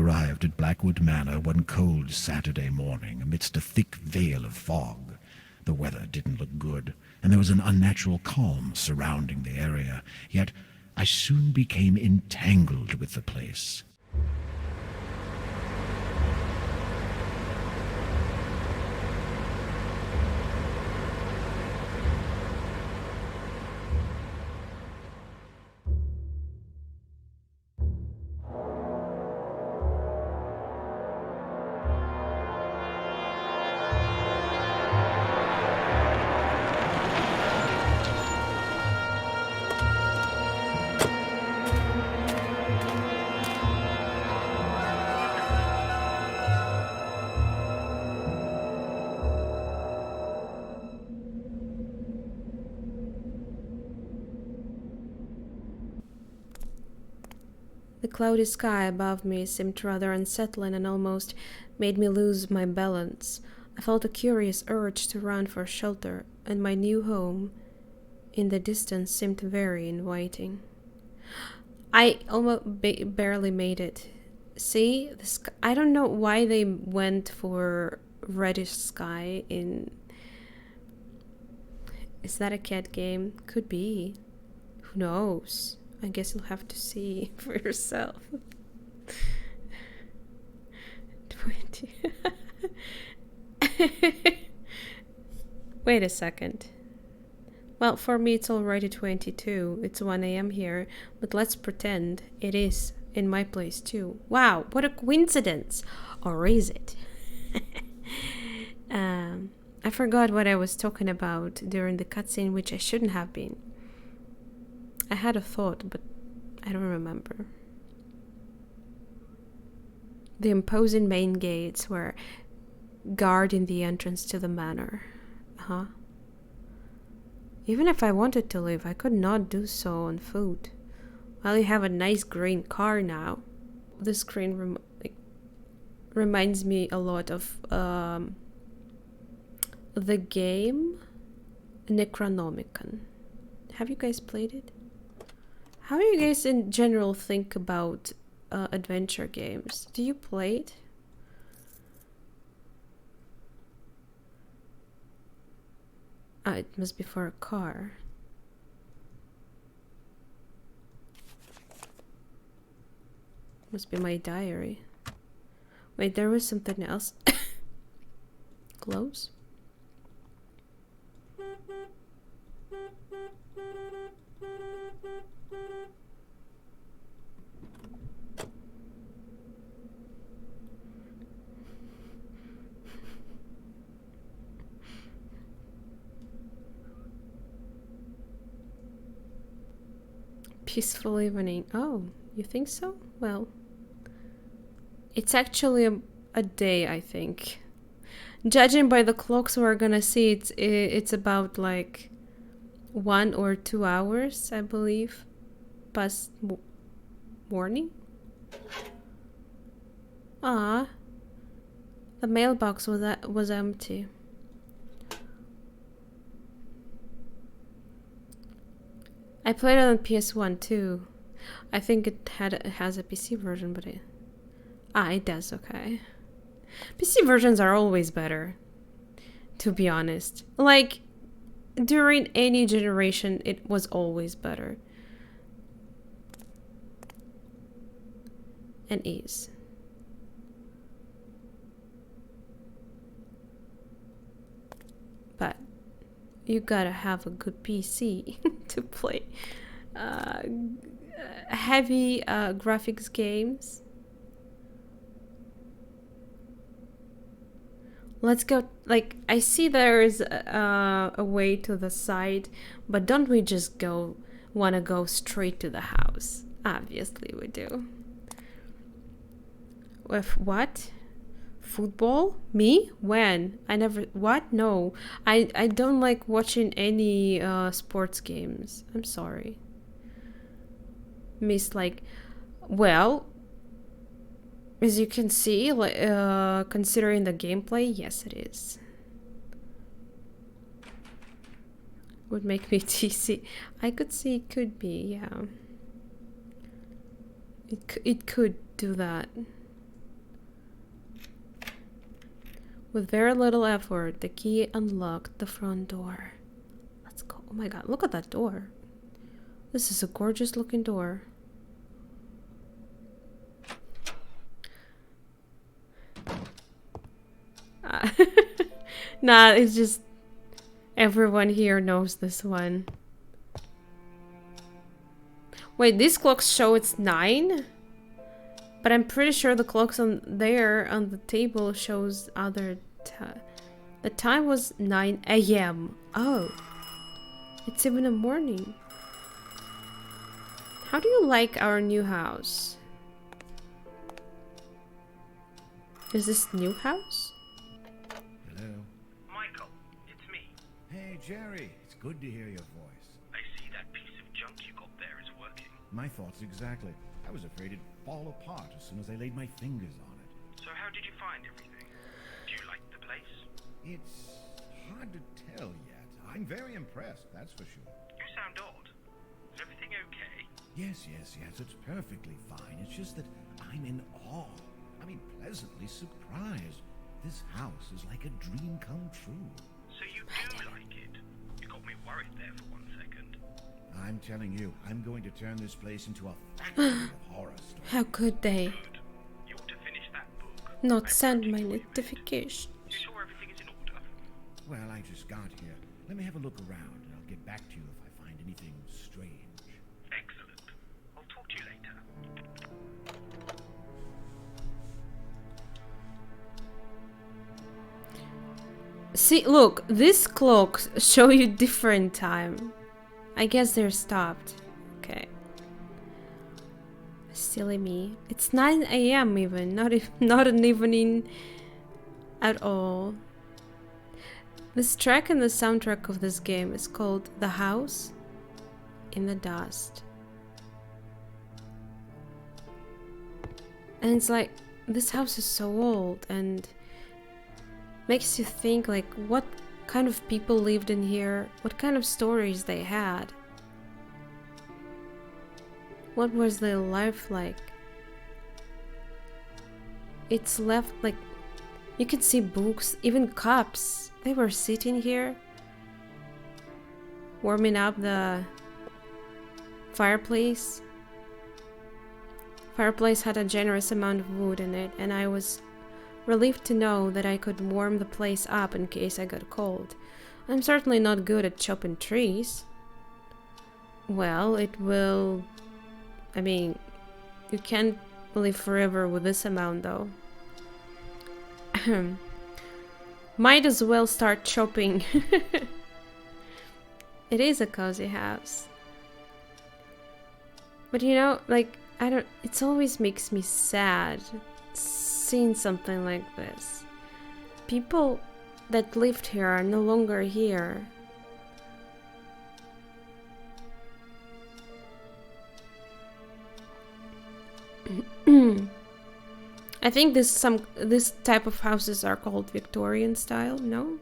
arrived at Blackwood Manor one cold Saturday morning amidst a thick veil of fog. The weather didn't look good, and there was an unnatural calm surrounding the area, yet I soon became entangled with the place. The cloudy sky above me seemed rather unsettling and almost made me lose my balance. I felt a curious urge to run for shelter, and my new home in the distance seemed very inviting. I almost barely made it. See, I don't know why they went for reddish sky in... Is that a cat game? Could be. Who knows? I guess you'll have to see for yourself. 20. Wait a second. Well, for me it's already 22. It's 1 a.m. here, but let's pretend it is in my place too. Wow, what a coincidence! Or is it? I forgot what I was talking about during the cutscene, which I shouldn't have been. I had a thought, but I don't remember. The imposing main gates were guarding the entrance to the manor. Even if I wanted to leave, I could not do so on foot. Well, you have a nice green car now. The screen reminds me a lot of the game Necronomicon. Have you guys played it? How do you guys in general think about adventure games? Do you play it? It must be for a car. Must be my diary. Wait, there was something else. Close? Peaceful evening. Oh, you think so? Well, it's actually a day, I think. Judging by the clocks we're gonna see, it's about like 1 or 2 hours, I believe, past morning. Ah, the mailbox was empty. I played it on PS1 too. I think it has a PC version, but it does. Okay. PC versions are always better, to be honest. Like, during any generation, it was always better. And is. But you gotta have a good PC to play heavy graphics games. Let's go. Like, I see there is a way to the side, but don't we just wanna go straight to the house? Obviously we do. With what? Football? Me? When? I never... What? No. I don't like watching any sports games. I'm sorry. Miss, like... Well, as you can see, considering the gameplay, yes it is. Would make me TC. I could see it could be, yeah. It could do that. With very little effort, the key unlocked the front door. Let's go. Oh my god, look at that door. This is a gorgeous looking door. Nah, it's just everyone here knows this one. Wait, these clocks show it's 9? But I'm pretty sure the clocks on there on the table shows other time. The time was 9 a.m. Oh. It's even a morning. How do you like our new house? Is this new house? Hello. Michael, it's me. Hey, Jerry. It's good to hear your voice. I see that piece of junk you got there is working. My thoughts exactly. I was afraid it'd fall apart as soon as I laid my fingers on it. So how did you find everything? Do you like the place? It's hard to tell yet. I'm very impressed, that's for sure. You sound odd. Is everything okay? Yes, it's perfectly fine. It's just that I'm in awe. I mean, pleasantly surprised. This house is like a dream come true. So you do like it? You got me worried there for 1 second. I'm telling you, I'm going to turn this place into a factory of horror stories. How could they Good. You ought to finish that book. not I'm send pretty my sure you read it. notification? You sure everything is in order? Well, I just got here. Let me have a look around, and I'll get back to you if I find anything strange. Excellent. I'll talk to you later. See, look, these clocks show you different time. I guess they're stopped. Okay. Silly me. It's 9 a.m. even, not an evening at all. This track and the soundtrack of this game is called The House in the Dust. And it's like, this house is so old and makes you think like what kind of people lived in here, what kind of stories they had. What was their life like? It's left like, you can see books, even cups. They were sitting here, warming up the fireplace. Fireplace had a generous amount of wood in it, and I was relieved to know that I could warm the place up in case I got cold. I'm certainly not good at chopping trees. Well, it will... I mean, you can't live forever with this amount, though. Might as well start chopping. It is a cozy house. But you know, like, I don't... It always makes me sad seeing something like this. People that lived here are no longer here. I think this type of houses are called Victorian style, no?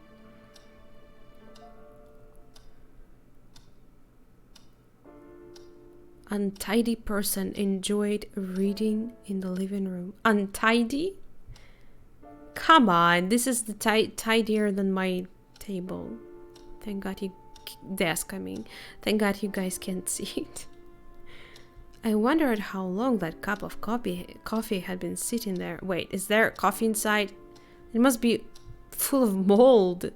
Untidy person enjoyed reading in the living room. Untidy? Come on, this is the tidier than my table. Thank God you... desk, I mean. Thank God you guys can't see it. I wondered how long that cup of coffee had been sitting there. Wait, is there coffee inside? It must be full of mold.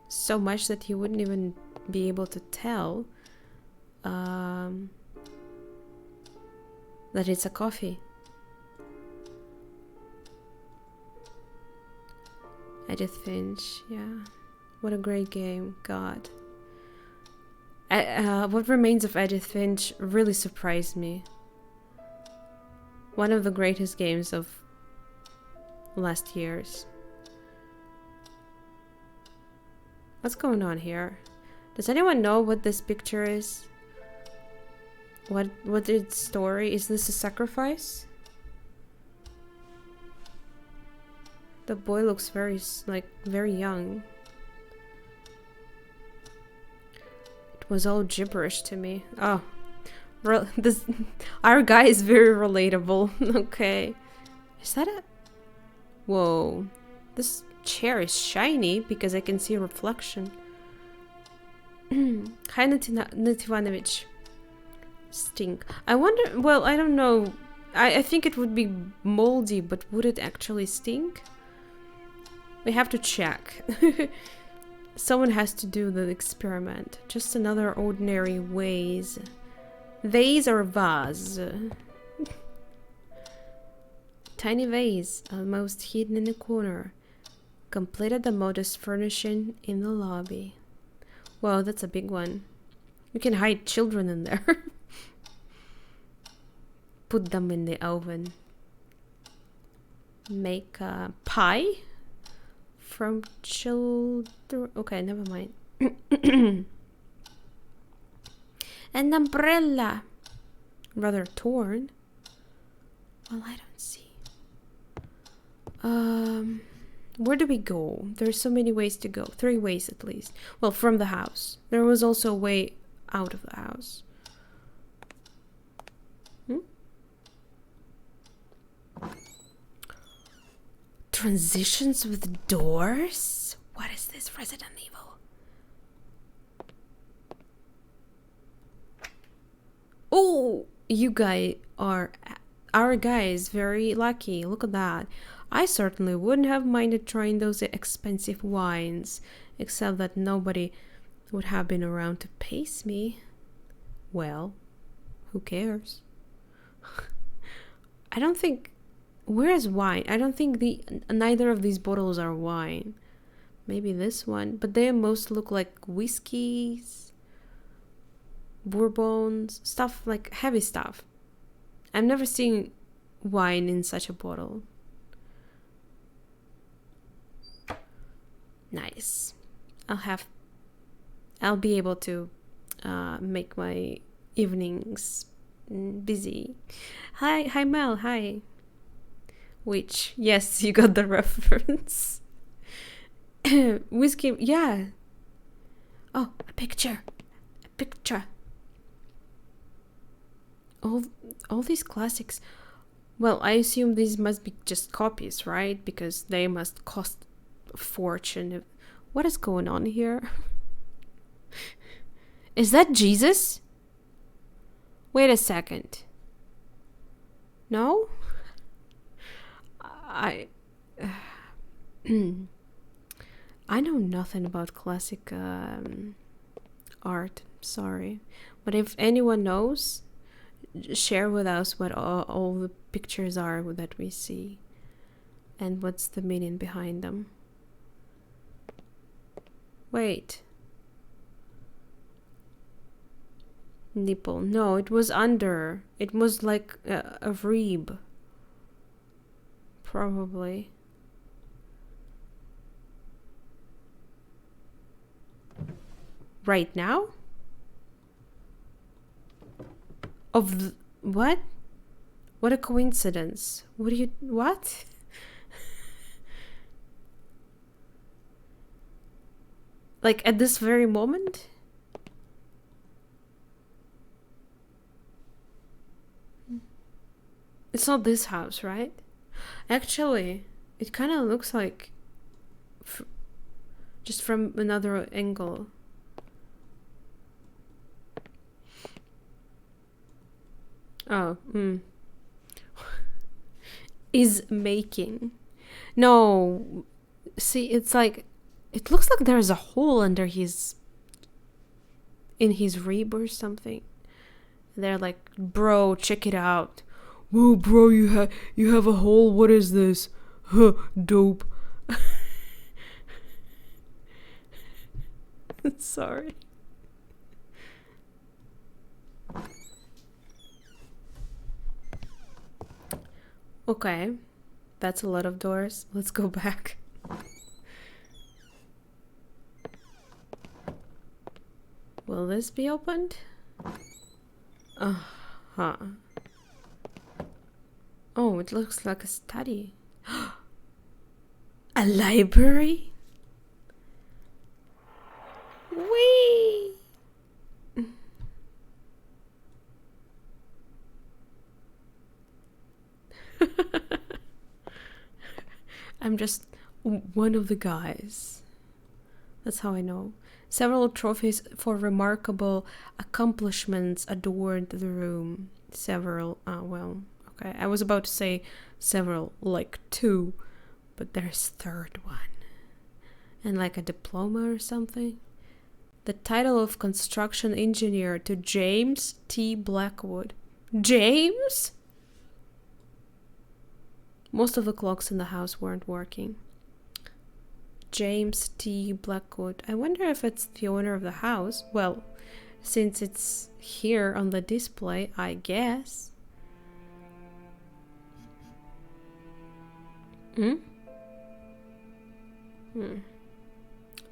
So much that you wouldn't even be able to tell that it's a coffee. Edith Finch, yeah. What a great game, God. What Remains of Edith Finch really surprised me. One of the greatest games of last year's. What's going on here? Does anyone know what this picture is? What its story? Is this a sacrifice? The boy looks very young. Was all gibberish to me. Oh, our guy is very relatable. Okay, is that Whoa. This chair is shiny because I can see a reflection. Hi, Nativanovich. Stink. I wonder, well, I don't know. I think it would be moldy, but would it actually stink? We have to check. Someone has to do the experiment. Just another ordinary vase. Vase or vase? Tiny vase, almost hidden in a corner. Completed the modest furnishing in the lobby. Wow, that's a big one. You can hide children in there. Put them in the oven. Make a pie from children. Okay, never mind. An umbrella. Rather torn. Well, I don't see. Where do we go? There's so many ways to go. 3 ways at least. Well, from the house. There was also a way out of the house. Transitions with doors? What is this, Resident Evil? Oh, you guys are... Our guy is very lucky. Look at that. I certainly wouldn't have minded trying those expensive wines, except that nobody would have been around to pace me. Well, who cares? I don't think... Where is wine? I don't think neither of these bottles are wine. Maybe this one, but they most look like whiskeys, bourbons, stuff like heavy stuff. I've never seen wine in such a bottle. Nice. I'll be able to make my evenings busy. Hi Mel, hi. Which, yes, you got the reference. Whiskey, yeah. Oh, a picture. A picture. All these classics. Well, I assume these must be just copies, right? Because they must cost a fortune. What is going on here? Is that Jesus? Wait a second. No? I know nothing about classic art, sorry. But if anyone knows, share with us what all the pictures are that we see and what's the meaning behind them. Wait. Nipple. No, it was under. It was like a rib. Probably. Right now? What? What a coincidence. What? Like at this very moment? It's not this house, right? Actually, it kind of looks like just from another angle. Oh, is making. No, see, it's like, it looks like there's a hole under in his rib or something. They're like, bro, check it out. Whoa, bro, you have a hole. What is this? Huh, dope. Sorry. Okay, that's a lot of doors. Let's go back. Will this be opened? Uh-huh. Oh, it looks like a study. A library? Whee! I'm just one of the guys. That's how I know. Several trophies for remarkable accomplishments adorned the room. Okay. I was about to say several, like 2, but there's third one. And like a diploma or something. The title of construction engineer to James T. Blackwood. James? Most of the clocks in the house weren't working. James T. Blackwood. I wonder if it's the owner of the house. Well, since it's here on the display, I guess.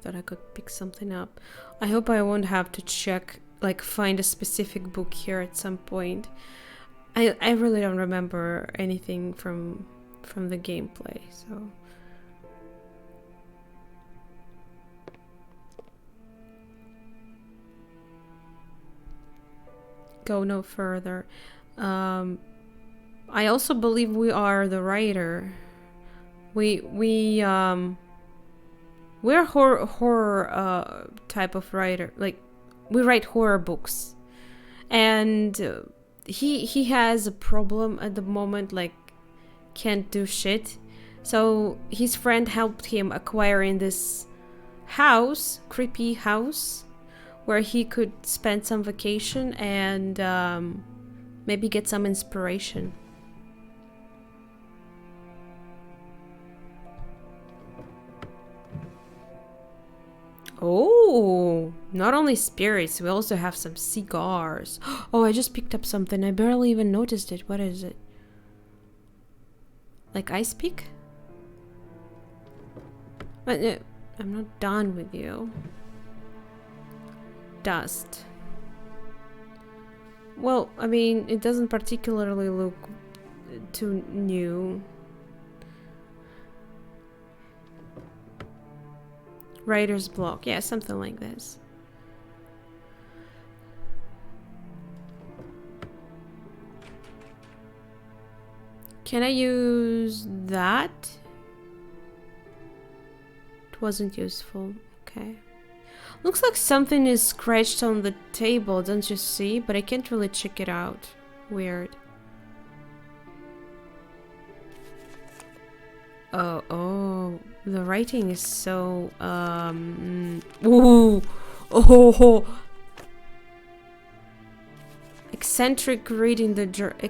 Thought I could pick something up. I hope I won't have to check, like find a specific book here at some point. I really don't remember anything from the gameplay, so. Go no further. I also believe we are the writer. We're horror type of writer. Like, we write horror books, and he has a problem at the moment. Like, can't do shit. So his friend helped him acquiring this house, creepy house, where he could spend some vacation and maybe get some inspiration. Oh, not only spirits, we also have some cigars. Oh, I just picked up something. I barely even noticed it. What is it? Like ice pick? But I'm not done with you. Dust. Well, I mean, it doesn't particularly look too new. Writer's block. Yeah, something like this. Can I use that? It wasn't useful. Okay. Looks like something is scratched on the table, don't you see? But I can't really check it out. Weird. Oh, the writing is so, ooh, oh, eccentric reading the journal.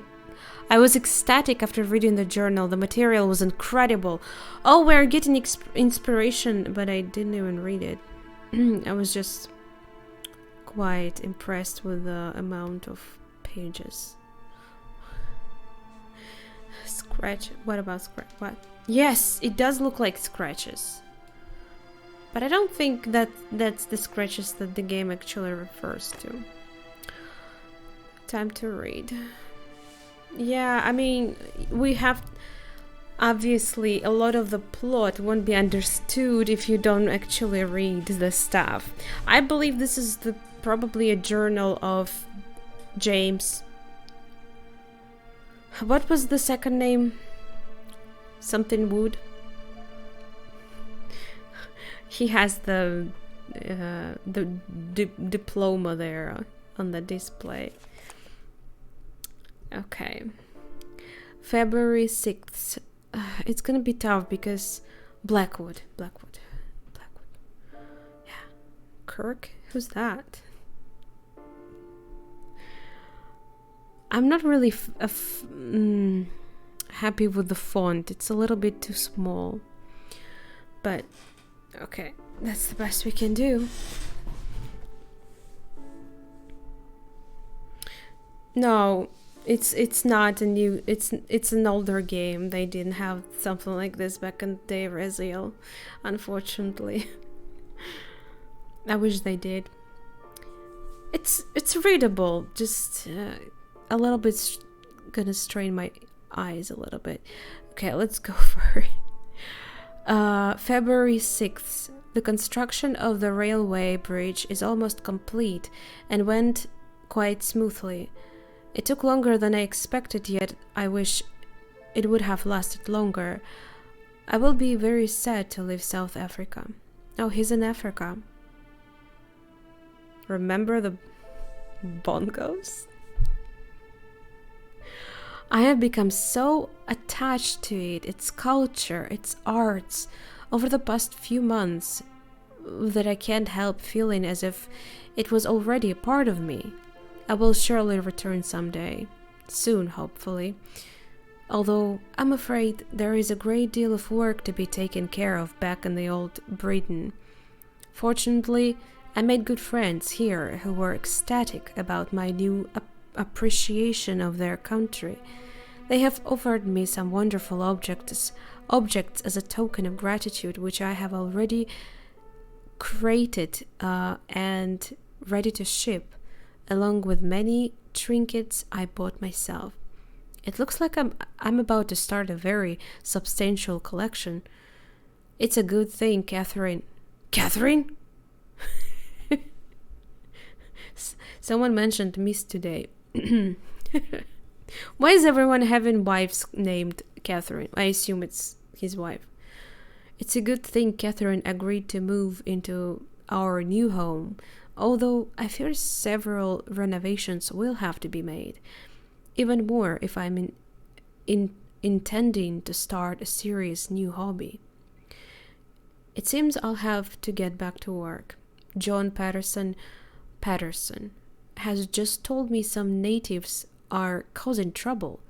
I was ecstatic after reading the journal. The material was incredible. Oh, we're getting inspiration, but I didn't even read it. I was just quite impressed with the amount of pages. Scratch. What about scratch? What? Yes, it does look like scratches. But I don't think that's the scratches that the game actually refers to. Time to read. Yeah, I mean, we have... Obviously, a lot of the plot won't be understood if you don't actually read the stuff. I believe this is probably a journal of James. What was the second name? Something Wood. He has the diploma there on the display. Okay. February 6th. It's gonna be tough because Blackwood. Yeah. Kirk? Who's that? I'm not really happy with the font. It's a little bit too small. But, okay. That's the best we can do. No. It's not a new... It's an older game. They didn't have something like this back in the day, Reziel. Unfortunately. I wish they did. It's readable. Just a little bit gonna strain my eyes a little bit. Okay, let's go for it. February 6th. The construction of the railway bridge is almost complete and went quite smoothly. It took longer than I expected, yet I wish it would have lasted longer. I will be very sad to leave South Africa. Oh, he's in Africa. Remember the bongos? I have become so attached to it, its culture, its arts, over the past few months, that I can't help feeling as if it was already a part of me. I will surely return someday. Soon, hopefully. Although I'm afraid there is a great deal of work to be taken care of back in the old Britain. Fortunately, I made good friends here who were ecstatic about my new appreciation of their country. They have offered me some wonderful objects as a token of gratitude, which I have already created and ready to ship, along with many trinkets I bought myself. It looks like I'm about to start a very substantial collection. It's a good thing, Catherine. Catherine? Someone mentioned Miss today. Why is everyone having wives named Catherine? I assume it's his wife. It's a good thing Catherine agreed to move into our new home, although I fear several renovations will have to be made. Even more if I'm intending to start a serious new hobby. It seems I'll have to get back to work. John Patterson has just told me some natives are causing trouble.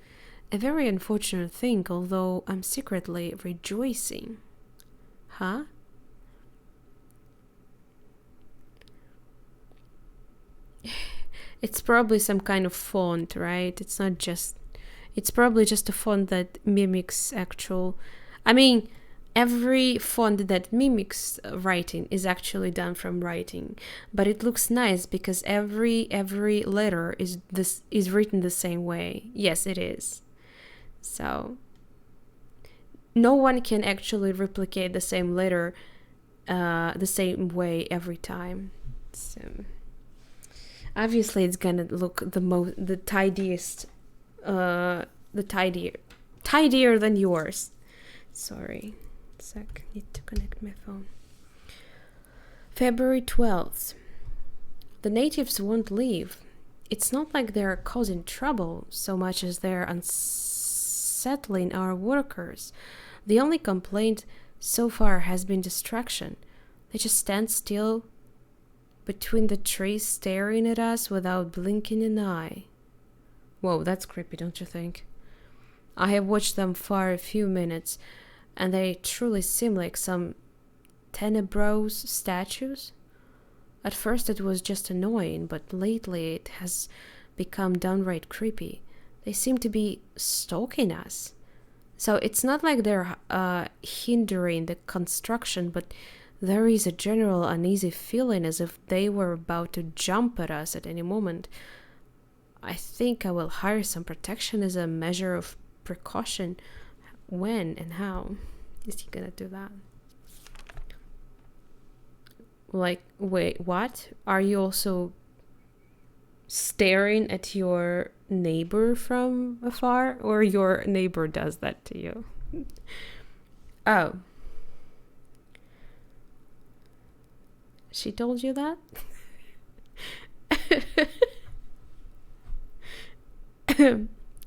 A very unfortunate thing, although I'm secretly rejoicing. Huh? It's probably some kind of font, right? It's probably just a font that mimics actual. I mean, every font that mimics writing is actually done from writing, but it looks nice because every letter is written the same way. Yes, it is. So no one can actually replicate the same letter the same way every time. So obviously it's gonna look the tidiest, tidier than yours. Sorry, sec, need to connect my phone. February 12th. The natives won't leave. It's not like they're causing trouble so much as they're unsettling our workers. The only complaint so far has been distraction. They just stand still between the trees staring at us without blinking an eye. Whoa, that's creepy, don't you think? I have watched them for a few minutes, and they truly seem like some tenebrose statues. At first it was just annoying, but lately it has become downright creepy. They seem to be stalking us. So it's not like they're hindering the construction, but there is a general uneasy feeling as if they were about to jump at us at any moment. I think I will hire some protection as a measure of precaution. When and how is he gonna do that? Like, wait, what? Are you also staring at your neighbor from afar, or your neighbor does that to you? Oh. She told you that?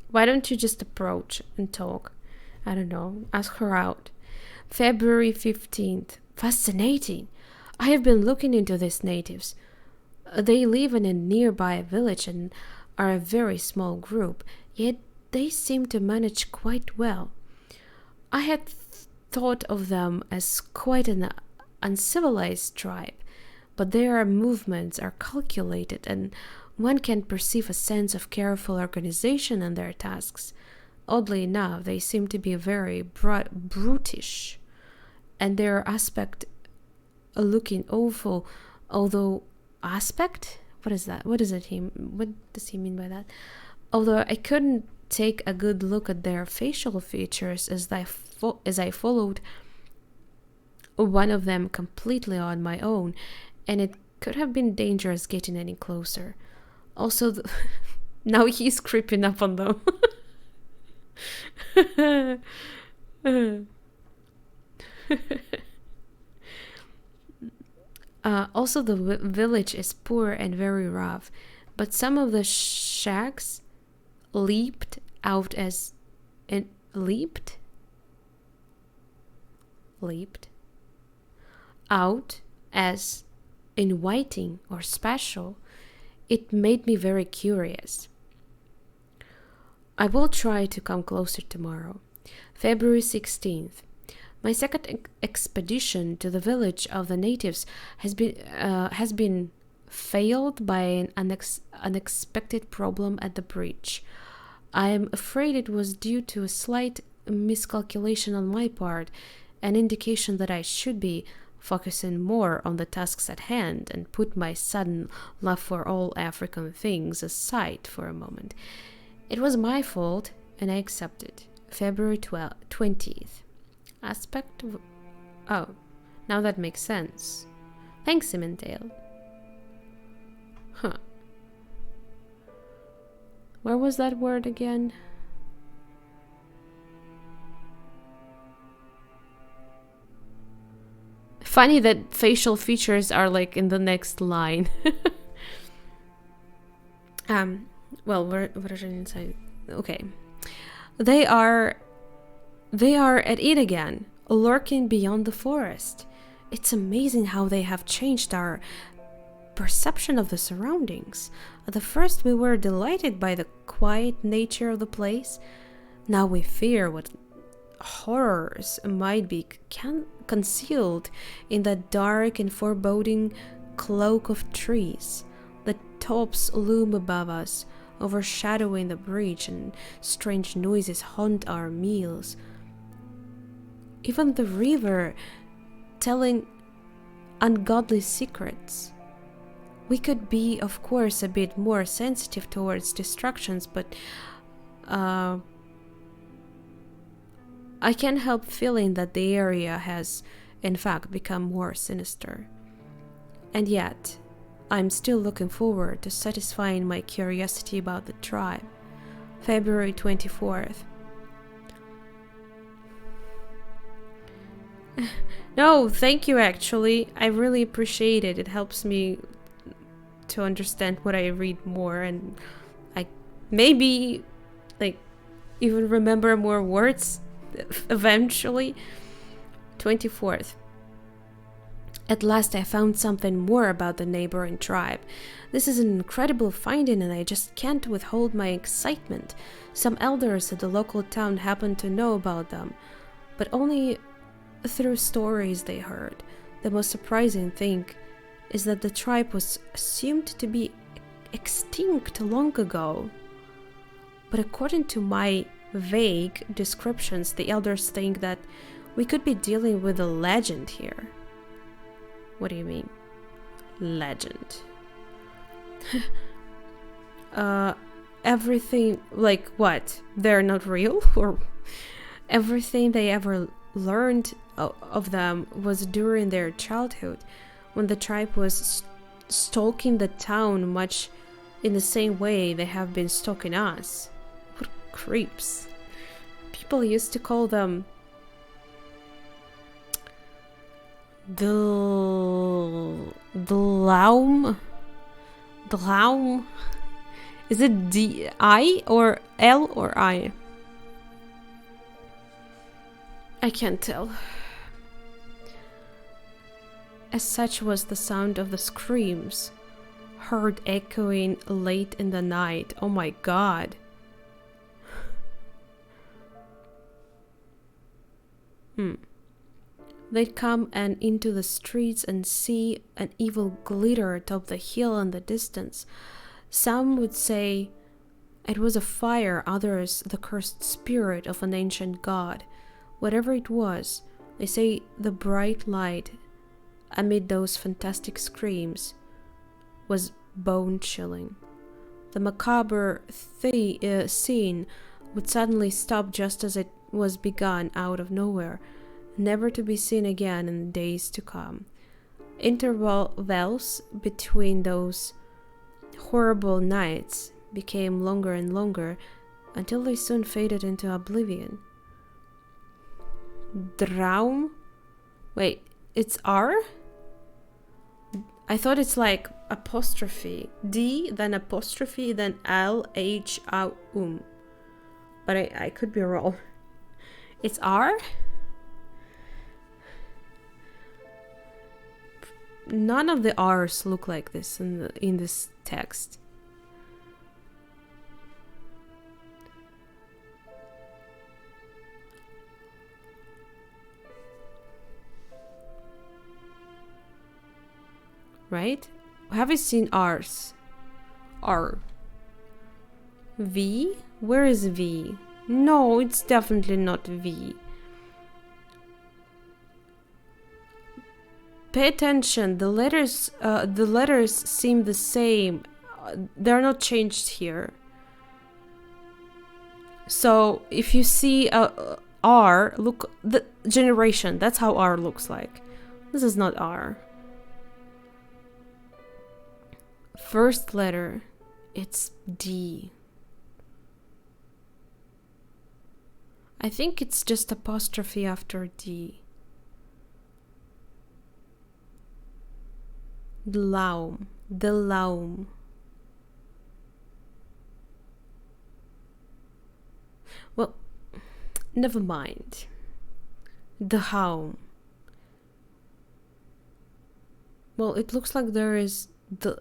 Why don't you just approach and talk? I don't know, ask her out. February 15th. Fascinating. I have been looking into these natives. They live in a nearby village and are a very small group, yet they seem to manage quite well. I had thought of them as quite an uncivilized tribe, but their movements are calculated and one can perceive a sense of careful organization in their tasks. Oddly enough, they seem to be very brutish, and their aspect looking awful, although aspect? What is that? What does he mean by that? Although I couldn't take a good look at their facial features as I followed one of them completely on my own, and it could have been dangerous getting any closer. Also, now he's creeping up on them. Also, the village is poor and very rough, but some of the shacks leaped out as and leaped out as inviting or special. It made me very curious. I will try to come closer tomorrow. February 16th. My second expedition to the village of the natives has been failed by an unexpected problem at the bridge. I am afraid it was due to a slight miscalculation on my part, an indication that I should be focusing more on the tasks at hand and put my sudden love for all African things aside for a moment. It was my fault, and I accept it. February 20th. Aspect of... Oh, now that makes sense. Thanks, Simentail. Huh. Where was that word again? Funny that facial features are like in the next line. Well, выражение inside. Okay. They are at it again, lurking beyond the forest. It's amazing how they have changed our perception of the surroundings. At the first, we were delighted by the quiet nature of the place. Now we fear what horrors might be concealed in that dark and foreboding cloak of trees. The tops loom above us, overshadowing the bridge, and strange noises haunt our meals. Even the river telling ungodly secrets. We could be, of course, a bit more sensitive towards distractions, but I can't help feeling that the area has, in fact, become more sinister. And yet, I'm still looking forward to satisfying my curiosity about the tribe. February 24th. No, thank you actually. I really appreciate it. It helps me to understand what I read more, and I maybe like even remember more words eventually. 24th. At last I found something more about the neighboring tribe. This is an incredible finding, and I just can't withhold my excitement. Some elders at the local town happen to know about them, but only through stories they heard. The most surprising thing is that the tribe was assumed to be extinct long ago. But according to my vague descriptions, the elders think that we could be dealing with a legend here. What do you mean? Legend. Everything, like what? They're not real? Or everything they ever learned of them was during their childhood, when the tribe was stalking the town much in the same way they have been stalking us. What creeps. People used to call them Dlaum. Is it D-I or L or I? I can't tell. As such was the sound of the screams, heard echoing late in the night. Oh my god. They'd come and into the streets and see an evil glitter atop the hill in the distance. Some would say it was a fire, others the cursed spirit of an ancient god. Whatever it was, they say the bright light amid those fantastic screams was bone-chilling. The macabre scene would suddenly stop just as it was begun out of nowhere, never to be seen again in days to come. Intervals between those horrible nights became longer and longer until they soon faded into oblivion. Draum Wait, it's R? I thought it's like apostrophe. D, then apostrophe, then L, H, But I could be wrong. It's R? None of the R's look like this in this text. Right? Have you seen R's? R. V? Where is V? No, it's definitely not V. Pay attention. The letters seem the same. They're not changed here. So if you see R, look, the generation. That's how R looks like. This is not R. First letter, it's D. I think it's just apostrophe after D. Laum. The Laum. Well, never mind. The Haum. Well, it looks like there is the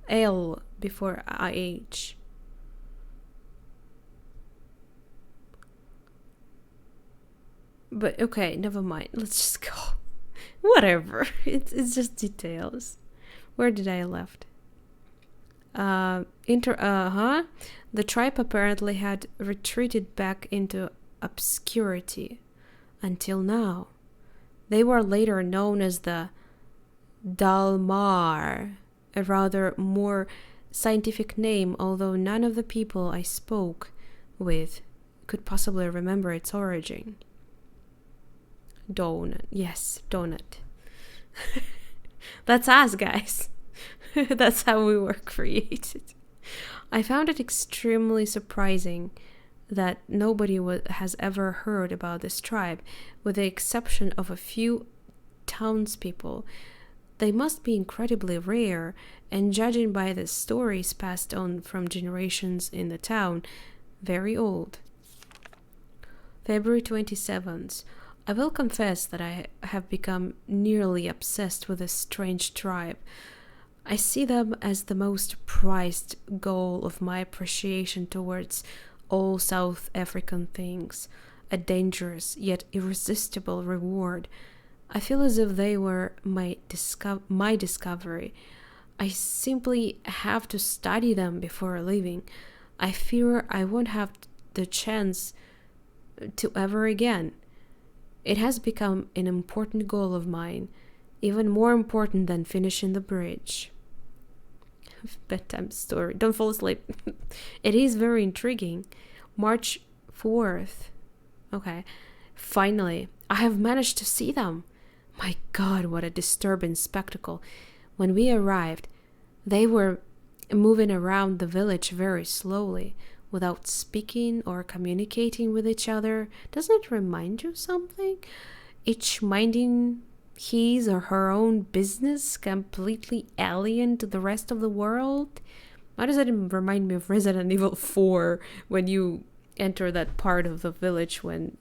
L before IH. But okay, never mind. Let's just go. Whatever. It's just details. Where did I left? The tribe apparently had retreated back into obscurity until now. They were later known as the Dalmar, a rather more scientific name, although none of the people I spoke with could possibly remember its origin. Donut. Yes, donut. That's us, guys. That's how we were created. I found it extremely surprising that nobody has ever heard about this tribe, with the exception of a few townspeople. They must be incredibly rare, and judging by the stories passed on from generations in the town, very old. February 27th. I will confess that I have become nearly obsessed with this strange tribe. I see them as the most prized goal of my appreciation towards all South African things, a dangerous yet irresistible reward. I feel as if they were my discovery. I simply have to study them before leaving. I fear I won't have the chance to ever again. It has become an important goal of mine, even more important than finishing the bridge. Bedtime story. Don't fall asleep. It is very intriguing. March 4th. Okay. Finally, I have managed to see them. My God, what a disturbing spectacle. When we arrived, they were moving around the village very slowly, without speaking or communicating with each other. Doesn't it remind you something? Each minding his or her own business, completely alien to the rest of the world. Why does that remind me of Resident Evil 4 when you enter that part of the village when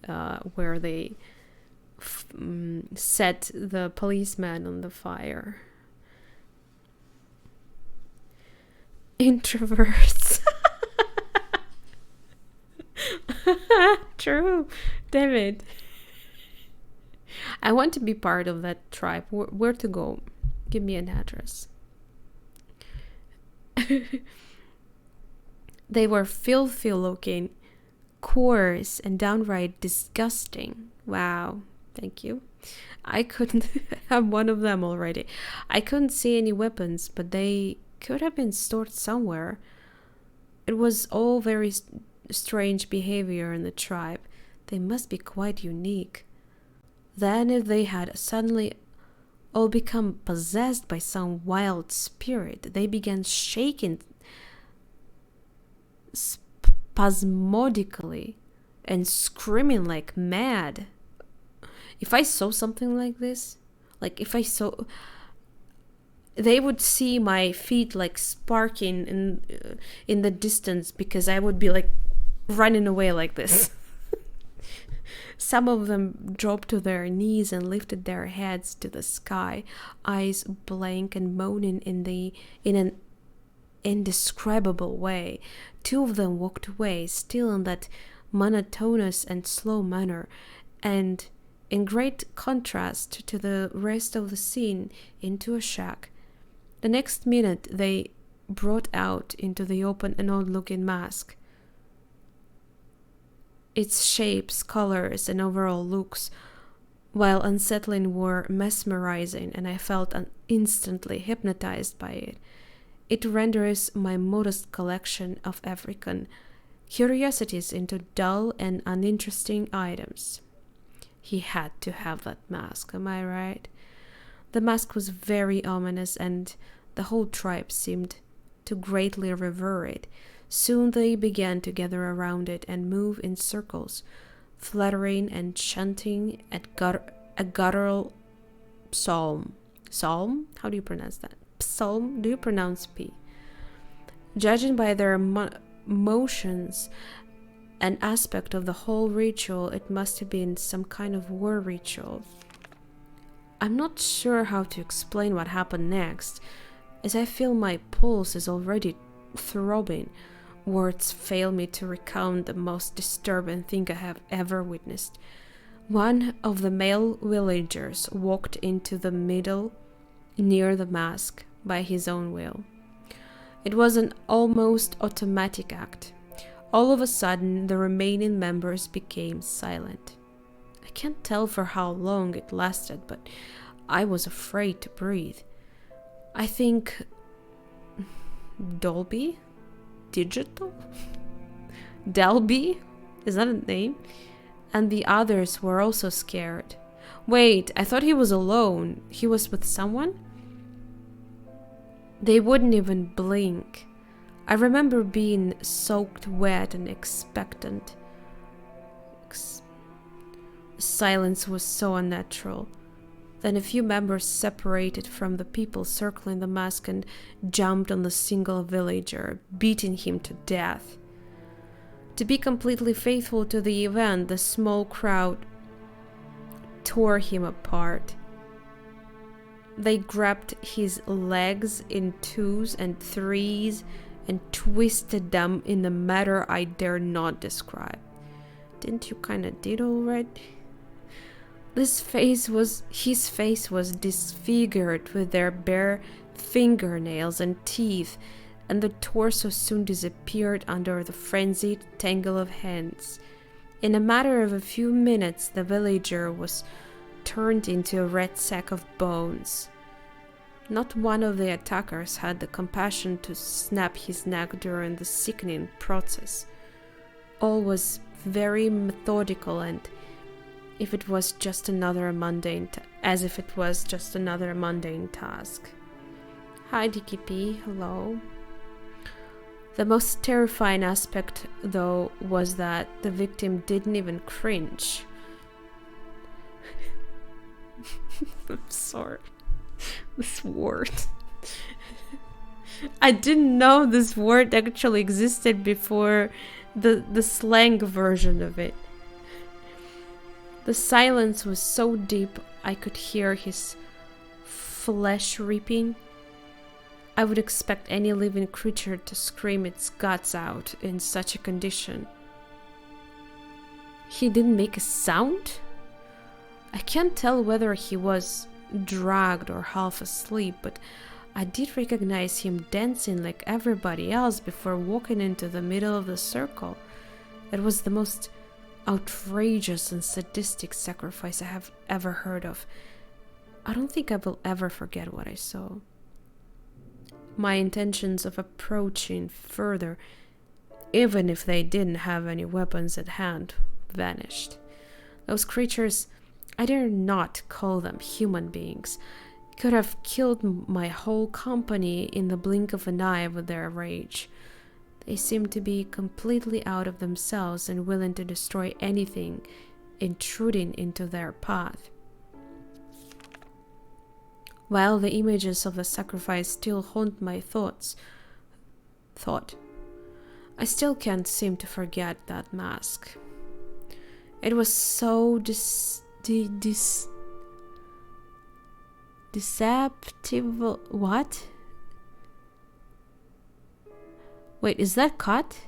where they set the policeman on the fire? Introverts. True. Damn it. I want to be part of that tribe. Where to go? Give me an address. They were filthy looking, coarse, and downright disgusting. Wow. Thank you. I couldn't have one of them already. I couldn't see any weapons, but they could have been stored somewhere. It was all very strange behavior in the tribe. They must be quite unique. Then if they had suddenly all become possessed by some wild spirit, they began shaking spasmodically and screaming like mad. If I saw something like this, like if I saw, they would see my feet like sparking in the distance, because I would be like running away like this. Some of them dropped to their knees and lifted their heads to the sky, eyes blank and moaning in an indescribable way. Two of them walked away, still in that monotonous and slow manner, and in great contrast to the rest of the scene, into a shack. The next minute they brought out into the open an odd-looking mask. Its shapes, colors, and overall looks, while unsettling, were mesmerizing, and I felt instantly hypnotized by it. It renders my modest collection of African curiosities into dull and uninteresting items. He had to have that mask, am I right? The mask was very ominous, and the whole tribe seemed to greatly revere it. Soon they began to gather around it and move in circles, fluttering and chanting a guttural psalm. Psalm? How do you pronounce that? Psalm? Do you pronounce P? Judging by their motions and aspect of the whole ritual, it must have been some kind of war ritual. I'm not sure how to explain what happened next, as I feel my pulse is already throbbing. Words fail me to recount the most disturbing thing I have ever witnessed. One of the male villagers walked into the middle near the mask by his own will. It was an almost automatic act. All of a sudden, the remaining members became silent. I can't tell for how long it lasted, but I was afraid to breathe. I think Dolby? Digital? Delby? Is that a name? And the others were also scared. Wait, I thought he was alone. He was with someone? They wouldn't even blink. I remember being soaked wet and expectant. Silence was so unnatural. Then a few members separated from the people circling the mask and jumped on the single villager, beating him to death. To be completely faithful to the event, the small crowd tore him apart. They grabbed his legs in twos and threes and twisted them in a manner I dare not describe. Didn't you kinda did already? His face was disfigured with their bare fingernails and teeth, and the torso soon disappeared under the frenzied tangle of hands. In a matter of a few minutes, the villager was turned into a red sack of bones. Not one of the attackers had the compassion to snap his neck during the sickening process. All was very methodical, and as if it was just another mundane task. Hi, DKP. Hello. The most terrifying aspect, though, was that the victim didn't even cringe. I'm sorry. This word. I didn't know this word actually existed before the slang version of it. The silence was so deep I could hear his flesh ripping. I would expect any living creature to scream its guts out in such a condition. He didn't make a sound? I can't tell whether he was dragged or half asleep, but I did recognize him dancing like everybody else before walking into the middle of the circle. It was the most outrageous and sadistic sacrifice I have ever heard of. I don't think I will ever forget what I saw. My intentions of approaching further, even if they didn't have any weapons at hand, vanished. Those creatures, I dare not call them human beings, could have killed my whole company in the blink of an eye with their rage. They seemed to be completely out of themselves and willing to destroy anything intruding into their path. While the images of the sacrifice still haunt my thought, I still can't seem to forget that mask. It was so deceptive. What? Wait, is that cut?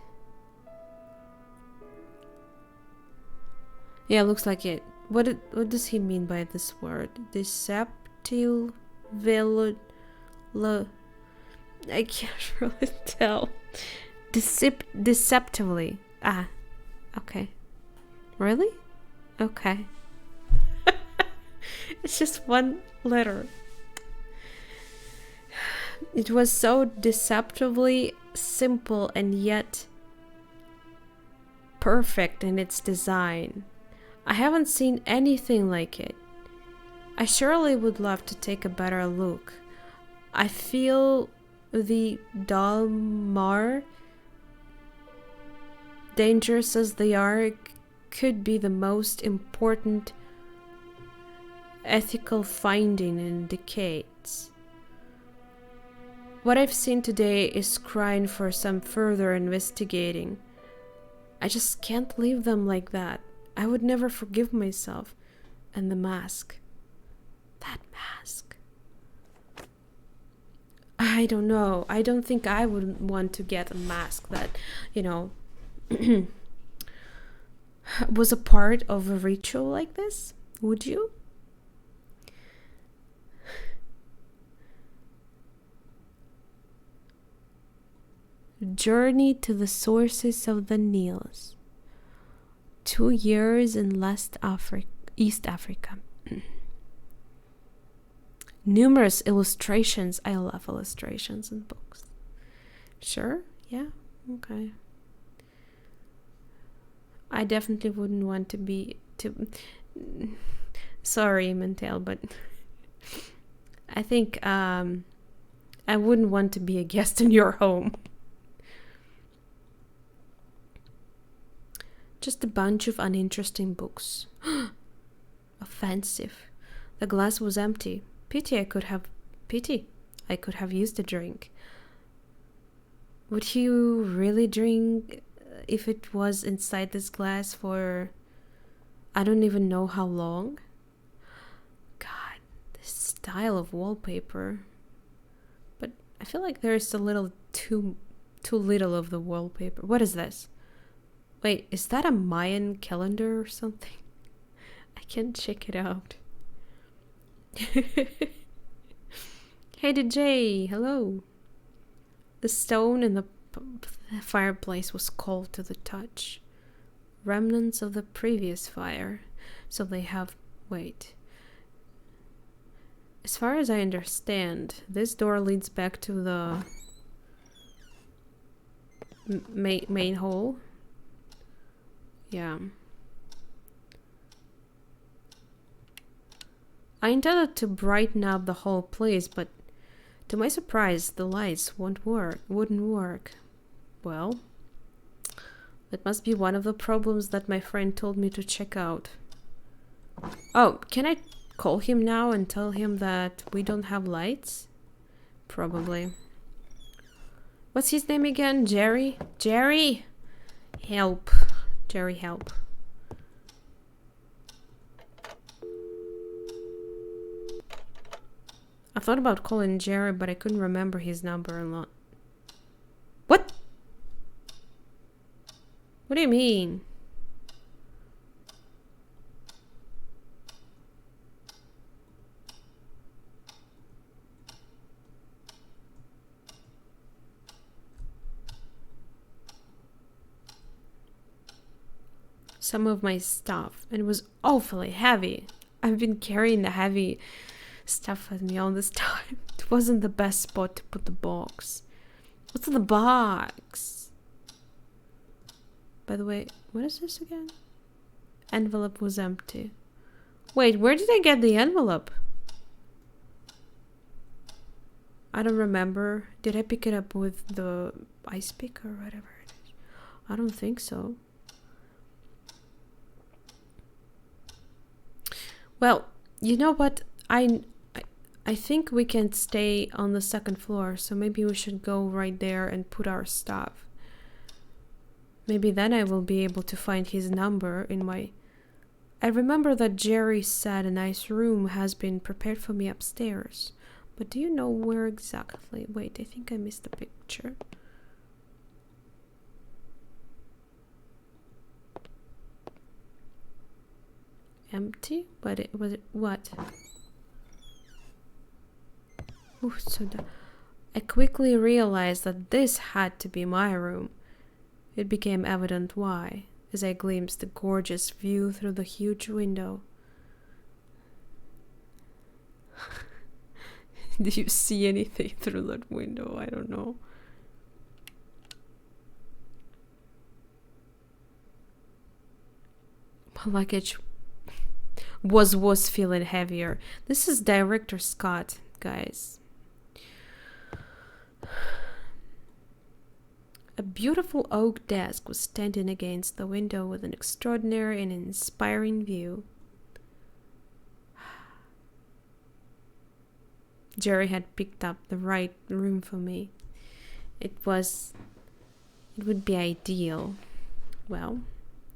Yeah, looks like it. What does he mean by this word? Deceptive. I can't really tell. Deceptively. Ah, okay. Really? Okay. It's just one letter. It was so deceptively simple and yet perfect in its design. I haven't seen anything like it. I surely would love to take a better look. I feel the Dalmar, dangerous as they are, could be the most important ethical finding in decades. What I've seen today is crying for some further investigating. I just can't leave them like that. I would never forgive myself. And the mask. That mask. I don't know. I don't think I would want to get a mask that, was a part of a ritual like this. Would you? Journey to the sources of the Niles. 2 years in East Africa. Numerous illustrations. I love illustrations in books. Sure? Yeah? Okay. I definitely wouldn't want to be... Sorry, Mental, but... I think I wouldn't want to be a guest in your home. Just a bunch of uninteresting books. Offensive. The glass was empty. Pity I could have used a drink. Would you really drink if it was inside this glass for I don't even know how long? God, this style of wallpaper. But I feel like there's a little too little of the wallpaper. What is this? Wait, is that a Mayan calendar or something? I can check it out. Hey DJ, hello. The stone in the fireplace was cold to the touch. Remnants of the previous fire. So they have... Wait. As far as I understand, this door leads back to the main hall. Yeah. I intended to brighten up the whole place, but to my surprise, the lights wouldn't work. Well, that must be one of the problems that my friend told me to check out. Oh, can I call him now and tell him that we don't have lights? Probably. What's his name again? Jerry? Jerry! Help. Jerry, help. I thought about calling Jerry, but I couldn't remember his number a lot. What? What do you mean? Some of my stuff, and it was awfully heavy. I've been carrying the heavy stuff with me all this time. It wasn't the best spot to put the box. What's in the box? By the way, what is this again? Envelope was empty. Wait, where did I get the envelope? I don't remember. Did I pick it up with the ice pick or whatever it is? I don't think so. Well, you know what? I I think we can stay on the second floor, so maybe we should go right there and put our stuff. Maybe then I will be able to find his number in my... I remember that Jerry said a nice room has been prepared for me upstairs. But do you know where exactly? Wait, I think I missed the picture. Empty? But it was... What? Ooh, I quickly realized that this had to be my room. It became evident why, as I glimpsed the gorgeous view through the huge window. Do you see anything through that window? I don't know. My luggage was feeling heavier. This is Director Scott, guys. A beautiful oak desk was standing against the window with an extraordinary and inspiring view. Jerry had picked up the right room for me. It would be ideal. Well,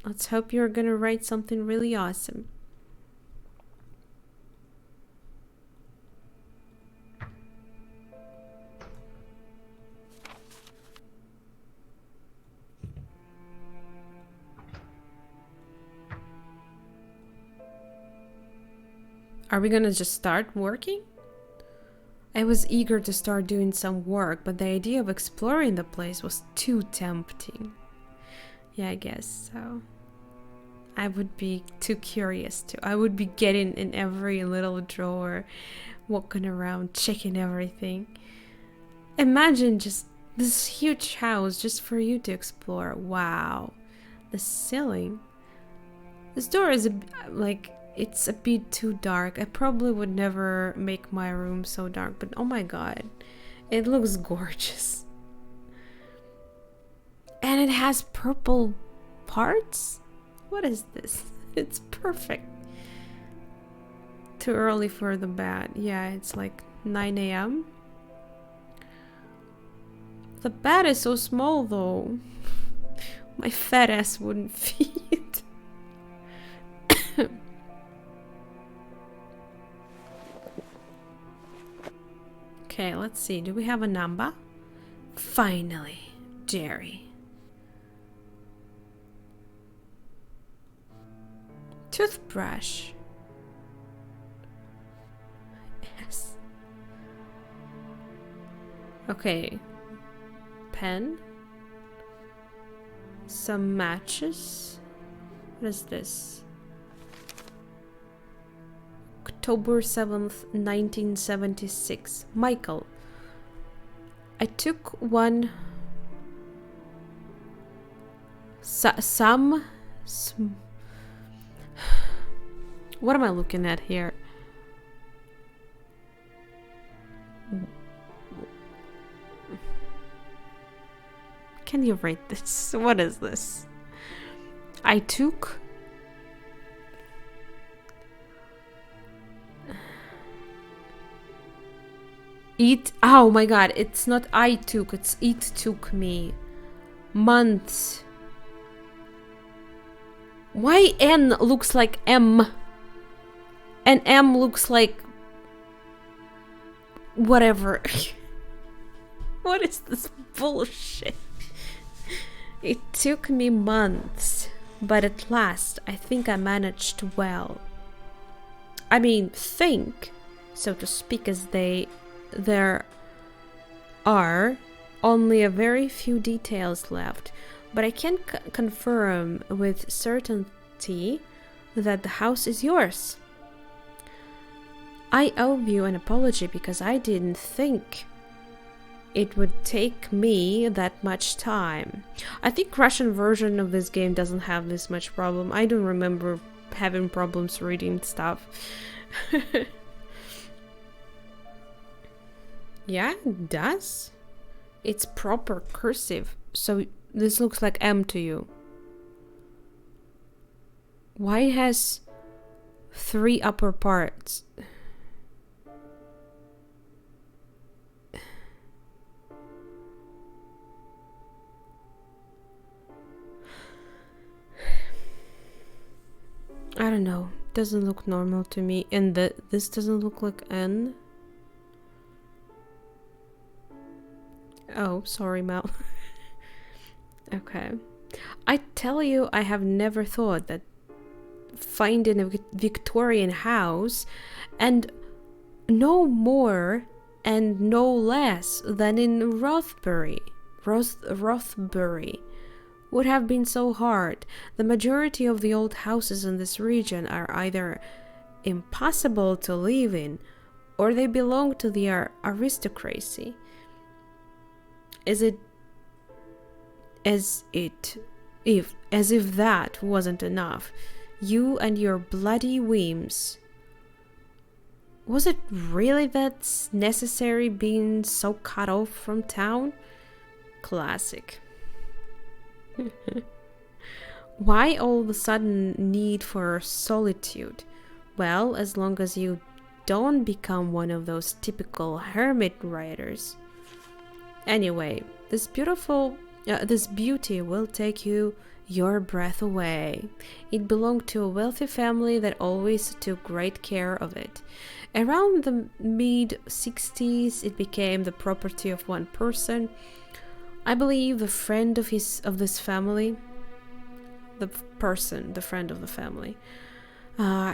let's hope you're gonna write something really awesome. Are we gonna just start working? I was eager to start doing some work, but the idea of exploring the place was too tempting. Yeah, I guess so. I would be too curious to. I would be getting in every little drawer, walking around, checking everything. Imagine just this huge house just for you to explore. Wow. The ceiling. This door is it's a bit too dark. I probably would never make my room so dark, but oh my god, it looks gorgeous. And it has purple parts? What is this? It's perfect. Too early for the bed. Yeah, it's like 9 a.m. The bed is so small though. My fat ass wouldn't fit. Okay, let's see. Do we have a number? Finally, Jerry. Toothbrush. Yes. Okay. Pen. Some matches. What is this? October 7th, 1976. Michael. I took one... Some... What am I looking at here? Can you rate this? What is this? I took... Oh my god, it's not I took, it's it took me. Months. Why N looks like M? And M looks like... whatever. What is this bullshit? It took me months, but at last I think I managed well. I mean, think, so to speak, as there are only a very few details left, but I can confirm with certainty that the house is yours. I owe you an apology because I didn't think it would take me that much time. I think Russian version of this game doesn't have this much problem. I don't remember having problems reading stuff. Yeah, it does. It's proper cursive, so this looks like M to you. Why has 3 upper parts. I don't know. Doesn't look normal to me. And this doesn't look like N. Oh, sorry, Mel. Okay. I tell you, I have never thought that finding a Victorian house and no more and no less than in Rothbury would have been so hard. The majority of the old houses in this region are either impossible to live in or they belong to the aristocracy. As if that wasn't enough, you and your bloody whims. Was it really that necessary being so cut off from town? Classic. Why all of a sudden need for solitude? Well, as long as you don't become one of those typical hermit writers. Anyway, this beauty will take your breath away. It belonged to a wealthy family that always took great care of it. Around the mid-60s, it became the property of one person. I believe the friend of this family. The friend of the family.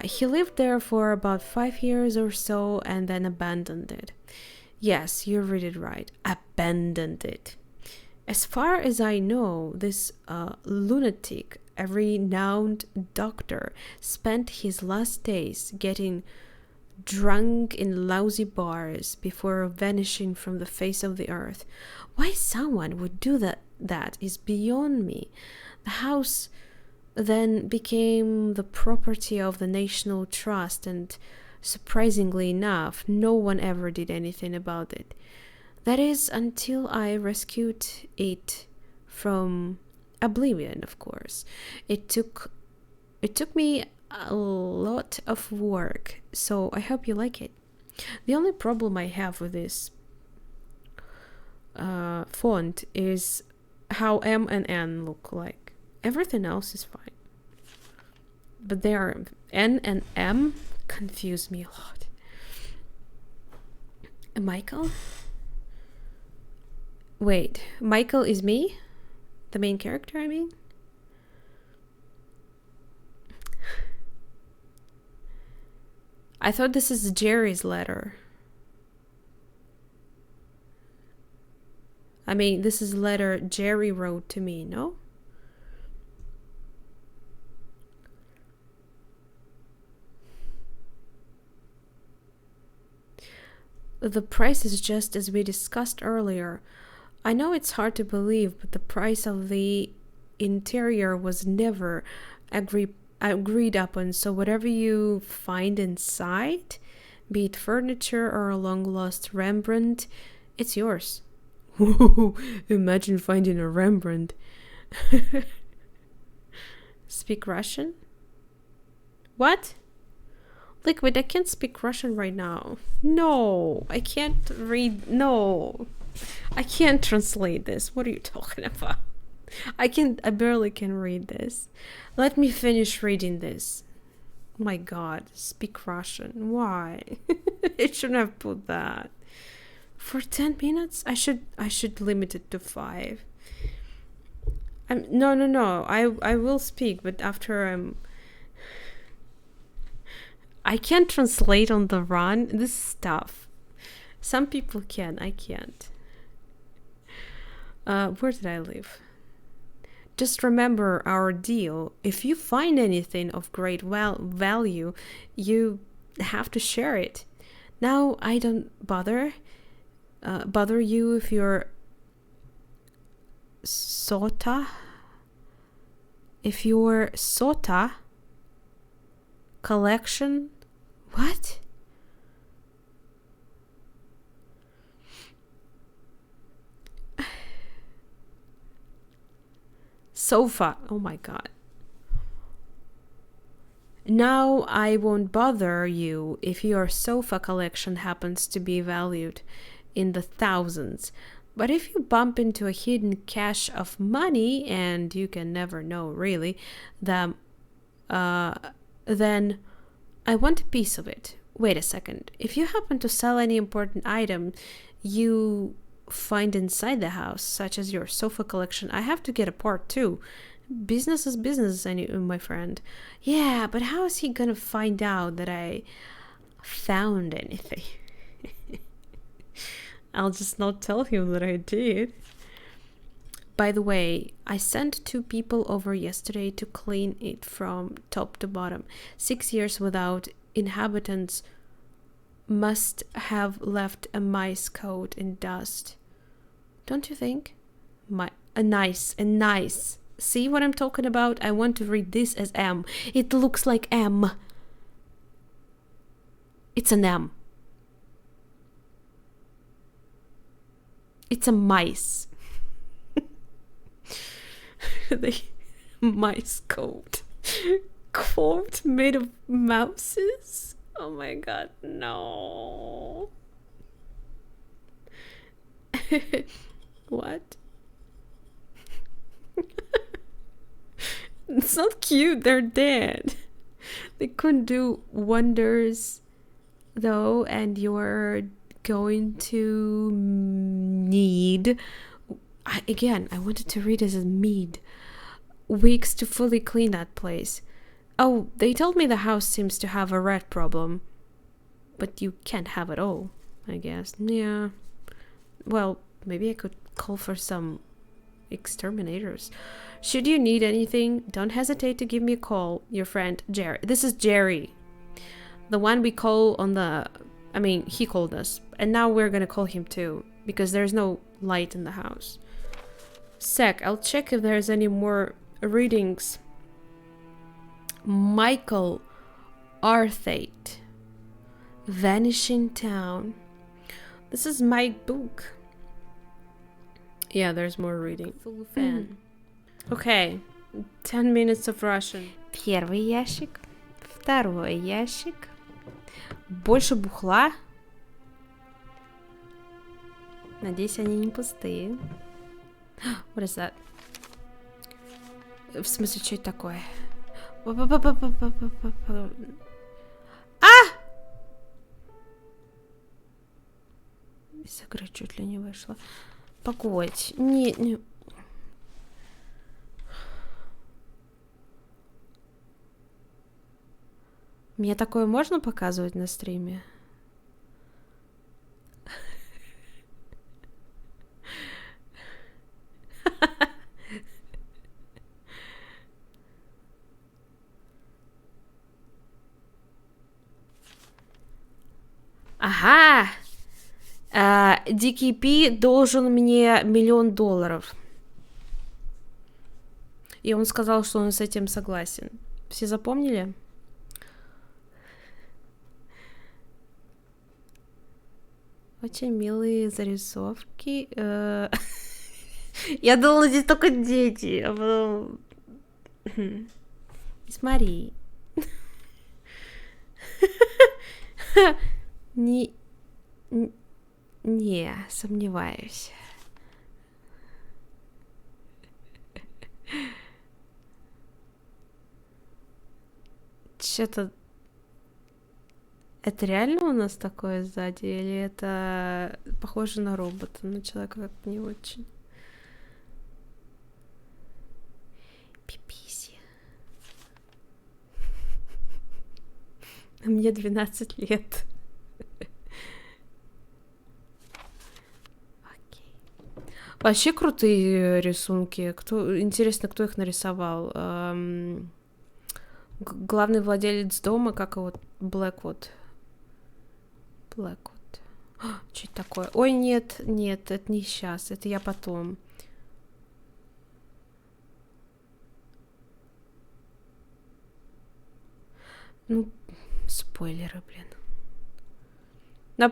He lived there for about 5 years or so and then abandoned it. Yes, you read it right. Abandoned it. As far as I know, this lunatic, a renowned doctor, spent his last days getting drunk in lousy bars before vanishing from the face of the earth. Why someone would do that is beyond me. The house then became the property of the National Trust, and surprisingly enough, no one ever did anything about it. That is, until I rescued it from oblivion, of course. It took me a lot of work, so I hope you like it. The only problem I have with this font is how M and N look like. Everything else is fine. But they are N and M confuse me a lot. Michael? Wait, Michael is me? The main character, I mean? I thought this is Jerry's letter. I mean, this is a letter Jerry wrote to me, no? The price is just as we discussed earlier. I know it's hard to believe, but the price of the interior was never agreed upon, so whatever you find inside, be it furniture or a long-lost Rembrandt, it's yours. Imagine finding a Rembrandt. Speak Russian? What? Liquid, I can't speak Russian right now. No, I can't read. No, I can't translate this. What are you talking about? I barely can read this. Let me finish reading this. My God, speak Russian. Why? I shouldn't have put that. For 10 minutes? I should limit it to 5. No. I will speak, but after I can't translate on the run. This is tough. Some people can. I can't. Where did I live? Just remember our deal. If you find anything of great value, you have to share it. Now I don't bother you if you're Sota. If your Sota collection. What? Sofa. Oh my God. Now I won't bother you if your sofa collection happens to be valued in the thousands. But if you bump into a hidden cache of money, and you can never know really, then I want a piece of it. Wait a second. If you happen to sell any important item you find inside the house, such as your sofa collection, I have to get a part too. Business is business, my friend. Yeah, but how is he gonna find out that I found anything? I'll just not tell him that I did. By the way, I sent 2 people over yesterday to clean it from top to bottom. 6 years without inhabitants must have left a mice coat in dust. Don't you think? Nice. See what I'm talking about? I want to read this as M. It looks like M. It's an M. It's a mice. The mice coat. Coat made of mouses? Oh my god, no. What? It's not cute, they're dead. They couldn't do wonders though, and you're going to need, I wanted to read as a mead, weeks to fully clean that place. Oh, they told me the house seems to have a rat problem, but you can't have it all, I guess. Yeah, well, maybe I could call for some exterminators. Should you need anything, don't hesitate to give me a call. Your friend Jerry. This is Jerry, the one we call on the, he called us, and now we're gonna call him too, because there's no light in the house. Sec, I'll check if there's any more readings. Michael Arthate, Vanishing Town. This is my book. Yeah, there's more reading. Full fan. Okay, 10 minutes of Russian. Первый ящик, второй ящик. Больше бухла. Надеюсь, они не пустые. What is that? В смысле, что это такое? А! Из игры чуть ли не вышла. Погодь. Не. Мне такое можно показывать на стриме? Ага! DKP должен мне $1 миллион. И он сказал, что он с этим согласен. Все запомнили? Очень милые зарисовки. Я думала, здесь только дети. А потом... Смотри. Не, сомневаюсь. Что-то... Это реально у нас такое сзади? Или это похоже на робота? Но человека как-то не очень. Пиписи. Мне 12 лет. Окей. Вообще крутые рисунки. Интересно, кто их нарисовал? Главный владелец дома, как его, Блэквуд. Что это такое? Ой, нет, это не сейчас, это я потом. Ну, спойлеры, блин.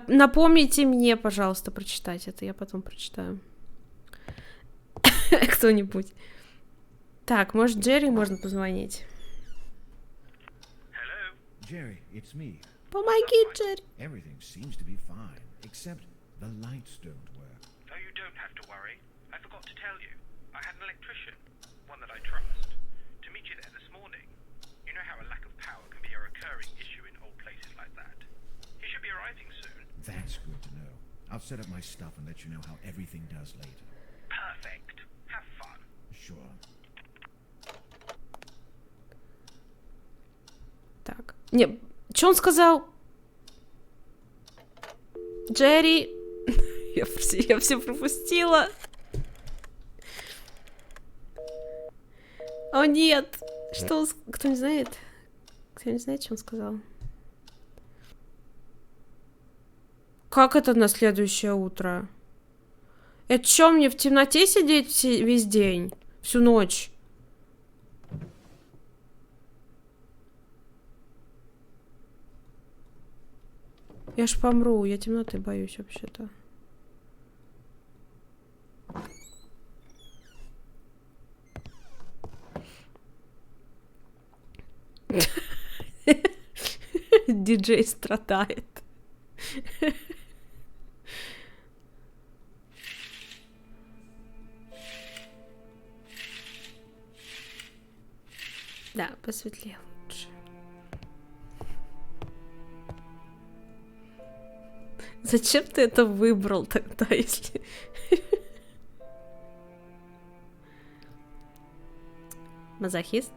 Напомните мне, пожалуйста, прочитать это, я потом прочитаю. Кто-нибудь. Так, может, Джерри можно позвонить? Hello? Jerry, it's me. Помоги, Джерри. Everything seems to be fine, except the lights don't work. Oh, you don't have to worry. I forgot to tell you. I had an electrician, one that I trust, to meet you there this morning. You know how a lack of power can be a recurring issue in old places like that. He should be arriving soon. That's good to know. I'll set up my stuff and let you know how everything does later. Perfect. Have fun. Sure. Так. Не, что он сказал? Джерри. Я все пропустила. О, нет. Что он... Кто не знает? Кто не знает, что он сказал? Как это на следующее утро? Это что, мне в темноте сидеть весь день? Всю ночь? Я ж помру, я темноты боюсь вообще-то. Диджей страдает. Да, посветлее лучше. Зачем ты это выбрал тогда, если... Мазохист?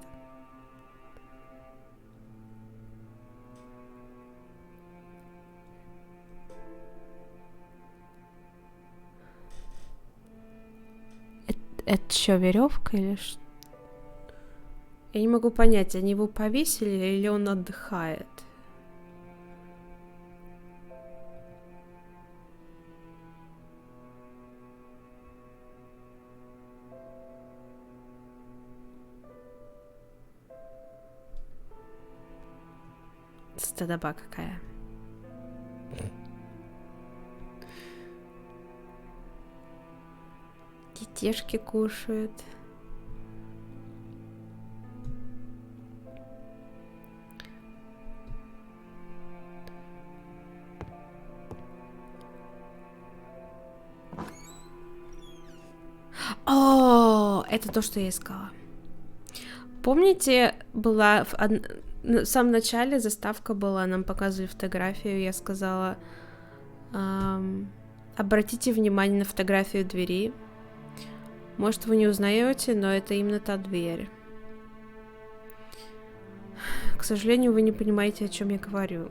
Это что, веревка или что? Я не могу понять, они его повесили или он отдыхает? Стадоба какая. Детишки кушают. О, это то, что я искала. Помните, была в самом начале заставка была, нам показывали фотографию, я сказала, обратите внимание на фотографию двери. Может, вы не узнаете, но это именно та дверь. К сожалению, вы не понимаете, о чем я говорю.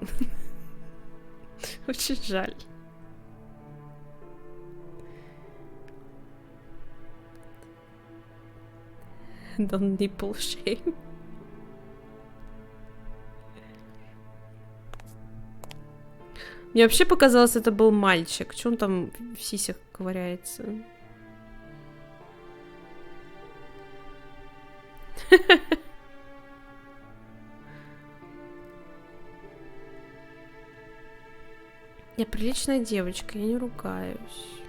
Очень жаль. Don't nipple shame. Мне вообще показалось, это был мальчик. Чё он там в сисях ковыряется? Я приличная девочка, я не ругаюсь.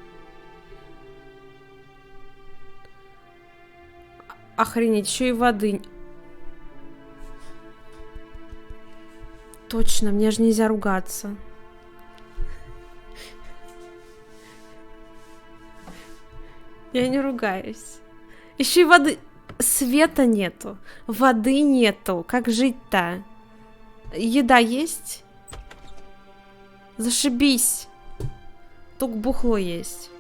Охренеть, еще и воды. Точно, мне же нельзя ругаться. Я не ругаюсь. Еще и воды. Света нету. Воды нету. Как жить-то? Еда есть? Зашибись. Только бухло есть.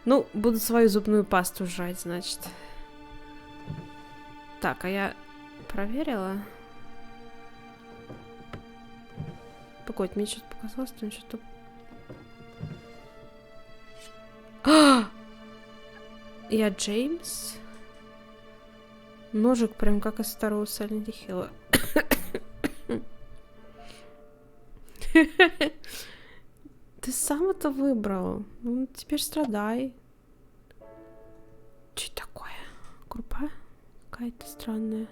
Ну, буду свою зубную пасту жрать, значит. Так, а я проверила. Погодь, мне что-то показалось, там что-то... Я Джеймс. Ножик прям как из старого Silent Hill. Ты сам это выбрал. Ну, теперь страдай. Что это такое? Крупа? Какая-то странная.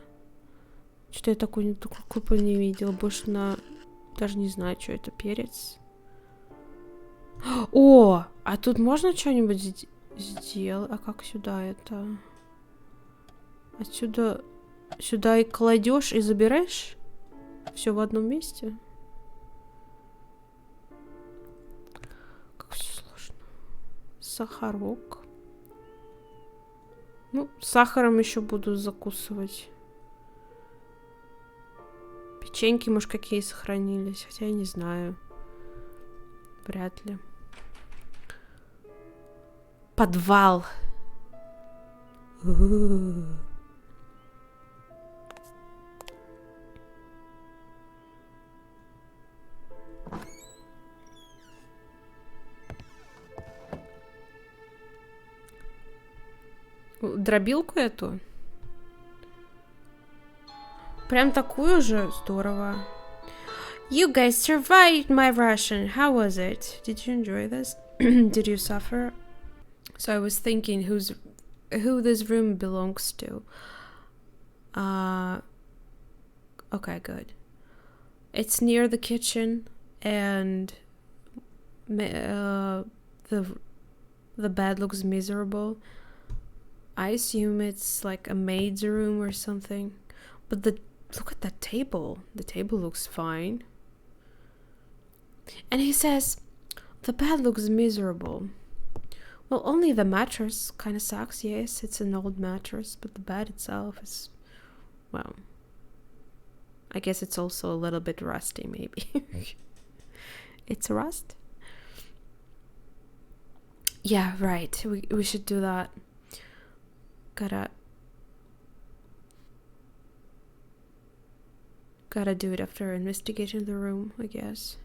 Что-то я такой крупы не видела. Больше на... Даже не знаю, что это. Перец. О, а тут можно что-нибудь сделать? А как сюда это? Отсюда сюда и кладешь и забираешь? Все в одном месте? Как все сложно. Сахарок. Ну, сахаром еще буду закусывать. Печеньки, может, какие сохранились. Хотя я не знаю. Вряд ли. Подвал. Дробилку эту? Прям такую же? Здорово. You guys survived my Russian. How was it? Did you enjoy this? Did you suffer? So I was thinking who this room belongs to. Okay, good. It's near the kitchen and the bed looks miserable. I assume it's like a maid's room or something. But look at that table. The table looks fine. And he says, the bed looks miserable. Well, only the mattress kind of sucks. Yes, it's an old mattress, but the bed itself is, well, I guess it's also a little bit rusty, maybe. It's rust? Yeah, right. We should do that. Gotta do it after investigating the room, I guess.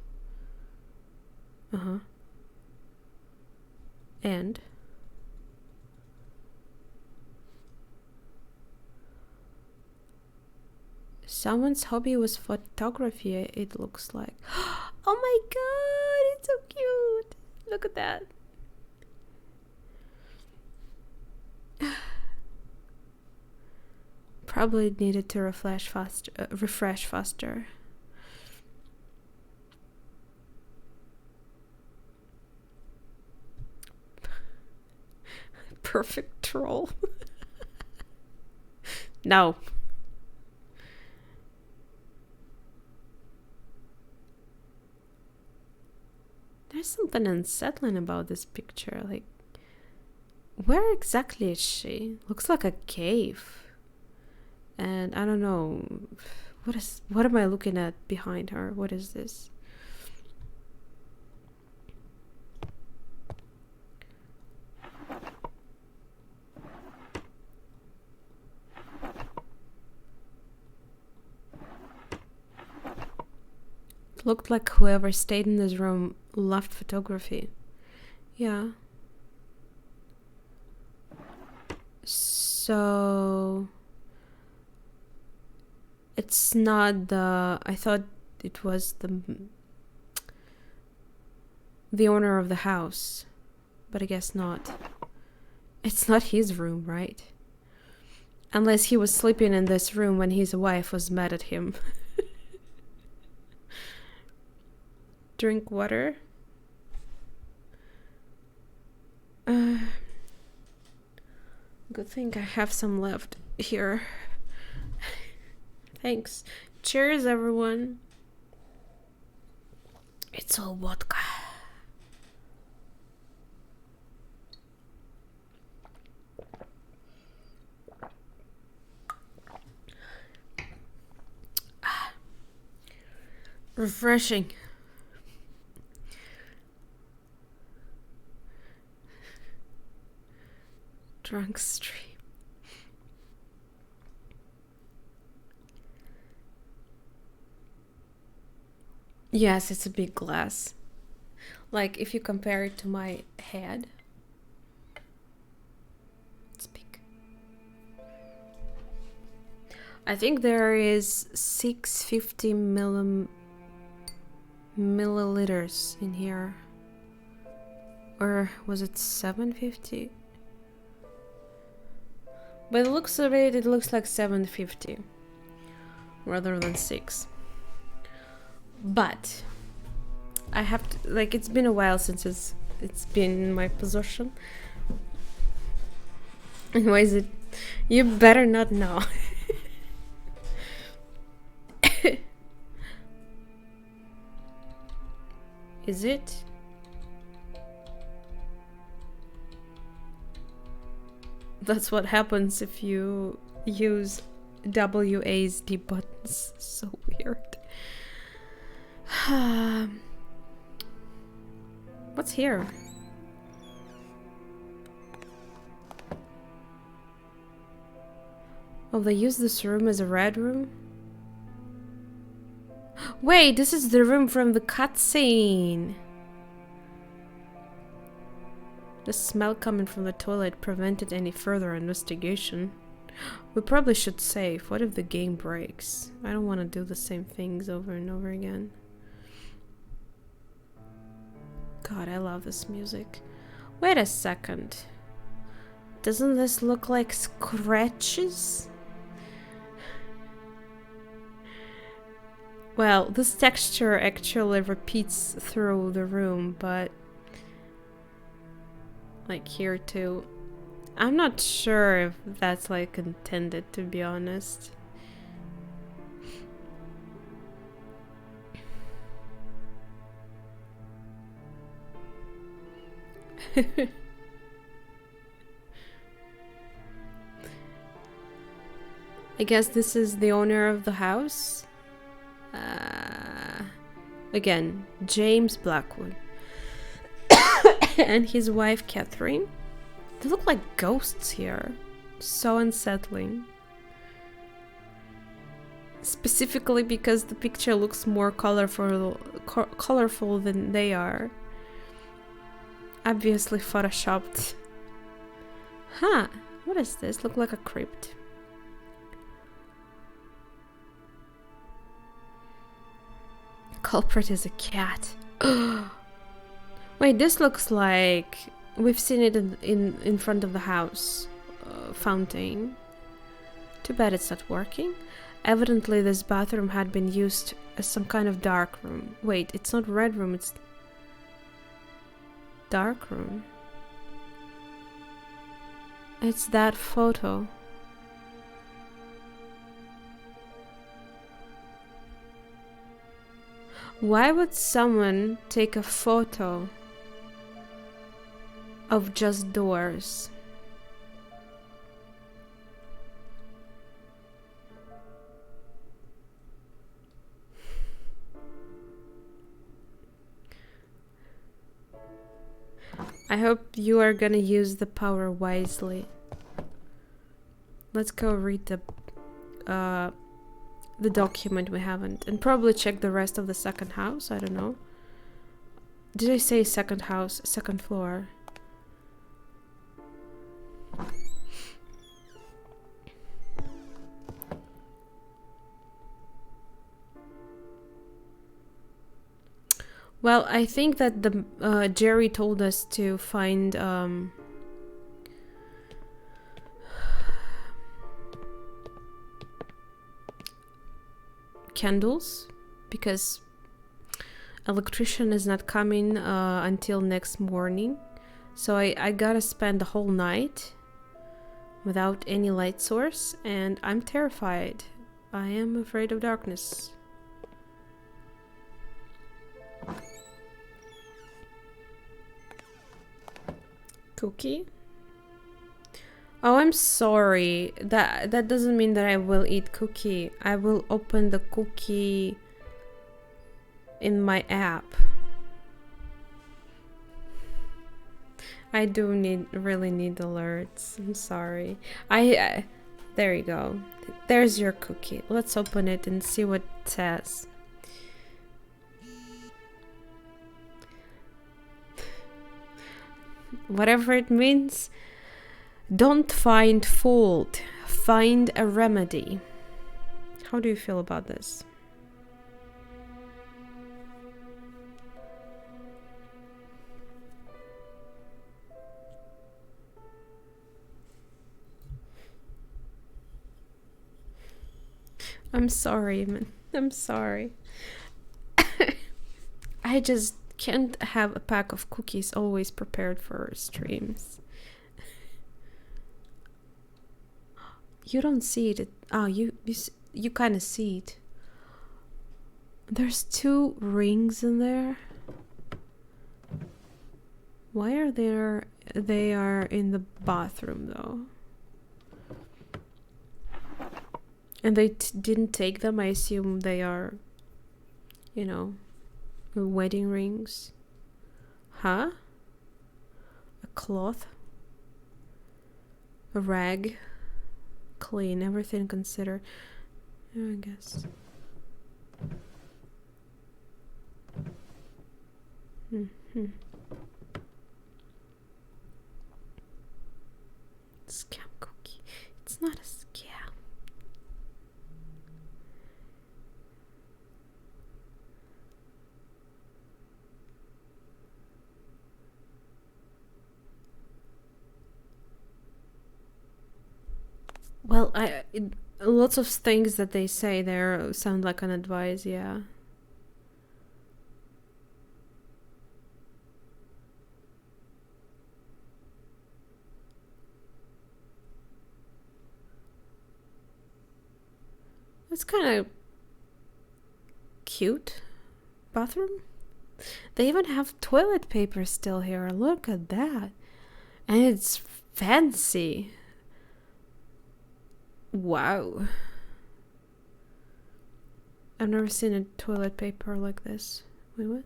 And someone's hobby was photography, it looks like. Oh my god, it's so cute. Look at that. Probably needed to refresh faster. Perfect troll. No. There's something unsettling about this picture. Like, where exactly is she? Looks like a cave. And I don't know, what am I looking at behind her? What is this? It looked like whoever stayed in this room loved photography. Yeah. So it's not I thought it was the owner of the house, but I guess not. It's not his room, right? Unless he was sleeping in this room when his wife was mad at him. Drink water. Good thing I have some left here. Thanks. Cheers, everyone. It's all vodka. Refreshing. Drunk stream. Yes, it's a big glass. Like, if you compare it to my head, it's big. I think there is 650 milliliters in here. Or was it 750? By the looks of it, it looks like 750 rather than 6. But I have to, like, it's been a while since it's been in my possession. And why is it? You better not know. Is it? That's what happens if you use WASD buttons. So weird. What's here? Oh, they use this room as a red room? Wait, this is the room from the cutscene. The smell coming from the toilet prevented any further investigation. We probably should save. What if the game breaks? I don't want to do the same things over and over again. God, I love this music. Wait a second. Doesn't this look like scratches? Well, this texture actually repeats through the room, but like here too. I'm not sure if that's like intended, to be honest. I guess this is the owner of the house. Again, James Blackwood. And his wife, Catherine. They look like ghosts here. So unsettling. Specifically because the picture looks more colorful than they are. Obviously photoshopped. Huh, what is this? Look like a crypt. Culprit is a cat. Wait, this looks like we've seen it in front of the house fountain. Too bad it's not working. Evidently this bathroom had been used as some kind of dark room. Wait, it's not red room, it's dark room. It's that photo. Why would someone take a photo of just doors? I hope you are gonna use the power wisely. Let's go read the document we haven't, and probably check the rest of the second house. I don't know. Did I say second house, second floor? Well, I think that the Jerry told us to find candles, because electrician is not coming until next morning. So I gotta spend the whole night without any light source, and I'm terrified. I am afraid of darkness. Cookie? Oh, I'm sorry. That doesn't mean that I will eat cookie. I will open the cookie in my app. I do really need alerts. I'm sorry. There you go. There's your cookie. Let's open it and see what it says. Whatever it means. Don't find fault, find a remedy. How do you feel about this? I'm sorry, man. I'm sorry. I just can't have a pack of cookies always prepared for streams. You don't see it. You kind of see it. There's 2 rings in there. Why are there? They are in the bathroom though. And they didn't take them. I assume they are, you know, wedding rings. Huh? A cloth? A rag? Clean, everything considered. Yeah, I guess. Mm-hmm. Scam cookie. It's not a scam. Well, lots of things that they say there sound like an advice, yeah. It's kind of cute bathroom. They even have toilet paper still here. Look at that. And it's fancy. Wow. I've never seen a toilet paper like this. Wait, what?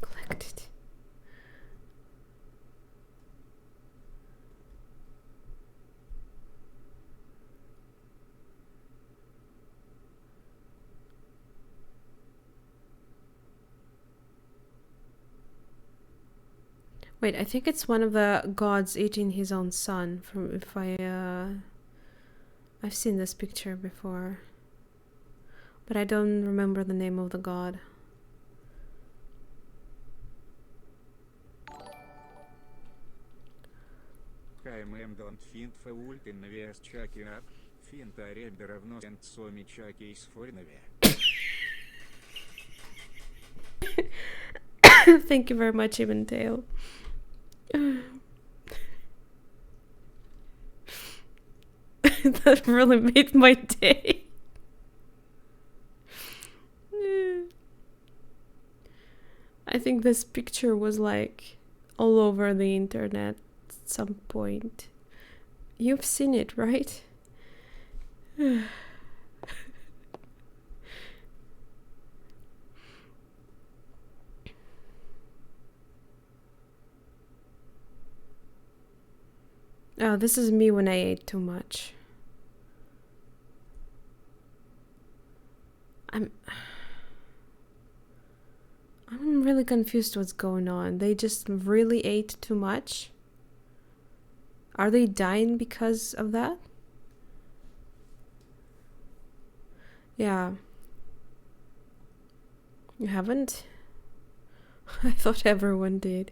Collected. Wait, I think it's one of the gods eating his own son. From I've seen this picture before, but I don't remember the name of the god. KMM don't find fault in Novia's Chucky up. Find a red равно and so me Chucky is for Novia. Thank you very much, imNoveria. That really made my day. I think this picture was like all over the internet at some point. You've seen it, right? Oh, this is me when I ate too much. I'm really confused what's going on. They just really ate too much? Are they dying because of that? Yeah. You haven't? I thought everyone did.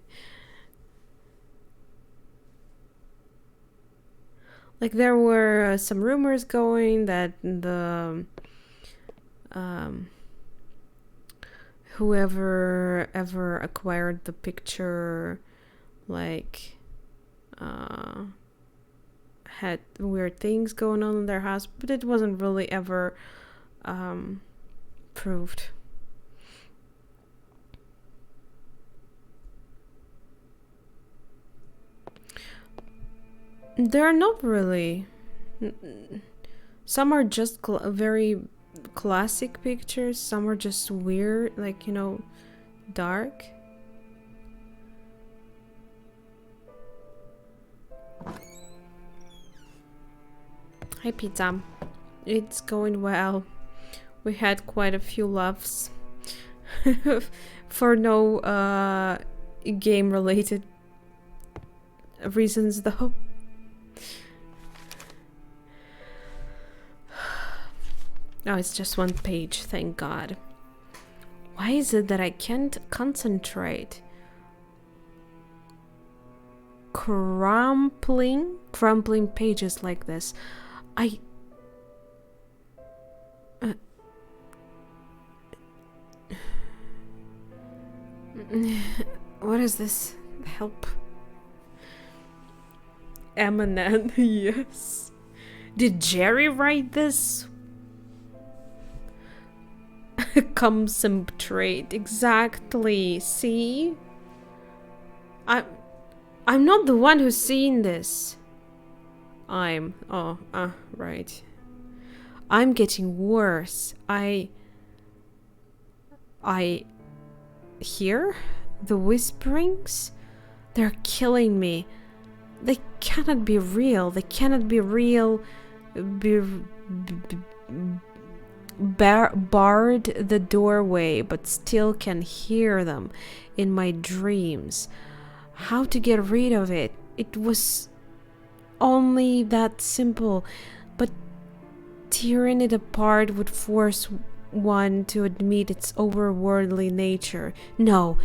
Like there were some rumors going that the whoever ever acquired the picture like had weird things going on in their house, but it wasn't really ever proved. They're not really. Some are just very classic pictures. Some are just weird, like, you know, dark. Hi, pizza. It's going well. We had quite a few laughs for no game-related reasons, though. Oh, it's just one page, thank God. Why is it that I can't concentrate? Crumpling pages like this. What is this? Help. Eminem, yes. Did Jerry write this? Concentrate, exactly. See? I'm not the one who's seen this. Right. I'm getting worse. I hear the whisperings. They're killing me. They cannot be real. They cannot be real. Barred the doorway, but still can hear them in my dreams. How to get rid of it? It was only that simple, but tearing it apart would force one to admit its overworldly nature. No,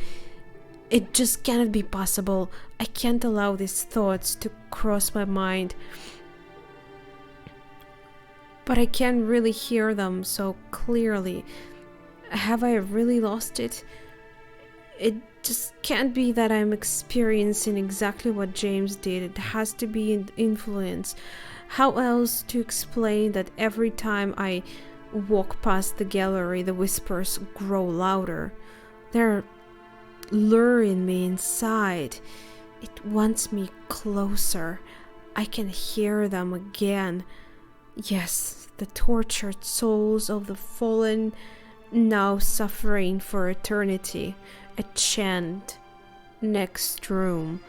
it just cannot be possible. I can't allow these thoughts to cross my mind. But I can't really hear them so clearly. Have I really lost it? It just can't be that I'm experiencing exactly what James did. It has to be an influence. How else to explain that every time I walk past the gallery, the whispers grow louder? They're luring me inside. It wants me closer. I can hear them again. Yes, the tortured souls of the fallen, now suffering for eternity. A chant. Next room.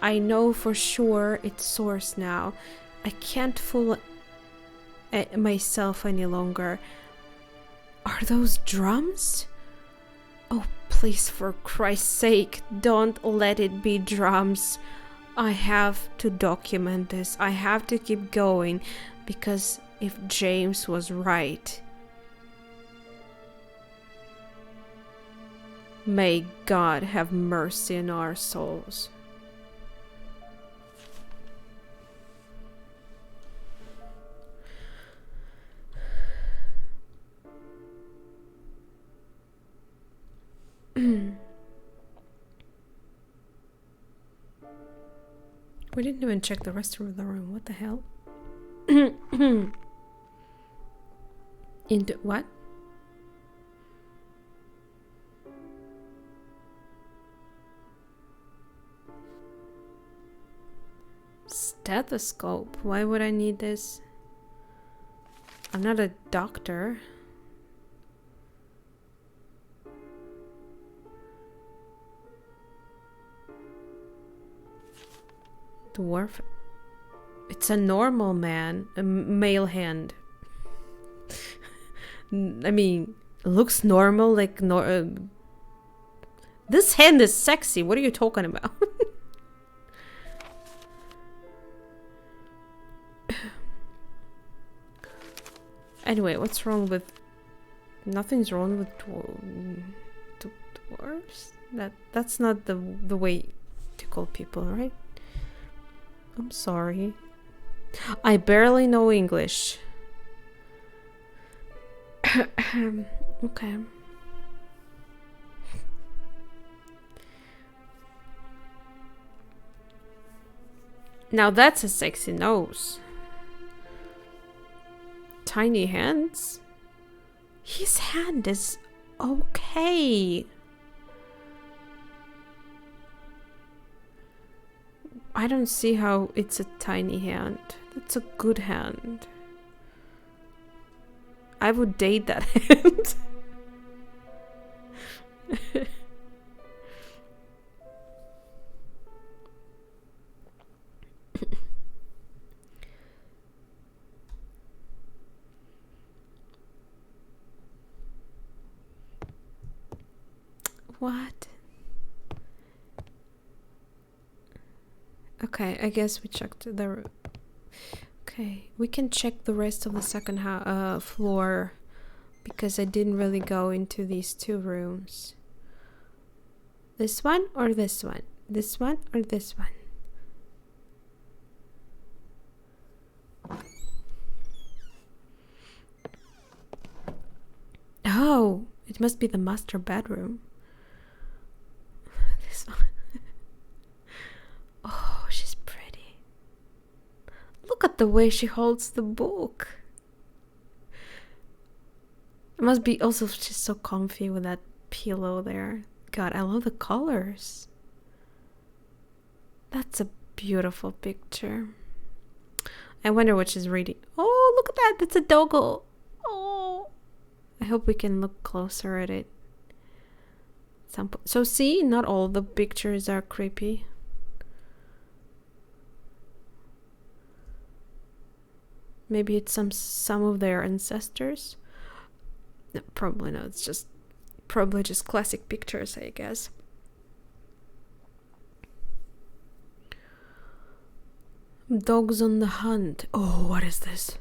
I know for sure its source now. I can't fool myself any longer. Are those drums? Oh, please, for Christ's sake, don't let it be drums. I have to document this. I have to keep going, because if James was right, may God have mercy on our souls. We didn't even check the rest of the room. What the hell? Into what? Stethoscope. Why would I need this? I'm not a doctor. Dwarf. It's a normal man. A male hand. I mean, looks normal, like this hand is sexy. What are you talking about? Anyway, what's wrong with... Nothing's wrong with dwarves? That's not the way to call people, right? I'm sorry. I barely know English. Okay. Now that's a sexy nose. Tiny hands? His hand is okay. I don't see how it's a tiny hand. That's a good hand. I would date that hand. What? Okay, I guess we checked the... Okay, we can check the rest of the second floor, because I didn't really go into these two rooms. This one or this one? This one or this one? It must be the master bedroom. This one. Oh, she's pretty. Look at the way she holds the book. It must be also she's so comfy with that pillow there. God, I love the colors. That's a beautiful picture. I wonder what she's reading. Oh, look at that. That's a doggo. Oh. I hope we can look closer at it. So see, not all the pictures are creepy. Maybe it's some of their ancestors. No, probably not. It's just probably just classic pictures, I guess. Dogs on the hunt. Oh, what is this?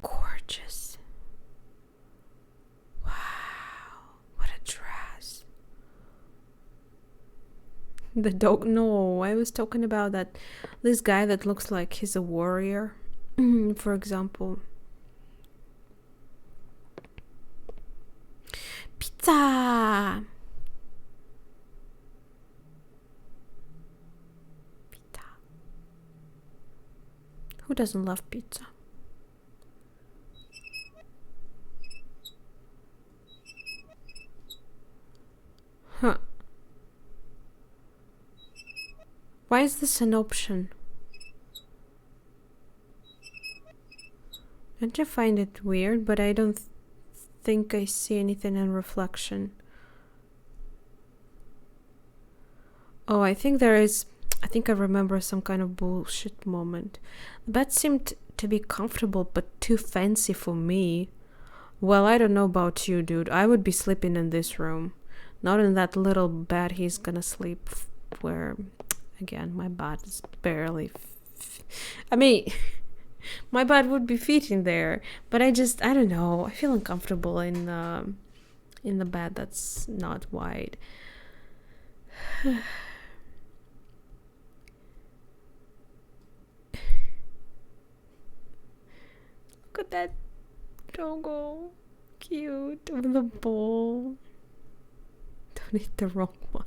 Gorgeous. Wow, what a dress. The dog. No, I was talking about that. This guy that looks like he's a warrior, for example. Pizza. Pizza. Who doesn't love pizza? Huh. Why is this an option? Don't you find it weird? But I don't think I see anything in reflection. Oh, I think there is. I think I remember some kind of bullshit moment. The bed seemed to be comfortable, but too fancy for me. Well, I don't know about you, dude. I would be sleeping in this room. Not in that little bed he's gonna sleep where, again, my butt is barely... I mean, my butt would be fitting there, but I don't know. I feel uncomfortable in the bed that's not wide. Look at that doggo. Cute. With the ball. Don't eat the wrong one.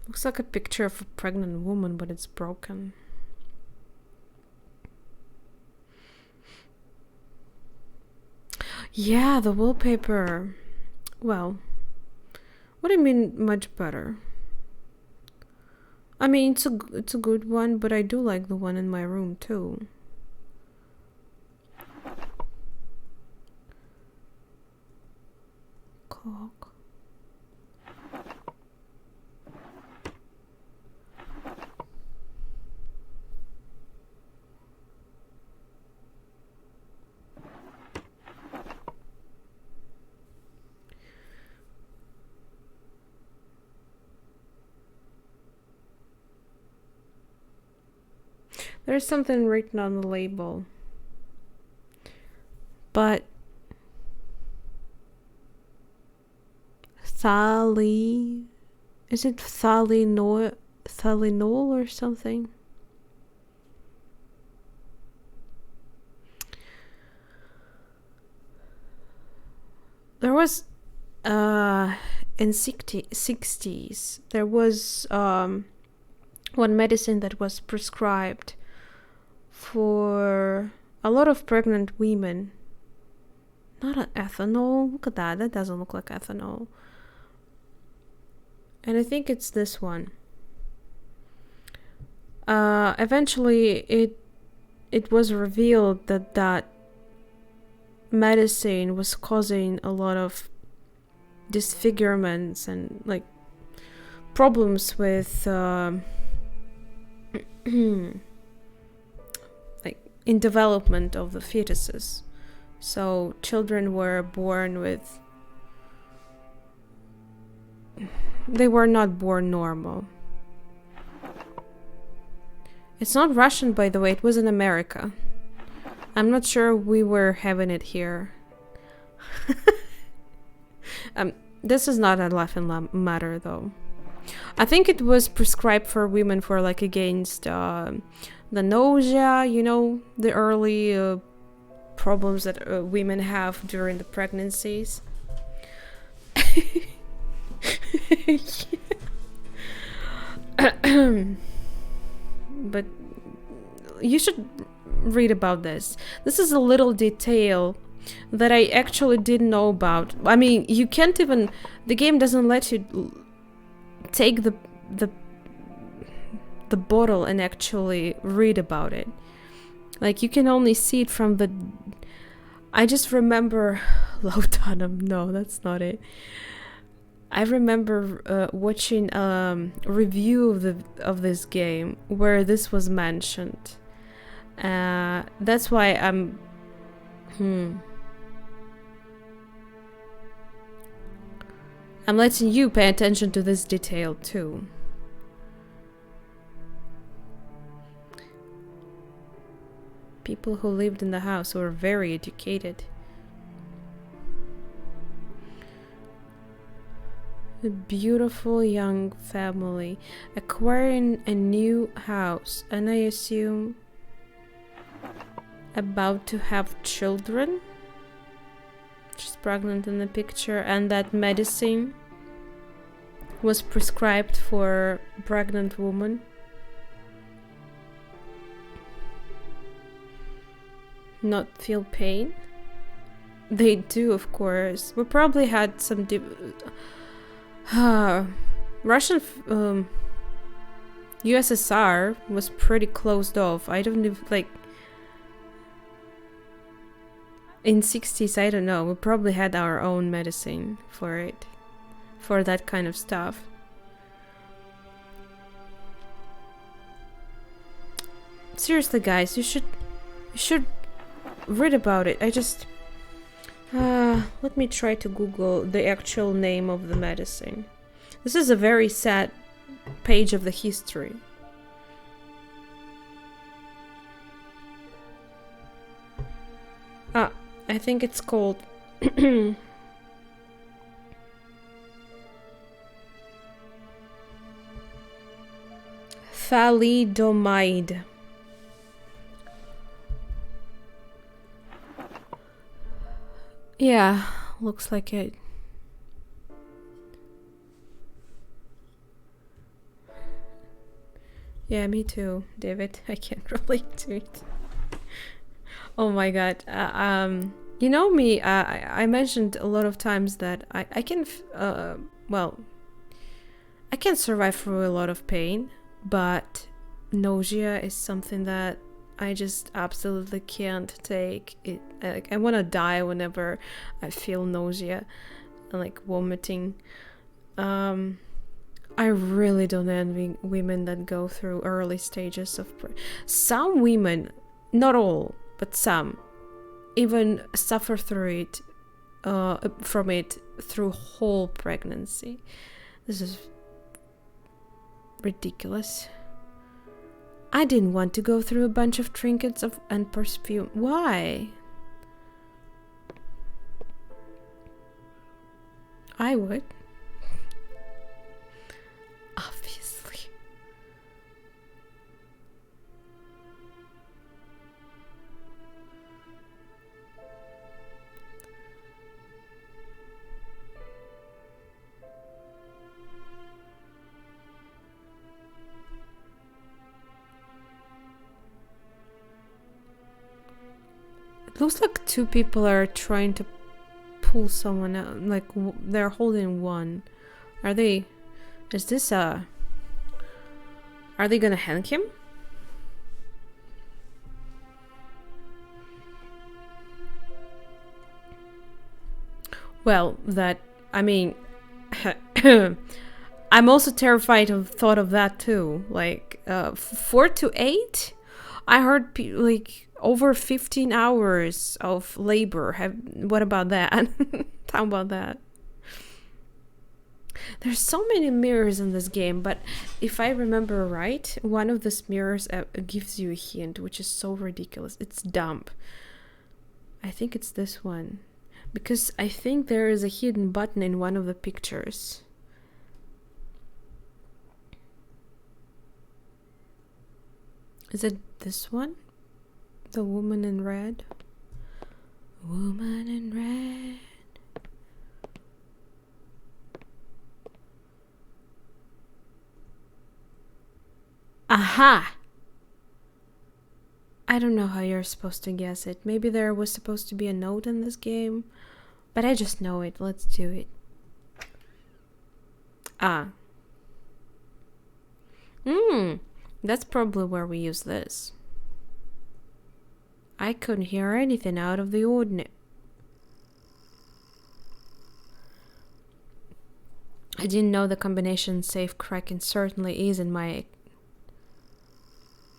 Looks like a picture of a pregnant woman, but it's broken. Yeah, the wallpaper. Well, what do you mean much better? I mean, it's a good one, but I do like the one in my room too. Cock. There's something written on the label. But Thali, is it Thalinol or something? There was in 60s there was one medicine that was prescribed for a lot of pregnant women. Not an ethanol. Look at that. That doesn't look like ethanol. And I think it's this one. Eventually, it was revealed that that medicine was causing a lot of disfigurements and like problems with like in development of the fetuses. So children were born with, they were not born normal. It's not Russian, by the way, it was in America. I'm not sure we were having it here. This is not a laughing matter, though. I think it was prescribed for women for like against the nausea, you know, the early problems that women have during the pregnancies. But you should read about this. This is a little detail that I actually didn't know about. I mean, you can't even... The game doesn't let you take the bottle and actually read about it. Like, you can only see it from the... I just remember... Laudanum, no, that's not it. I remember watching a review of this game where this was mentioned. That's why I'm... I'm letting you pay attention to this detail too. People who lived in the house were very educated. A beautiful young family acquiring a new house, and I assume about to have children. She's pregnant in the picture, and that medicine was prescribed for pregnant woman. Not feel pain? They do, of course. We probably had some Russian USSR was pretty closed off. I don't even like in 60s, I don't know. We probably had our own medicine for it, for that kind of stuff. Seriously, guys, you should read about it. I just let me try to Google the actual name of the medicine. This is a very sad page of the history. I think it's called thalidomide. Yeah, looks like it. Yeah, me too, David. I can't relate to it. Oh my god. You know me, I mentioned a lot of times that I can, well, I can survive through a lot of pain, but nausea is something that I just absolutely can't take. It, like, I want to die whenever I feel nausea and like vomiting. I really don't envy women that go through early stages of some women, not all, but some, even suffer through it, from it through whole pregnancy. This is ridiculous. I didn't want to go through a bunch of trinkets and perfume. Why? I would. Obviously. It looks like two people are trying to pull someone out. Like, they're holding one. Are they... Is this a... Are they gonna hang him? Well, that... I mean... I'm also terrified of thought of that too. Like, 4 to 8? I heard, like... Over 15 hours of labor. What about that? How about that? There's so many mirrors in this game, but if I remember right, one of these mirrors gives you a hint, which is so ridiculous. It's dumb. I think it's this one. Because I think there is a hidden button in one of the pictures. Is it this one? The woman in red? Woman in red. Aha! I don't know how you're supposed to guess it. Maybe there was supposed to be a note in this game, but I just know it. Let's do it. Ah. That's probably where we use this. I couldn't hear anything out of the ordinary. I didn't know the combination safe cracking certainly isn't my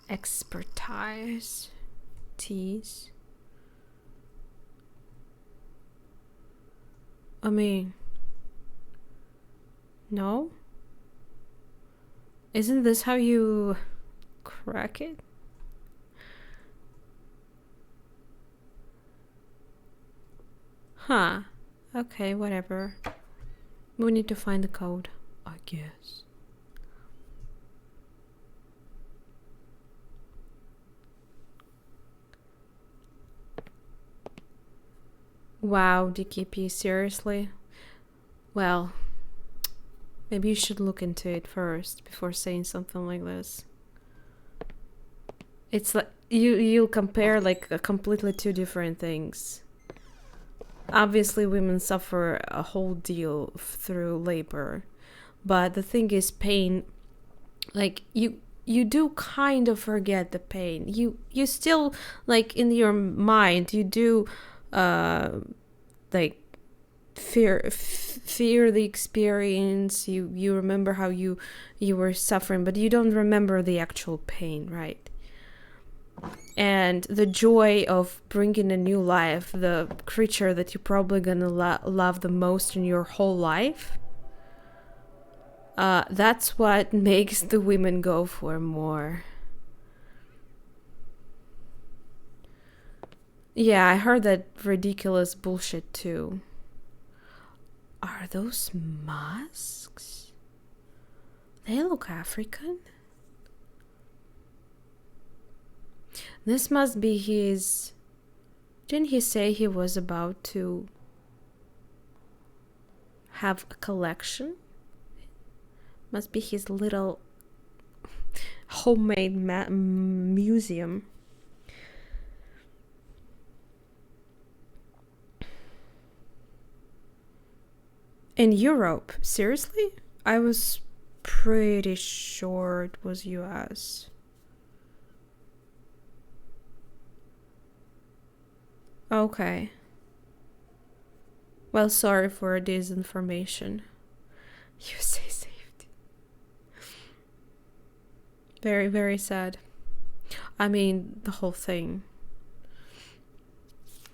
expertise. I mean, no? Isn't this how you crack it? Huh. Okay, whatever. We need to find the code, I guess. Wow, DKP, seriously? Well, maybe you should look into it first before saying something like this. It's like you'll compare like completely two different things. Obviously, women suffer a whole deal through labor, but the thing is, pain. Like you do kind of forget the pain. You still, like, in your mind, you do like fear the experience. You remember how you were suffering, but you don't remember the actual pain, right? And the joy of bringing a new life, the creature that you're probably gonna love the most in your whole life, that's what makes the women go for more. Yeah, I heard that ridiculous bullshit too. Are those masks? They look African. This must be his... Didn't he say he was about to have a collection? Must be his little homemade museum. In Europe? Seriously? I was pretty sure it was US. Okay. Well, sorry for this information. USA safety. Very, very sad. I mean, the whole thing.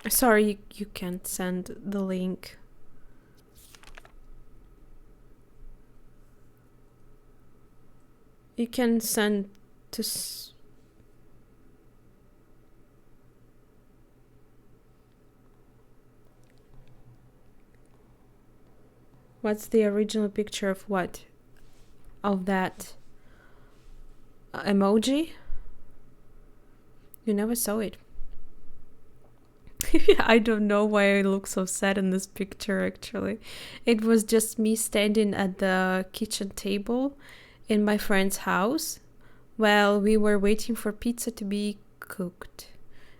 Sorry, you can't send the link. You can send to... What's the original picture of what? Of that emoji? You never saw it. I don't know why I look so sad in this picture, actually. It was just me standing at the kitchen table in my friend's house while we were waiting for pizza to be cooked.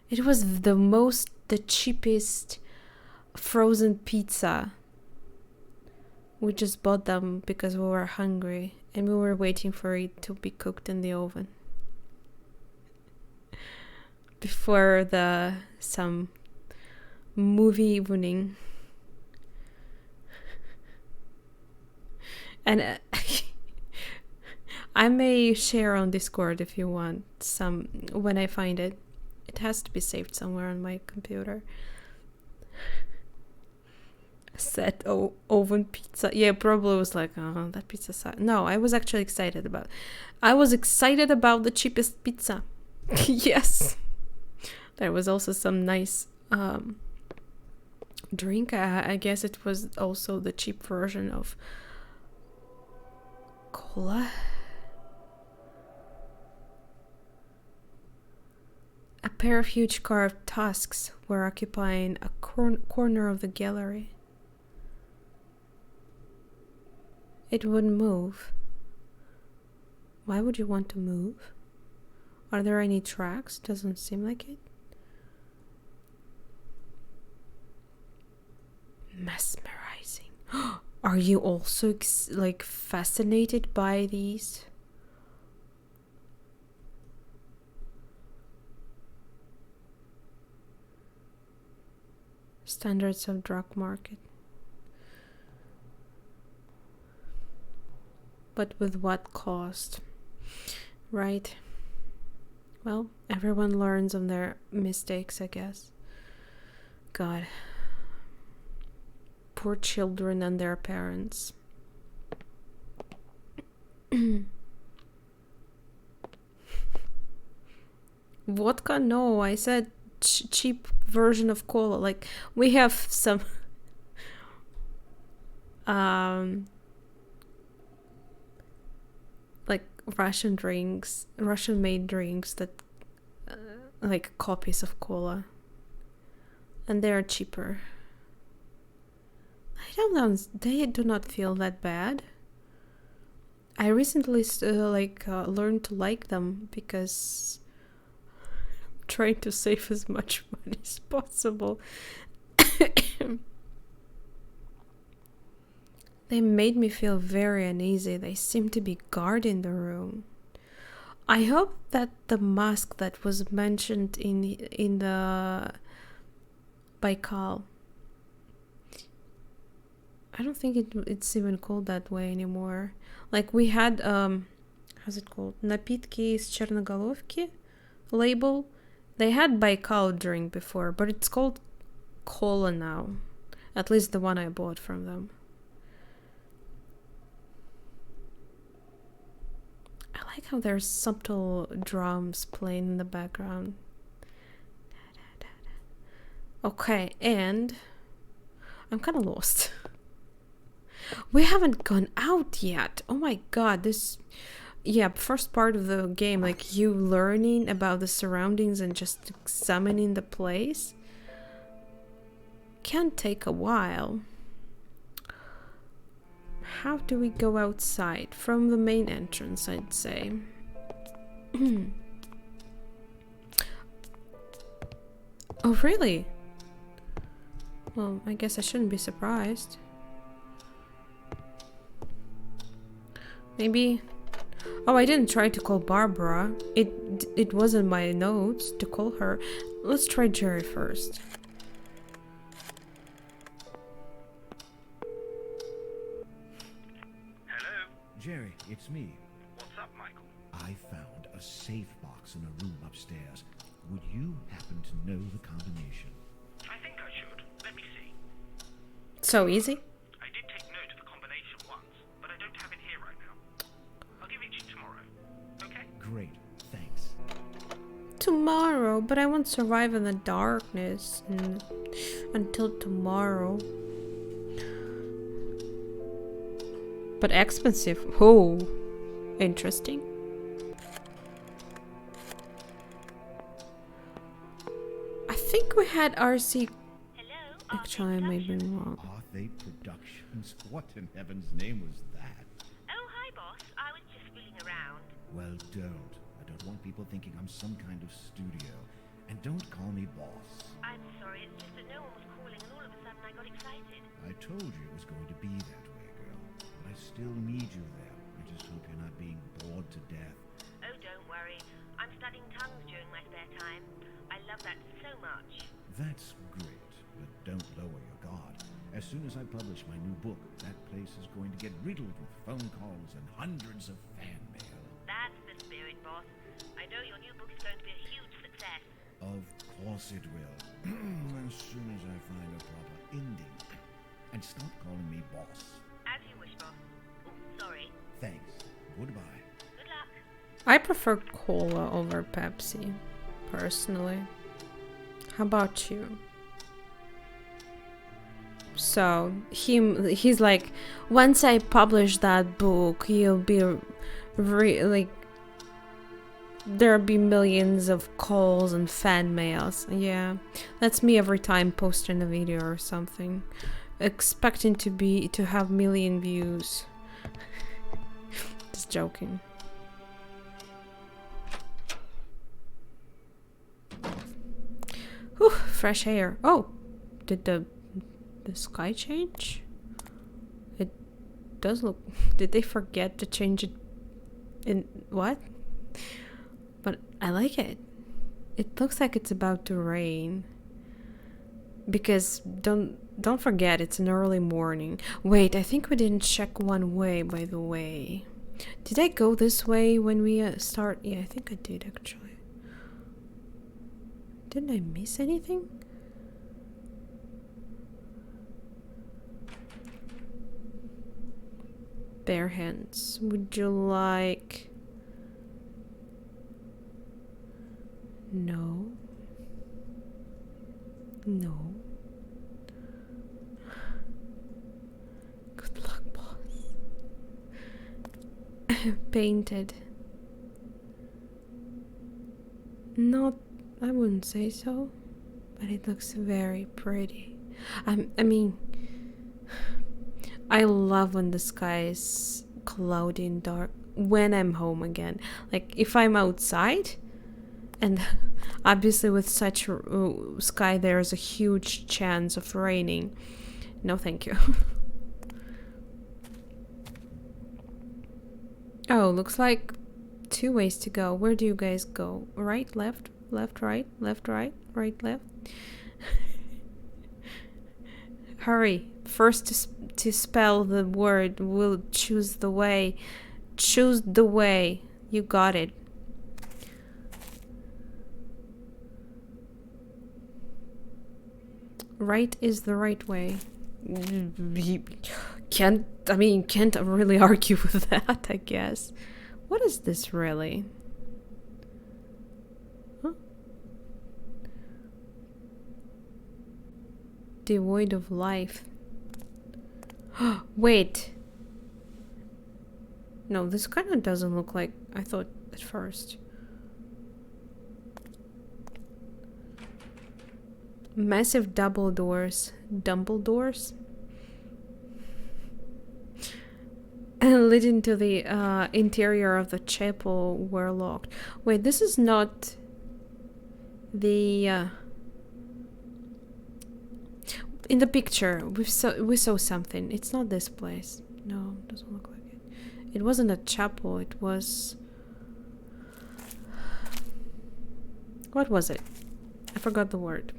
It was the cheapest frozen pizza. We just bought them because we were hungry and we were waiting for it to be cooked in the oven before some movie evening. And I may share on Discord if you want some when I find it. It has to be saved somewhere on my computer. Set oven pizza. Yeah, probably was like, oh, that pizza sucks. No, I was actually excited about the cheapest pizza. Yes. There was also some nice drink. I guess it was also the cheap version of cola. A pair of huge carved tusks were occupying a corner of the gallery. It wouldn't move. Why would you want to move? Are there any tracks? Doesn't seem like it. Mesmerizing. Are you also like fascinated by these? Standards of drug market. But with what cost? Right? Well, everyone learns on their mistakes, I guess. God. Poor children and their parents. Vodka? No, I said cheap version of cola. Like, we have some like Russian made drinks that like copies of cola, and they are cheaper. I don't know, they do not feel that bad. I recently learned to like them because I'm trying to save as much money as possible. They made me feel very uneasy. They seemed to be guarding the room. I hope that the mask that was mentioned in the Baikal, I don't think it's even called that way anymore. Like, we had how's it called? Напитки из Черноголовки label. They had Baikal drink before, but it's called cola now. At least the one I bought from them. I like how there's subtle drums playing in the background. Okay, and I'm kind of lost. We haven't gone out yet. Oh my god, this... Yeah, first part of the game, like you learning about the surroundings and just examining the place, can take a while. How do we go outside? From the main entrance, I'd say. Oh, really? Well, I guess I shouldn't be surprised. Maybe... Oh, I didn't try to call Barbara. It was in my notes to call her. Let's try Jerry first. Hello? Jerry, it's me. What's up, Michael? I found a safe box in a room upstairs. Would you happen to know the combination? I think I should. Let me see. So easy? I did take note of the combination once, but I don't have it here right now. I'll give it to you tomorrow. Okay? Great, thanks. Tomorrow, but I won't survive in the darkness until tomorrow. But expensive. Oh, interesting. I think we had RC. Hello, Actually, I may be wrong. Arthate Productions? What in heaven's name was that? Oh, hi, boss. I was just fooling around. Well, don't. I don't want people thinking I'm some kind of studio. And don't call me boss. I'm sorry, it's just that no one was calling and all of a sudden I got excited. I told you it was going to be that way, girl. But I still need you there. I just hope you're not being bored to death. Oh, don't worry. I'm studying tongues during my spare time. I love that so much. That's great, but don't lower your guard. As soon as I publish my new book, that place is going to get riddled with phone calls and hundreds of fan mail. That's the spirit, boss. I know your new book is going to be a huge success. Of course it will. As soon as I find a proper ending. And stop calling me boss. As you wish, boss. Oh, sorry. Thanks. Goodbye. Good luck. I prefer cola over Pepsi, personally. How about you? So he's like, once I publish that book, you'll be like, there'll be millions of calls and fan mails. Yeah, that's me every time posting a video or something, expecting to have million views. Just joking. Whew, fresh air. Oh, did the sky change? It does look... Did they forget to change it in... What? But I like it. It looks like it's about to rain. Because don't forget, it's an early morning. Wait, I think we didn't check one way, by the way. Did I go this way when we start? Yeah, I think I did, actually. Didn't I miss anything? Bare hands. Would you like... No. No. Good luck, boss. Painted. Not... I wouldn't say so. But it looks very pretty. I mean... I love when the sky is cloudy and dark when I'm home again. Like, if I'm outside, and obviously with such sky, there's a huge chance of raining. No, thank you. Oh, looks like 2 ways to go. Where do you guys go? Right, left, left, right, left, right, right, left. Hurry. First to spell the word will choose the way. Choose the way. You got it. Right is the right way. Can't really argue with that, I guess. What is this really? Huh? Devoid of life. Wait. No, this kind of doesn't look like I thought at first. Massive double doors. Dumbledores? And lit into the interior of the chapel were locked. Wait, this is not the... In the picture, we saw something. It's not this place. No, doesn't look like it. It wasn't a chapel. It was... What was it? I forgot the word.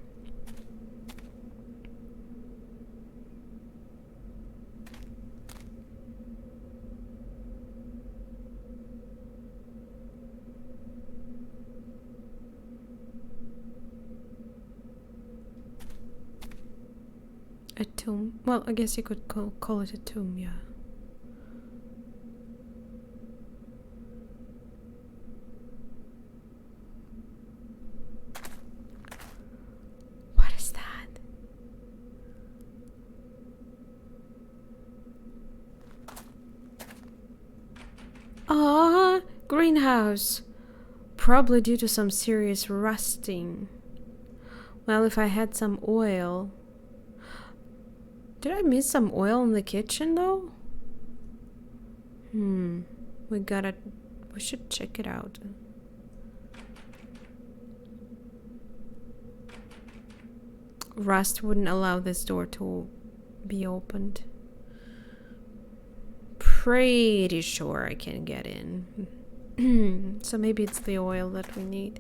A tomb? Well, I guess you could call it a tomb, yeah. What is that? Ah, greenhouse. Probably due to some serious rusting. Well, if I had some oil... Did I miss some oil in the kitchen though? We should check it out. Rust wouldn't allow this door to be opened. Pretty sure I can get in. So maybe it's the oil that we need.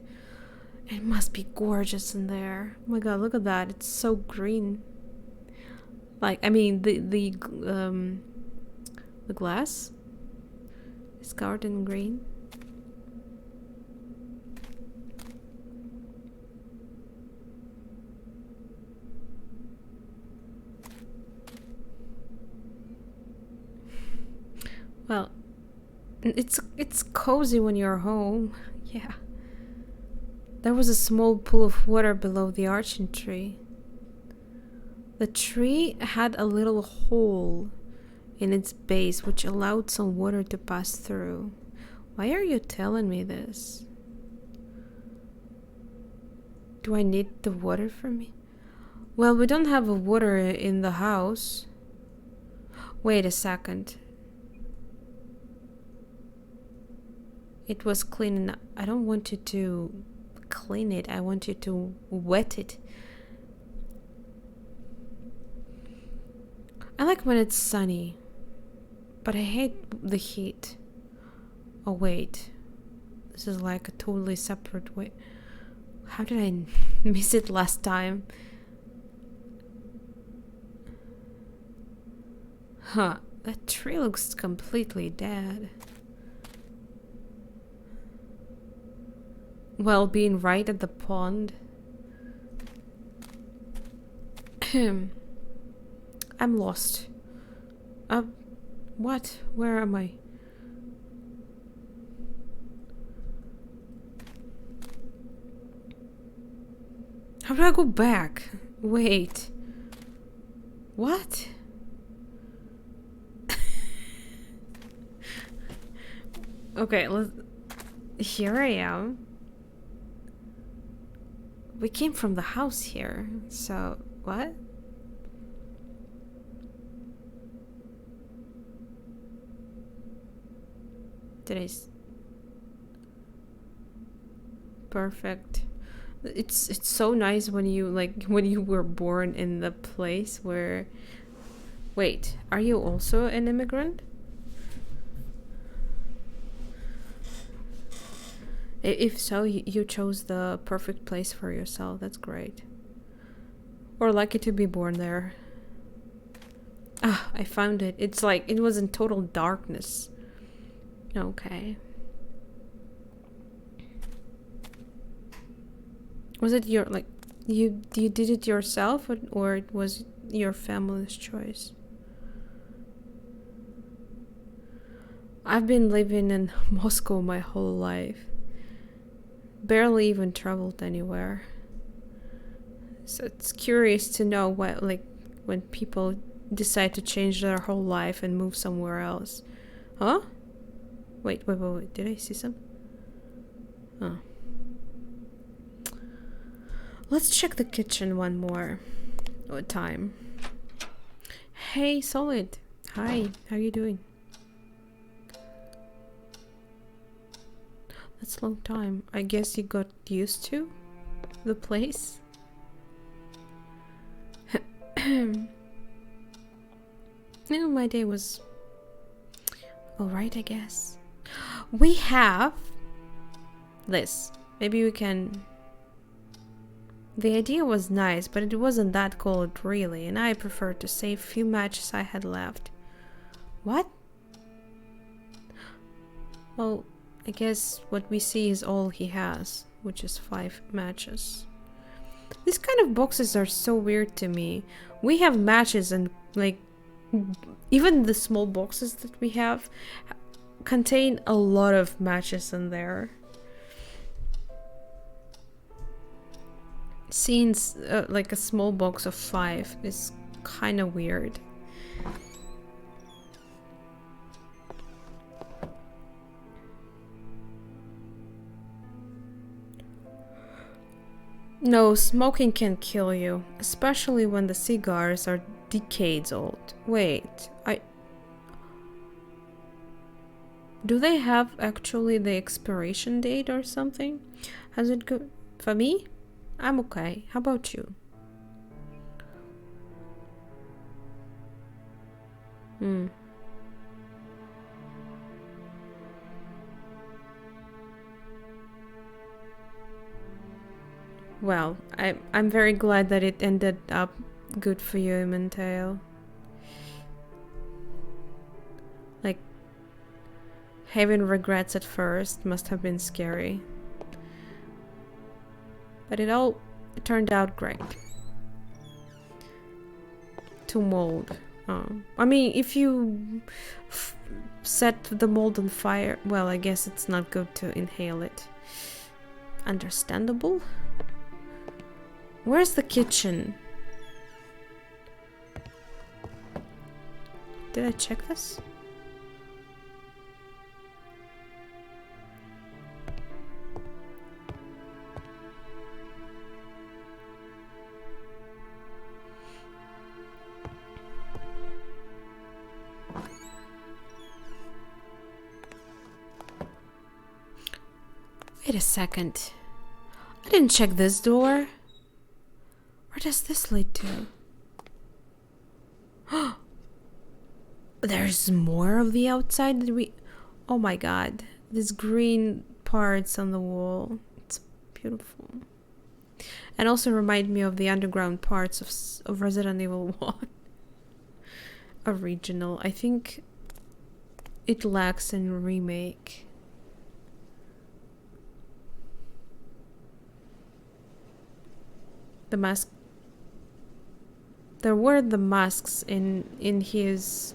It must be gorgeous in there. Oh my god, look at that. It's so green. Like, I mean, the glass is covered in green. Well, it's cozy when you're home. Yeah. There was a small pool of water below the arching tree. The tree had a little hole in its base which allowed some water to pass through. Why are you telling me this? Do I need the water for me? Well, we don't have a water in the house. Wait a second. It was clean enough. I don't want you to clean it. I want you to wet it. I like when it's sunny, but I hate the heat. Oh wait, this is like a totally separate way. How did I miss it last time? Huh, that tree looks completely dead. Well, being right at the pond. I'm lost. What? Where am I? How do I go back? Wait. What? Okay, here I am. We came from the house here, so what? Perfect. It's so nice when you were born in the place where. Wait, are you also an immigrant? If so, you chose the perfect place for yourself. That's great. Or lucky to be born there. Ah, I found it. It's like it was in total darkness. Okay. Was it your you did it yourself, or it was your family's choice? I've been living in Moscow my whole life. Barely even traveled anywhere. So it's curious to know what when people decide to change their whole life and move somewhere else. Huh? Wait. Did I see some? Oh. Let's check the kitchen one more time. Hey, Solid. Hi, how you doing? That's a long time. I guess you got used to the place? My day was alright, I guess. We have this. Maybe we can... The idea was nice, but it wasn't that cold really, and I preferred to save a few matches I had left. What? Well, I guess what we see is all he has, which is 5 matches. These kind of boxes are so weird to me. We have matches and even the small boxes that we have contain a lot of matches in there. Seeing like a small box of 5 is kind of weird. No, smoking can kill you, especially when the cigars are decades old. Wait, do they have actually the expiration date or something? Has it go... For me? I'm okay. How about you? Well, I'm very glad that it ended up good for you, imNoveria. Like, having regrets at first must have been scary. But it all turned out great. To mold. I mean, if you set the mold on fire, well, I guess it's not good to inhale it. Understandable? Where's the kitchen? Did I check this? Wait a second. I didn't check this door. Where does this lead to? There's more of the outside that we... Oh my god. These green parts on the wall. It's beautiful. And also remind me of the underground parts of Resident Evil 1. Original. I think it lacks in remake. The mask. There were the masks in his.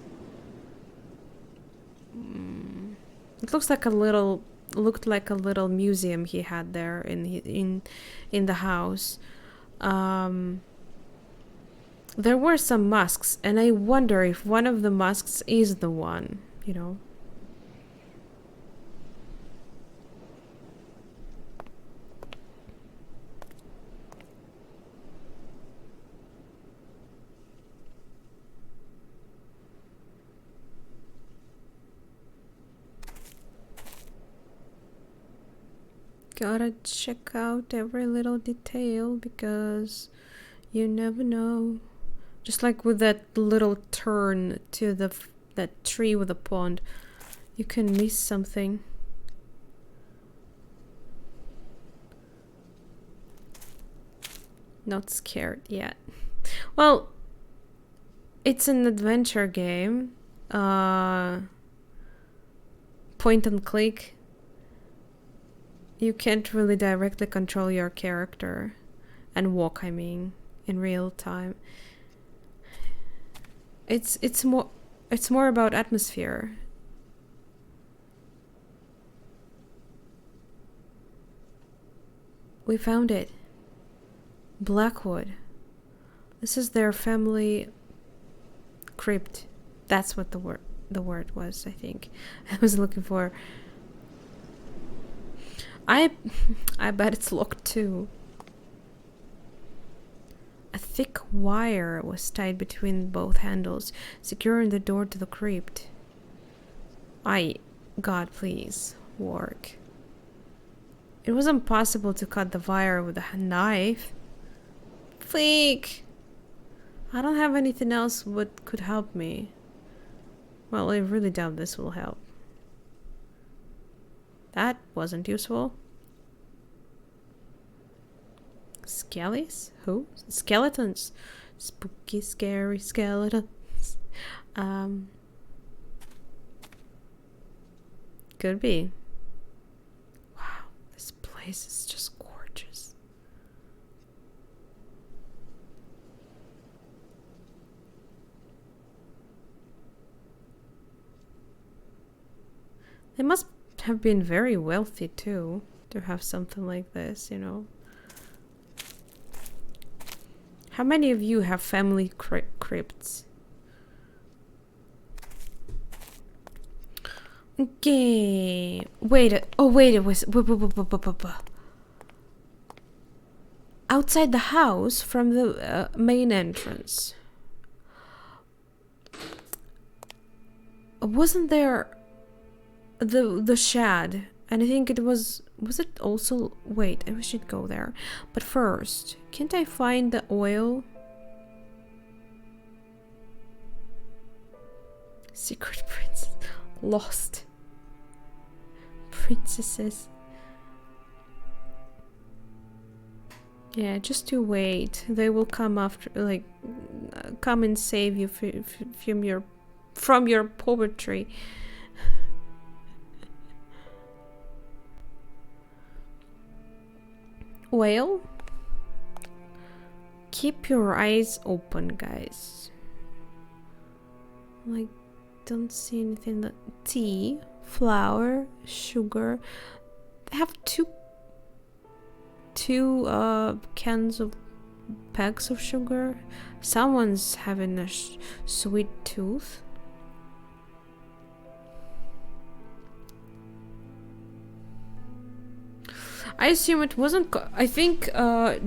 It looks like a little. Looked like a little museum he had there in the house. There were some masks, and I wonder if one of the masks is the one. You know. Gotta check out every little detail because you never know. Just like with that little turn to that tree with a pond, you can miss something. Not scared yet. Well, it's an adventure game. Point and click. You can't really directly control your character and walk, I mean, in real time. It's more about atmosphere. We found it. Blackwood. This is their family crypt. That's what the word was, I think. I was looking for. I bet it's locked too. A thick wire was tied between both handles, securing the door to the crypt. God, please, work. It was impossible to cut the wire with a knife. Fleek! I don't have anything else what could help me. Well, I really doubt this will help. That wasn't useful. Skellies? Who? Skeletons. Spooky, scary skeletons. Could be. Wow, this place is just gorgeous. They must have been very wealthy too to have something like this, you know. How many of you have family crypts? Okay. Wait. Oh, wait. It was. Outside the house from the main entrance. Wasn't there the shed? And I think it was it also, wait, we should go there. But first, can't I find the oil? Secret princess. Lost. Princesses. Yeah, just to wait. They will come after, like, come and save you from your poetry. Well, keep your eyes open, guys. Like, don't see anything that tea, flour, sugar. They have two cans of packs of sugar. Someone's having a sweet tooth. I assume it wasn't. I think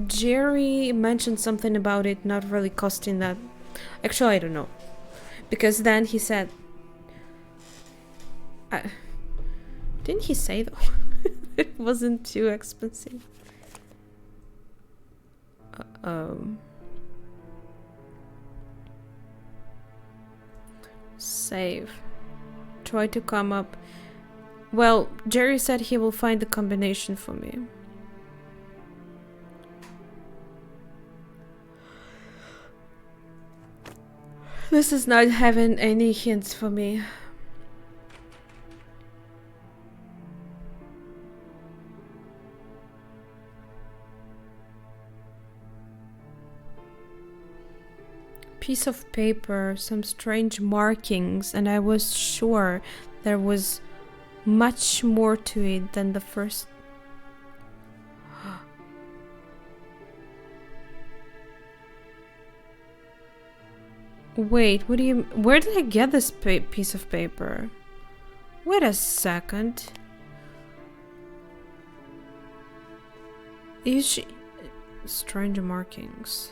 Jerry mentioned something about it not really costing that. Actually, I don't know. Because then he said. Didn't he say though? It wasn't too expensive. Save. Try to come up. Well, Jerry said he will find the combination for me. This is not having any hints for me. Piece of paper, some strange markings, and I was sure there was much more to it than the first. Wait, what do you... Where did I get this piece of paper? Wait a second. Is she... Strange markings.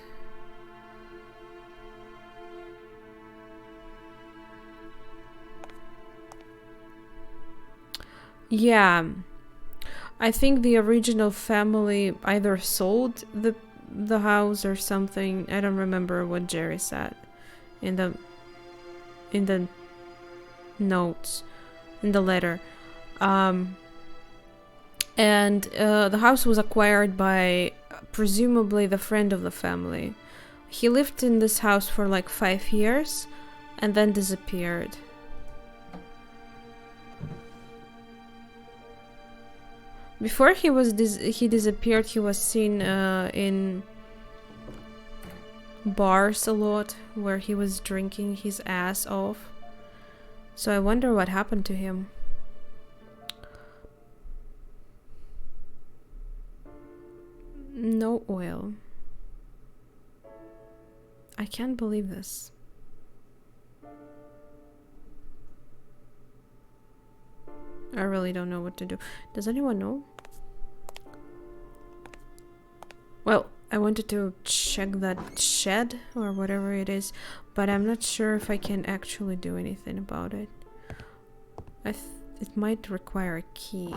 Yeah. I think the original family either sold the house or something. I don't remember what Jerry said in the notes, in the letter. And the house was acquired by presumably the friend of the family. He lived in this house for like 5 years and then disappeared. Before he disappeared, he was seen in bars a lot, where he was drinking his ass off. So I wonder what happened to him. No oil. I can't believe this. I really don't know what to do. Does anyone know? Well, I wanted to check that shed or whatever it is, but I'm not sure if I can actually do anything about it. It might require a key.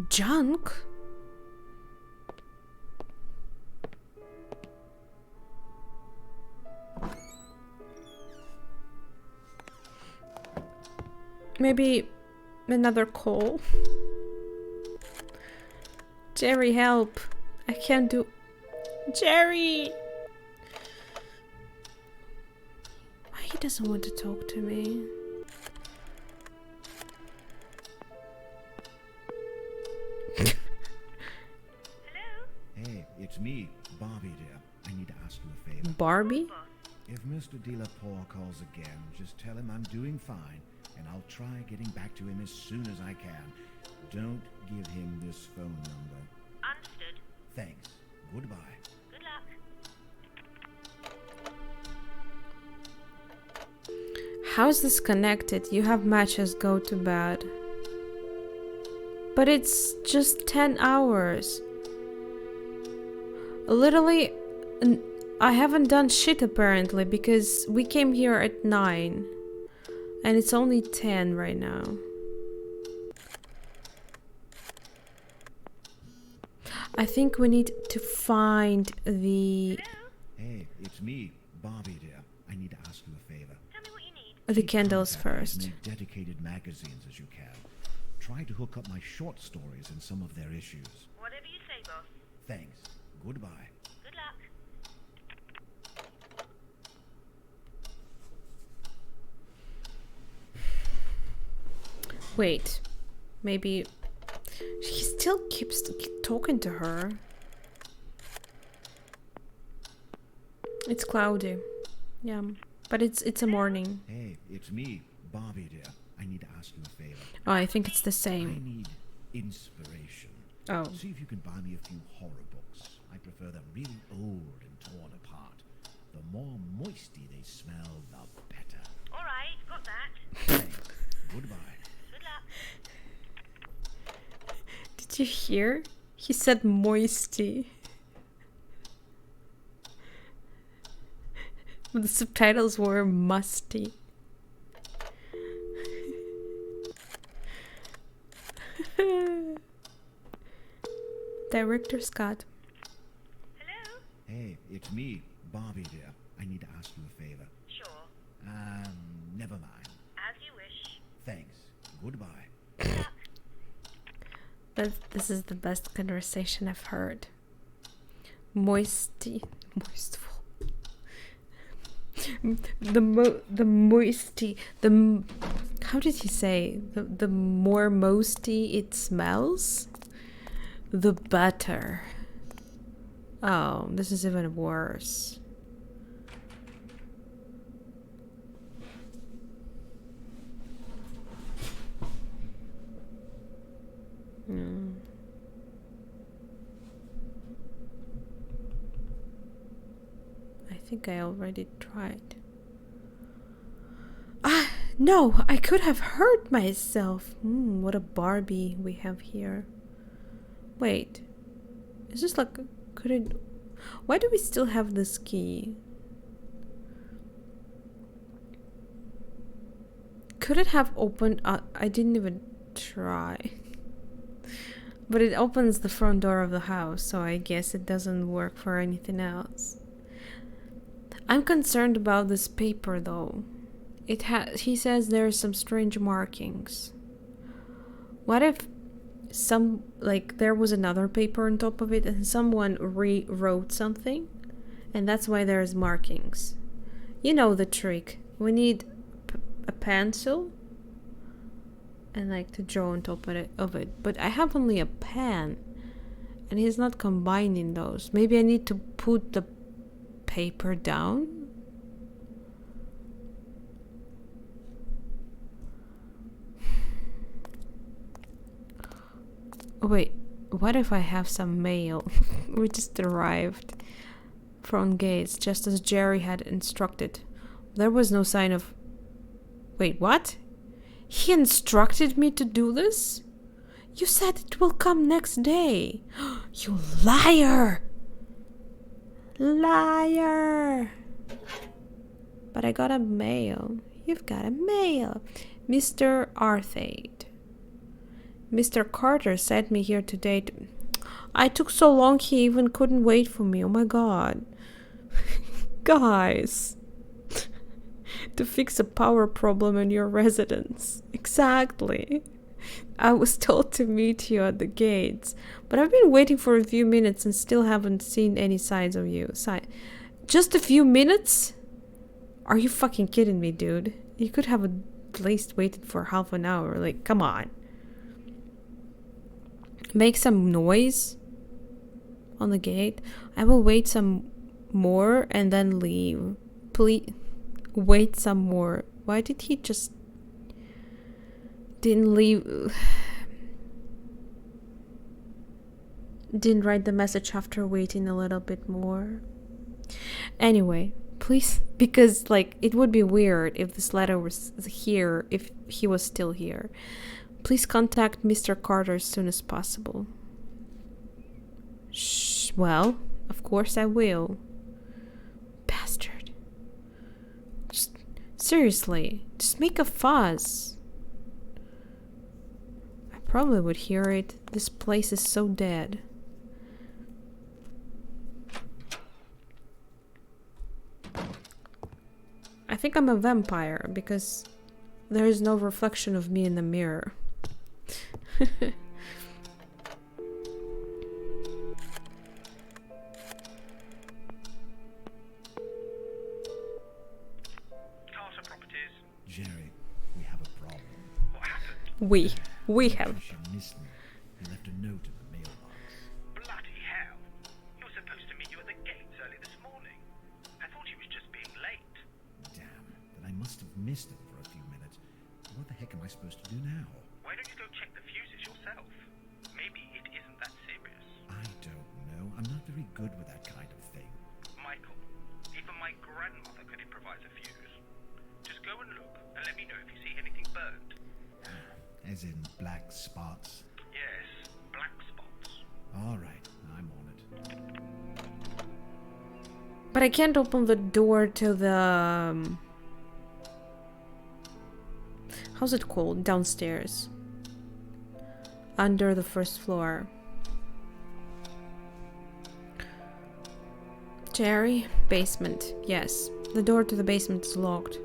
Junk? Maybe another call? Jerry, help! I can't do... Jerry! Why he doesn't want to talk to me? Hey, it's me, Barbie dear. I need to ask you a favor. Barbie? If Mr. Delaporte calls again, just tell him I'm doing fine, and I'll try getting back to him as soon as I can. Don't give him this phone number. Understood. Thanks. Goodbye. Good luck. How's this connected? You have matches, go to bed. But it's just 10 hours. Literally, I haven't done shit apparently, because we came here at 9. And it's only 10 right now. I think we need to find the... Hey, it's me, Barbie dear. I need to ask you a favor. Tell me what you need. The candles Contact first. as many dedicated magazines as you can. Try to hook up my short stories in some of their issues. Whatever you say, boss. Thanks. Goodbye. Good luck. Wait. Maybe... He still keeps talking to her. It's cloudy. Yeah. But it's a morning. Hey, it's me, Barbie dear. I need to ask you a favor. Oh, I think it's the I same. need inspiration. Oh. See if you can buy me a few horror books. I prefer them really old and torn apart. The more moisty they smell, the better. All right, got that. Thanks. Goodbye. Good luck. Did you hear? He said moisty. The subtitles were musty. Director Scott. Hello? Hey, it's me, Bobby dear. I need to ask you a favor. Sure. Never mind. As you wish. Thanks. Goodbye. This is the best conversation I've heard. Moisty. Moistful. The moisty. How did he say? The more moisty it smells, the better. Oh, this is even worse. I think I already tried. Ah, no, I could have hurt myself. What a Barbie we have here. Wait, is this like, could it, why do we still have this key? Could it have opened, I didn't even try. But it opens the front door of the house, so I guess it doesn't work for anything else. I'm concerned about this paper though. He says there are some strange markings. What if there was another paper on top of it and someone rewrote something? And that's why there's markings. You know the trick. We need a pencil and to draw on top of it. But I have only a pen. And he's not combining those. Maybe I need to put the paper down. Oh, wait, what if I have some mail? We just arrived from Gates just as Jerry had instructed. There was no sign of... Wait, what? He instructed me to do this? You said it will come next day. You liar! Liar! But I got a mail. You've got a mail. Mr. Arthade. Mr. Carter sent me here today. I took so long he even couldn't wait for me. Oh my god. Guys. To fix a power problem in your residence. Exactly. I was told to meet you at the gates, but I've been waiting for a few minutes and still haven't seen any signs of you. Just a few minutes? Are you fucking kidding me, dude? You could have at least waited for half an hour. Like, come on. Make some noise on the gate. I will wait some more and then leave. Please wait some more. Why did he just didn't leave? Didn't write the message after waiting a little bit more. Anyway, please, because it would be weird if this letter was here, if he was still here. Please contact Mr. Carter as soon as possible. Shh, well, of course I will. Bastard. Just, seriously, just make a fuss. I probably would hear it. This place is so dead. I think I'm a vampire because there is no reflection of me in the mirror. Carter Properties. Jerry, we have a problem. What happened? We have. She missed me. He left a note in the mailbox. Bloody hell. He was supposed to meet you at the gates early this morning. I thought he was just being late. Damn, then I must have missed him for a few minutes. What the heck am I supposed to do now? Why don't you go check the fuses yourself? Maybe it isn't that very good with that kind of thing. Michael, even my grandmother could improvise a fuse. Just go and look and let me know if you see anything burned. As in black spots? Yes, black spots. All right, I'm on it. But I can't open the door to the... how's it called? Downstairs. Under the first floor. Jerry, basement. Yes, the door to the basement is locked.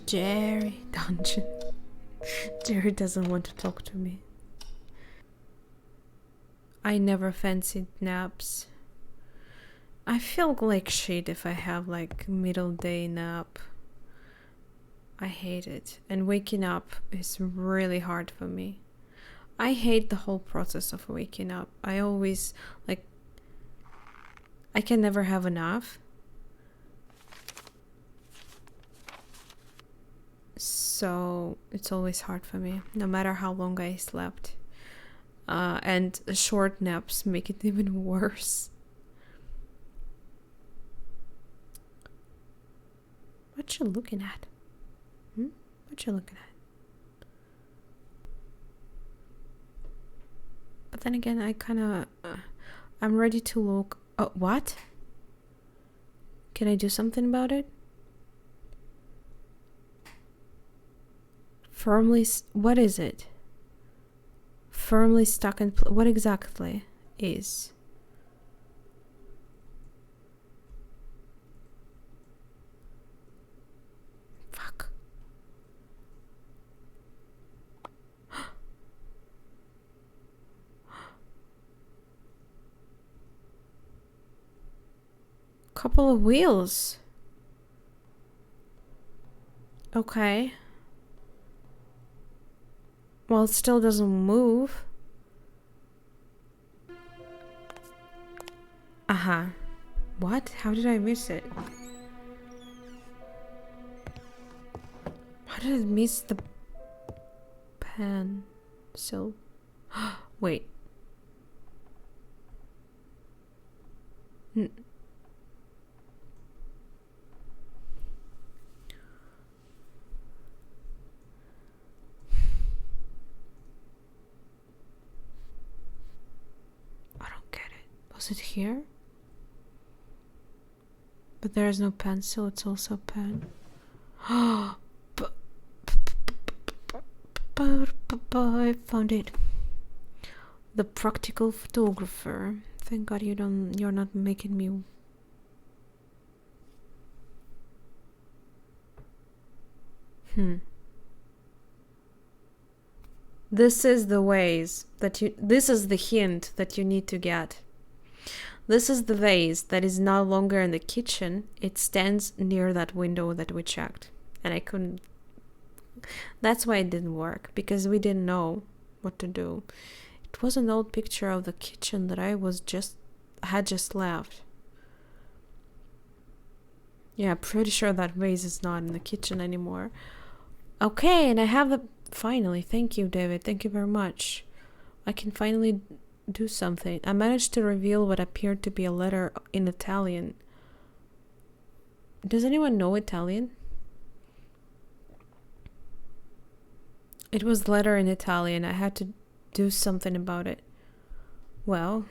Jerry, dungeon. Jerry doesn't want to talk to me. I never fancied naps. I feel like shit if I have like middle day nap. I hate it. And waking up is really hard for me. I hate the whole process of waking up. I always like... I can never have enough. So it's always hard for me, no matter how long I slept. And short naps make it even worse. What you looking at? What you looking at? But then again, I kind of... I'm ready to look... Oh, what? Can I do something about it? Firmly... What is it? Firmly stuck in... What exactly is... Fuck. Couple of wheels. Okay. Well, it still doesn't move. Uh-huh. What? How did I miss it? How did I miss the pen? So... Wait. Was it here? But there is no pencil, it's also a pen. I found it. The practical photographer. Thank God you're not making me... This is the ways that you... This is the hint that you need to get. This is the vase that is no longer in the kitchen. It stands near that window that we checked. And I couldn't... That's why it didn't work. Because we didn't know what to do. It was an old picture of the kitchen that I had just left. Yeah, pretty sure that vase is not in the kitchen anymore. Okay, and I have the... Finally, thank you, David. Thank you very much. I can finally do something. I managed to reveal what appeared to be a letter in Italian. Does anyone know Italian? It was letter in Italian. I had to do something about it. Well,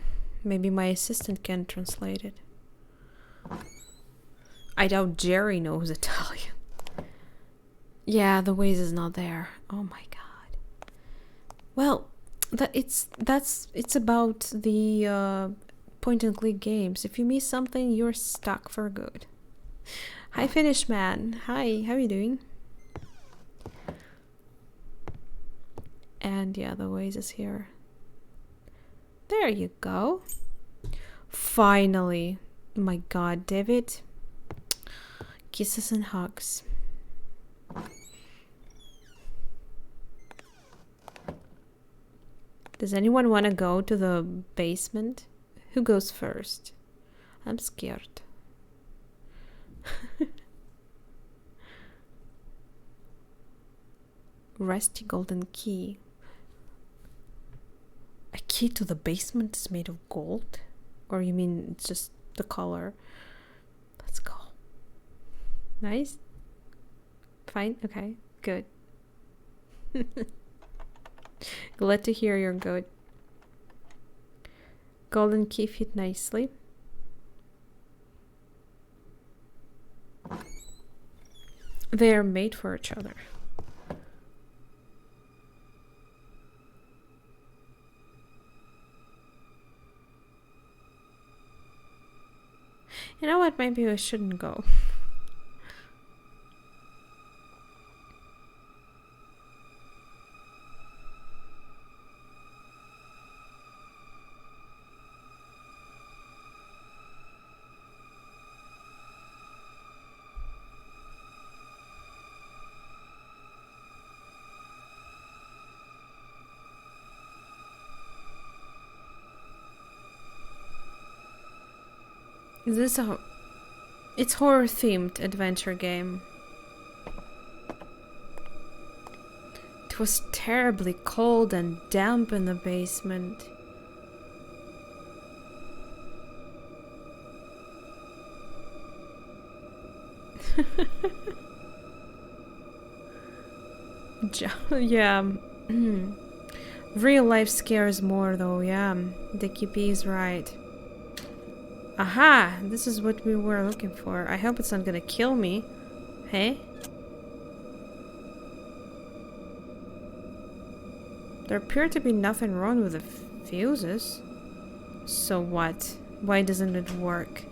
maybe my assistant can translate it. I doubt Jerry knows Italian. Yeah, the Waze is not there. Oh my god. Well, it's about the point and click games. If you miss something, you're stuck for good. Hi, Finish Man. Hi, how are you doing? And yeah, the Waze is here. There you go. Finally. My god, David. Kisses and hugs. Does anyone want to go to the basement? Who goes first? I'm scared. Rusty golden key. A key to the basement is made of gold? Or you mean it's just the color? Let's go. Nice. Fine. Okay. Good. Glad to hear you're good. Golden key fit nicely. They are made for each other. You know what? Maybe I shouldn't go. Is this a... It's horror-themed adventure game. It was terribly cold and damp in the basement. Yeah. Real life scares more though, yeah. The KP is right. Aha! This is what we were looking for. I hope it's not gonna kill me. Hey? There appeared to be nothing wrong with the fuses. So what? Why doesn't it work?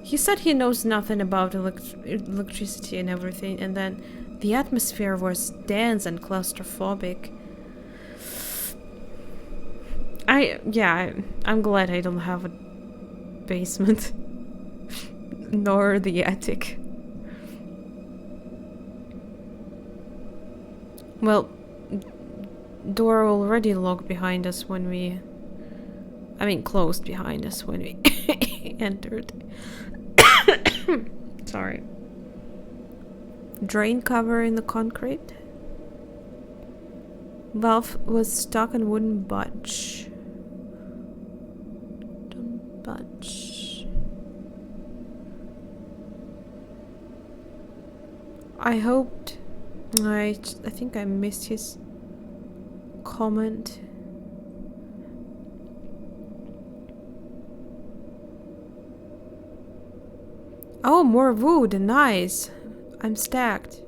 He said he knows nothing about electricity and everything, and then the atmosphere was dense and claustrophobic. I'm glad I don't have a basement. Nor the attic. Well, door already locked behind us when we... I mean, closed behind us when we entered. Sorry. Drain cover in the concrete. Valve was stuck and wouldn't budge. Don't budge. I hoped... I think I missed his comment. Oh, more wood. Nice. I'm stacked.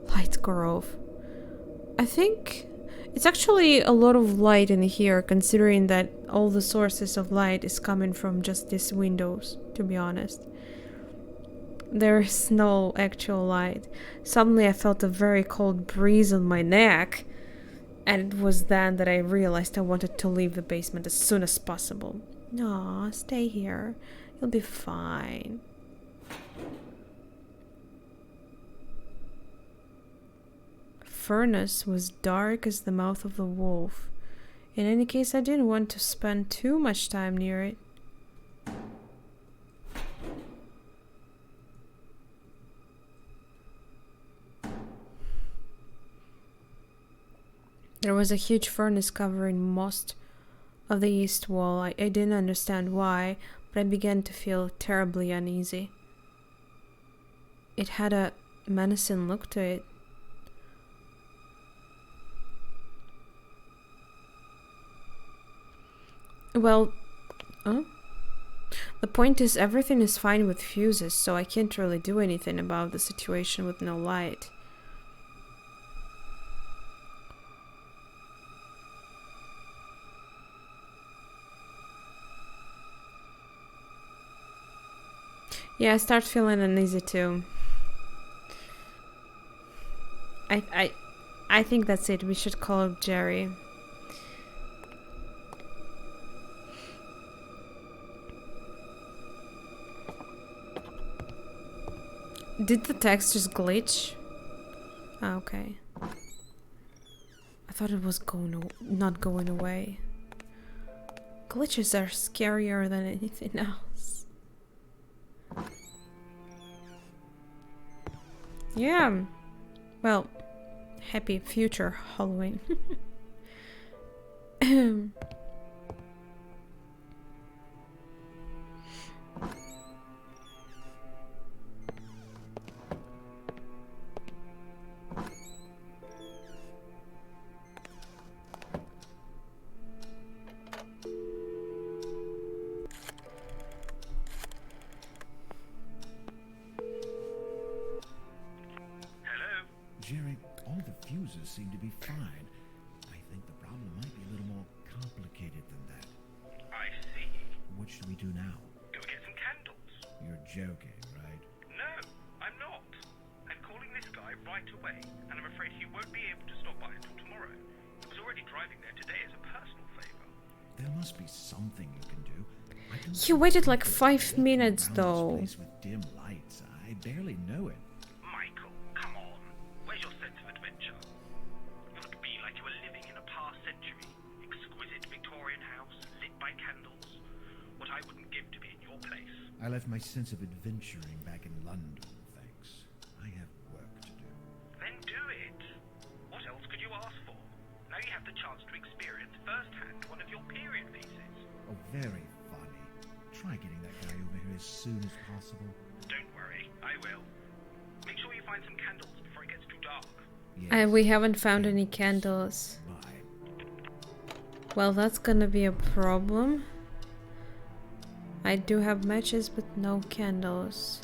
Light grove. I think it's actually a lot of light in here, considering that all the sources of light is coming from just these windows, to be honest. There is no actual light. Suddenly I felt a very cold breeze on my neck, and it was then that I realized I wanted to leave the basement as soon as possible. Aw, stay here. You'll be fine. Furnace was dark as the mouth of the wolf. In any case, I didn't want to spend too much time near it. There was a huge furnace covering most of the east wall. I didn't understand why, but I began to feel terribly uneasy. It had a menacing look to it. Well, the point is everything is fine with fuses, so I can't really do anything about the situation with no light. Yeah, I start feeling uneasy too. I think that's it. We should call up Jerry. Did the text just glitch? Oh, okay. I thought it was not going away. Glitches are scarier than anything else. Yeah. Well, Happy future Halloween. Hello? Jerry, all the fuses seem to be fine. I think the problem might be a little more complicated than that. I see. What should we do now? Go get some candles. You're joking, right? No, I'm not. I'm calling this guy right away, and I'm afraid he won't be able to stop by until tomorrow. He was already driving there today as a personal favor. There must be something you can do. I don't He see waited why like you 5 walk minutes around though. This place with dim lights. I barely know it. Michael, come on. Where's your sense of adventure? You want to be like you were living in a past century. Exquisite Victorian house, lit by candles. What I wouldn't give to be in your place. I left my sense of adventuring back in London, thanks. I have work to do. Then do it. What else could you ask for? Now you have the chance to experience firsthand one of your period pieces. Oh, very funny. Try getting that guy over here as soon as possible. Don't worry, I will. Make sure you find some candles before it gets too dark. Yes. We haven't found any candles. Bye. Well, that's gonna be a problem. I do have matches, but no candles.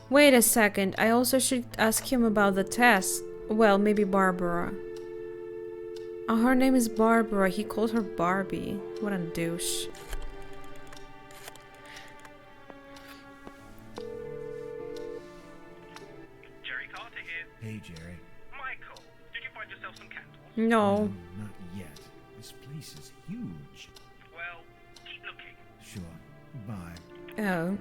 Wait a second, I also should ask him about the test. Well, maybe Barbara. Oh, her name is Barbara. He called her Barbie. What a douche. Jerry Carter here. Hey, Jerry. Michael, did you find yourself some candles? No. Not yet. This place is huge. Well, keep looking. Sure. Bye. Oh.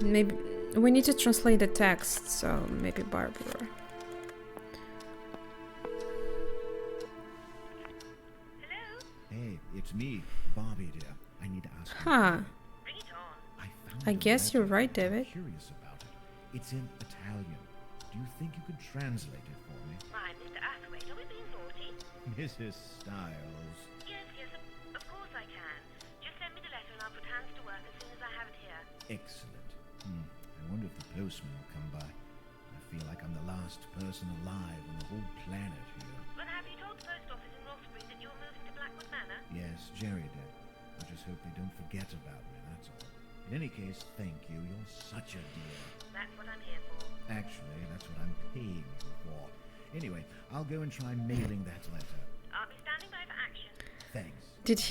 Maybe we need to translate the text, so maybe Barbara. Hello? Hey, it's me, Bobby, dear. I need to ask you. Huh. Bring it on. I found I a guess you're letter. right, I'm David. curious about it. It's in Italian. Do you think you could translate it for me? My, Mr. Athwaite, are we being naughty? Mrs. Styles. Yes, of course I can. Just send me the letter and I'll put hands to work as soon as I have it here. Excellent. I wonder if the postman will come by. I feel like I'm the last person alive on the whole planet here. But have you told the post office in Rossbury that you're moving to Blackwood Manor? Yes, Jerry did. I just hope they don't forget about me, that's all. In any case, thank you. You're such a dear. That's what I'm here for. Actually, that's what I'm paying you for. Anyway, I'll go and try mailing that letter. I'll be standing by for action. Thanks. Did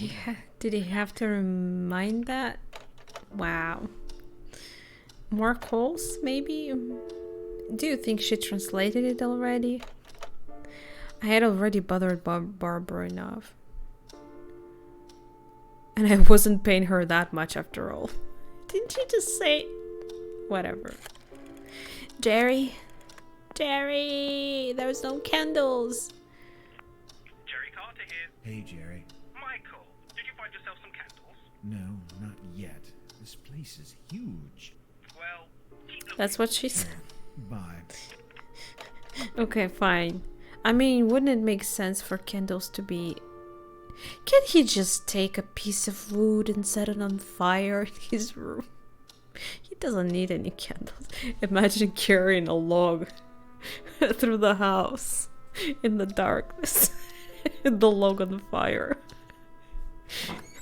he have to remind that? Wow. More calls, maybe? Do you think she translated it already? I had already bothered Barbara enough. And I wasn't paying her that much after all. Didn't she just say... Whatever. Jerry? Jerry! There's no candles! Jerry Carter here. Hey, Jerry. Michael, did you find yourself some candles? No, not yet. This place is huge. Well, keep looking. That's what she said. Bye. Okay, fine. I mean, wouldn't it make sense for candles to be... Can't he just take a piece of wood and set it on fire in his room? He doesn't need any candles. Imagine carrying a log through the house in the darkness. The log on the fire.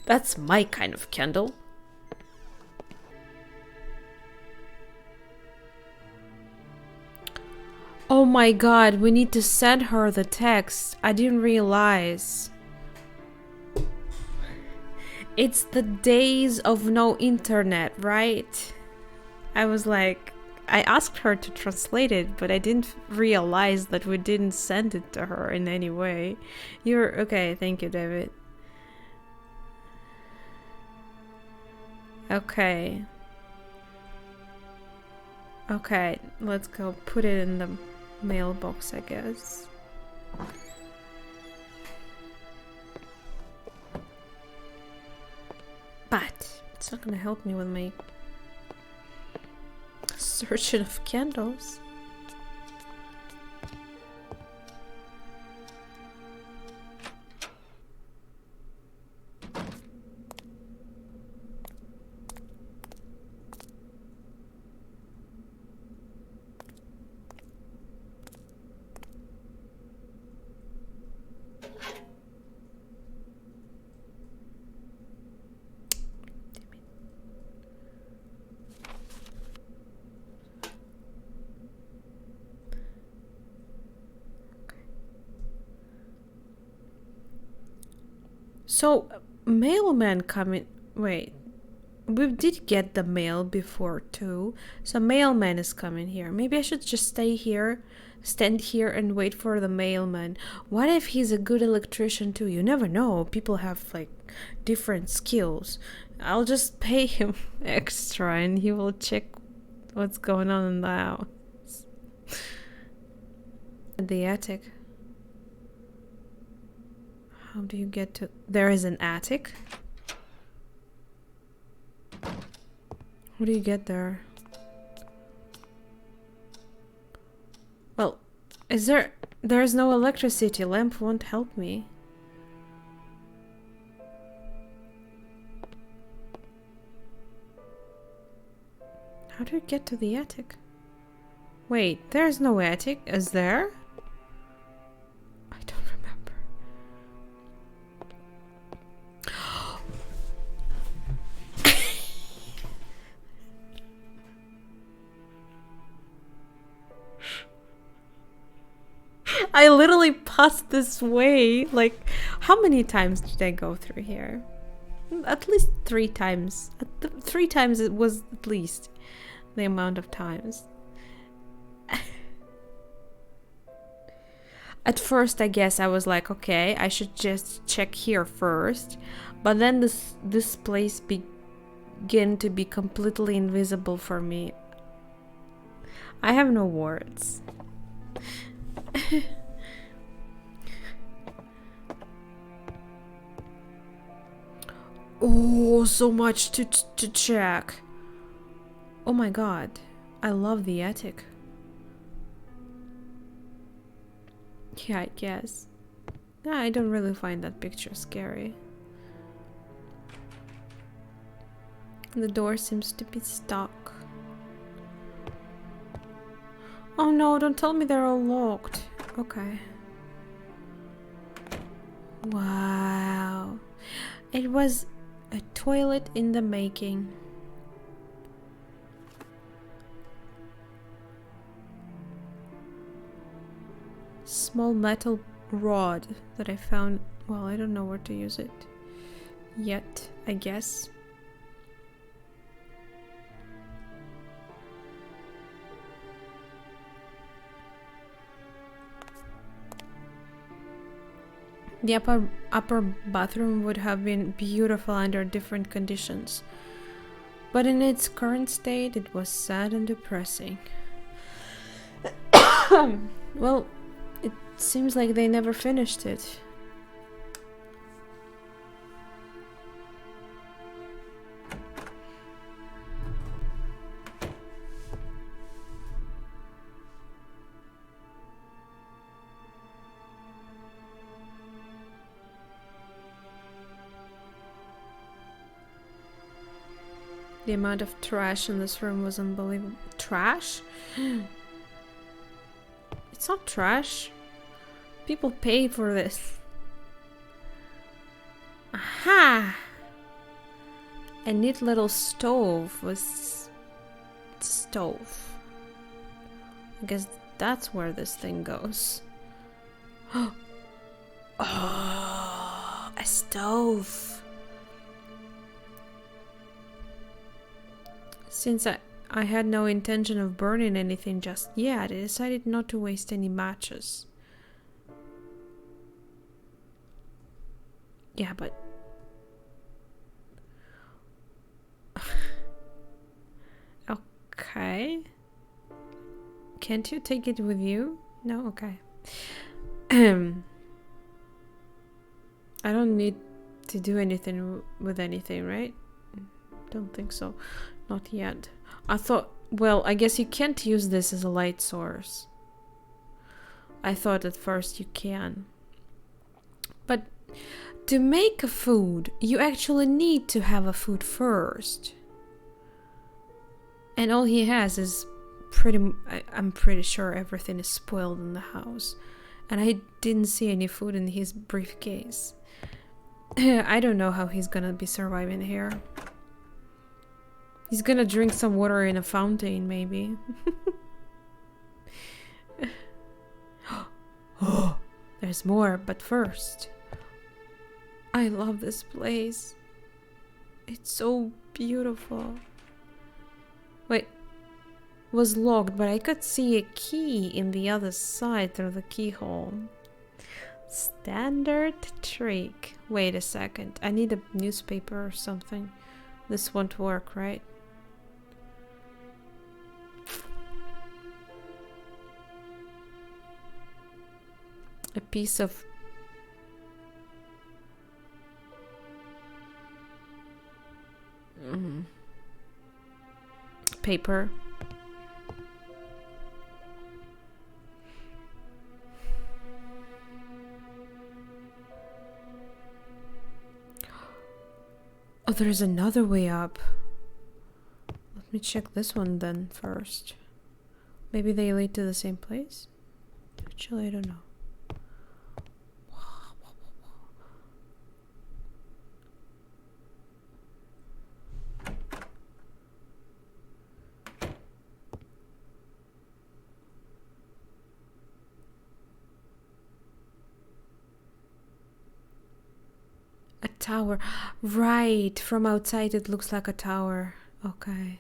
That's my kind of candle. Oh my god, we need to send her the text. I didn't realize. It's the days of no internet, right? I was like, I asked her to translate it, but I didn't realize that we didn't send it to her in any way. You're okay, thank you, David. Okay. Okay, let's go put it in the mailbox, I guess. But it's not gonna help me with my searching of candles. So, mailman coming. Wait. We did get the mail before too. So, mailman is coming here. Maybe I should just stand here and wait for the mailman. What if he's a good electrician too? You never know. People have like different skills. I'll just pay him extra and he will check what's going on in the house. The attic. How do you get to... There is an attic? How do you get there? Well, there's no electricity. Lamp won't help me. How do you get to the attic? Wait, there's no attic, is there? I don't remember. I literally passed this way. Like, how many times did I go through here? At least 3 times. 3 times it was at least the amount of times. At first, I guess I was like, okay, I should just check here first. But then this place began to be completely invisible for me. I have no words. Oh, so much to check. Oh my god. I love the attic. Yeah, I guess. Nah, I don't really find that picture scary. The door seems to be stuck. Oh no, don't tell me they're all locked. Okay. Wow. It was a toilet in the making. Small metal rod that I found. Well, I don't know where to use it yet, I guess. The upper bathroom would have been beautiful under different conditions, but in its current state it was sad and depressing. Well, it seems like they never finished it. The amount of trash in this room was unbelievable. Trash? It's not trash. People pay for this. Aha! A neat little stove was... stove. I guess that's where this thing goes. Oh! A stove! Since I had no intention of burning anything just yet, I decided not to waste any matches. Yeah, but... Okay. Can't you take it with you? No? Okay. I don't need to do anything with anything, right? Don't think so. Not yet. I thought, well, I guess you can't use this as a light source. I thought at first you can. But to make a food, you actually need to have a food first. And all he has is I'm pretty sure everything is spoiled in the house. And I didn't see any food in his briefcase. I don't know how he's gonna be surviving here. He's gonna drink some water in a fountain, maybe. Oh, there's more, but first... I love this place. It's so beautiful. Wait, was locked, but I could see a key in the other side through the keyhole. Standard trick. Wait a second. I need a newspaper or something. This won't work, right? A piece of paper. Oh, there's another way up. Let me check this one then first. Maybe they lead to the same place? Actually, I don't know. A tower. Right, from outside it looks like a tower. Okay.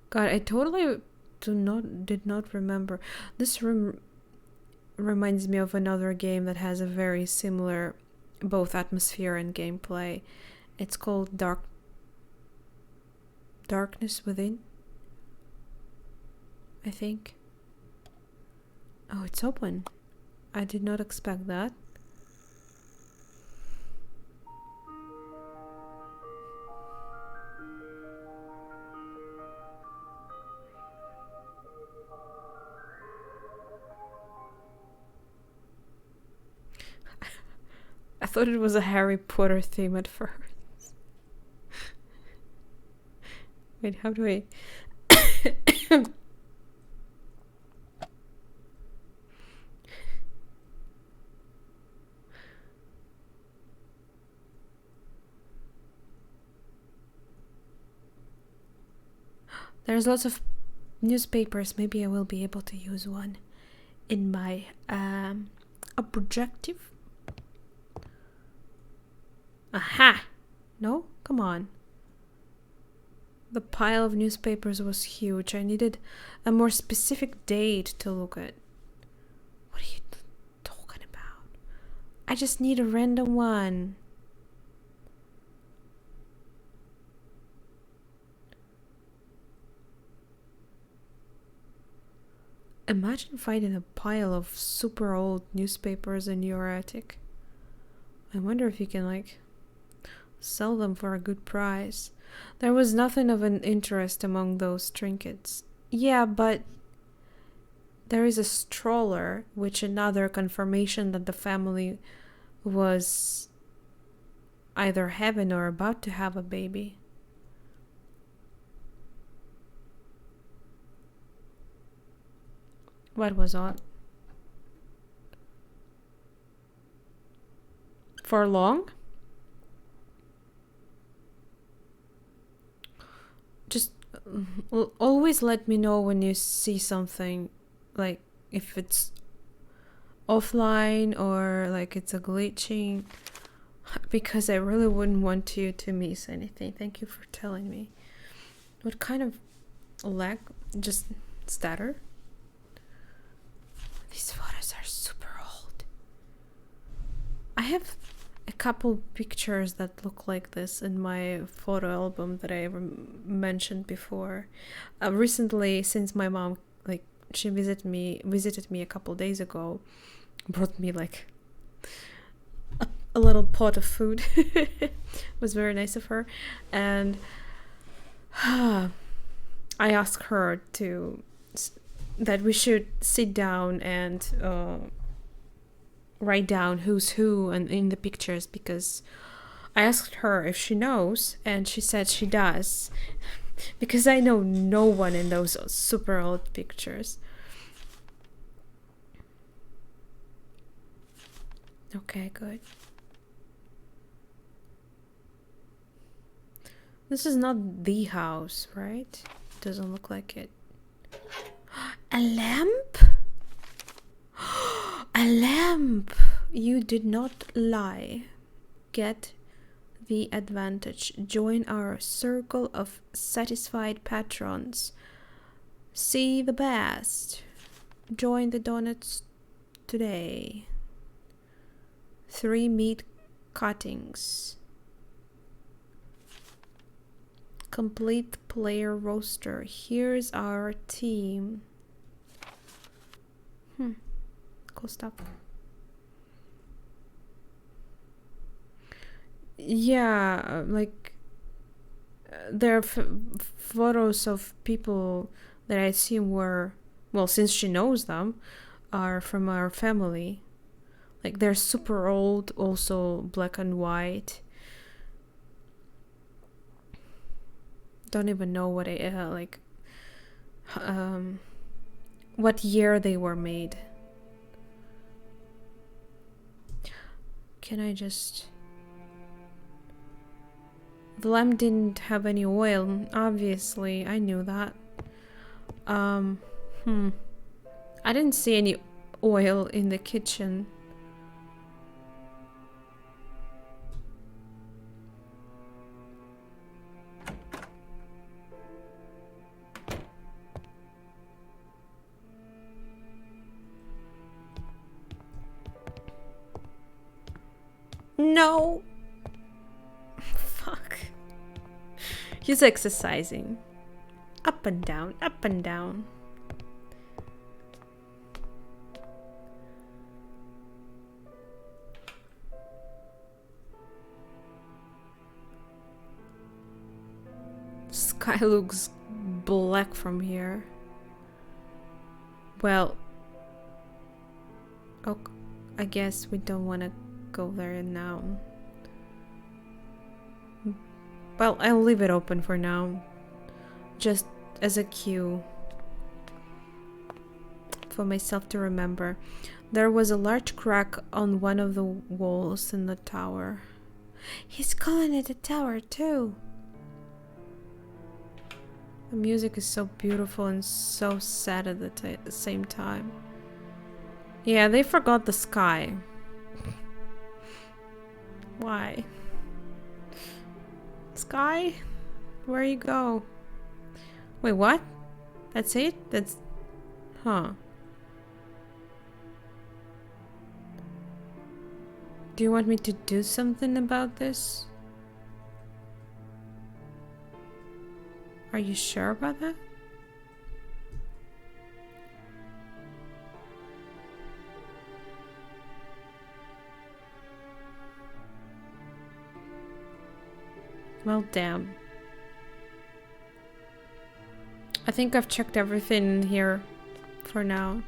God, I totally did not remember. This room reminds me of another game that has a very similar both atmosphere and gameplay. It's called Darkness Within, I think. Oh, it's open. I did not expect that. I thought it was a Harry Potter theme at first. Wait, how do I... There's lots of newspapers. Maybe I will be able to use one in my objective. Aha! No? Come on. The pile of newspapers was huge. I needed a more specific date to look at. What are you talking about? I just need a random one. Imagine finding a pile of super old newspapers in your attic. I wonder if you can, like, sell them for a good price. There was nothing of an interest among those trinkets. Yeah, but there is a stroller, which another confirmation that the family was either having or about to have a baby. What was that? For long? Just always let me know when you see something, like if it's offline or like it's a glitching, because I really wouldn't want you to miss anything. Thank you for telling me. What kind of lag? Just stutter? These photos are super old. I have a couple pictures that look like this in my photo album that I mentioned before. Recently, since my mom, like, she visited me a couple days ago, brought me like a little pot of food. It was very nice of her, and I asked her that we should sit down and write down who's who and in the pictures, because I asked her if she knows, and she said she does, because I know no one in those super old pictures. Okay, good. This is not the house, right? Doesn't look like it. A lamp? A lamp! You did not lie. Get the advantage. Join our circle of satisfied patrons. See the best. Join the donuts today. 3 meat cuttings. Complete player roster. Here's our team. Cool stuff. Yeah, like there are photos of people that I assume were, well, since she knows them, are from our family. Like they're super old, also black and white. Don't even know what what year they were made. Can I just... The lamp didn't have any oil, obviously. I knew that. I didn't see any oil in the kitchen. No! Fuck. He's exercising. Up and down, up and down. Sky looks black from here. Well, oh, I guess we don't want to go there now. Well, I'll leave it open for now, just as a cue for myself to remember. There was a large crack on one of the walls in the tower. He's calling it a tower too. The music is so beautiful and so sad at the same time. Yeah, they forgot the sky. Why? Sky? Where you go? Wait, what? That's it? That's... Huh. Do you want me to do something about this? Are you sure about that? Well, damn. I think I've checked everything in here for now.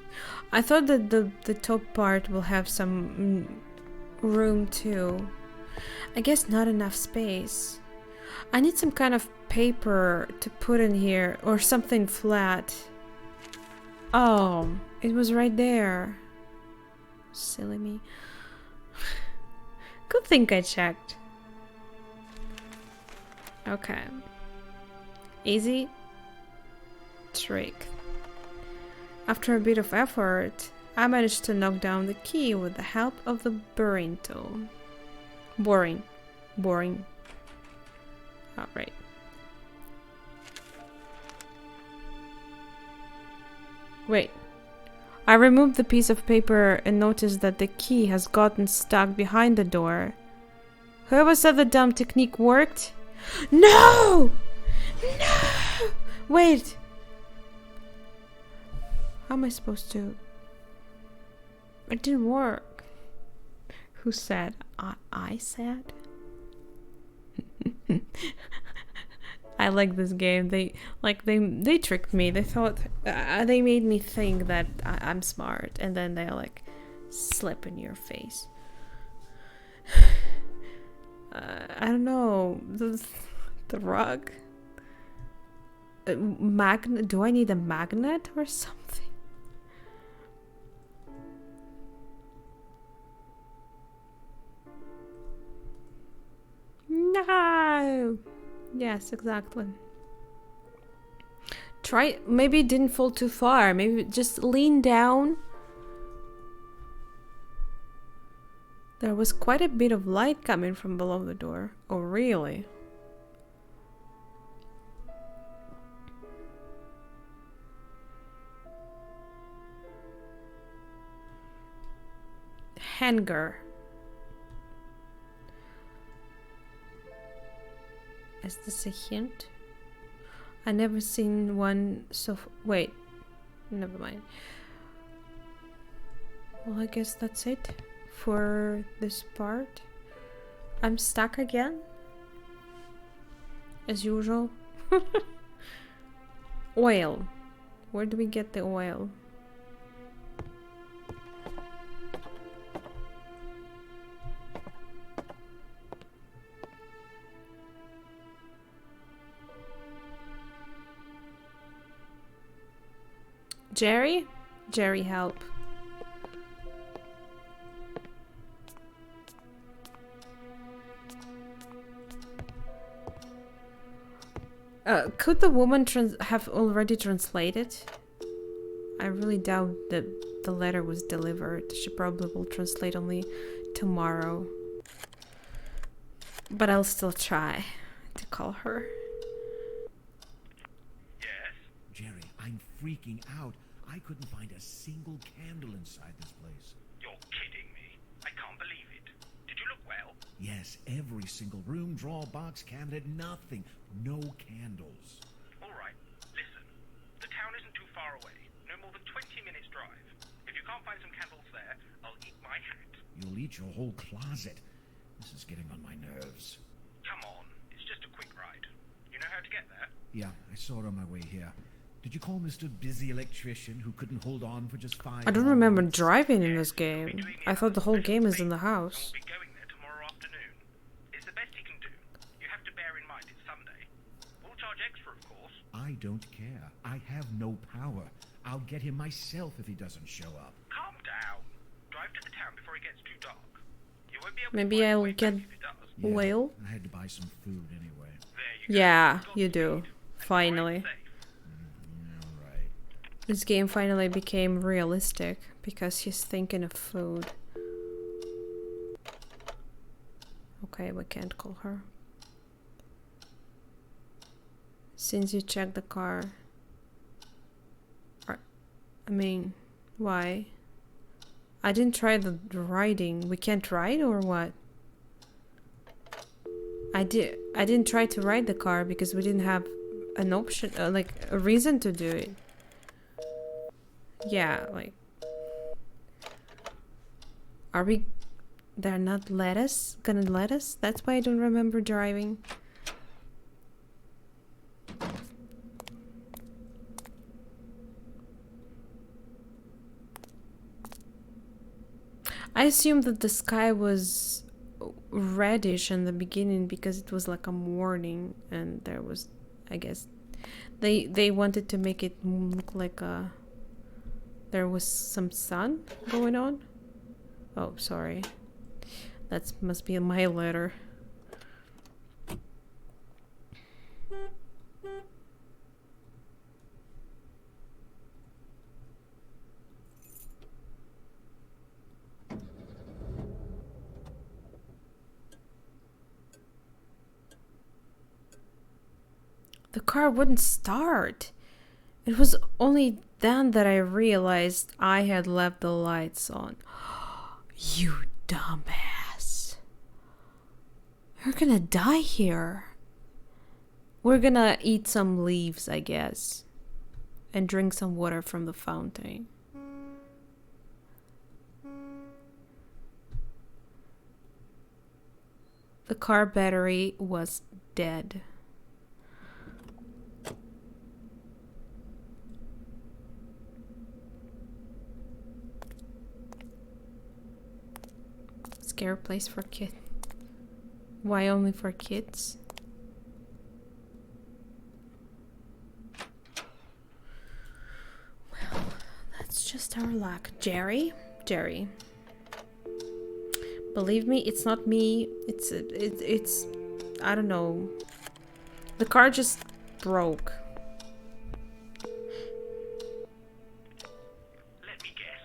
I thought that the top part will have some room too. I guess not enough space. I need some kind of paper to put in here or something flat. Oh, it was right there. Silly me. Good thing I checked. Okay. Easy trick. After a bit of effort, I managed to knock down the key with the help of the boring tool. Boring. Alright. Wait. I removed the piece of paper and noticed that the key has gotten stuck behind the door. Whoever said the dumb technique worked? No! No! Wait. How am I supposed to... It didn't work. Who said? I said? I like this game. They tricked me. They thought they made me think that I'm smart, and then they like slap in your face. I don't know, the rug. Magnet? Do I need a magnet or something? No. Yes, exactly. Try. Maybe it didn't fall too far. Maybe just lean down. There was quite a bit of light coming from below the door. Oh, really? Hanger. Is this a hint? I never seen one so wait. Never mind. Well, I guess that's it for this part. I'm stuck again. As usual. Oil. Where do we get the oil? Jerry? Jerry, help. Could the woman have already translated? I really doubt that the letter was delivered. She probably will translate only tomorrow. But I'll still try to call her. Yes? Jerry, I'm freaking out. I couldn't find a single candle inside this place. You're kidding me. I can't believe it. Did you look well? Yes, every single room, drawer, box, cabinet, nothing. No candles. All right, listen. The town isn't too far away. No more than 20 minutes drive. If you can't find some candles there, I'll eat my hat. You'll eat your whole closet. This is getting on my nerves. Come on, it's just a quick ride. You know how to get there? Yeah, I saw it on my way here. Did you call Mr. Busy Electrician who couldn't hold on for just 5 I don't remember minutes? driving in this game. I thought the whole game is in the house. We'll be going there tomorrow afternoon. It's the best he can do. You have to bear in mind it's Sunday. We'll charge extra, of course. I don't care. I have no power. I'll get him myself if he doesn't show up. Calm down. Drive to the town before it gets too dark. You won't be able Maybe to find I'll your way get back if it does. Yeah, oil. I had to buy some food anyway. There you go. Yeah, You've got you what do. need. And Finally. drive safe. All right. This game finally became realistic because he's thinking of food. Okay, we can't call her. Since you checked the car. I mean, why? I didn't try the riding. We can't ride or what? I didn't try to ride the car because we didn't have an option, like a reason to do it. Yeah, like, are we? They're not gonna let us? That's why I don't remember driving. I assumed that the sky was reddish in the beginning because it was like a morning and there was, I guess, they wanted to make it look like there was some sun going on. Oh, sorry. That must be my letter. The car wouldn't start. It was only then that I realized I had left the lights on. You dumbass. You're gonna die here. We're gonna eat some leaves, I guess. And drink some water from the fountain. The car battery was dead. Scare place for kids. Why only for kids? Well, that's just our luck. Jerry? Jerry. Believe me, it's not me. It's I don't know. The car just broke. Let me guess.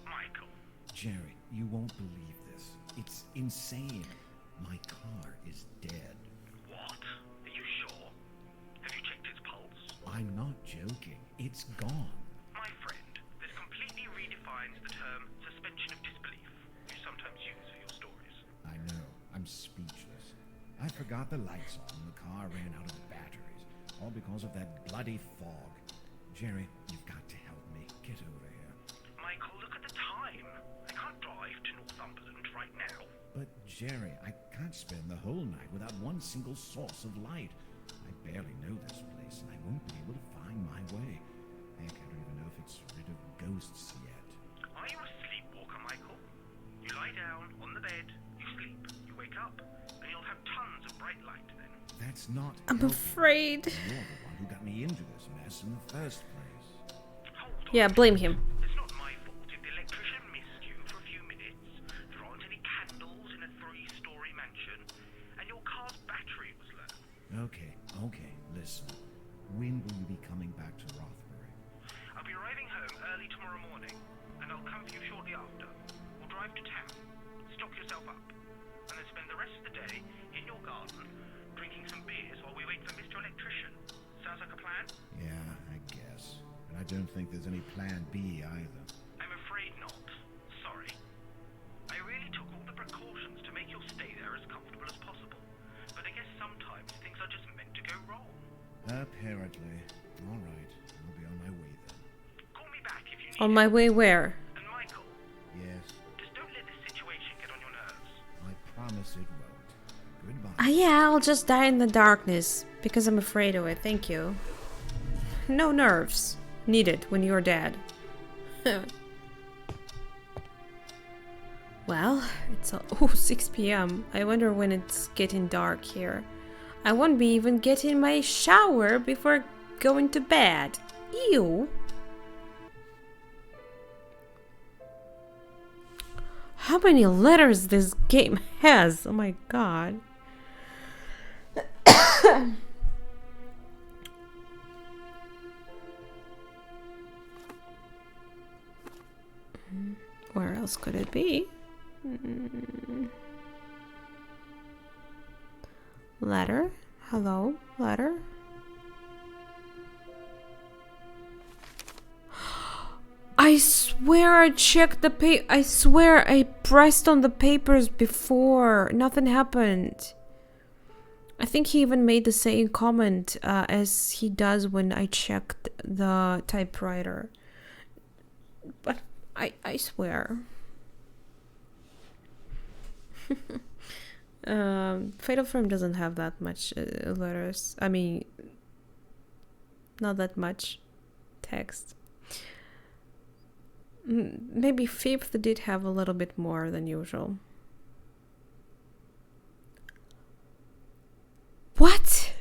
Michael. Jerry, you won't believe this. It's insane. My car is dead. What? Are you sure? Have you checked its pulse? I'm not joking. It's gone. My friend, this completely redefines the term suspension of disbelief you sometimes use for your stories. I know. I'm speechless. I forgot the lights on. The car ran out of batteries. All because of that bloody fog. Jerry, you've got to help me. Get over here. Michael, look at the time. I can't drive to Northumberland right now. But Jerry, I can't spend the whole night without one single source of light. I barely know this place, and I won't be able to find my way. Heck, I don't even know if it's rid of ghosts yet. Are you a sleepwalker, Michael? You lie down on the bed, you sleep, you wake up, and you'll have tons of bright light then. That's not I'm helpful. afraid. You're the one who got me into this mess in the first place. Hold on. Yeah, blame him. It's not my fault if the electrician missed you for a few minutes. There aren't any candles in a 3-story mansion, and your car's battery was low. Okay, listen. When will you be coming back to Rothbury? I'll be arriving home early tomorrow morning, and I'll come for you shortly after. We'll drive to town, stock yourself up, and then spend the rest of the day in your garden, drinking some beers while we wait for Mr. Electrician. Sounds like a plan? Yeah, I guess. And I don't think there's any plan B either. I'm afraid not. Sorry. I really took all the precautions to make your stay there as comfortable as possible, but I guess sometimes things are just meant to go wrong. Apparently. All right, I'll be on my way then. Call me back if you need On my way where? And Michael, Yes, just don't let this situation get on your nerves. I promise it won't. Goodbye. Yeah, I'll just die in the darkness because I'm afraid of it. Thank you. No nerves needed when you're dead. Well, it's 6 p.m. I wonder when it's getting dark here. I won't be even getting my shower before going to bed. Ew. How many letters this game has? Oh my god. Where else could it be? Letter? Hello? Letter? I swear I checked the I swear I pressed on the papers before. Nothing happened. I think he even made the same comment as he does when I checked the typewriter. But I swear. Fatal Frame doesn't have that much letters. I mean, not that much text. Maybe Fifth did have a little bit more than usual. What?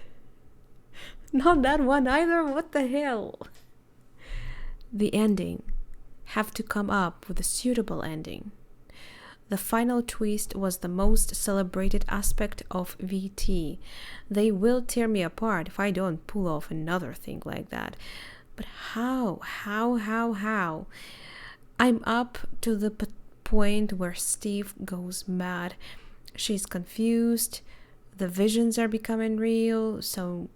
Not that one either? What the hell? The ending. Have to come up with a suitable ending. The final twist was the most celebrated aspect of VT. They will tear me apart if I don't pull off another thing like that. But how? I'm up to the point where Steve goes mad. She's confused. The visions are becoming real. So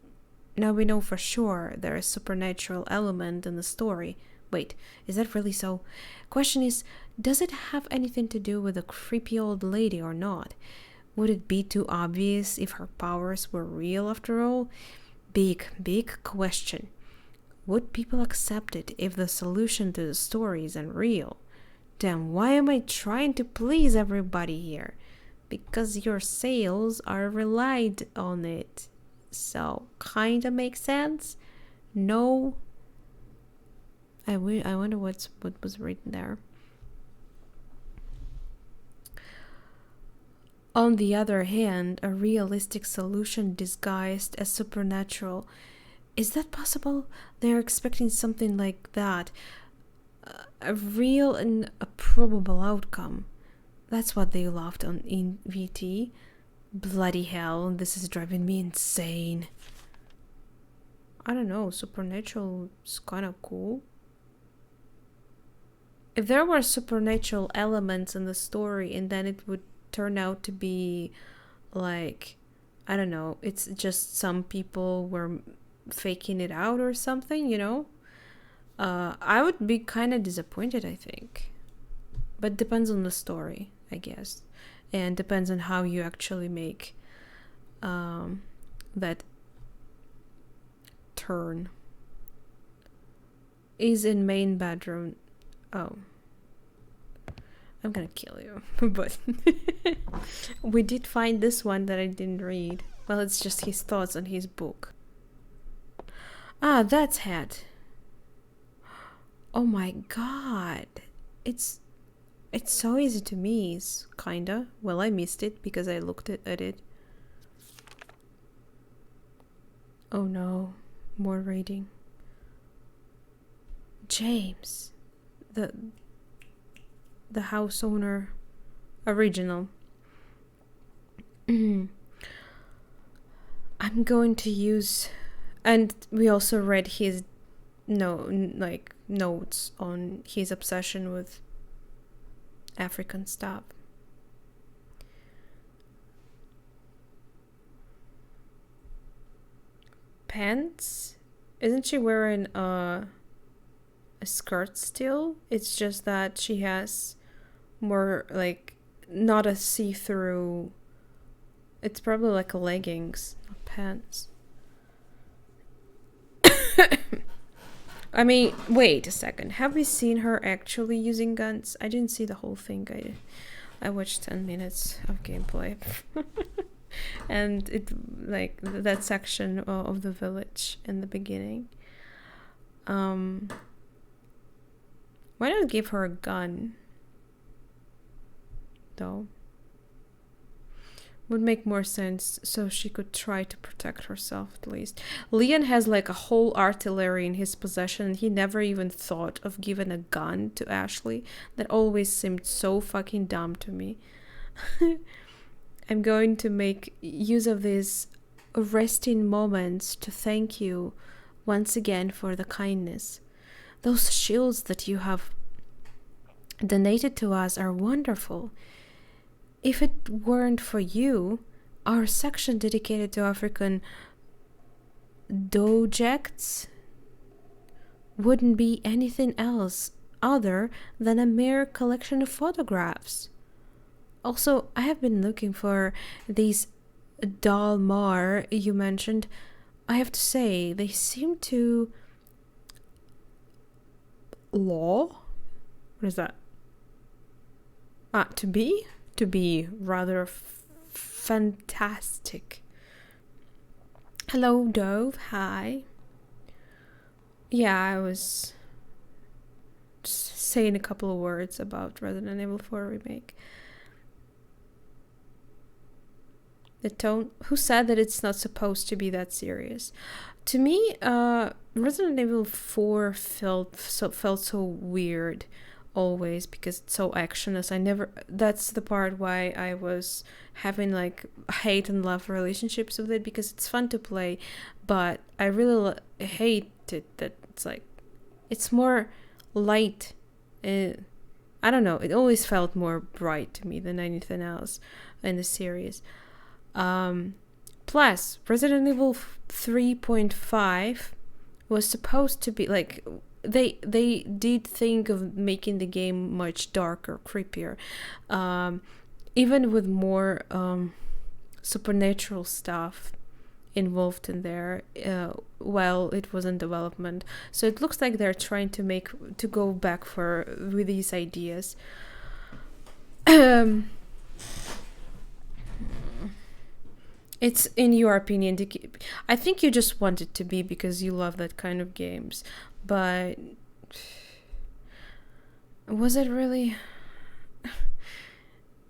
now we know for sure there is a supernatural element in the story. Wait, is that really so? Question is, does it have anything to do with a creepy old lady or not? Would it be too obvious if her powers were real after all? Big question. Would people accept it if the solution to the story isn't real? Then why am I trying to please everybody here? Because your sales are relied on it. So, kinda makes sense? No? I wonder what was written there. On the other hand, a realistic solution disguised as supernatural. Is that possible? They're expecting something like that. A real and a probable outcome. That's what they loved in VT. Bloody hell, this is driving me insane. I don't know, supernatural is kind of cool. If there were supernatural elements in the story, and then it would turn out to be like, I don't know, it's just some people were faking it out or something, you know, I would be kind of disappointed, I think. But depends on the story, I guess. And depends on how you actually make that turn. Is in main bedroom. Oh. I'm gonna kill you. But we did find this one that I didn't read. Well, it's just his thoughts on his book. Ah, that's hat. Oh my god. It's so easy to miss, kinda. Well, I missed it because I looked at it. Oh no. More reading. James. The house owner. Original. I'm going to use... And we also read his notes on his obsession with African stuff. Pants? Isn't she wearing a skirt still? It's just that she has more like not a see-through. It's probably like a leggings, not pants. I mean, wait a second. Have we seen her actually using guns? I didn't see the whole thing. I watched 10 minutes of gameplay. And it, like, that section of the village in the beginning. Why not give her a gun? Though. Would make more sense, so she could try to protect herself at least. Leon has like a whole artillery in his possession, and he never even thought of giving a gun to Ashley. That always seemed so fucking dumb to me. I'm going to make use of these resting moments to thank you once again for the kindness. Those shields that you have donated to us are wonderful. If it weren't for you, our section dedicated to African dojects wouldn't be anything else other than a mere collection of photographs. Also, I have been looking for these Dalmar you mentioned. I have to say, they seem to... What is that? To be rather fantastic. Hello, Dove. Hi. Yeah, I was just saying a couple of words about Resident Evil 4 Remake. The tone. Who said that it's not supposed to be that serious? To me, Resident Evil 4 felt so weird. Always, because it's so actionless. That's the part why I was having like hate and love relationships with it, because it's fun to play, but I really hate it that it's like it's more light. I don't know, it always felt more bright to me than anything else in the series. Plus Resident Evil 3.5 was supposed to be like, they did think of making the game much darker, creepier, even with more supernatural stuff involved in there while it was in development. So it looks like they're trying to go back with these ideas. It's in your opinion. I think you just want it to be because you love that kind of games. But was it really?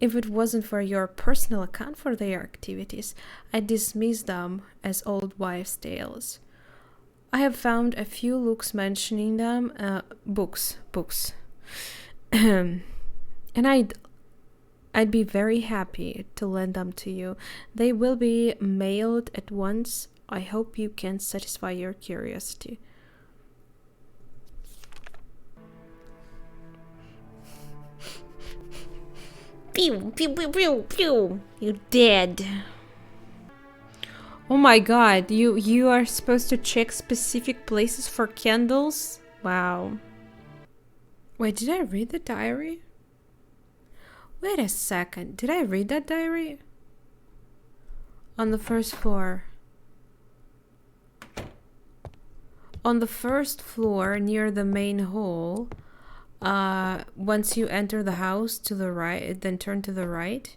If it wasn't for your personal account for their activities, I'd dismiss them as old wives' tales. I have found a few looks mentioning them, books, and I'd be very happy to lend them to you. They will be mailed at once. I hope you can satisfy your curiosity. Pew, pew, pew, pew, pew. You're dead. Oh my god, you are supposed to check specific places for candles? Wow. Wait, did I read the diary? Wait a second, did I read that diary? On the first floor. On the first floor, near the main hall, once you enter the house to the right, then turn to the right.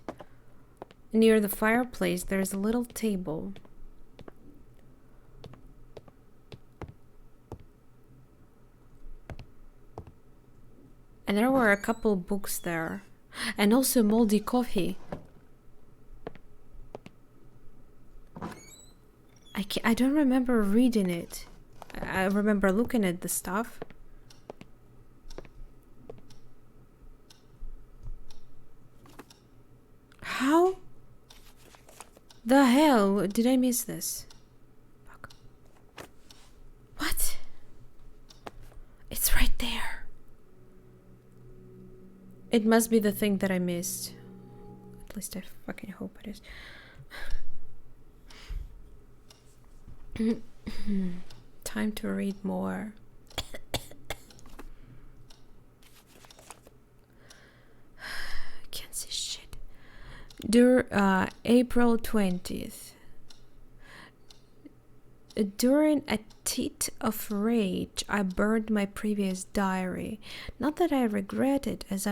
Near the fireplace, there's a little table. And there were a couple books there. And also moldy coffee. I don't remember reading it. I remember looking at the stuff. How the hell did I miss this? Fuck. What? It's right there. It must be the thing that I missed. At least I fucking hope it is. Time to read more. Can't see shit. April 20th. During a tit of rage, I burned my previous diary. Not that I regret it, as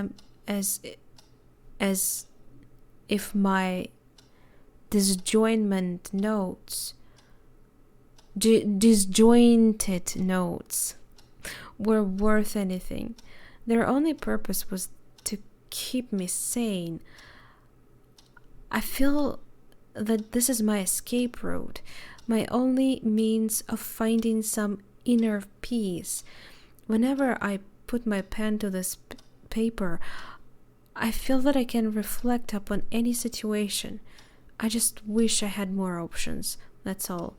if my disjointed notes were worth anything. Their only purpose was to keep me sane. I feel that this is my escape route, my only means of finding some inner peace. Whenever I put my pen to this paper, I feel that I can reflect upon any situation. I just wish I had more options, that's all.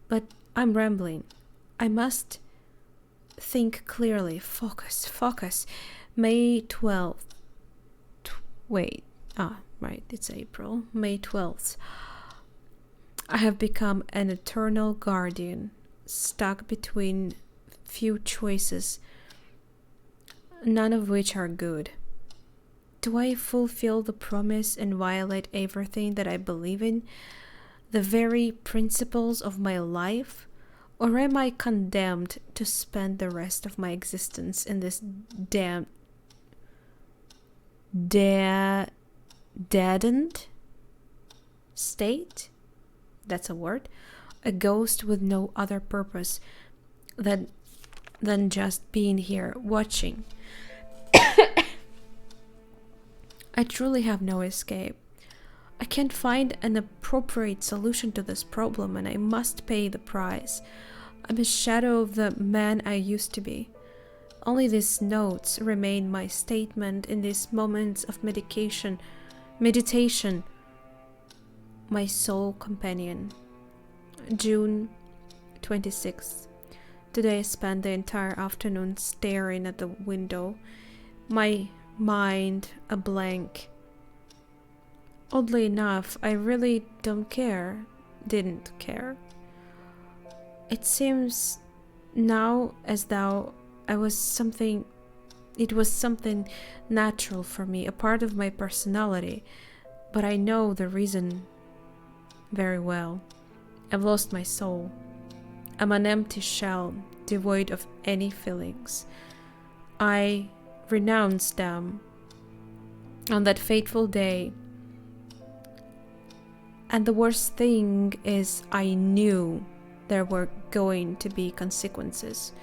But I'm rambling. I must think clearly. Focus. May 12th. Right, it's April. May 12th. I have become an eternal guardian, stuck between few choices, none of which are good. Do I fulfill the promise and violate everything that I believe in? The very principles of my life? Or am I condemned to spend the rest of my existence in this deadened state? That's a word. A ghost with no other purpose than just being here watching. I truly have no escape. I can't find an appropriate solution to this problem, and I must pay the price. I'm a shadow of the man I used to be. Only these notes remain my statement in these moments of meditation, my sole companion. June 26th. Today I spent the entire afternoon staring at the window, my mind a blank. Oddly enough, I really didn't care. It seems now as though it was something natural for me, a part of my personality, but I know the reason very well. I've lost my soul. I'm an empty shell, devoid of any feelings. I renounced them on that fateful day. And the worst thing is, I knew there were going to be consequences.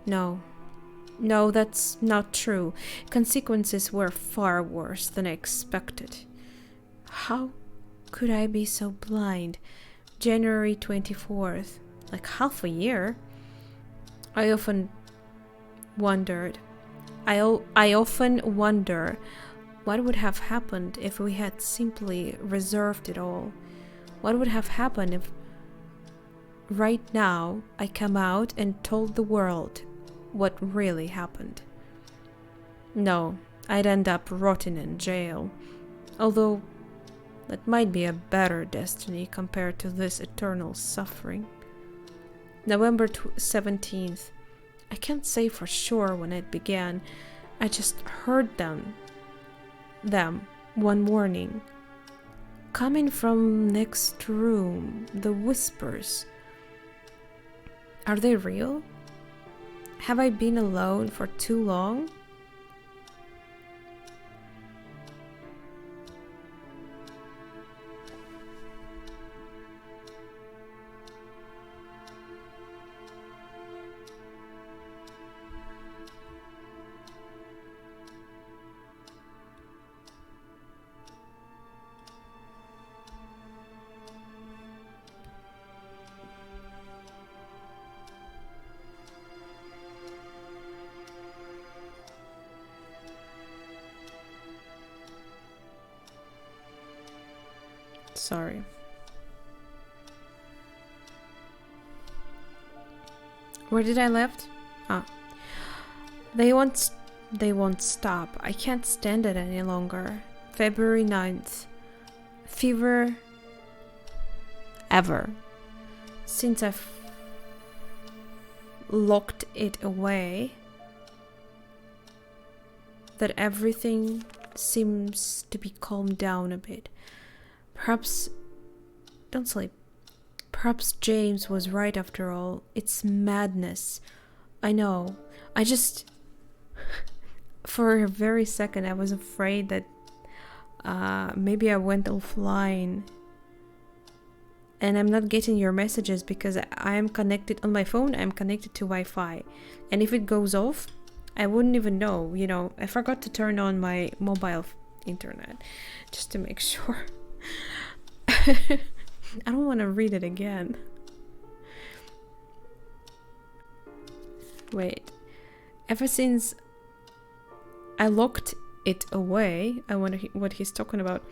No, that's not true. Consequences were far worse than I expected. How could I be so blind? January 24th, like half a year. I often wonder what would have happened if we had simply reserved it all. What would have happened if right now I come out and told the world what really happened? No, I'd end up rotting in jail. Although that might be a better destiny compared to this eternal suffering. November 17th. I can't say for sure when it began. I just heard them one morning. Coming from next room, the whispers. Are they real? Have I been alone for too long? Sorry. Where did I left? They won't stop. I can't stand it any longer. February 9th. Fever ever. Since I've locked it away, that everything seems to be calmed down a bit. Perhaps, don't sleep. Perhaps James was right after all. It's madness. I know. I just, for a very second, I was afraid that maybe I went offline and I'm not getting your messages because I am connected on my phone. I'm connected to Wi-Fi, and if it goes off, I wouldn't even know. You know, I forgot to turn on my mobile internet just to make sure. I don't want to read it again. Wait. Ever since I locked it away, I wonder what he's talking about.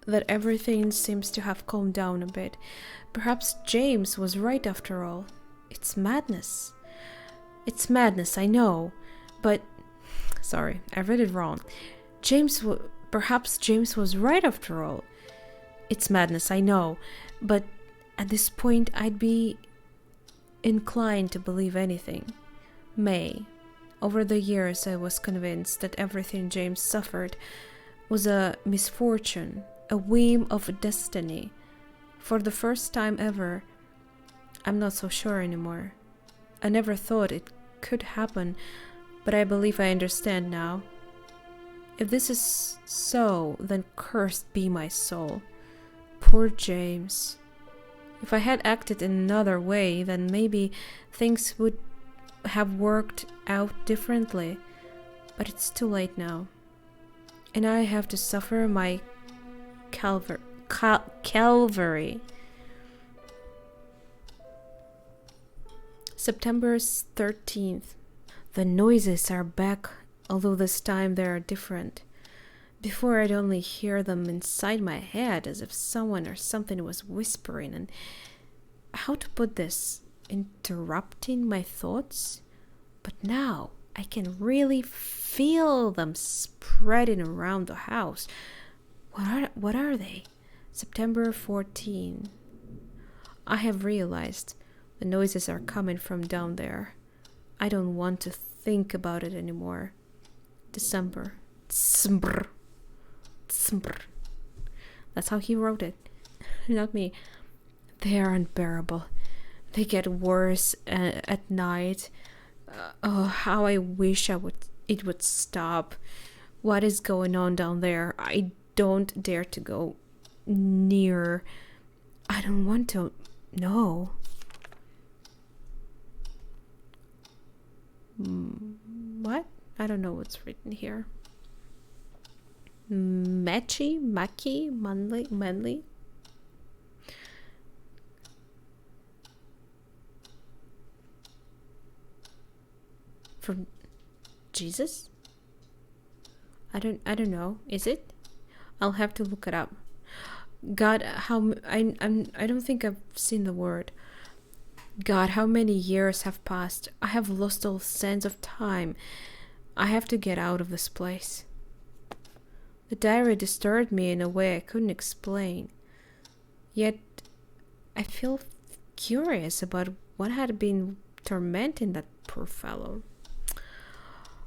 That everything seems to have calmed down a bit. Perhaps James was right after all. It's madness. It's madness, I know. But, sorry, I read it wrong. Perhaps James was right after all. It's madness, I know. But at this point, I'd be inclined to believe anything. May. Over the years, I was convinced that everything James suffered was a misfortune, a whim of destiny. For the first time ever, I'm not so sure anymore. I never thought it could happen, but I believe I understand now. If this is so, then cursed be my soul. Poor James. If I had acted in another way, then maybe things would have worked out differently. But it's too late now. And I have to suffer my Calvary. September 13th. The noises are back, although this time they are different. Before, I'd only hear them inside my head, as if someone or something was whispering and, how to put this, interrupting my thoughts. But now I can really feel them spreading around the house. What are they? September 14. I have realized the noises are coming from down there. I don't want to think about it anymore. December. That's how he wrote it. Not me. They are unbearable. They get worse at night. Oh, how I wish it would stop. What is going on down there? I don't dare to go near. I don't want to know. What? I don't know what's written here. Maki, Manly. From Jesus? I don't know. Is it? I'll have to look it up. God, I don't think I've seen the word. God, how many years have passed? I have lost all sense of time. I have to get out of this place. The diary disturbed me in a way I couldn't explain. Yet, I feel curious about what had been tormenting that poor fellow.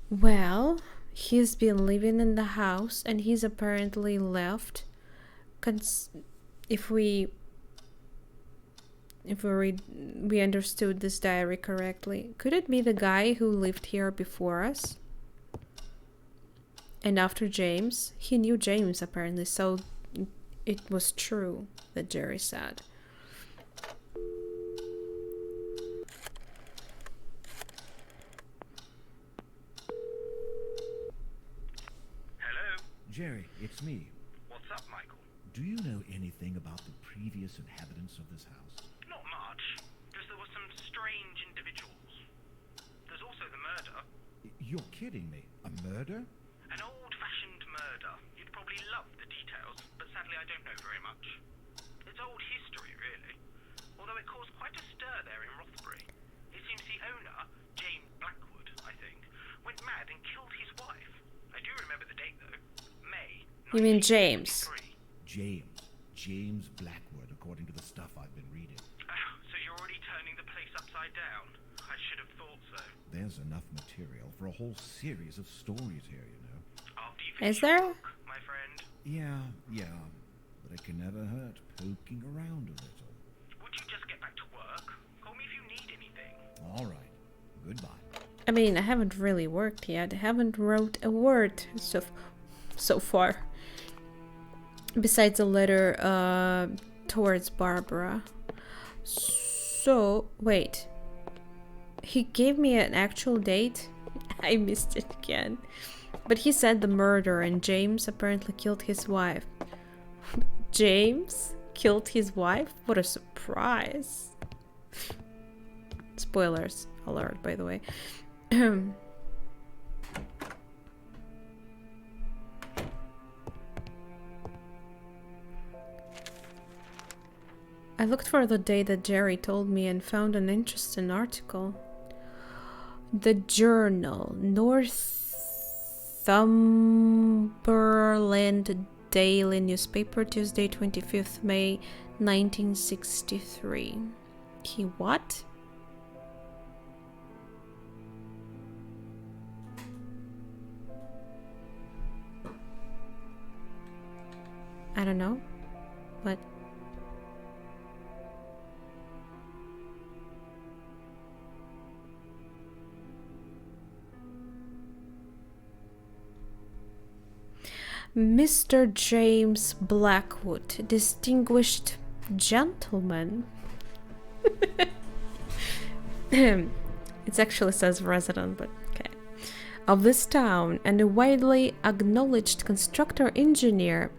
Well, he's been living in the house and he's apparently left. If we understood this diary correctly, could it be the guy who lived here before us? And after James? He knew James apparently, so it was true that Jerry said. Hello? Jerry, it's me. What's up, Michael? Do you know anything about the previous inhabitants of this house? Not much. Just there were some strange individuals. There's also the murder. You're kidding me. A murder? An old-fashioned murder. You'd probably love the details, but sadly I don't know very much. It's old history, really. Although it caused quite a stir there in Rothbury. It seems the owner, James Blackwood, I think, went mad and killed his wife. I do remember the date, though. May. You mean James? 1943. James Blackwood, according to the stuff I've been reading. So you're already turning the place upside down? I should have thought so. There's enough material for a whole series of stories here, you know. After you Is finish there? your book, my friend. Yeah. But it can never hurt poking around a little. Would you just get back to work? Call me if you need anything. All right. Goodbye. I mean, I haven't really worked yet. I haven't wrote a word so far. Besides a letter towards Barbara. So, wait. He gave me an actual date? I missed it again. But he said the murder and James apparently killed his wife. James killed his wife? What a surprise. Spoilers alert, by the way. I looked for the day that Jerry told me and found an interesting article. The Journal, Northumberland Daily Newspaper, Tuesday, 25th May, 1963. He what? I don't know. What? Mr. James Blackwood, distinguished gentleman. It actually says resident, but okay. Of this town and a widely acknowledged constructor engineer,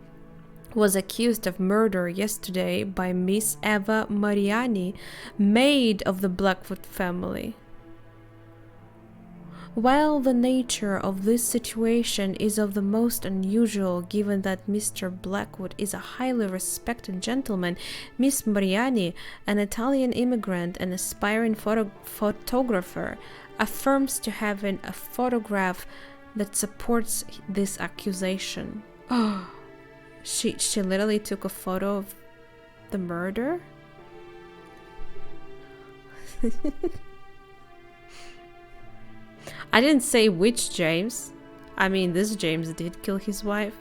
was accused of murder yesterday by Miss Eva Mariani, maid of the Blackwood family. While the nature of this situation is of the most unusual, given that Mr. Blackwood is a highly respected gentleman, Miss Mariani, an Italian immigrant and aspiring photographer, affirms to having a photograph that supports this accusation. Oh, she literally took a photo of the murder? I didn't say which James. I mean, this James did kill his wife.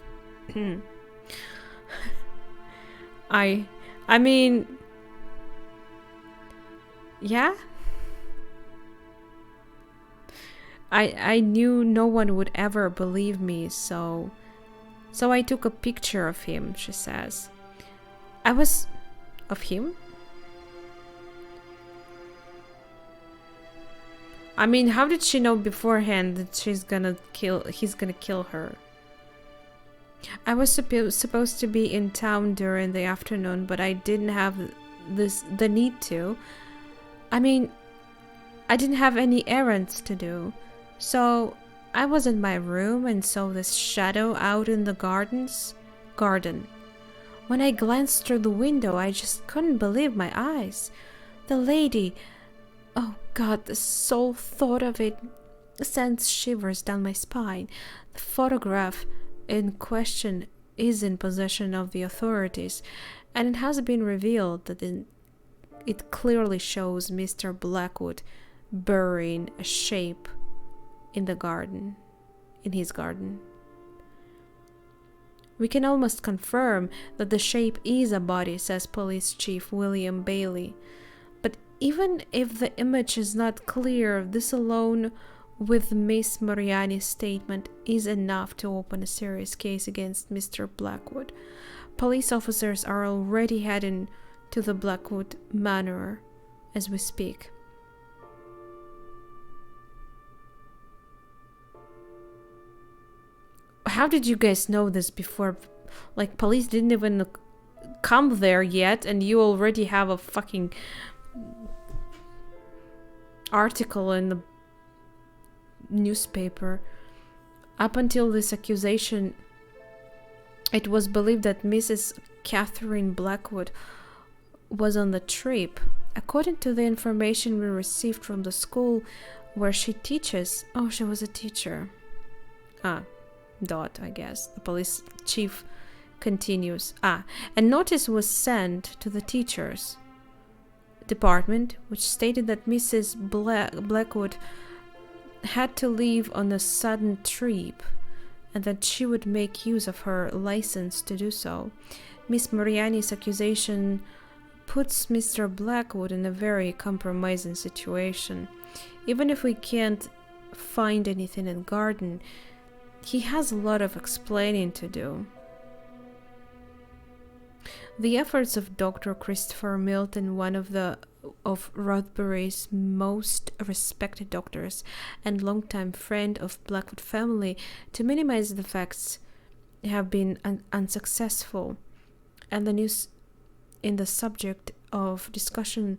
I mean, yeah. I knew no one would ever believe me, so I took a picture of him, she says. Of him? I mean, how did she know beforehand that he's gonna kill her? I was supposed to be in town during the afternoon, but I didn't have the need to. I mean, I didn't have any errands to do. So I was in my room and saw this shadow out in the garden. When I glanced through the window, I just couldn't believe my eyes. The lady... Oh God, the sole thought of it sends shivers down my spine. The photograph in question is in possession of the authorities, and it has been revealed that it clearly shows Mr. Blackwood burying a shape in his garden. We can almost confirm that the shape is a body, says Police Chief William Bailey. But even if the image is not clear, this alone with Miss Mariani's statement is enough to open a serious case against Mr. Blackwood. Police officers are already heading to the Blackwood Manor as we speak. How did you guys know this before? Like, police didn't even come there yet, and you already have a fucking article in the newspaper. Up until this accusation, it was believed that Mrs. Catherine Blackwood was on the trip. According to the information we received from the school where she teaches, she was a teacher. I guess. The police chief continues. A notice was sent to the teachers department, which stated that Mrs. Blackwood had to leave on a sudden trip and that she would make use of her license to do so. Miss Mariani's accusation puts Mr. Blackwood in a very compromising situation. Even if we can't find anything in the garden, he has a lot of explaining to do. The efforts of Dr. Christopher Milton, one of Rothbury's most respected doctors and longtime friend of Blackwood family, to minimize the facts have been unsuccessful, and the news in the subject of discussion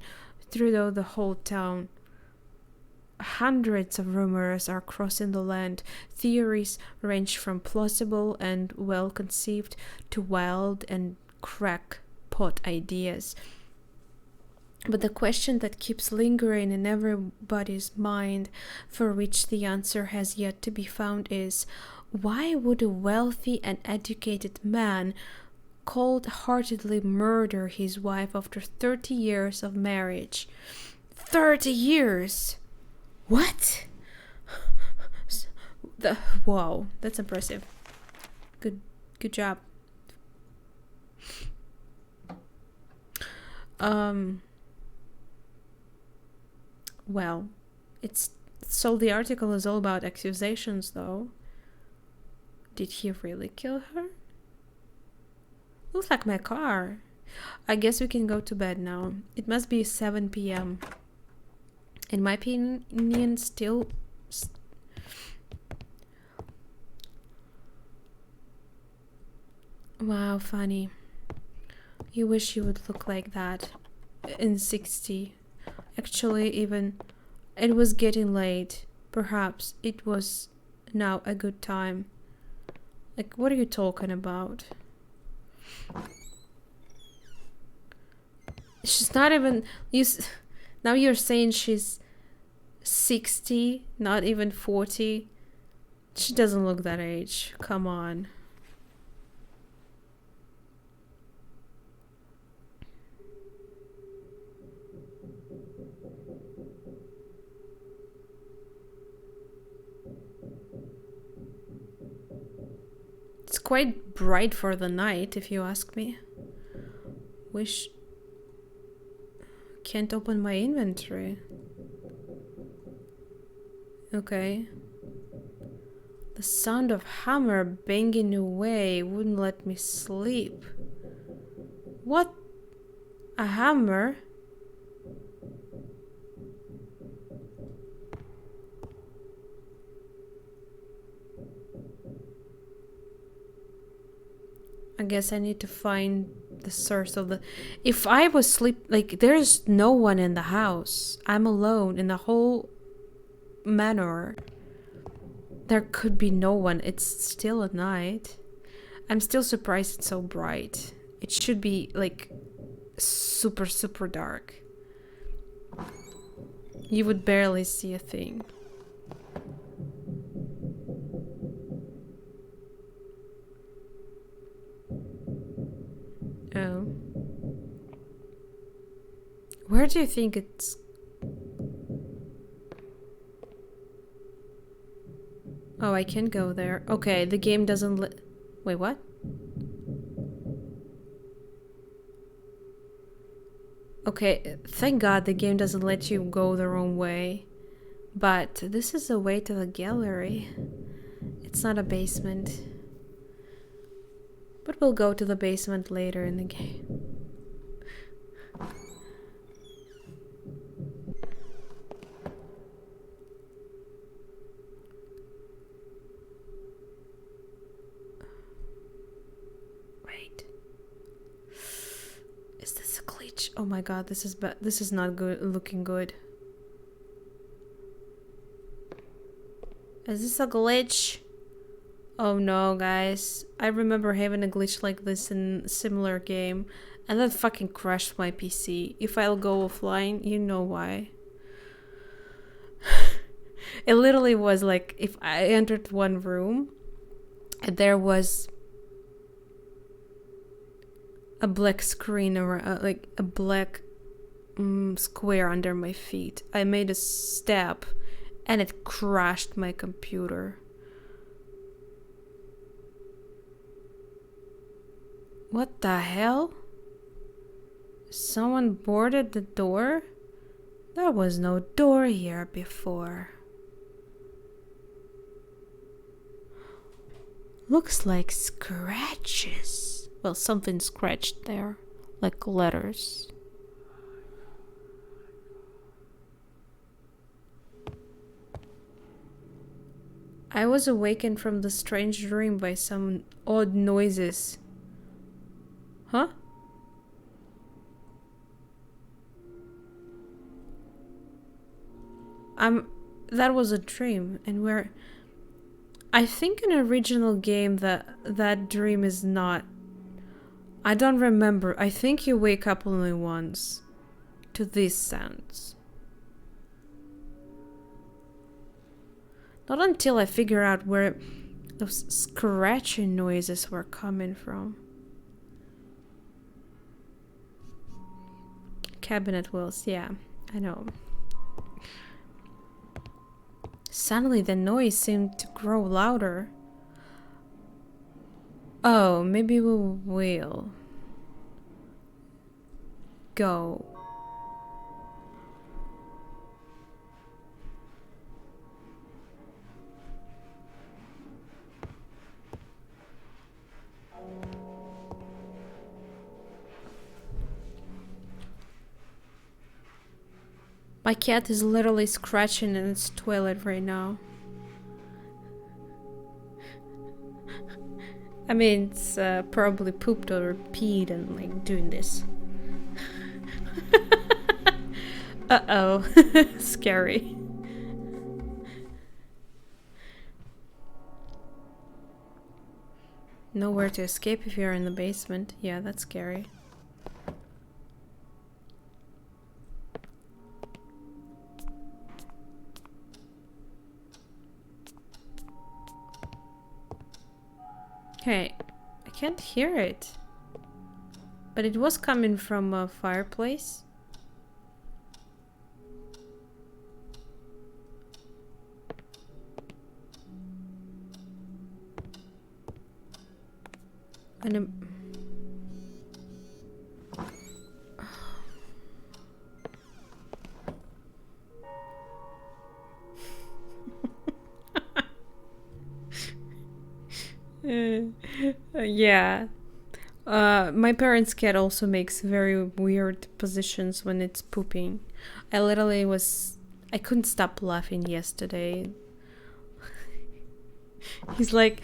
throughout the whole town. Hundreds of rumors are crossing the land. Theories range from plausible and well-conceived to wild and crackpot ideas. But the question that keeps lingering in everybody's mind, for which the answer has yet to be found, is why would a wealthy and educated man cold-heartedly murder his wife after 30 years of marriage? 30 years! What? Wow, that's impressive. Good job. Well, so the article is all about accusations, though. Did he really kill her? Looks like my car. I guess we can go to bed now. It must be 7 p.m. In my opinion, still... Wow, funny. You wish you would look like that in 60. Actually, even it was getting late. Perhaps it was now a good time. Like, what are you talking about? She's not even... Now you're saying she's 60, not even 40. She doesn't look that age. Come on. It's quite bright for the night, if you ask me. Wish... Can't open my inventory. Okay. The sound of hammer banging away wouldn't let me sleep. What? A hammer? I guess I need to find the source of the... If I was like, there's no one in the house. I'm alone in the whole manor. There could be no one. It's still at night. I'm still surprised it's so bright. It should be, like, super, super dark. You would barely see a thing. Oh. Where do you think it's... Oh, I can go there. Okay, the game doesn't let... Wait, what? Okay, thank God the game doesn't let you go the wrong way. But this is the way to the gallery. It's not a basement. But we'll go to the basement later in the game. Wait. Is this a glitch? Oh my god, this is this is not good looking good. Is this a glitch? Oh no, guys. I remember having a glitch like this in a similar game, and that fucking crashed my PC. If I'll go offline, you know why. It literally was like, if I entered one room, and there was a black screen, or like a black square under my feet. I made a step, and it crashed my computer. What the hell? Someone boarded the door? There was no door here before. Looks like scratches. Well, something scratched there, like letters. I was awakened from the strange dream by some odd noises. Huh? That was a dream, and where... I think in an original game that dream is not... I don't remember. I think you wake up only once to these sounds. Not until I figure out where those scratching noises were coming from. Cabinet wheels, yeah, I know. Suddenly the noise seemed to grow louder. Oh, maybe we will go. My cat is literally scratching in its toilet right now. I mean, it's probably pooped or peed and like doing this. Uh-oh. Scary. Nowhere to escape if you're in the basement. Yeah, that's scary. Hey, I can't hear it. But it was coming from a fireplace. And yeah. My parents' cat also makes very weird positions when it's pooping. I couldn't stop laughing yesterday. He's like,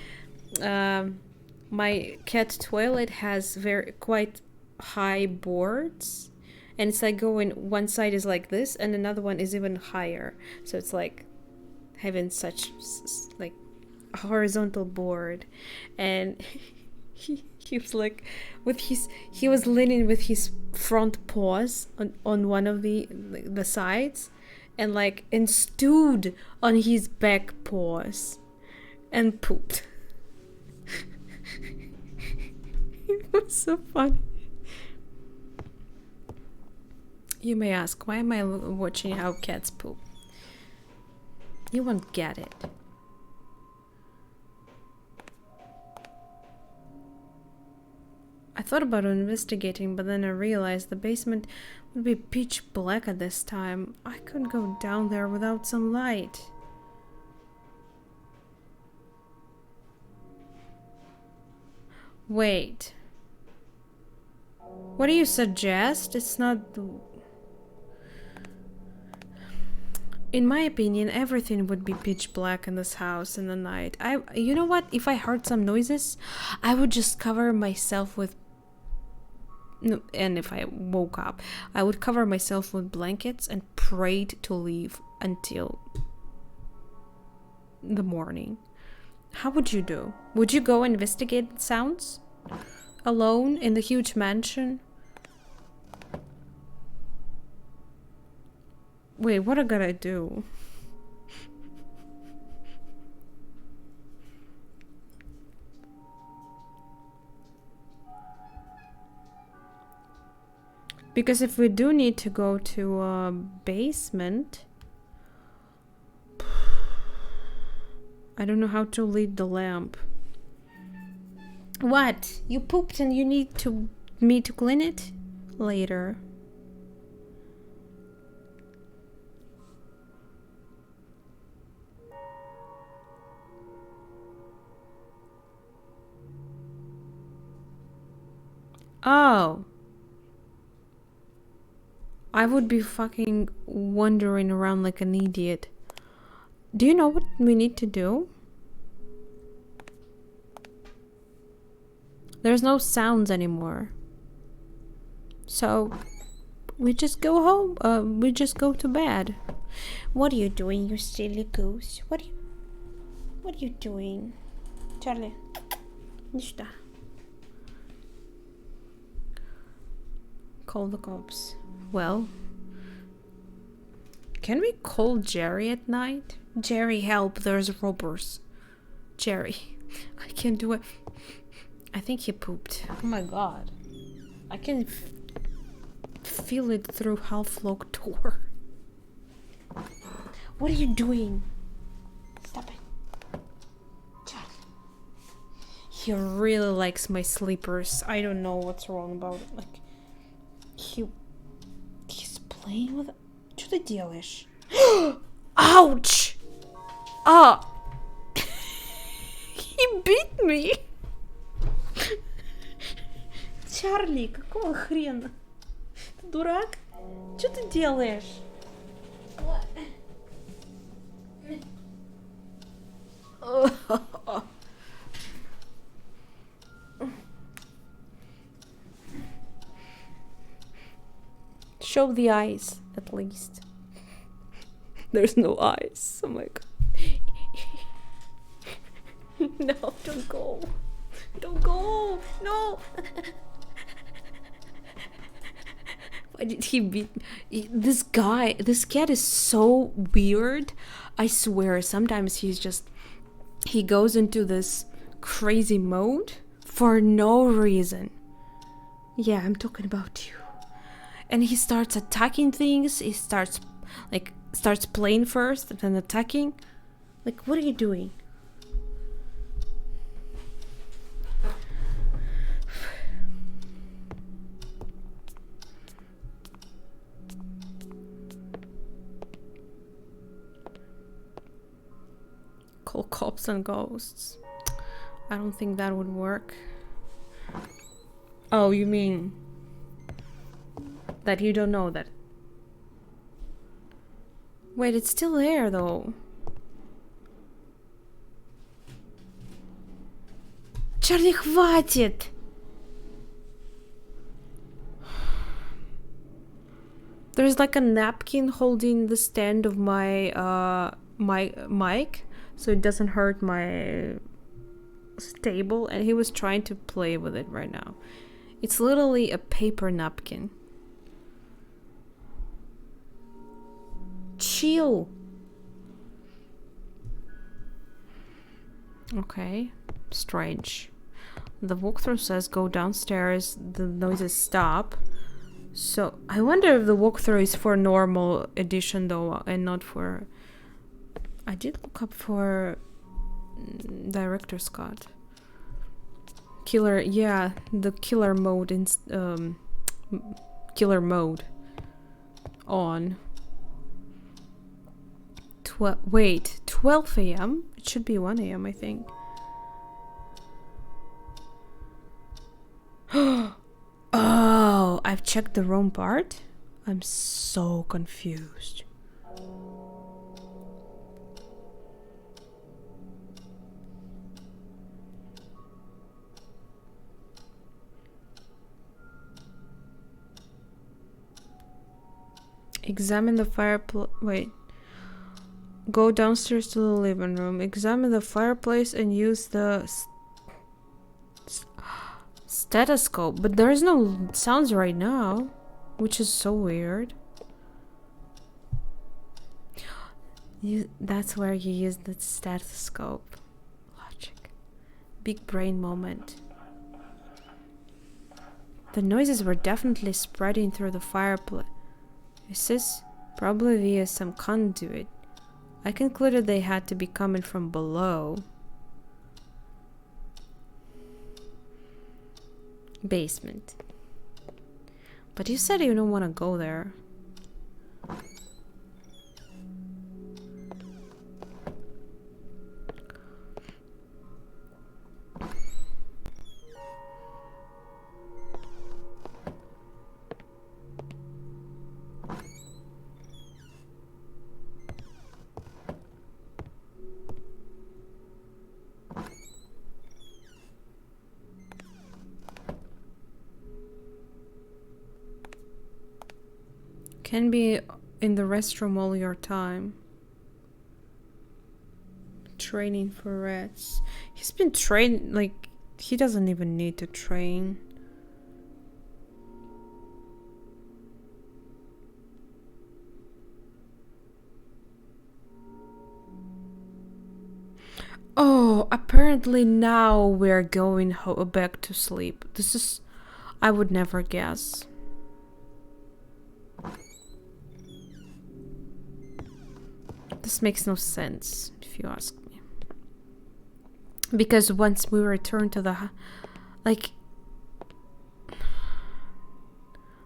my cat toilet has quite high boards, and it's like going, one side is like this and another one is even higher, so it's like having such like a horizontal board. And he was like he was leaning with his front paws on one of the sides, and stood on his back paws and pooped. It was so funny. You may ask, why am I watching how cats poop? You won't get it. I thought about investigating, but then I realized the basement would be pitch black at this time. I couldn't go down there without some light. Wait. What do you suggest? It's not... In my opinion, everything would be pitch black in this house in the night. You know what? If I heard some noises, I would just cover myself with... No, and if I woke up, I would cover myself with blankets and prayed to leave until the morning. How would you do? Would you go investigate sounds? Alone in the huge mansion? Wait, what I gotta do? Because if we do need to go to a basement, I don't know how to lead the lamp. What? You pooped and you need me to clean it? Later. Oh. I would be fucking wandering around like an idiot. Do you know what we need to do? There's no sounds anymore. So, we just go home. We just go to bed. What are you doing, you silly goose? What are you doing? Charlie, иди сюда. Call the cops. Well, can we call Jerry at night? Jerry, help, there's robbers. Jerry, I can't do it. I think he pooped. Oh my god. I can feel it through half-locked door. What are you doing? Stop it. Charlie. He really likes my sleepers. I don't know what's wrong about it. Like, he's playing with... Что ты делаешь? Ouch! Ah! He beat me! Чарли, какого хрена? Ты дурак? Что ты делаешь? Show the eyes, at least. There's no eyes. Oh my god. No, don't go. Don't go. No. Why did he beat me? This cat is so weird. I swear, sometimes he goes into this crazy mode for no reason. Yeah, I'm talking about you. And he starts attacking things. He starts playing first and then attacking. Like, what are you doing? Call cops and ghosts. I don't think that would work. Oh, you mean that you don't know that? Wait, it's still there though. Чарли, хватит! There's like a napkin holding the stand of my mic, so it doesn't hurt my table, and he was trying to play with it right now. It's literally a paper napkin. Chill. Okay, strange. The walkthrough says go downstairs, the noises stop, So I wonder if the walkthrough is for normal edition though, and not for. I did look up for director's cut. Killer, yeah, the killer mode in killer mode on. Wait, 12 a.m. It should be 1 a.m. I think. Oh, I've checked the wrong part. I'm so confused. Examine the fireplace. Wait. Go downstairs to the living room. Examine the fireplace and use the stethoscope. But there's no sounds right now, which is so weird. That's where you use the stethoscope. Logic. Big brain moment. The noises were definitely spreading through the fireplace. Is this probably via some conduit? I concluded they had to be coming from below. Basement. But you said you don't want to go there. Can be in the restroom all your time. Training for rats. He's been trained, like, he doesn't even need to train. Oh, apparently now we're going back to sleep. This is... I would never guess. This makes no sense, if you ask me. Because once we return to the... Like...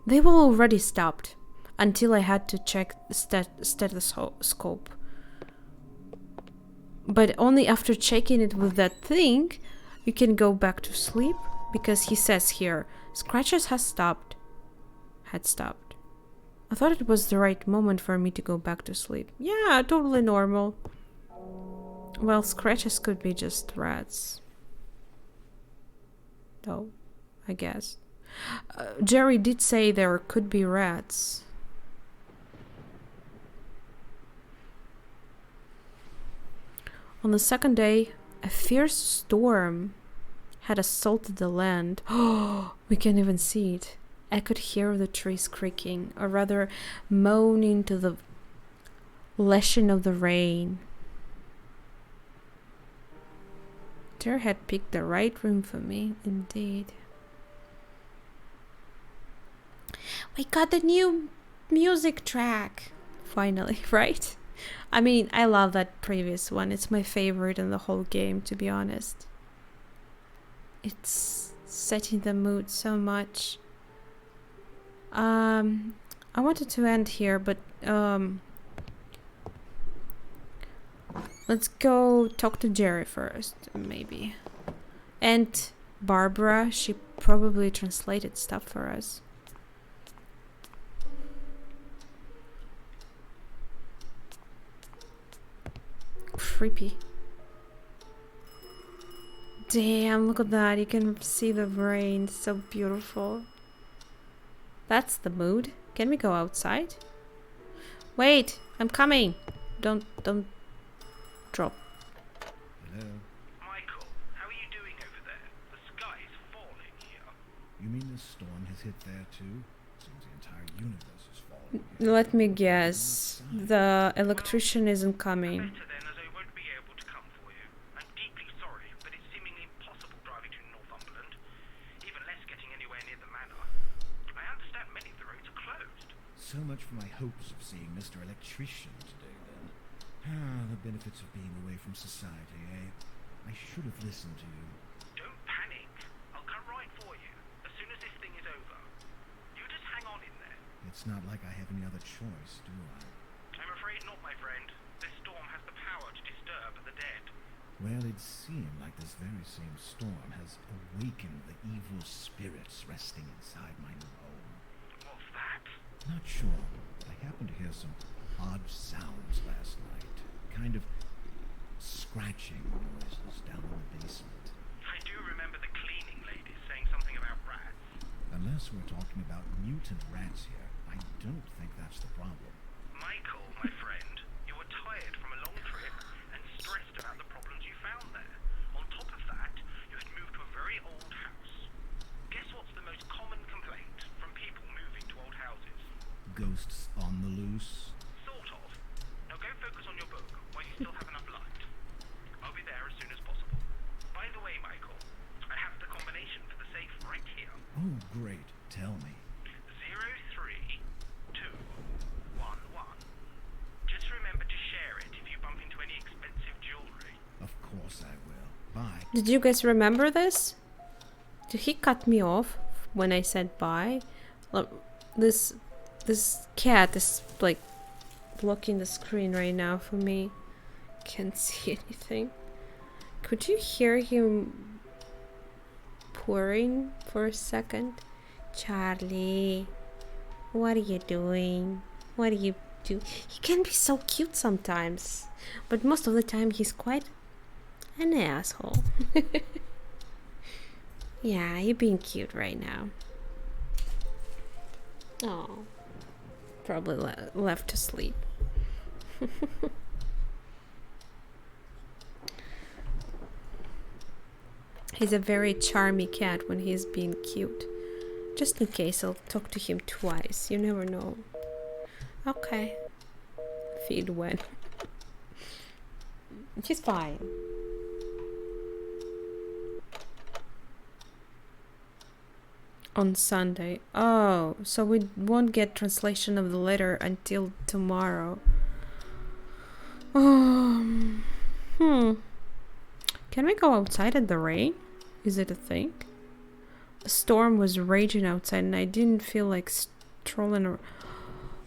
They were already stopped. Until I had to check the stethoscope. But only after checking it with that thing, you can go back to sleep. Because he says here, scratches had stopped. I thought it was the right moment for me to go back to sleep. Yeah, totally normal. Well, scratches could be just rats. Though, I guess. Jerry did say there could be rats. On the second day, a fierce storm had assaulted the land. Oh, we can't even see it. I could hear the trees creaking, or rather moaning to the lashing of the rain. Jer had picked the right room for me, indeed. We got the new music track! Finally, right? I mean, I love that previous one. It's my favorite in the whole game, to be honest. It's setting the mood so much. I wanted to end here, but let's go talk to Jerry first, maybe. And Barbara, she probably translated stuff for us. Creepy. Damn, look at that. You can see the rain. It's so beautiful. That's the mood. Can we go outside? Wait, I'm coming. Don't drop. Hello? Michael, how are you doing over there? The sky is falling here. You mean this storm has hit there too? Seems the entire universe is falling. Let me guess. The electrician isn't coming. Better then, as I won't be able to come for you. I'm deeply sorry, but it's seemingly impossible driving to Northumberland. Even less getting anywhere near the manor. I understand many of the roads So much for my hopes of seeing Mr. Electrician today, then. Ah, the benefits of being away from society, eh? I should have listened to you. Don't panic. I'll come right for you as soon as this thing is over. You just hang on in there. It's not like I have any other choice, do I? I'm afraid not, my friend. This storm has the power to disturb the dead. Well, it seemed like this very same storm has awakened the evil spirits resting inside my new home. What's that? Not sure. I happened to hear some odd sounds last night. Kind of scratching noises down in the basement. I do remember the cleaning lady saying something about rats. Unless we're talking about mutant rats here, I don't think that's the problem. Michael, my friend, you were tired from a long trip and stressed about the problems you found there. On top of that, you had moved to a very old house. Guess what's the most common complaint from people moving to old houses? Ghosts on the loose? Sort of. Now go focus on your book while you still have enough light. I'll be there as soon as possible. By the way, Michael, I have the combination for the safe right here. Oh, great. Tell me. 03211. Just remember to share it if you bump into any expensive jewelry. Of course I will. Bye. Did you guys remember this? Did he cut me off when I said bye? Look, this cat is like blocking the screen right now for me. Can't see anything. Could you hear him purring for a second? Charlie, what are you doing? What do you do? He can be so cute sometimes, but most of the time he's quite an asshole. Yeah, you're being cute right now. Oh, probably left to sleep. He's a very charming cat when he's being cute. Just in case, I'll talk to him twice. You never know. Okay. Feed when. She's fine. On Sunday. Oh, so we won't get translation of the letter until tomorrow. Can we go outside in the rain? Is it a thing? A storm was raging outside and I didn't feel like strolling around.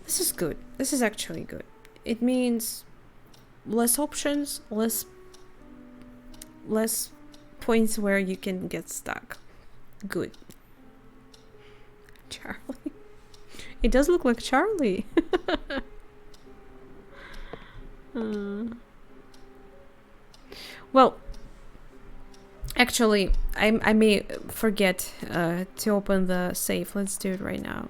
This is good. This is actually good. It means less options, less points where you can get stuck. Good. Charlie. It does look like Charlie. Well, actually, I may forget to open the safe. Let's do it right now.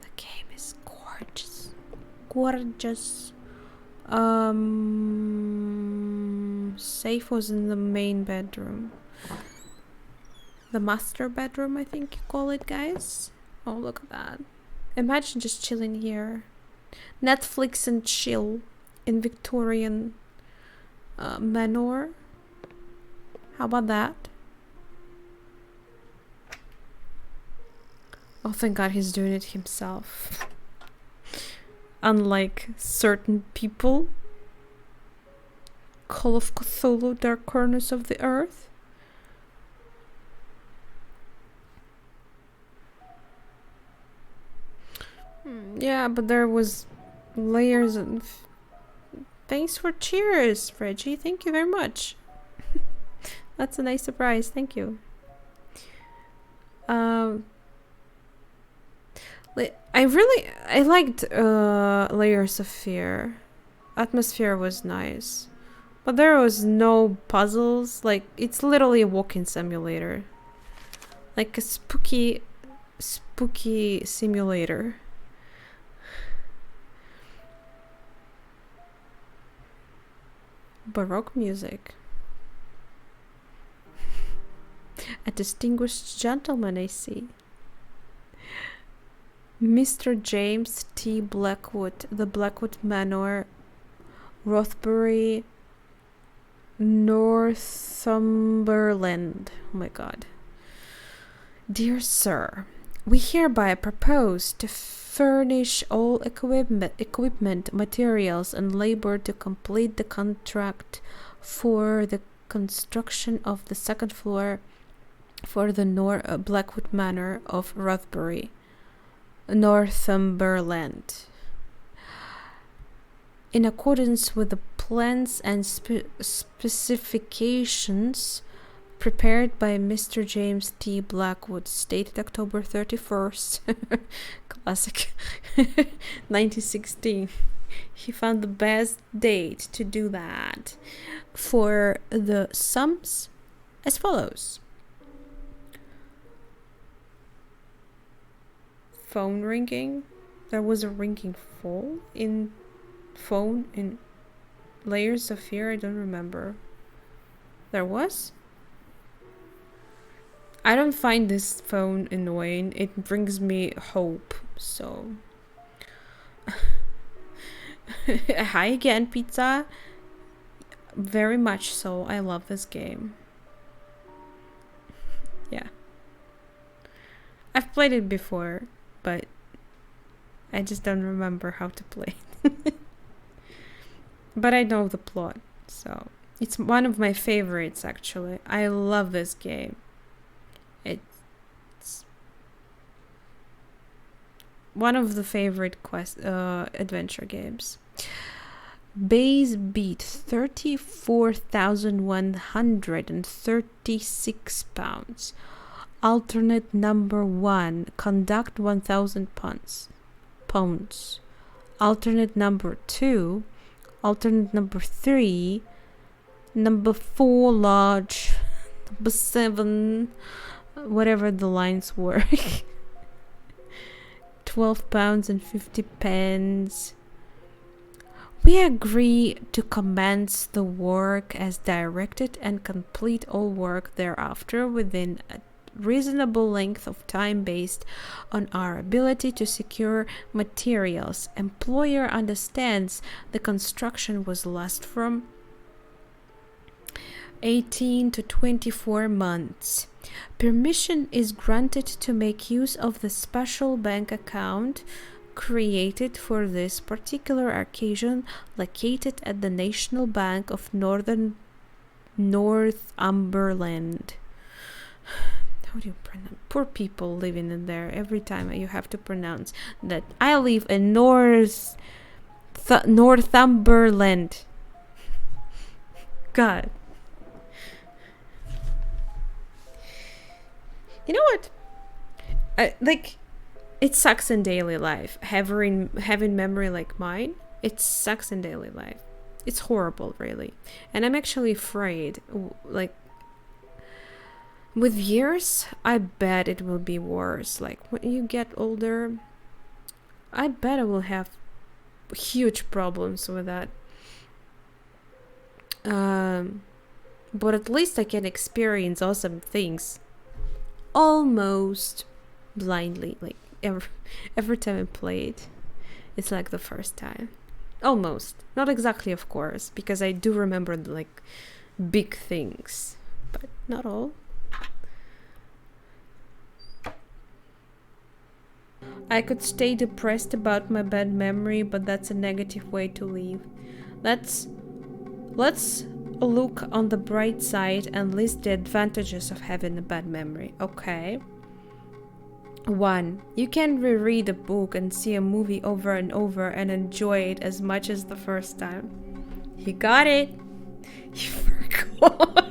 The game is gorgeous. Gorgeous. Safe was in the main bedroom. The master bedroom, I think you call it, guys. Oh, look at that. Imagine just chilling here. Netflix and chill in Victorian manor. How about that? Oh, thank God he's doing it himself. Unlike certain people. Call of Cthulhu, Dark Corners of the Earth. Yeah, but there was layers of... Thanks for cheers, Reggie. Thank you very much. That's a nice surprise. Thank you. I liked Layers of Fear. Atmosphere was nice. But there was no puzzles. Like, it's literally a walking simulator. Like a spooky simulator. Baroque music. A distinguished gentleman, I see. Mr. James T. Blackwood, The Blackwood Manor, Rothbury, Northumberland. Oh my god. Dear Sir, we hereby propose to furnish all equipment, materials, and labor to complete the contract for the construction of the second floor for the Blackwood Manor of Rothbury, Northumberland, in accordance with the plans and specifications prepared by Mr. James T. Blackwood, dated October 31st, classic, 1916. He found the best date to do that for the sums as follows. Phone ringing. There was a ringing phone in Layers of Fear. I don't remember. There was? I don't find this phone annoying. It brings me hope, so... Hi again, pizza. Very much so. I love this game. Yeah. I've played it before, but I just don't remember how to play it. But I know the plot, so... It's one of my favorites, actually. I love this game. It's one of the favorite adventure games. Base beat 34,136 pounds. Alternate number 1, conduct 1,000 pounds. Alternate number 2, alternate number 3, number 4 large, number 7, whatever the lines were. 12 pounds and 50 pence. We agree to commence the work as directed and complete all work thereafter within a reasonable length of time based on our ability to secure materials. Employer understands the construction was last from 18 to 24 months. Permission is granted to make use of the special bank account created for this particular occasion, located at the National Bank of Northumberland. How do you pronounce? Poor people living in there. Every time you have to pronounce that. I live in Northumberland. God. You know what? It sucks in daily life. Having memory like mine, it sucks in daily life. It's horrible, really. And I'm actually afraid, with years, I bet it will be worse. Like, when you get older, I bet I will have huge problems with that. But at least I can experience awesome things almost blindly. Like, every time I play it, it's like the first time. Almost. Not exactly, of course, because I do remember, like, big things. But not all. I could stay depressed about my bad memory, but that's a negative way to live. Let's look on the bright side and list the advantages of having a bad memory. Okay. 1. You can reread a book and see a movie over and over and enjoy it as much as the first time. You got it. You forgot.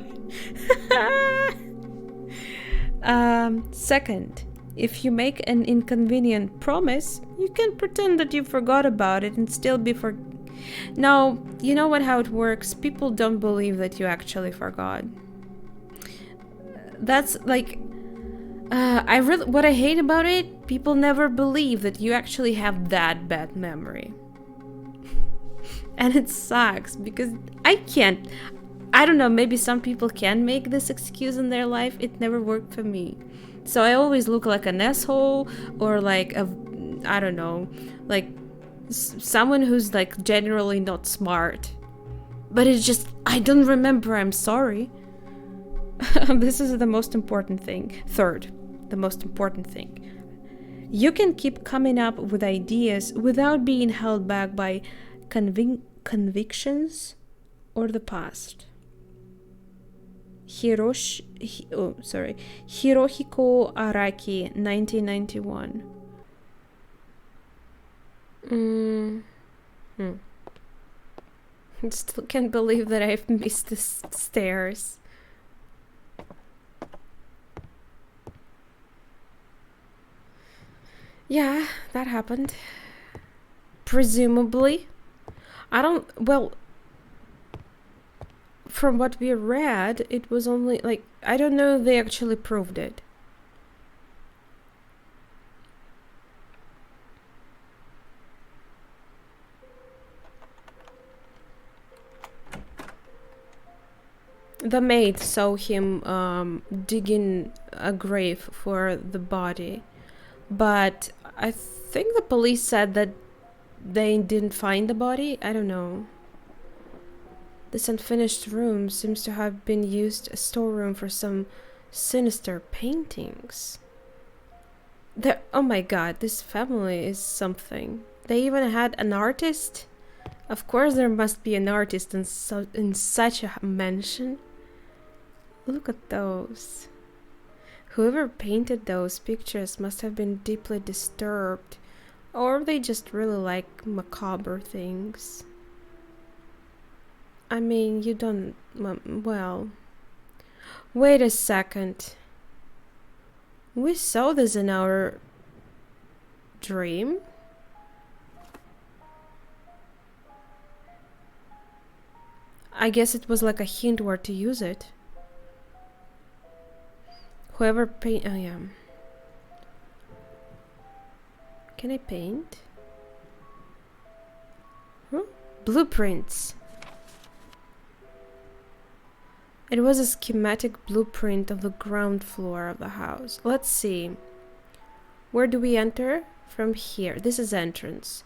2nd. If you make an inconvenient promise, you can pretend that you forgot about it and still be No, you know how it works? People don't believe that you actually forgot. That's like... what I hate about it, people never believe that you actually have that bad memory. And it sucks, because I can't... I don't know, maybe some people can make this excuse in their life. It never worked for me. So I always look like an asshole, or like I don't know, like someone who's like generally not smart. But it's just, I don't remember, I'm sorry. This is the most important thing. Third, the most important thing. You can keep coming up with ideas without being held back by convictions or the past. Hirohiko Araki, 1991. I still can't believe that I've missed the stairs. Yeah, that happened. Presumably. Well, from what we read, it was only, like, I don't know if they actually proved it. The maid saw him digging a grave for the body. But I think the police said that they didn't find the body. I don't know. This unfinished room seems to have been used as storeroom for some sinister paintings. Oh my god, this family is something. They even had an artist. Of course there must be an artist in such a mansion. Look at those. Whoever painted those pictures must have been deeply disturbed, or they just really like macabre things. I mean, you don't... well... Wait a second. We saw this in our dream? I guess it was like a hint where to use it. Whoever paint... oh yeah. Can I paint? Huh? Blueprints. It was a schematic blueprint of the ground floor of the house. Let's see. Where do we enter? From here. This is entrance.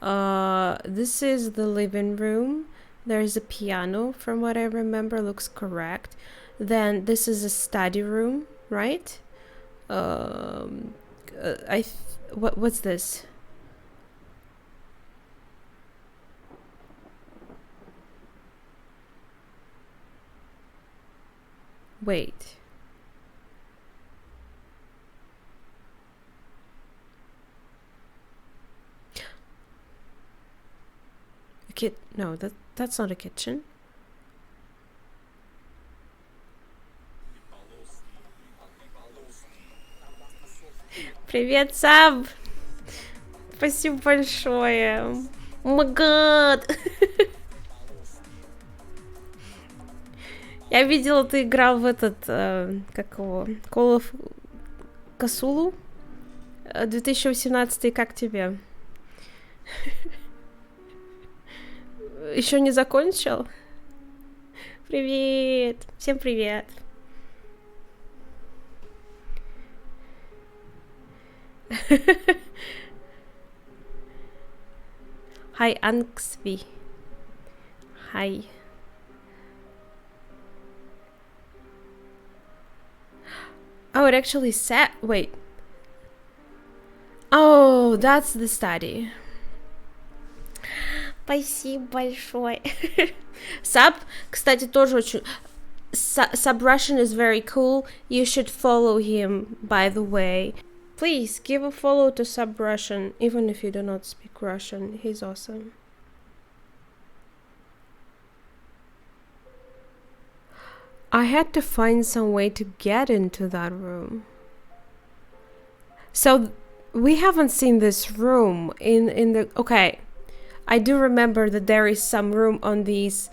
This is the living room. There is a piano, from what I remember, looks correct. Then this is a study room, right? What's this? Wait. No, that's not a kitchen. Привет, Саб! Спасибо большое. О май гад! Я видела, ты играл в этот, как его, Call of Cthulhu 2018, как тебе? Еще не закончил? Привет! Всем привет! Hi, Anxvi. Hi. Oh, it actually said... wait. Oh, that's the study. Спасибо большое. Sub, кстати, тоже очень... Sub Russian is very cool. You should follow him, by the way. Please, give a follow to Sub Russian, even if you do not speak Russian. He's awesome. I had to find some way to get into that room. So, we haven't seen this room in the... okay. I do remember that there is some room on these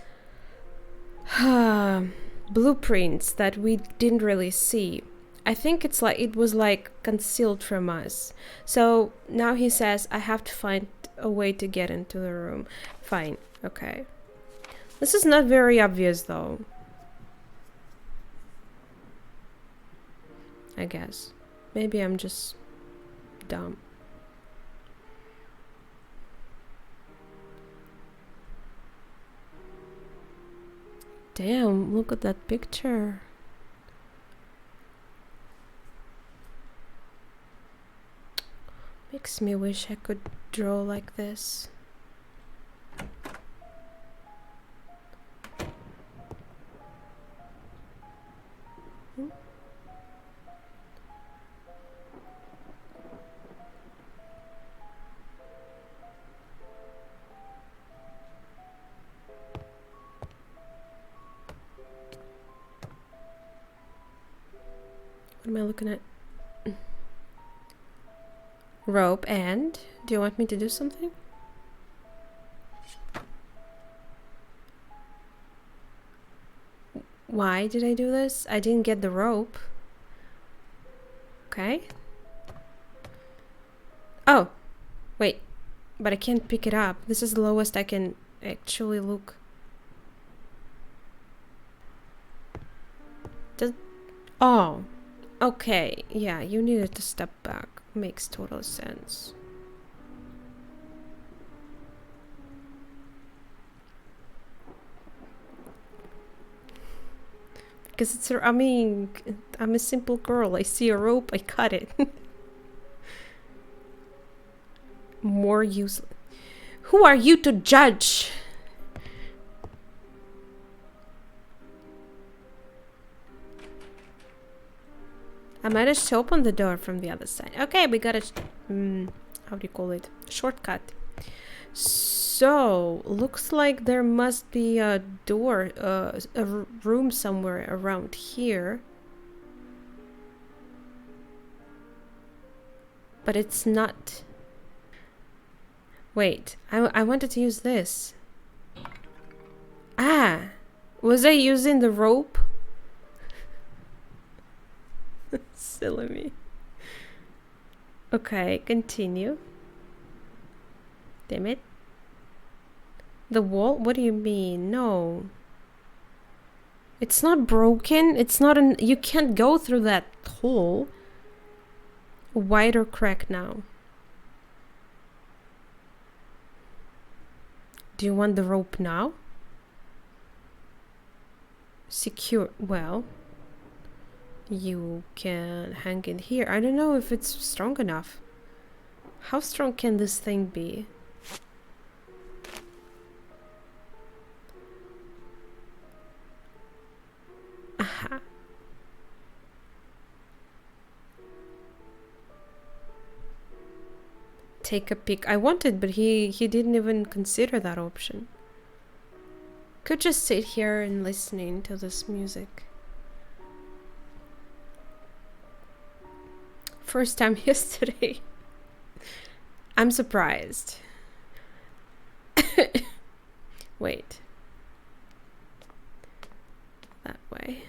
blueprints that we didn't really see. I think it was like concealed from us. So now he says I have to find a way to get into the room. Fine, okay. This is not very obvious though. I guess. Maybe I'm just dumb. Damn, look at that picture. Makes me wish I could draw like this. What am I looking at? Rope, and do you want me to do something? Why did I do this? I didn't get the rope. Okay. Oh, wait, but I can't pick it up. This is the lowest I can actually look. Oh, okay. Yeah, you needed to step back. Makes total sense. Because it's, I mean, I'm a simple girl. I see a rope, I cut it. More useless. Who are you to judge? I managed to open the door from the other side. Okay, we got a, how do you call it? Shortcut. So, looks like there must be a door, a room somewhere around here. But it's not. Wait, I wanted to use this. Ah, was I using the rope? Silly me. Okay, continue. Damn it. The wall? What do you mean? No. It's not broken. It's not an... You can't go through that hole. A wider crack now. Do you want the rope now? Secure. Well... You can hang it here. I don't know if it's strong enough. How strong can this thing be? Aha. Take a peek. I wanted, but he didn't even consider that option. Could just sit here and listening to this music. First time yesterday. I'm surprised. Wait. That way.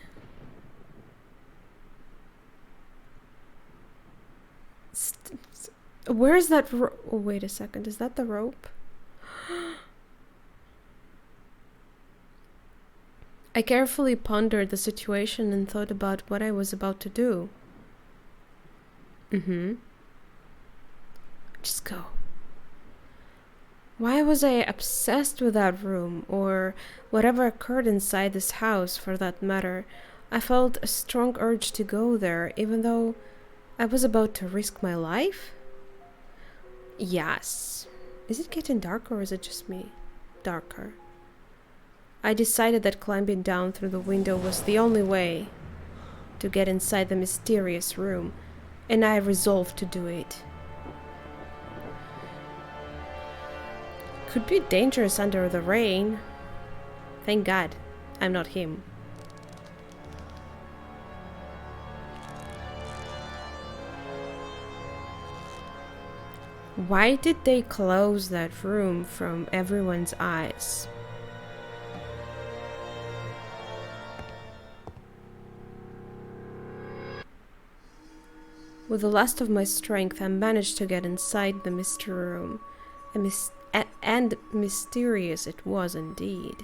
Where is that oh, wait a second. Is that the rope? I carefully pondered the situation and thought about what I was about to do. Just go. Why was I obsessed with that room, or whatever occurred inside this house for that matter? I felt a strong urge to go there, even though I was about to risk my life? Yes. Is it getting darker or is it just me? Darker. I decided that climbing down through the window was the only way to get inside the mysterious room, and I resolved to do it. Could be dangerous under the rain. Thank God, I'm not him. Why did they close that room from everyone's eyes? With the last of my strength, I managed to get inside the mystery room. And mysterious it was indeed.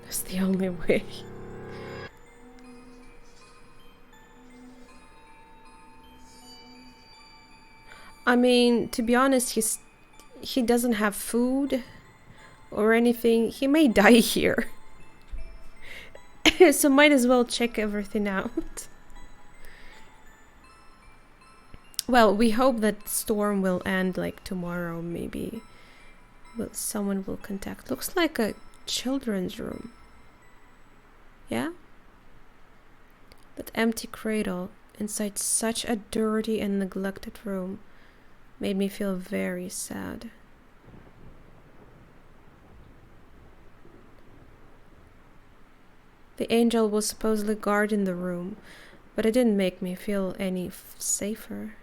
That's the only way. I mean, to be honest, he doesn't have food or anything, he may die here. So might as well check everything out. Well, we hope that storm will end like tomorrow, maybe. Well, someone will contact. Looks like a children's room. Yeah? That empty cradle inside such a dirty and neglected room made me feel very sad. The angel was supposedly guarding the room, but it didn't make me feel any safer.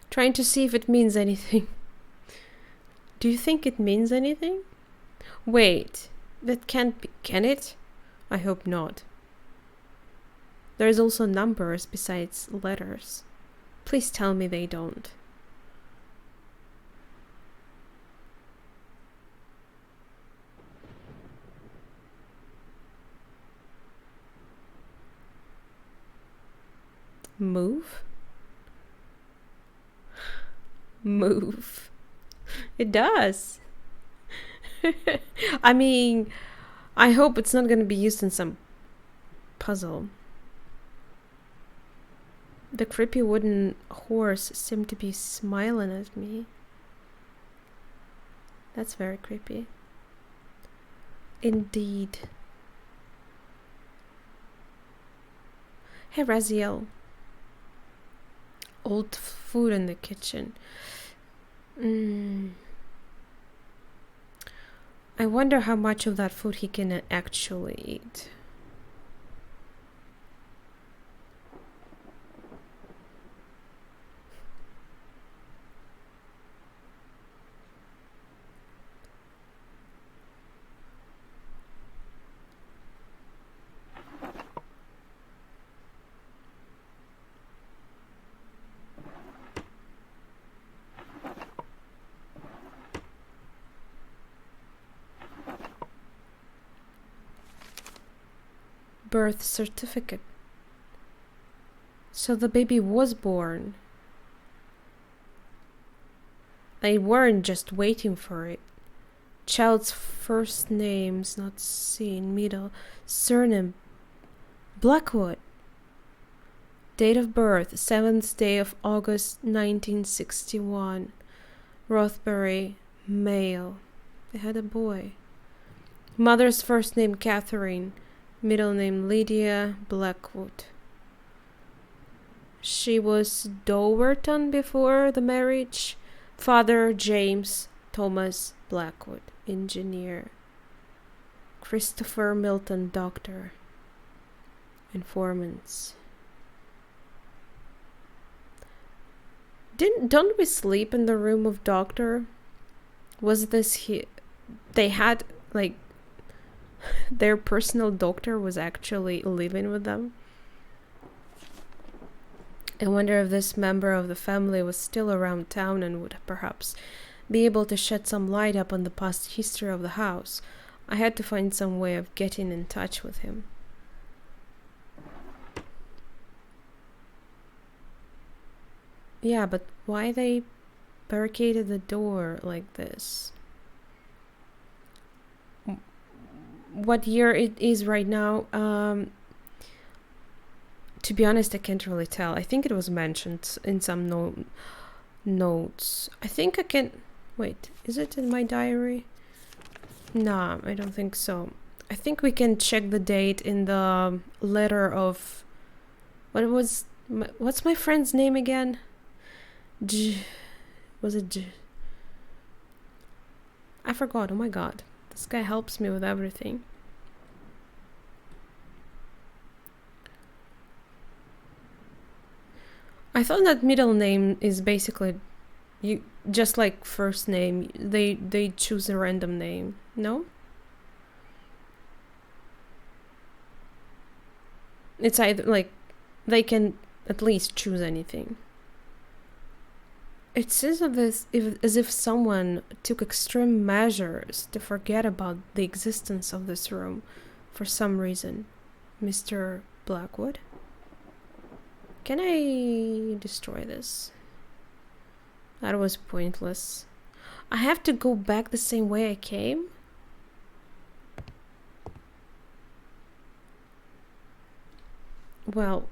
Trying to see if it means anything. Do you think it means anything? Wait, that can't be, can it? I hope not. There's also numbers besides letters. Please tell me they don't. Move? Move. It does. I mean, I hope it's not going to be used in some puzzle. The creepy wooden horse seemed to be smiling at me. That's very creepy. Indeed. Hey, Raziel. Old food in the kitchen. I wonder how much of that food he can actually eat. Birth certificate. So the baby was born. They weren't just waiting for it. Child's first name's not seen. Middle surname Blackwood. Date of birth 7th day of August 1961. Rothbury, male. They had a boy. Mother's first name Catherine. Middle name Lydia Blackwood. She was Dowerton before the marriage. Father James Thomas Blackwood, engineer. Christopher Milton, doctor. Informants. Don't we sleep in the room of doctor? Was this they had like their personal doctor was actually living with them? I wonder if this member of the family was still around town and would perhaps be able to shed some light upon the past history of the house. I had to find some way of getting in touch with him. Yeah, but why they barricaded the door like this? What year it is right now? To be honest, I can't really tell. I think it was mentioned in some notes. I think I can... Wait, is it in my diary? No, I don't think so. I think we can check the date in the letter of... What's my friend's name again? Was it J? I forgot. Oh my god. This guy helps me with everything. I thought that middle name is basically you just like first name. They choose a random name. No? It's either like they can at least choose anything. It seems as if someone took extreme measures to forget about the existence of this room for some reason. Mr. Blackwood? Can I destroy this? That was pointless. I have to go back the same way I came? Well,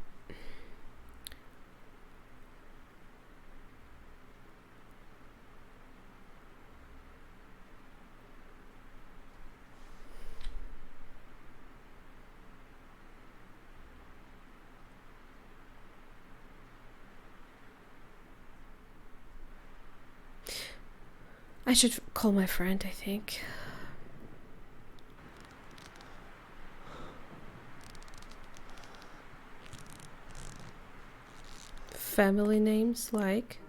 I should call my friend, I think. Family names like...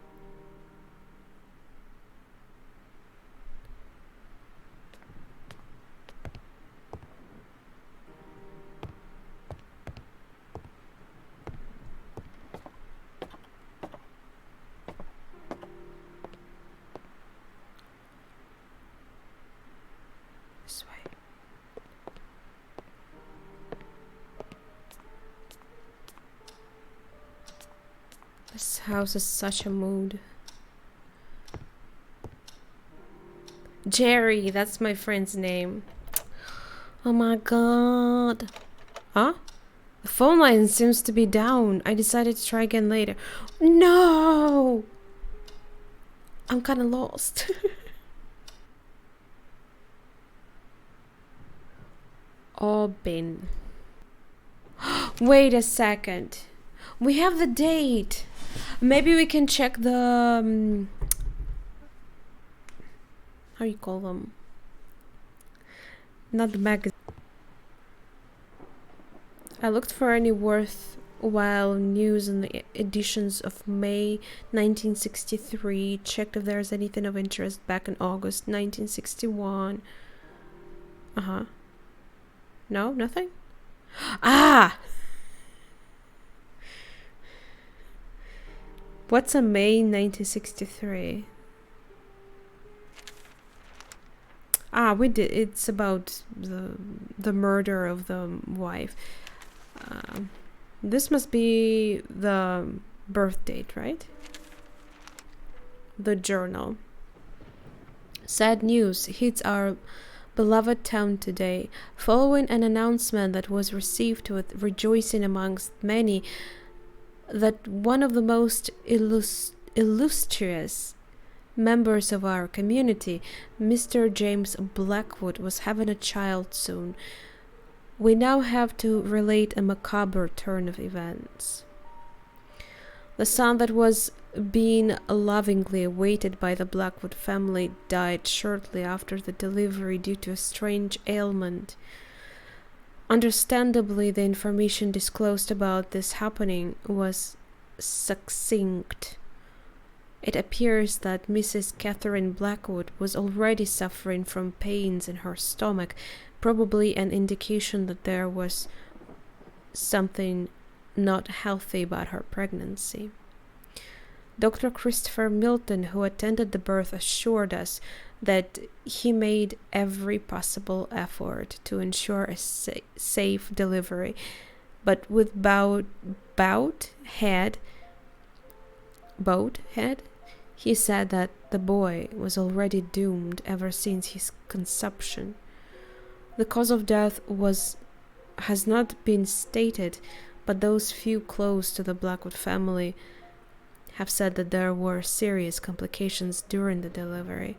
This way. This house is such a mood. Jerry, that's my friend's name. Oh my god. Huh? The phone line seems to be down. I decided to try again later. No! I'm kinda lost. Bin. Wait a second. We have the date. Maybe we can check the... how you call them? Not the magazine. I looked for any worthwhile news in the editions of May 1963, checked if there's anything of interest back in August 1961. No, nothing? Ah! What's a May 1963? We did. It's about the murder of the wife. This must be the birth date, right? The journal. Sad news hits our beloved town today, following an announcement that was received with rejoicing amongst many that one of the most illustrious members of our community, Mr. James Blackwood, was having a child soon. We now have to relate a macabre turn of events. The son that was being lovingly awaited by the Blackwood family died shortly after the delivery due to a strange ailment. Understandably, the information disclosed about this happening was succinct. It appears that Mrs. Catherine Blackwood was already suffering from pains in her stomach, probably an indication that there was something not healthy about her pregnancy. Dr. Christopher Milton, who attended the birth, assured us that he made every possible effort to ensure a safe delivery, but with bowed head, he said that the boy was already doomed ever since his conception. The cause of death has not been stated, but those few close to the Blackwood family have said that there were serious complications during the delivery.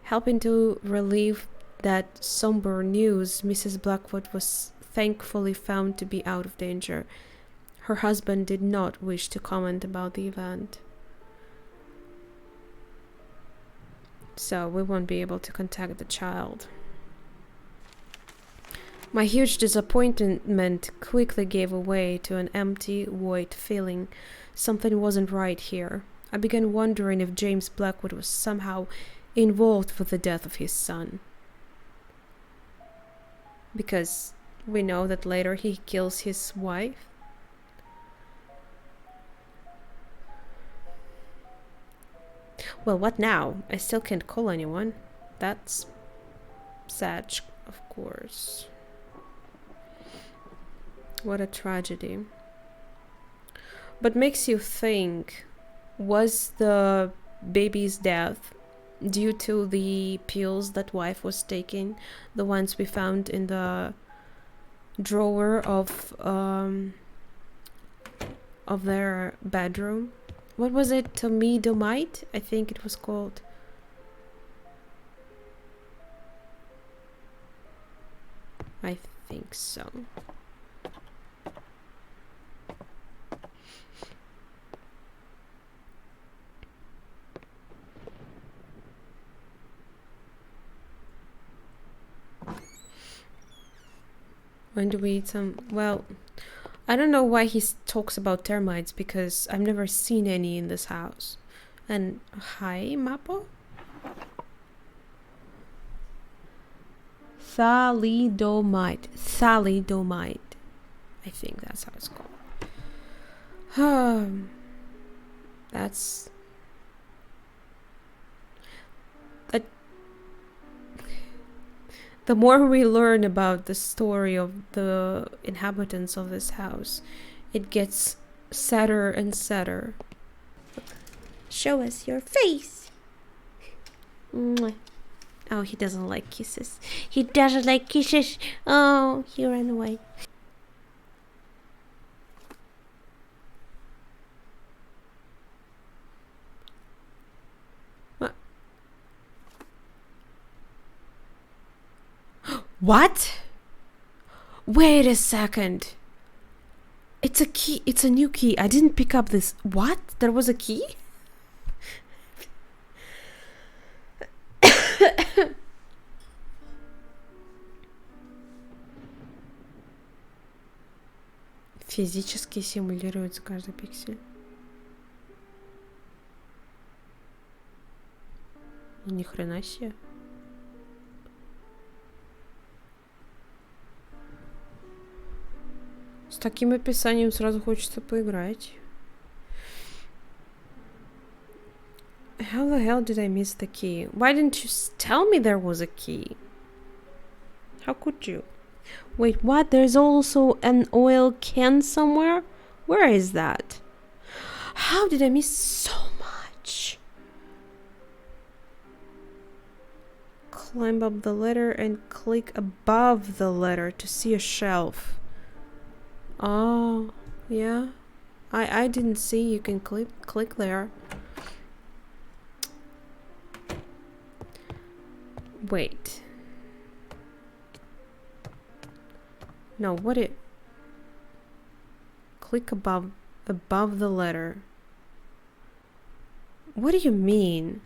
Helping to relieve that somber news, Mrs. Blackwood was thankfully found to be out of danger. Her husband did not wish to comment about the event, so we won't be able to contact the child. My huge disappointment quickly gave way to an empty, void feeling. Something wasn't right here. I began wondering if James Blackwood was somehow involved with the death of his son. Because we know that later he kills his wife. Well, what now? I still can't call anyone. That's sad, of course. What a tragedy. But makes you think, was the baby's death due to the pills that wife was taking, the ones we found in the drawer of their bedroom? What was it? Thalidomide? I think it was called. I think so. When do we eat some? Well, I don't know why he talks about termites, because I've never seen any in this house. And hi, Mapo? Thalidomide. Thalidomide. I think that's how it's called. That's... The more we learn about the story of the inhabitants of this house, it gets sadder and sadder. Show us your face. Mwah. Oh, he doesn't like kisses. He doesn't like kisses. Oh, he ran away. What? Wait a second. It's a key. It's a new key. I didn't pick up this. What? There was a key? Физически симулируется каждый пиксель. Ни хрена себе. С таким описанием сразу хочется поиграть. How the hell did I miss the key? Why didn't you tell me there was a key? How could you? Wait, what? There's also an oil can somewhere? Where is that? How did I miss so much? Climb up the ladder and click above the ladder to see a shelf. Oh, yeah. I didn't see you can click there. Wait. No, what it? Click above the letter. What do you mean?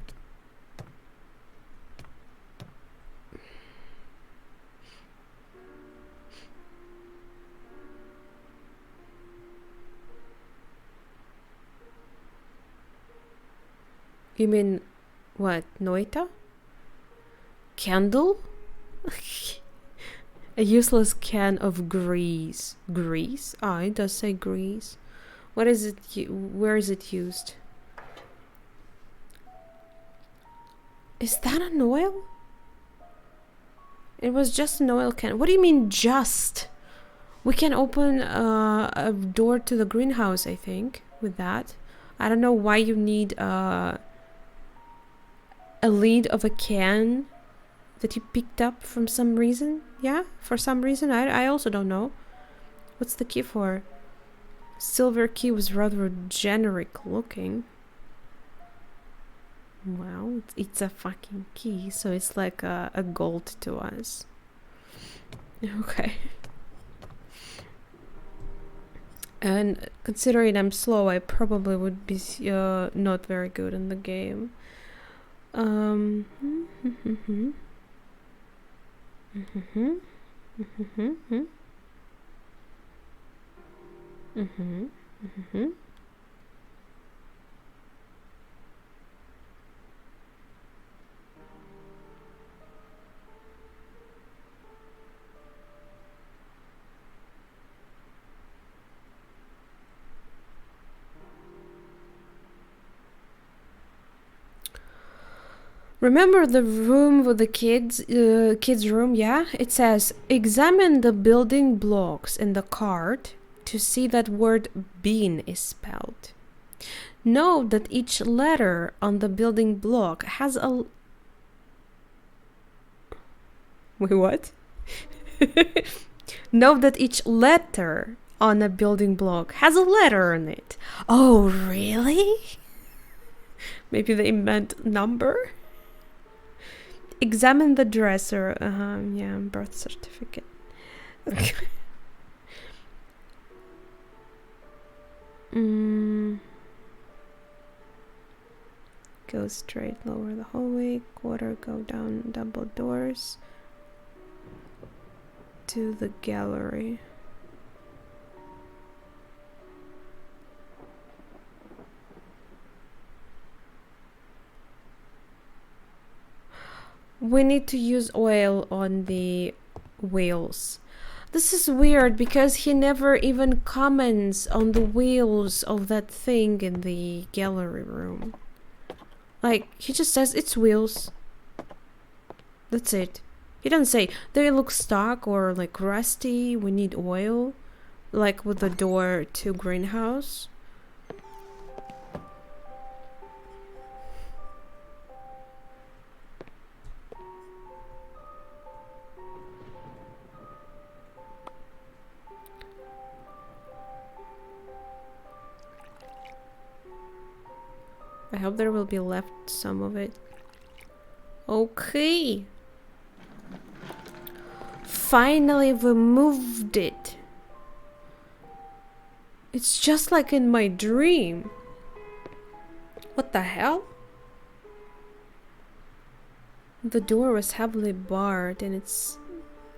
You mean what? Noita? Candle? A useless can of grease. Grease? Ah, it does say grease. What is it? Where is it used? Is that an oil? It was just an oil can. What do you mean just? We can open a door to the greenhouse, I think, with that. I don't know why you need a lid of a can that you picked up from some reason. Yeah, for some reason. I also don't know. What's the key for? Silver key was rather generic looking. Well, it's a fucking key, so it's like a gold to us. Okay. And considering I'm slow, I probably would be not very good in the game. Remember the room with the kids room? Yeah, it says examine the building blocks in the card to see that word bean is spelled. Note that each letter on the building block has a... Wait, what? Note that each letter on a building block has a letter in it. Oh, really? Maybe they meant number? Examine the dresser. Yeah, birth certificate. Go straight, lower the hallway, quarter, go down double doors to the gallery. We need to use oil on the wheels. This is weird because he never even comments on the wheels of that thing in the gallery room. Like, he just says it's wheels. That's it. He doesn't say they look stuck or like rusty, we need oil. Like with the door to greenhouse. I hope there will be left some of it. Okay. Finally we moved it. It's just like in my dream. What the hell? The door was heavily barred and its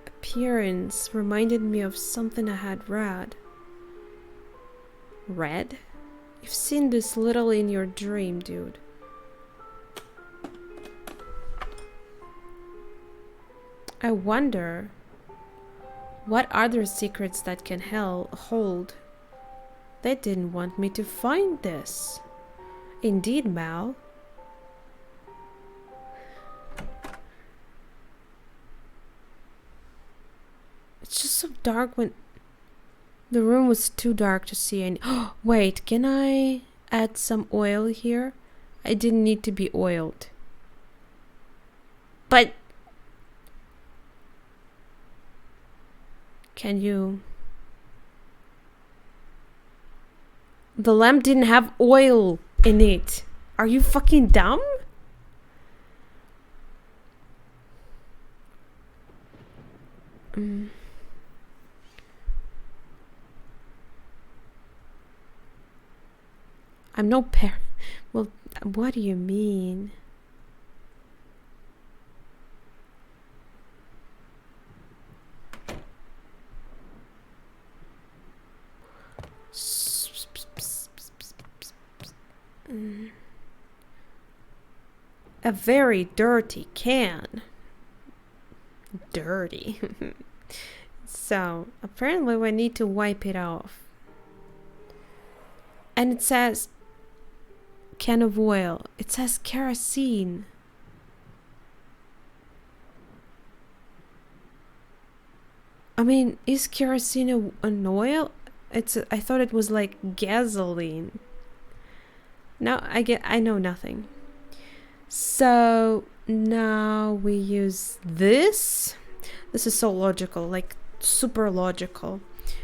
appearance reminded me of something I had read. Read? You've seen this little in your dream, dude. I wonder what other secrets that can hold. They didn't want me to find this. Indeed, Mal. It's just so dark when... The room was too dark to see any... Oh, wait, can I add some oil here? I didn't need to be oiled. But... Can you... The lamp didn't have oil in it. Are you fucking dumb? I'm no Well, what do you mean? A very dirty can. Dirty. So, apparently we need to wipe it off. And it says can of oil. It says kerosene. I mean, is kerosene an oil? I thought it was like gasoline. Now I know nothing. So now we use this. This is so logical, like super logical.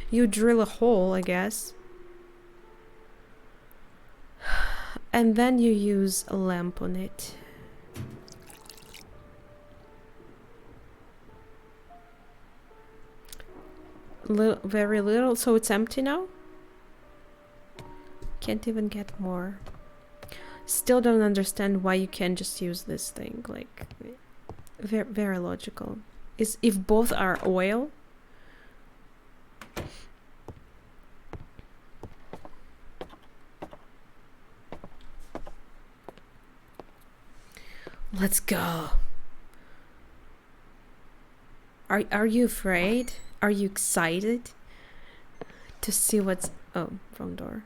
You drill a hole, I guess. And then you use a lamp on it. Very little, so it's empty now? Can't even get more. Still don't understand why you can't just use this thing. Like, very, very logical. Is if both are oil. Let's go. Are you afraid? Are you excited to see what's... Oh, wrong door.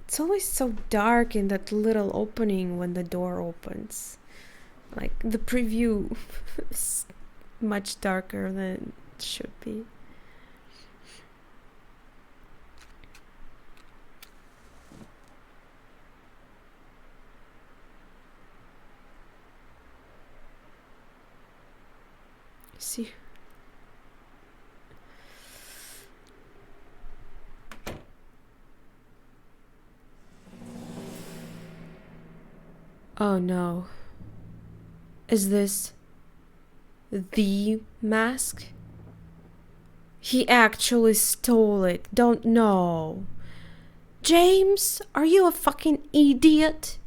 It's always so dark in that little opening when the door opens. Like, the preview is much darker than it should be. See? Oh no. Is this the mask? He actually stole it. Don't know. James, are you a fucking idiot?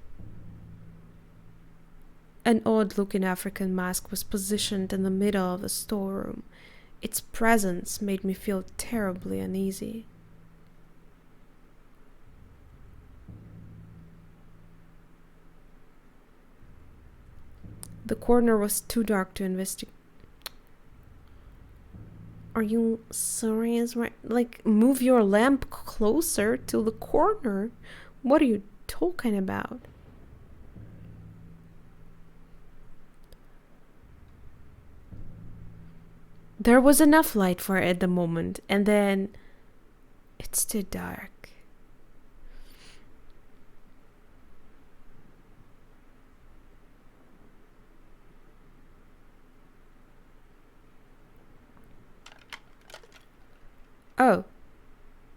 An odd-looking African mask was positioned in the middle of the storeroom. Its presence made me feel terribly uneasy. The corner was too dark to investigate. Are you serious? Right? Like, move your lamp closer to the corner. What are you talking about? There was enough light for it at the moment, and then it's too dark. Oh,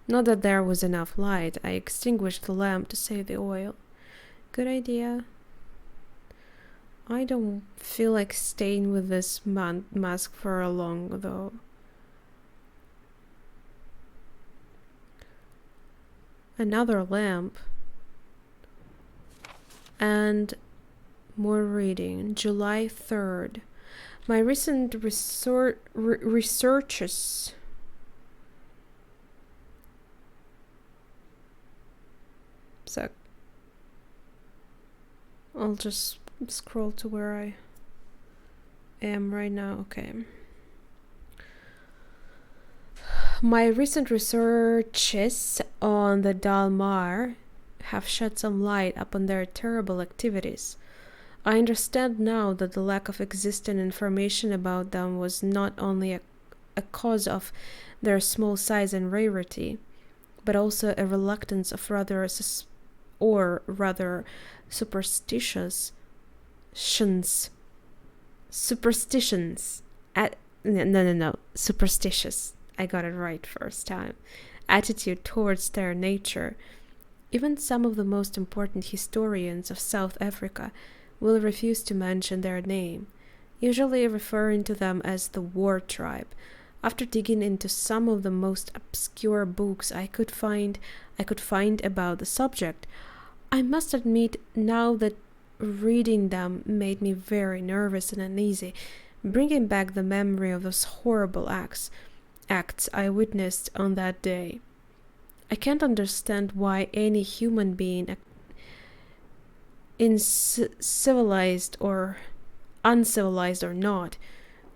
not that there was enough light. I extinguished the lamp to save the oil. Good idea. I don't feel like staying with this mask for long, though. Another lamp. And more reading. July 3rd. My recent researches... So, I'll just scroll to where I am right now. Okay. My recent researches on the Dalmar have shed some light upon their terrible activities. I understand now that the lack of existing information about them was not only a cause of their small size and rarity, but also a reluctance of rather superstitions. Superstitious. I got it right first time. Attitude towards their nature. Even some of the most important historians of South Africa will refuse to mention their name, usually referring to them as the war tribe. After digging into some of the most obscure books I could find about the subject, I must admit now that reading them made me very nervous and uneasy, bringing back the memory of those horrible acts I witnessed on that day. I can't understand why any human being, civilized or uncivilized or not,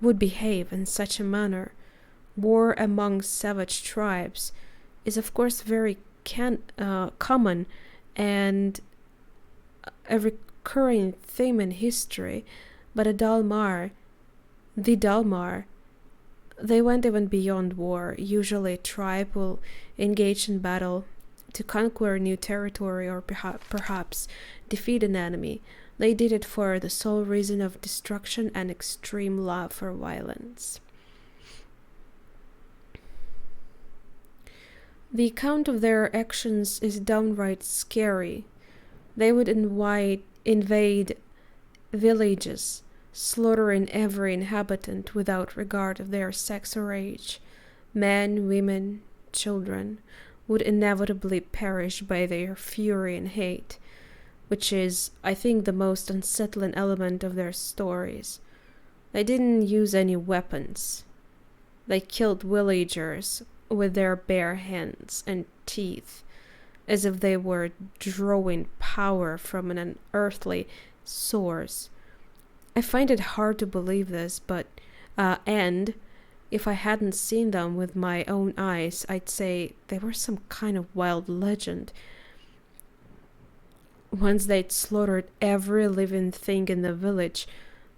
would behave in such a manner. War among savage tribes is of course very common and a recurring theme in history, but the Dalmar, they went even beyond war. Usually a tribe will engage in battle to conquer new territory or perhaps defeat an enemy. They did it for the sole reason of destruction and extreme love for violence. The account of their actions is downright scary. They would invade villages, slaughtering every inhabitant without regard of their sex or age. Men, women, children would inevitably perish by their fury and hate, which is, I think, the most unsettling element of their stories. They didn't use any weapons. They killed villagers with their bare hands and teeth, as if they were drawing power from an unearthly source. I find it hard to believe this, but and if I hadn't seen them with my own eyes, I'd say they were some kind of wild legend. Once they'd slaughtered every living thing in the village,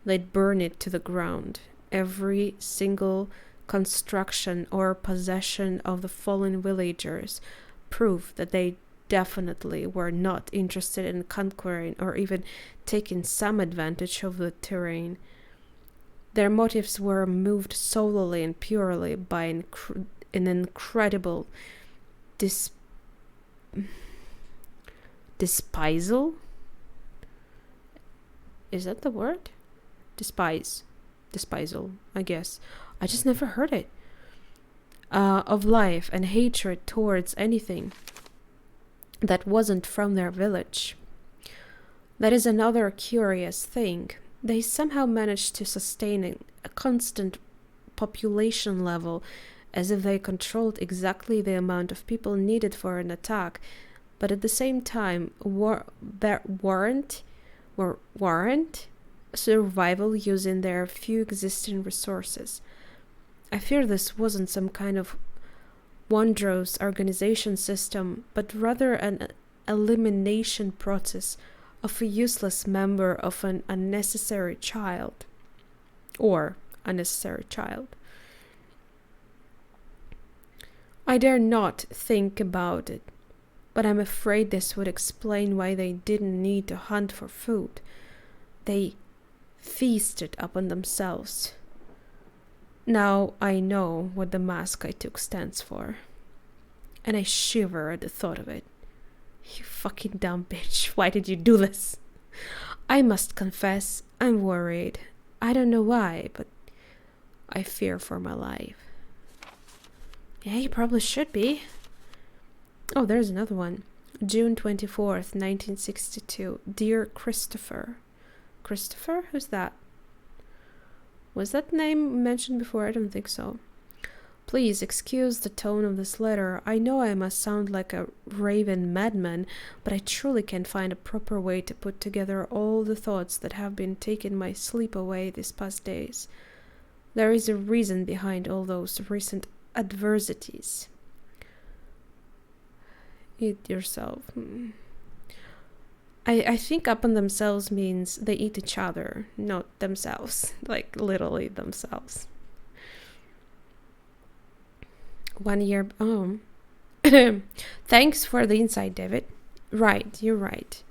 they'd burn it to the ground. Every single construction or possession of the fallen villagers proved that they definitely were not interested in conquering or even taking some advantage of the terrain. Their motives were moved solely and purely by an incredible despisal? Is that the word? Despisal, I guess. I just never heard it. Of life and hatred towards anything that wasn't from their village. That is another curious thing. They somehow managed to sustain a constant population level as if they controlled exactly the amount of people needed for an attack, but at the same time warrant survival using their few existing resources. I fear this wasn't some kind of wondrous organization system, but rather an elimination process of a useless member of an unnecessary child. Or unnecessary child. I dare not think about it, but I'm afraid this would explain why they didn't need to hunt for food. They feasted upon themselves. Now I know what the mask I took stands for, and I shiver at the thought of it. You fucking dumb bitch, why did you do this? I must confess, I'm worried. I don't know why, but I fear for my life. Yeah, you probably should be. Oh, there's another one. June 24th, 1962. Dear Christopher. Christopher? Who's that? Was that name mentioned before? I don't think so. Please excuse the tone of this letter. I know I must sound like a raving madman, but I truly can't find a proper way to put together all the thoughts that have been taking my sleep away these past days. There is a reason behind all those recent adversities. Eat yourself. I think upon themselves means they eat each other, not themselves. Like literally themselves. 1 year. Oh. Thanks for the insight, David. Right, you're right.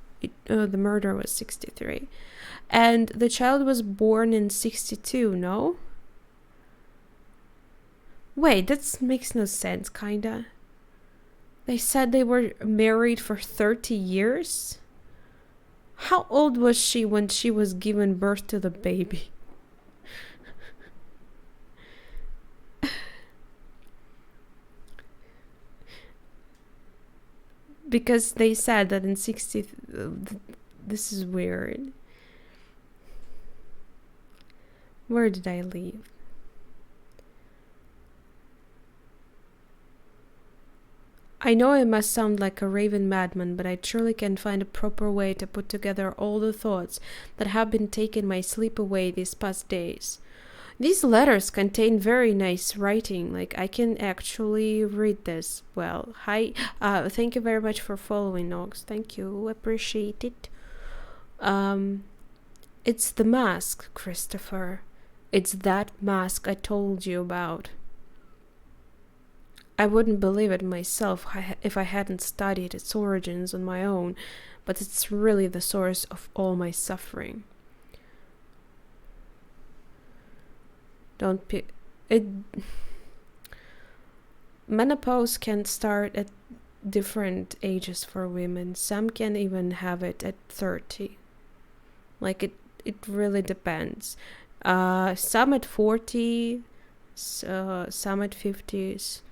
The murder was 63. And the child was born in 62, no? Wait, that makes no sense, kinda. They said they were married for 30 years? How old was she when she was given birth to the baby? Because they said that in 60... this is weird. Where did I leave? I know I must sound like a raving madman, but I truly can't find a proper way to put together all the thoughts that have been taking my sleep away these past days. These letters contain very nice writing, like I can actually read this well. Hi, thank you very much for following, Nox. Thank you, appreciate it. It's the mask, Christopher. It's that mask I told you about. I wouldn't believe it myself if I hadn't studied its origins on my own, but it's really the source of all my suffering. Menopause can start at different ages for women. Some can even have it at 30. Like it really depends. Some at 40, some at 50s.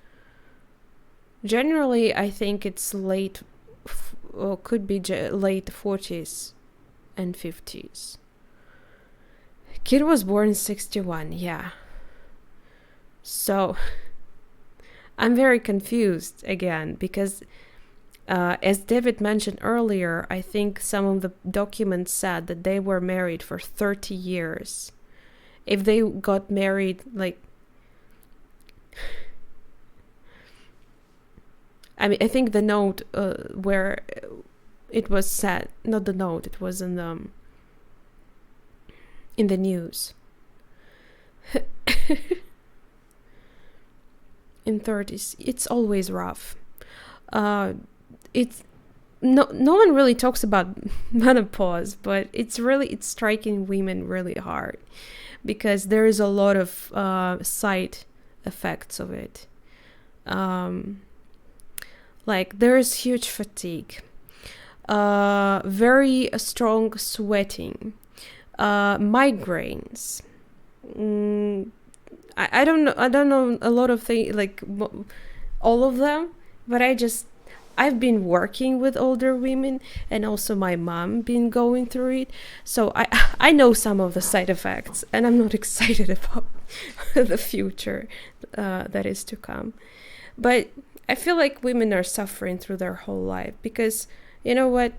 Generally, I think it's late, or could be late 40s and 50s. Kid was born in 61, yeah. So, I'm very confused again, because as David mentioned earlier, I think some of the documents said that they were married for 30 years. If they got married, like... I mean, I think the note where it was said, not the note, it was in the news. In 30s, it's always rough. It's no one really talks about menopause, but it's striking women really hard because there is a lot of side effects of it. Like there's huge fatigue, very strong sweating, migraines. I don't know a lot of things, like all of them, but I've been working with older women, and also my mom been going through it, so I know some of the side effects, and I'm not excited about the future that is to come. But I feel like women are suffering through their whole life because, you know what,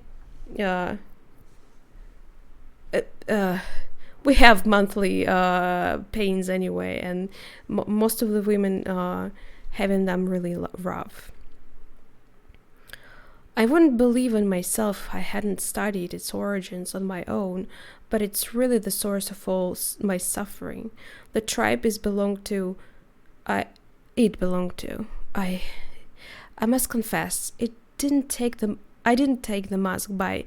we have monthly pains anyway, and most of the women having them really rough. I wouldn't believe in myself if I hadn't studied its origins on my own, but it's really the source of all my suffering. The tribe it belonged to. I must confess, I didn't take the mask by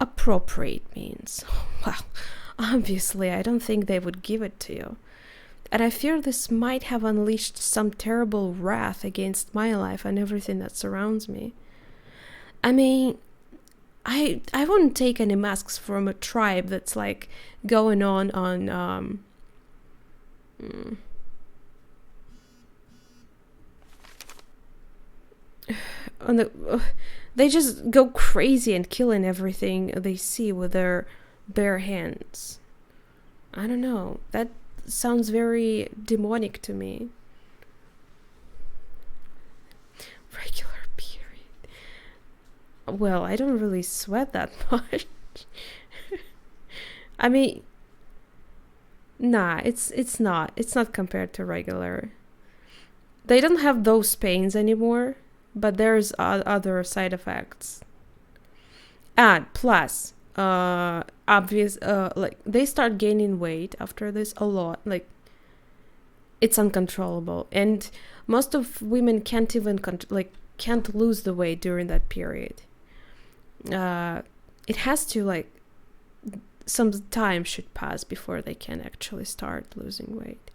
appropriate means. Well, obviously, I don't think they would give it to you. And I fear this might have unleashed some terrible wrath against my life and everything that surrounds me. I mean, I wouldn't take any masks from a tribe that's like going on they just go crazy and killing everything they see with their bare hands. I don't know. That sounds very demonic to me. Regular period. Well, I don't really sweat that much. I mean, nah, it's not compared to regular. They don't have those pains anymore, but there's other side effects. And plus, obvious, like they start gaining weight after this a lot. Like, it's uncontrollable, and most of women can't even can't lose the weight during that period. It has to, like, some time should pass before they can actually start losing weight.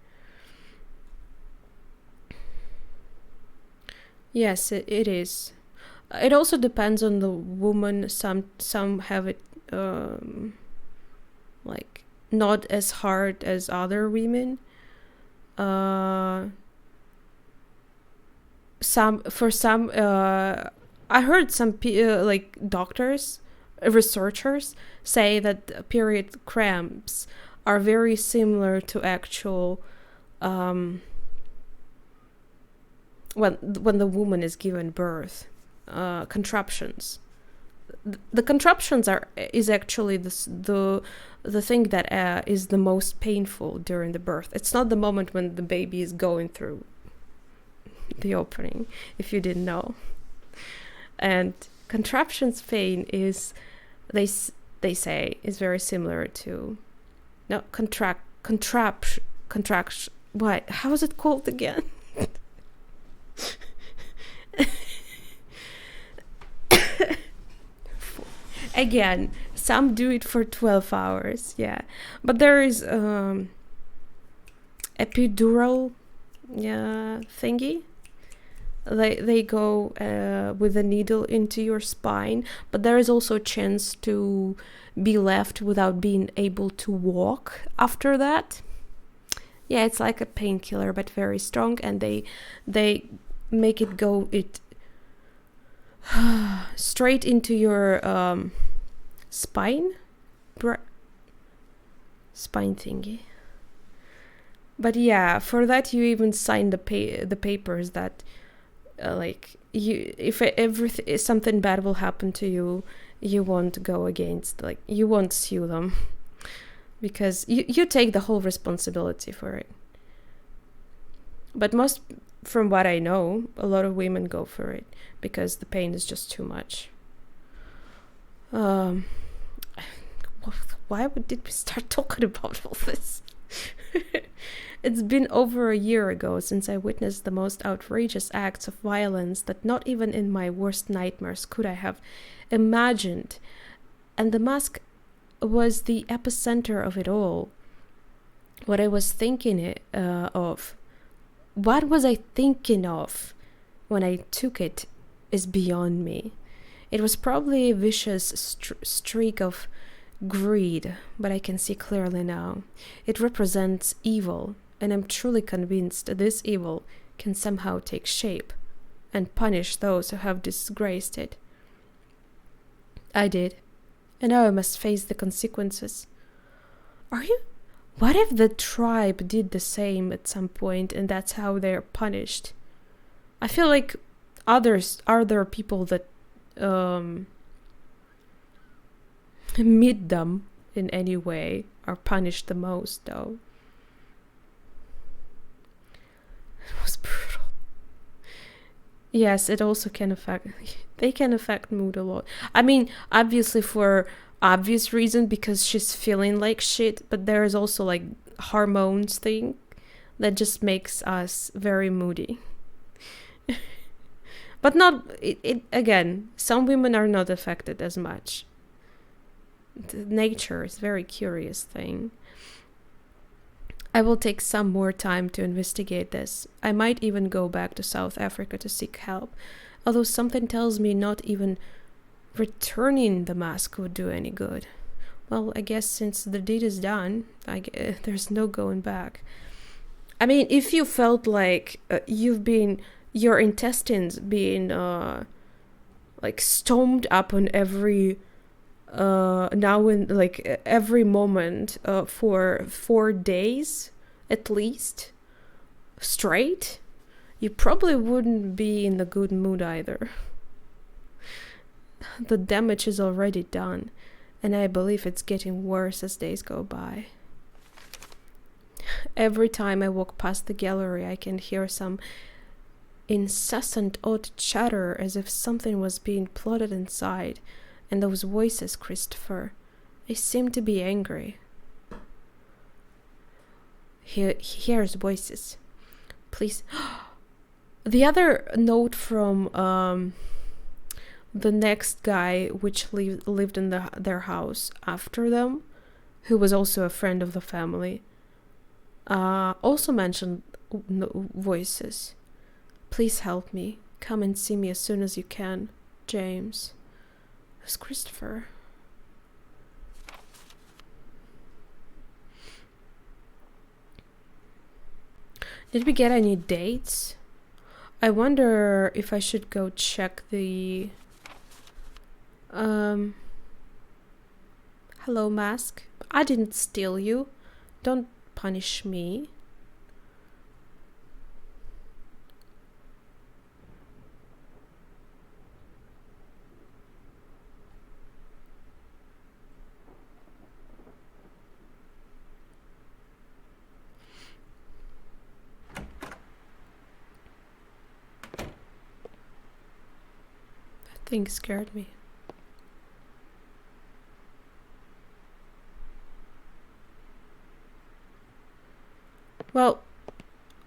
Yes, it is. It also depends on the woman. Some have it like not as hard as other women. Some I heard some like doctors, researchers say that period cramps are very similar to actual when the woman is given birth, contraptions. The contraptions is actually the thing that is the most painful during the birth. It's not the moment when the baby is going through the opening, if you didn't know. And contraptions pain is, they say, is very similar to contraction. What? How is it called again? Again, some do it for 12 hours, yeah. But there is epidural thingy. They go with a needle into your spine, but there is also a chance to be left without being able to walk after that. Yeah, it's like a painkiller, but very strong, and they make it go straight into your spine thingy. But yeah, for that you even sign the papers that like you, if something bad will happen to you, you won't go against, like you won't sue them, because you take the whole responsibility for it. But most, from what I know, a lot of women go for it because the pain is just too much. Um, did we start talking about all this? It's been over a year ago since I witnessed the most outrageous acts of violence that not even in my worst nightmares could I have imagined. And the mask was the epicenter of it all. What I was thinking of, what was I thinking of when I took it is beyond me. It was probably a vicious streak of greed, but I can see clearly now. It represents evil, and I'm truly convinced that this evil can somehow take shape and punish those who have disgraced it. I did, and now I must face the consequences. What if the tribe did the same at some point and that's how they're punished? I feel like other people that meet them in any way are punished the most, though. It was brutal. Yes, it also can affect mood a lot. I mean, obviously for obvious reason, because she's feeling like shit, but there is also like hormones thing that just makes us very moody. But not it again, some women are not affected as much. Nature is a very curious thing. I will take some more time to investigate this. I might even go back to South Africa to seek help, although something tells me not even returning the mask would do any good. Well, I guess since the deed is done, there's no going back. I mean, if you felt like your intestines being like stomped up on every now in like every moment for 4 days at least straight, you probably wouldn't be in a good mood either. The damage is already done, and I believe it's getting worse as days go by. Every time I walk past the gallery, I can hear some incessant odd chatter as if something was being plotted inside. And those voices, Christopher, they seem to be angry. He hears voices. Please. The other note from the next guy, which lived in their house after them, who was also a friend of the family, also mentioned voices. Please help me. Come and see me as soon as you can, James. Who's Christopher? Did we get any dates? I wonder if I should go check the hello, mask. I didn't steal you. Don't punish me. That thing scared me. Well,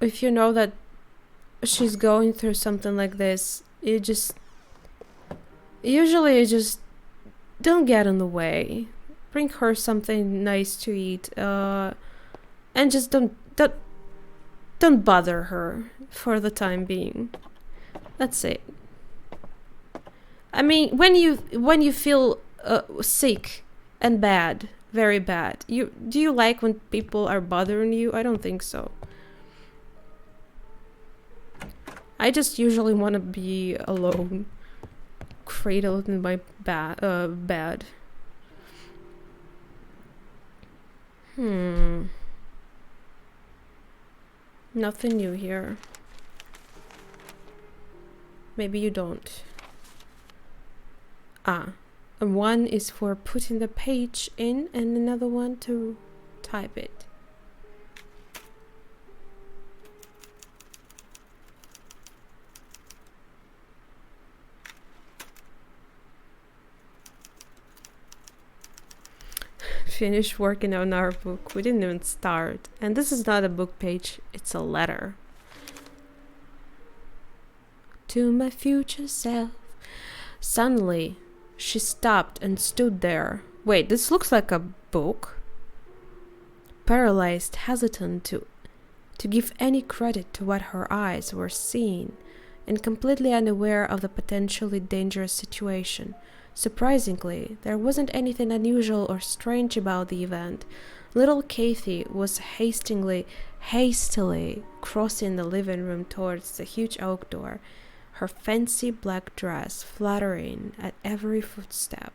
if you know that she's going through something like this, you just don't get in the way. Bring her something nice to eat, and just don't bother her for the time being. That's it. I mean, when you feel sick and bad, very bad, do you like when people are bothering you? I don't think so. I just usually want to be alone, cradled in my bed. Nothing new here. Maybe you don't. And one is for putting the page in and another one to type it. finished working on our book. We didn't even start. And this is not a book page, it's a letter. To my future self. Suddenly, she stopped and stood there. Wait, this looks like a book? Paralyzed, hesitant to give any credit to what her eyes were seeing, and completely unaware of the potentially dangerous situation. Surprisingly, there wasn't anything unusual or strange about the event. Little Kathy was hastily crossing the living room towards the huge oak door, her fancy black dress fluttering at every footstep.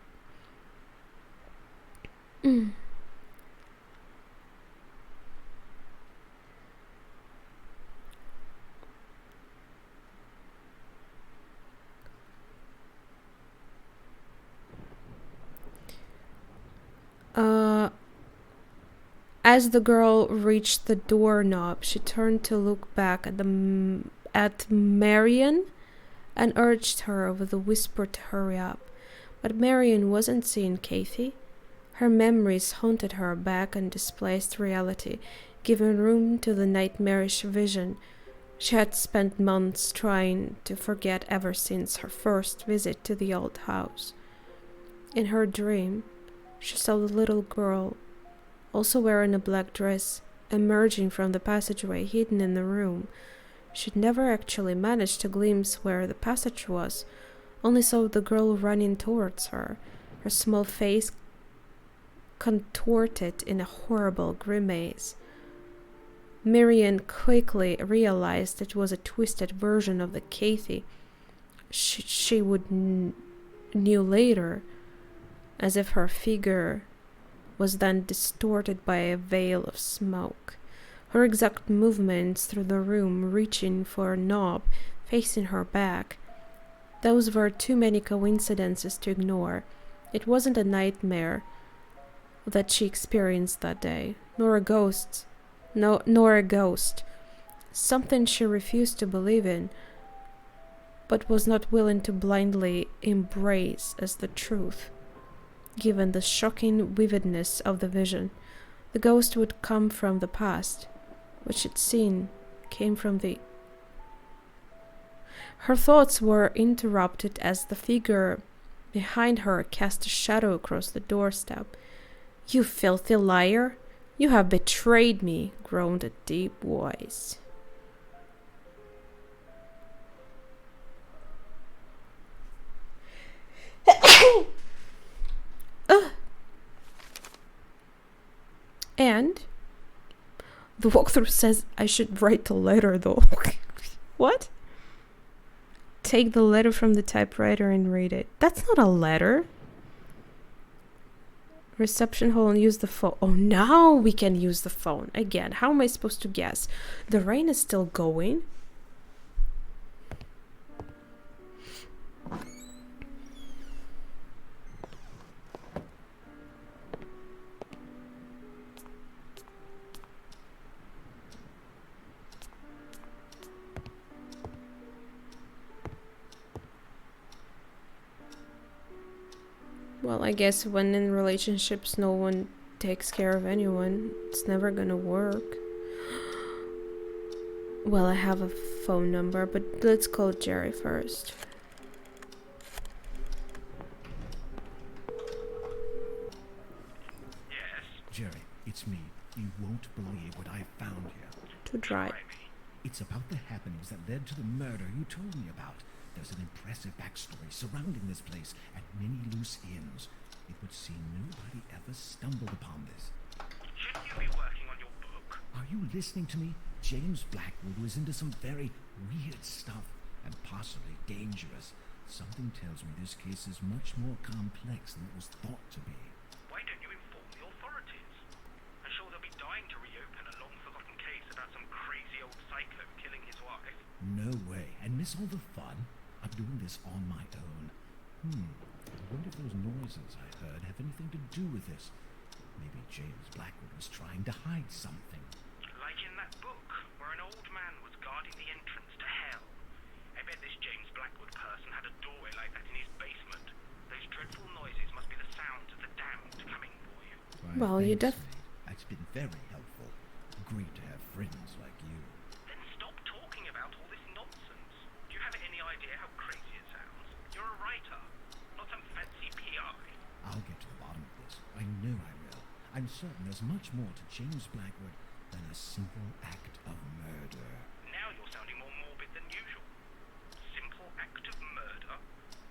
As the girl reached the doorknob, she turned to look back at Marion and urged her with a whisper to hurry up. But Marion wasn't seeing Kathy. Her memories haunted her back and displaced reality, giving room to the nightmarish vision she had spent months trying to forget ever since her first visit to the old house. In her dream, she saw the little girl, also wearing a black dress, emerging from the passageway hidden in the room. She'd never actually managed to glimpse where the passage was, only saw the girl running towards her, her small face contorted in a horrible grimace. Marian quickly realized it was a twisted version of the Kathy she would knew later, as if her figure was then distorted by a veil of smoke. Her exact movements through the room, reaching for a knob, facing her back. Those were too many coincidences to ignore. It wasn't a nightmare that she experienced that day, nor a ghost. Something she refused to believe in, but was not willing to blindly embrace as the truth. Given the shocking vividness of the vision, the ghost would come from the past, which she'd seen came from the... Her thoughts were interrupted as the figure behind her cast a shadow across the doorstep. "You filthy liar! You have betrayed me," groaned a deep voice. And the walkthrough says I should write the letter though. What? Take the letter from the typewriter and read it. That's not a letter. Reception hall and use the phone. Oh, now we can use the phone. Again, how am I supposed to guess? The rain is still going. Well, I guess when in relationships no one takes care of anyone, it's never gonna work. Well, I have a phone number, but let's call Jerry first. Yes. Jerry, it's me. You won't believe what I found here. To drive. It's about the happenings that led to the murder you told me about. There's an impressive backstory surrounding this place and many loose ends. It would seem nobody ever stumbled upon this. Shouldn't you be working on your book? Are you listening to me? James Blackwood was into some very weird stuff and possibly dangerous. Something tells me this case is much more complex than it was thought to be. Why don't you inform the authorities? I'm sure they'll be dying to reopen a long-forgotten case about some crazy old psycho killing his wife. No way. And miss all the fun? I'm doing this on my own. I wonder if those noises I heard have anything to do with this. Maybe James Blackwood was trying to hide something. Like in that book, where an old man was guarding the entrance to hell. I bet this James Blackwood person had a doorway like that in his basement. Those dreadful noises must be the sounds of the damned coming for you. I Well, you thanks, def- mate. It's been very helpful. Great to have friends like you. Then stop talking about all this nonsense. Do you have any idea how crazy it sounds? You're a writer, not some fancy PI. I'll get to the bottom of this. I know I will. I'm certain there's much more to James Blackwood than a simple act of murder. Now you're sounding more morbid than usual. Simple act of murder?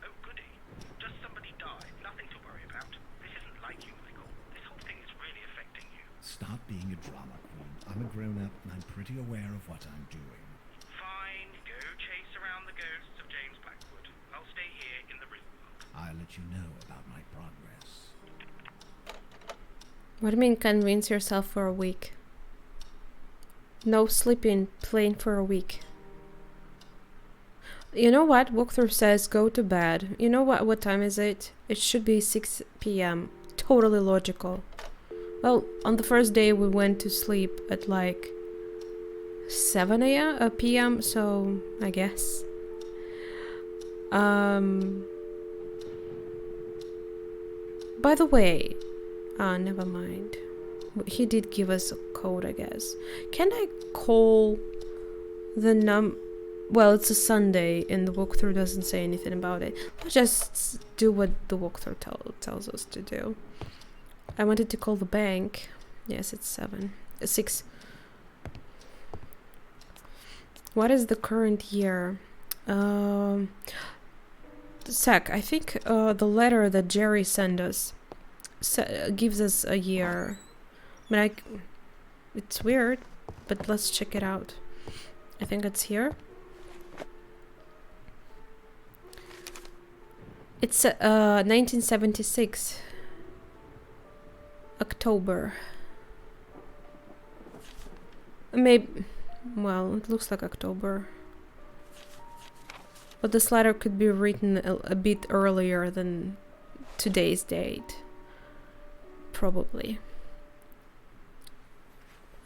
Oh goody. Just somebody died, nothing to worry about. This isn't like you, Michael. This whole thing is really affecting you. Stop being a drama queen. I'm a grown-up and I'm pretty aware of what I'm doing. Fine, go chase around the ghosts of James Blackwood. I'll stay here in the real world. I'll let you know about my progress. What do you mean convince yourself for a week? No sleeping, playing for a week. You know what? Walkthrough says go to bed. You know what time is it? It should be 6 p.m. Totally logical. Well, on the first day we went to sleep at like 7 a.m. p.m. So I guess. By the way, never mind. He did give us a code, I guess. Can I call the well, it's a Sunday and the walkthrough doesn't say anything about it. Let's just do what the walkthrough tells us to do. I wanted to call the bank. Yes, it's 6. What is the current year? Sec, I think the letter that Jerry sent us gives us a year. But it's weird, but let's check it out. I think it's here. It's 1976. October. Maybe, well, it looks like October. But this letter could be written a bit earlier than today's date. Probably.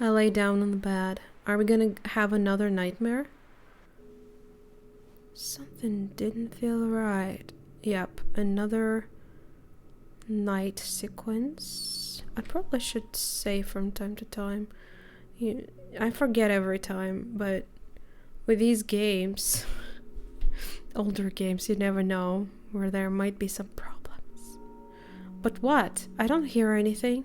I lay down on the bed. Are we gonna have another nightmare? Something didn't feel right. Yep, another night sequence. I probably should say from time to time. I forget every time, but with these games, older games, you never know where there might be some problems. But what? I don't hear anything.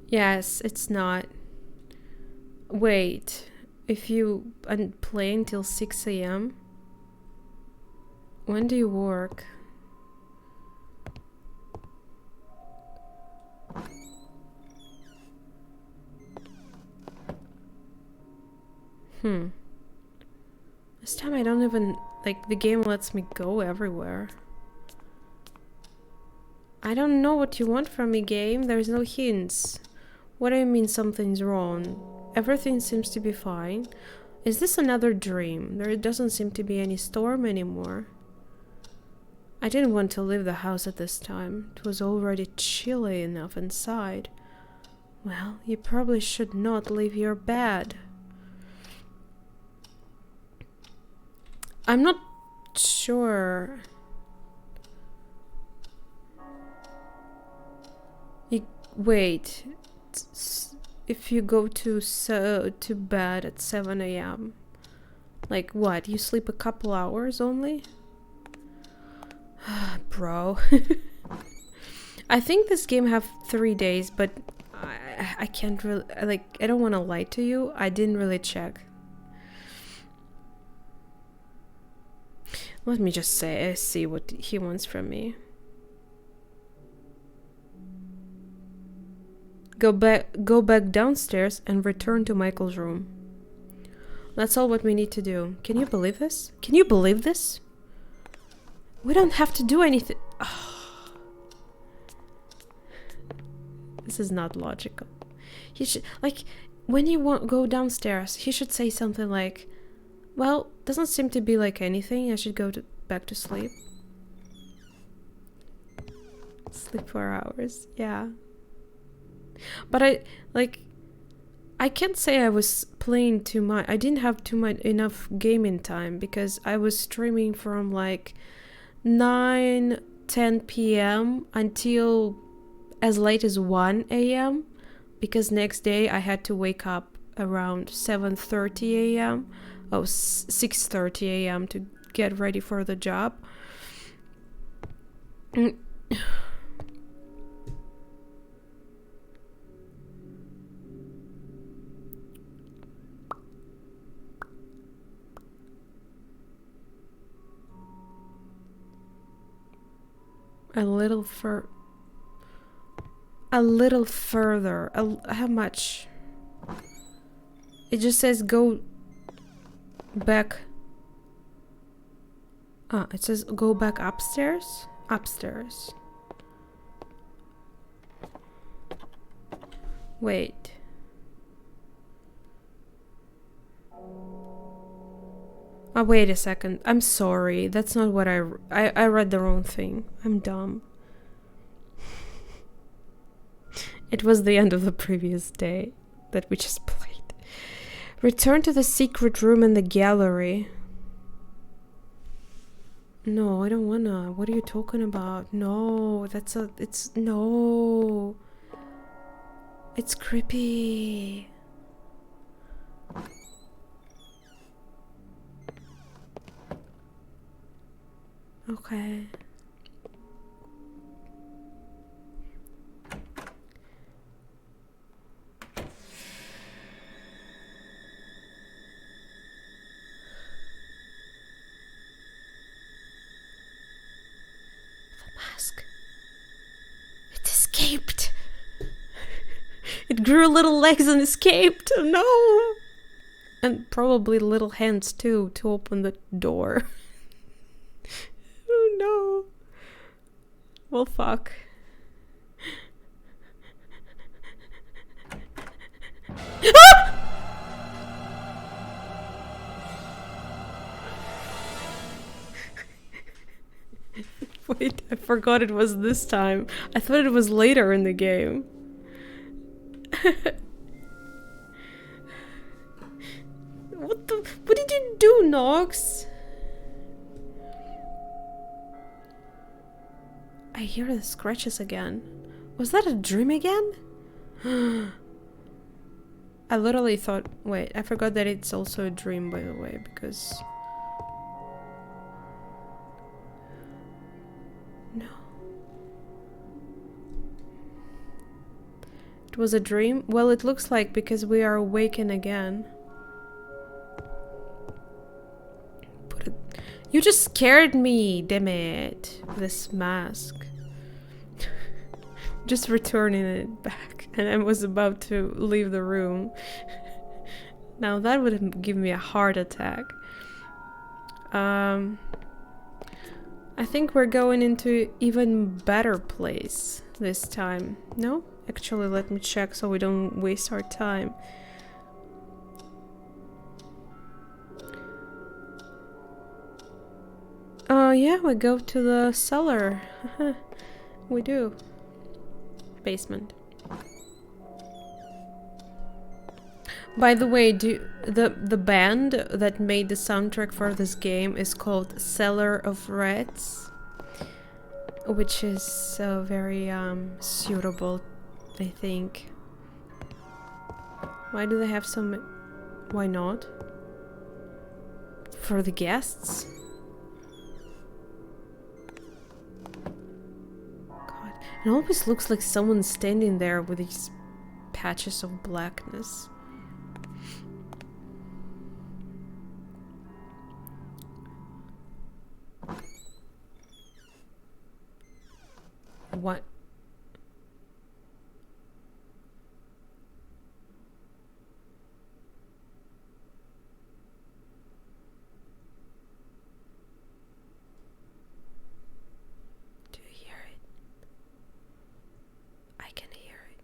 Yes, it's not. Wait, if you play until 6 a.m., when do you work? This time I don't even, like, the game lets me go everywhere. I don't know what you want from me, game. There's no hints. What do you mean something's wrong? Everything seems to be fine. Is this another dream? There doesn't seem to be any storm anymore. I didn't want to leave the house at this time. It was already chilly enough inside. Well, you probably should not leave your bed. I'm not sure. Wait. If you go to bed at 7 a.m. Like what? You sleep a couple hours only? Bro. I think this game have 3 days, but I can't really, like, I don't want to lie to you. I didn't really check. Let me just say, see what he wants from me. Go back downstairs and return to Michael's room. That's all what we need to do. Can you believe this? Can you believe this? We don't have to do anything. Oh. This is not logical. He should, like, when you go downstairs, he should say something like, well, doesn't seem to be like anything. I should go back to sleep. Sleep 4 hours. Yeah. But I can't say I was playing too much. I didn't have too much enough gaming time because I was streaming from like 9-10 p.m. until as late as 1 a.m. because next day I had to wake up around 7:30 a.m. 6:30 a.m. to get ready for the job. A little further. How much? It just says go back. It says go back upstairs. Upstairs. Wait. Oh, wait a second. I'm sorry. That's not what I read the wrong thing. I'm dumb. It was the end of the previous day that we just played. Return to the secret room in the gallery. No, I don't wanna. What are you talking about? No, no. It's creepy. Okay. The mask. It escaped. It grew little legs and escaped. No. And probably little hands too to open the door. Oh no. Well, fuck. Ah! Wait, I forgot it was this time. I thought it was later in the game. What did you do, Nox? I hear the scratches again. Was that a dream again? I literally thought... Wait, I forgot that it's also a dream, by the way, because... No. It was a dream? Well, it looks like because we are awakened again. You just scared me, damn it. This mask. Just returning it back. And I was about to leave the room. Now that would give me a heart attack. I think we're going into even better place this time. No? Actually, let me check so we don't waste our time. Yeah, we go to the cellar. We do. Basement. By the way, the band that made the soundtrack for this game is called Cellar of Rats, which is very suitable, I think. Why do they have some... Why not? For the guests? God, it always looks like someone's standing there with these patches of blackness. What? Do you hear it? I can hear it.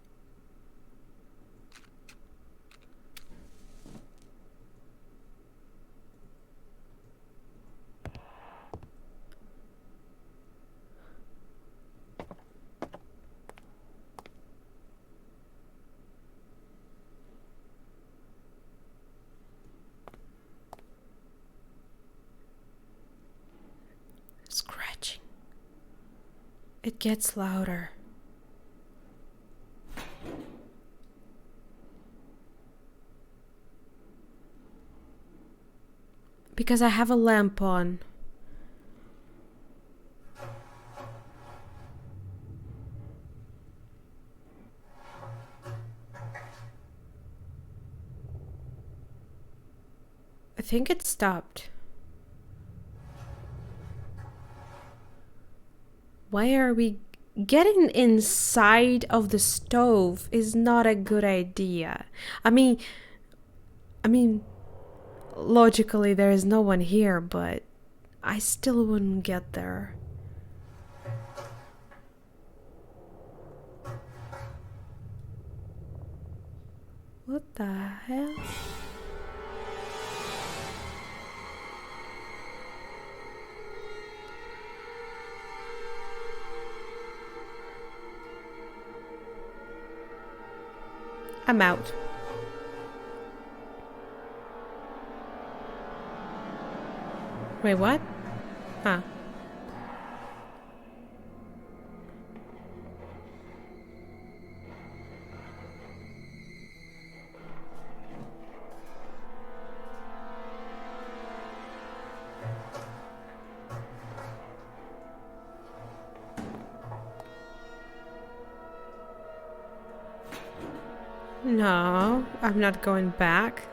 gets louder. Because I have a lamp on. I think it stopped. Why are we getting inside of the stove is not a good idea. I mean logically there is no one here, but I still wouldn't get there. What the hell? I'm out. Wait, what? Huh. No, I'm not going back.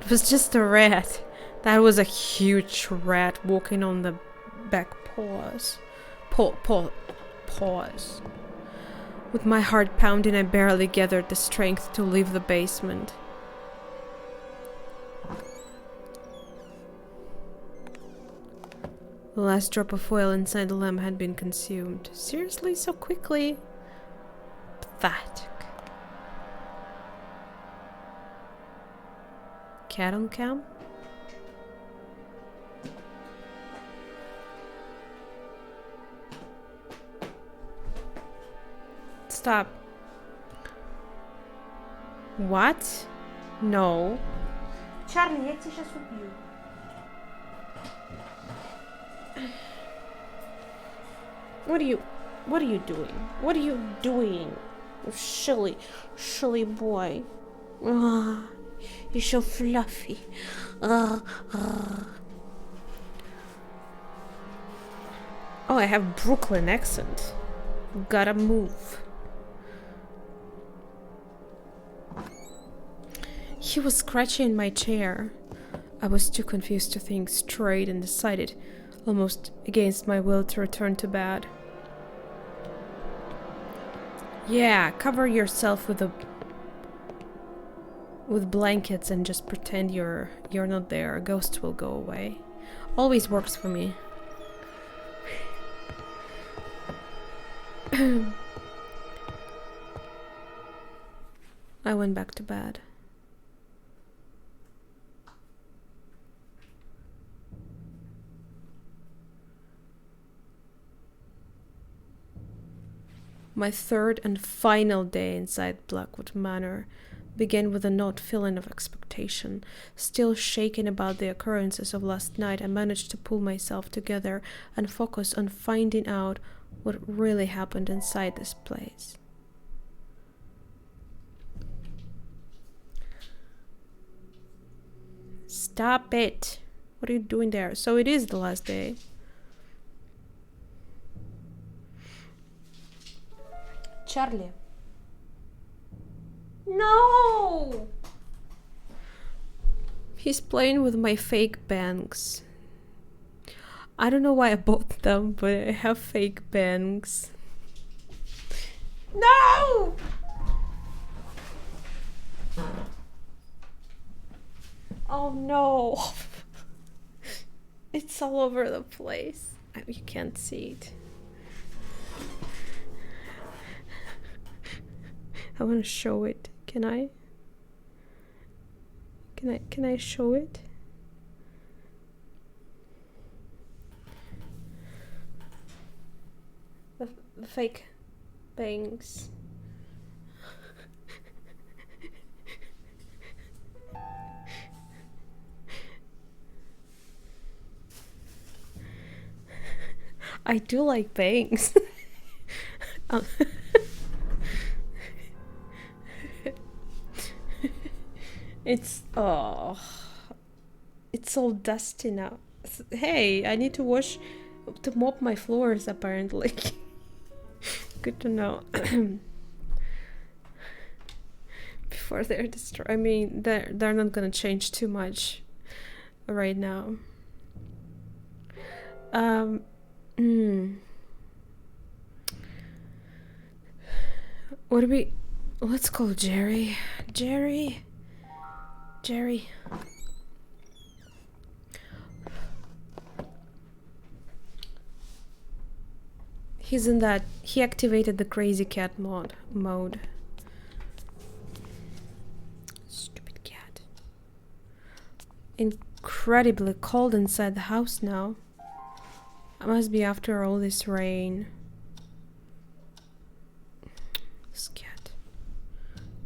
It was just a rat. That was a huge rat walking on the back paws. Paws. With my heart pounding, I barely gathered the strength to leave the basement. The last drop of oil inside the lamp had been consumed. Seriously, so quickly? Pathetic. Cat on cam? Stop. What? No. Чарли, я тебя сейчас убью. What are you doing? What are you doing? Silly boy. You're so fluffy. Oh, I have Brooklyn accent. Gotta move. He was scratching my chair. I was too confused to think straight and decided, almost against my will, to return to bed. Yeah, cover yourself with blankets and just pretend you're not there. A ghost will go away. Always works for me. I went back to bed. My third and final day inside Blackwood Manor began with an odd feeling of expectation. Still shaken about the occurrences of last night, I managed to pull myself together and focus on finding out what really happened inside this place. Stop it! What are you doing there? So it is the last day. Чарли. No! He's playing with my fake bangs. I don't know why I bought them, but I have fake bangs. No! Oh no! It's all over the place. You can't see it. I want to show it. Can I? Can I show it? The fake bangs. I do like bangs. Oh. It's it's all dusty now. Hey, I need to mop my floors apparently. Good to know. Before they're destroyed. I mean, they're not gonna change too much right now. What do we... Let's call Jerry. Jerry. He's in that... He activated the crazy cat mode. Stupid cat. Incredibly cold inside the house now. It must be after all this rain. This cat.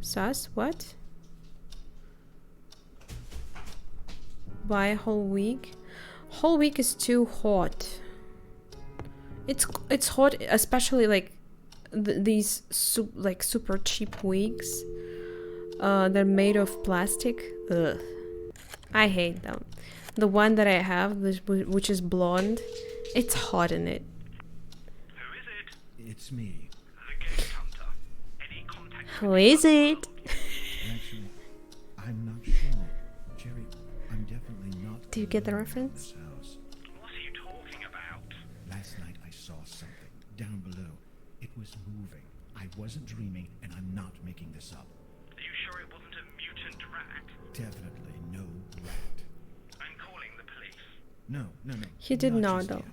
Sus? What? Buy a whole week? Whole week is too hot. It's hot, especially like these super cheap wigs. They're made of plastic. Ugh. I hate them. The one that I have, which is blonde, it's hot in it. Who is it? It's me. The ghost hunter. Any contact with Who is it? Actually, I'm not sure. Jerry, I'm definitely not... Do you get the alone in reference? this house. What are you talking about? Last night I saw something down below. It was moving. I wasn't dreaming, and I'm not making this up. Are you sure it wasn't a mutant rat? Definitely no rat. I'm calling the police. No. He did not, just though. yet.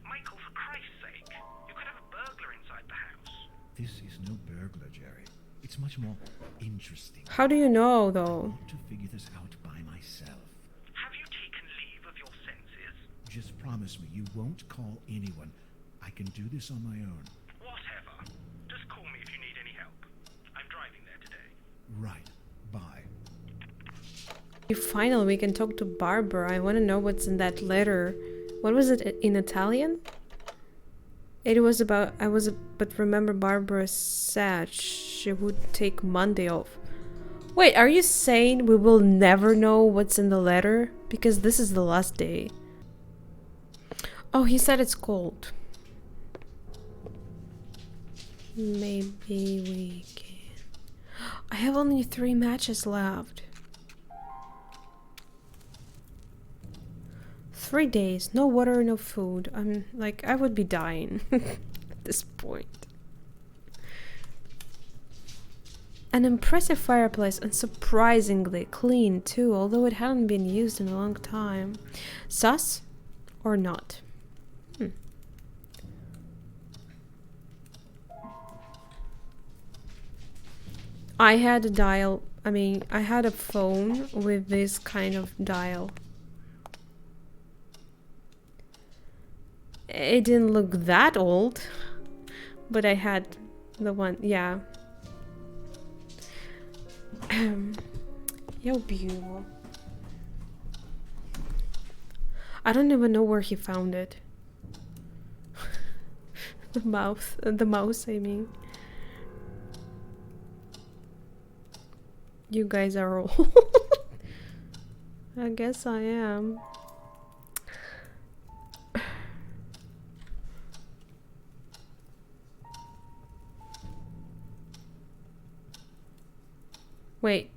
Michael, for Christ's sake. You could have a burglar inside the house. This is no burglar, Jerry. It's much more interesting. How do you know, I though? want to figure this out by myself. Have you taken leave of your senses? Just promise me you won't call anyone. I can do this on my own. Whatever. Just call me if you need any help. I'm driving there today. Right. Bye. Finally, we can talk to Barbara. I want to know what's in that letter. What was it in Italian? It was about... But remember, Barbara said she would take Monday off. Wait, are you saying we will never know what's in the letter? Because this is the last day. Oh, he said it's cold. Maybe we can... I have only 3 matches left. 3 days, no water, no food. I'm like, I would be dying at this point. An impressive fireplace and surprisingly clean too, although it hadn't been used in a long time. Sus or not? I had a phone with this kind of dial. It didn't look that old, but I had the one, yeah. Yo, beautiful. I don't even know where he found it. The mouse, I mean. You guys are old. I guess I am. Wait,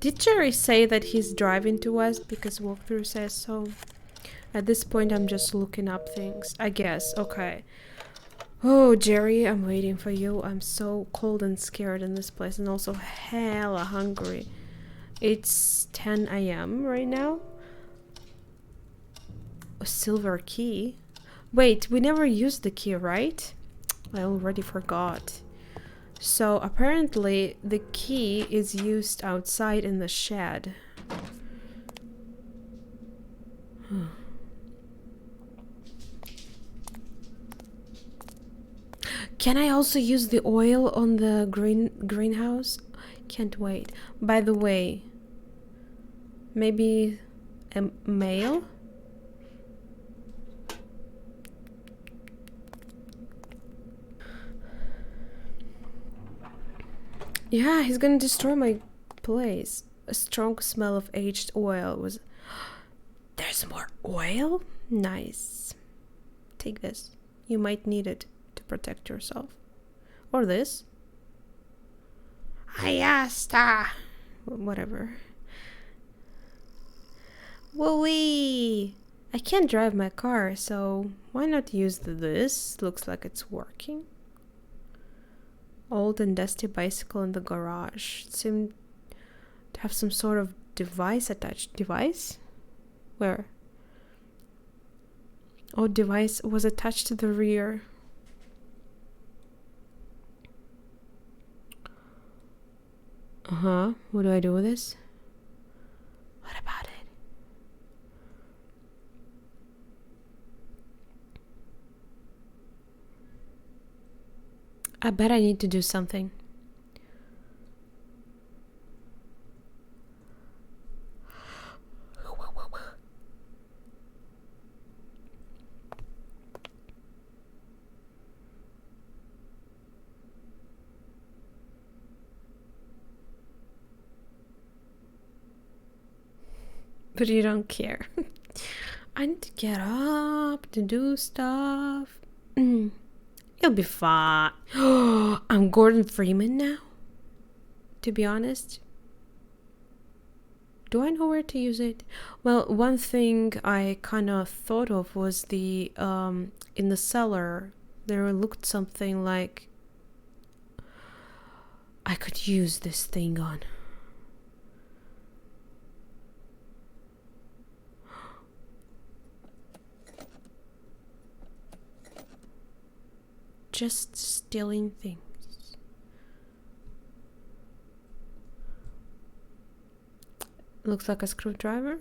did Jerry say that he's driving to us? Because walkthrough says so. At this point, I'm just looking up things, I guess. Okay. Oh, Jerry, I'm waiting for you. I'm so cold and scared in this place, and also hella hungry. It's 10 a.m. right now. A silver key. Wait, we never used the key, right? I already forgot. So apparently the key is used outside in the shed. Can I also use the oil on the greenhouse? Can't wait. By the way, maybe a mail? Yeah, he's gonna destroy my place. A strong smell of aged oil was... There's more oil? Nice. Take this. You might need it to protect yourself. Or this. Ayasta! Whatever. Woo-wee! I can't drive my car, so why not use this? Looks like it's working. Old and dusty bicycle in the garage. It seemed to have some sort of device attached. Device? Where? Oh, device was attached to the rear. Uh-huh. What do I do with this? What about it? I bet I need to do something. But you don't care. I need to get up to do stuff. You'll be fine. I'm Gordon Freeman now? To be honest. Do I know where to use it? Well, one thing I kind of thought of was the, in the cellar, there looked something like I could use this thing on. Just stealing things. Looks like a screwdriver.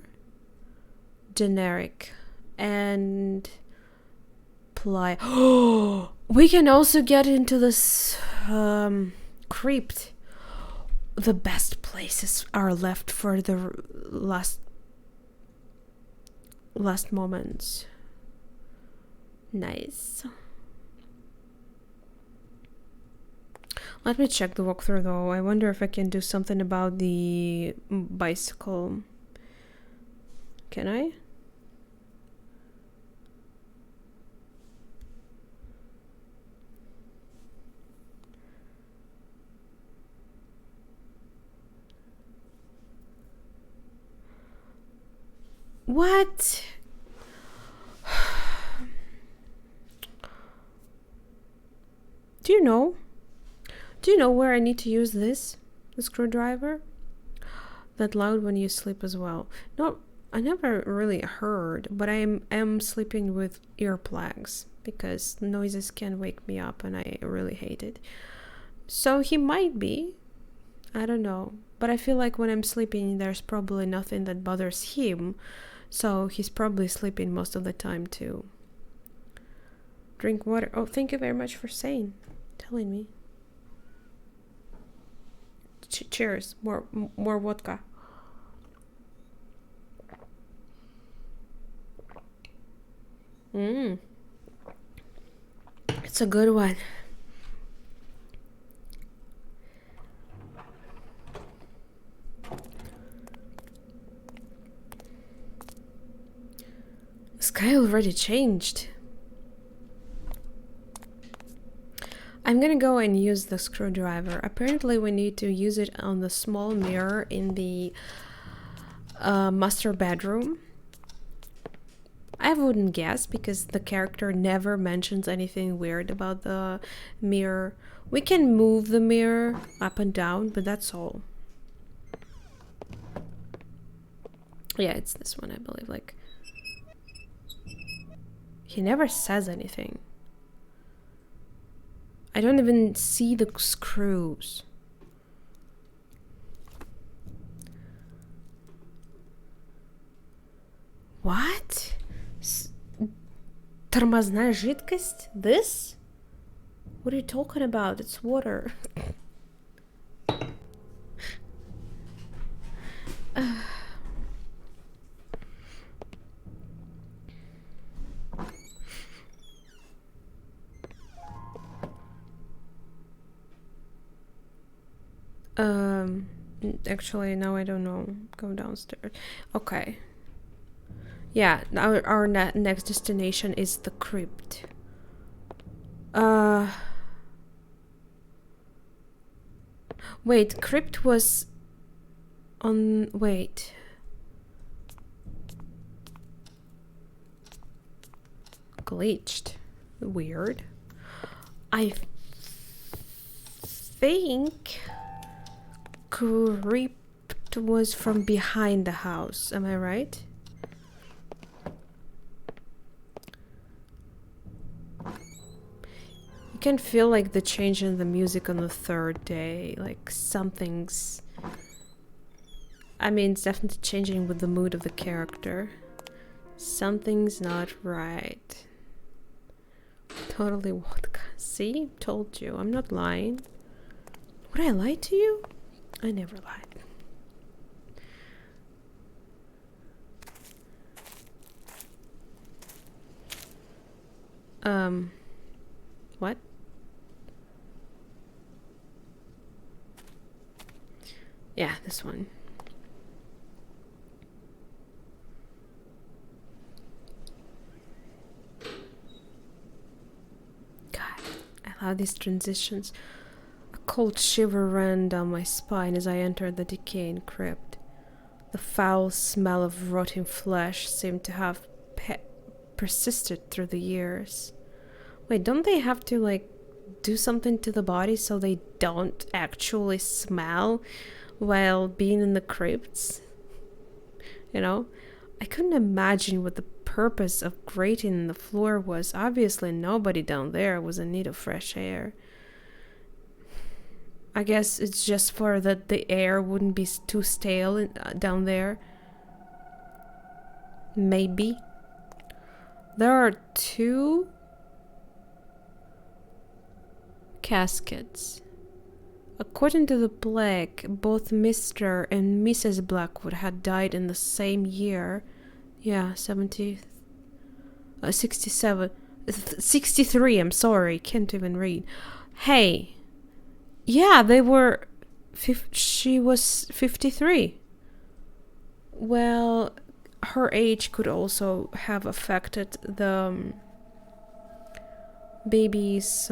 Generic. And ply. Oh, we can also get into this crypt. The best places are left for the last moments. Nice. Let me check the walkthrough though. I wonder if I can do something about the bicycle. Can I? What? Do you know? Do you know where I need to use this? The screwdriver? That loud when you sleep as well. No, I never really heard, but I am sleeping with earplugs because noises can wake me up and I really hate it. So he might be. I don't know. But I feel like when I'm sleeping, there's probably nothing that bothers him. So he's probably sleeping most of the time too. Drink water. Oh, thank you very much for telling me. Cheers. More vodka. It's a good one. The sky already changed. I'm gonna go and use the screwdriver. Apparently we need to use it on the small mirror in the master bedroom. I wouldn't guess because the character never mentions anything weird about the mirror. We can move the mirror up and down, but that's all. Yeah, it's this one, I believe. Like, he never says anything. I don't even see the screws. What? Тормозная жидкость? This? What are you talking about? It's water. Actually, now I don't know. Go downstairs. Okay. Yeah, our next destination is the crypt. Wait, crypt was on... Wait. Glitched. Weird. I think crypt was from behind the house. Am I right? You can feel like the change in the music on the third day. Like something's... I mean, it's definitely changing with the mood of the character. Something's not right. Totally vodka. See? Told you. I'm not lying. Would I lie to you? I never lied. What? Yeah, this one. God, I love these transitions. A cold shiver ran down my spine as I entered the decaying crypt. The foul smell of rotting flesh seemed to have persisted through the years. Wait, don't they have to, like, do something to the body so they don't actually smell while being in the crypts? You know? I couldn't imagine what the purpose of grating the floor was. Obviously, nobody down there was in need of fresh air. I guess it's just for that the air wouldn't be too stale down there. Maybe. There are 2 caskets. According to the plaque, both Mr. and Mrs. Blackwood had died in the same year. Yeah, 67. 63, I'm sorry, can't even read. Hey, yeah, they were... she was 53. Well, her age could also have affected the baby's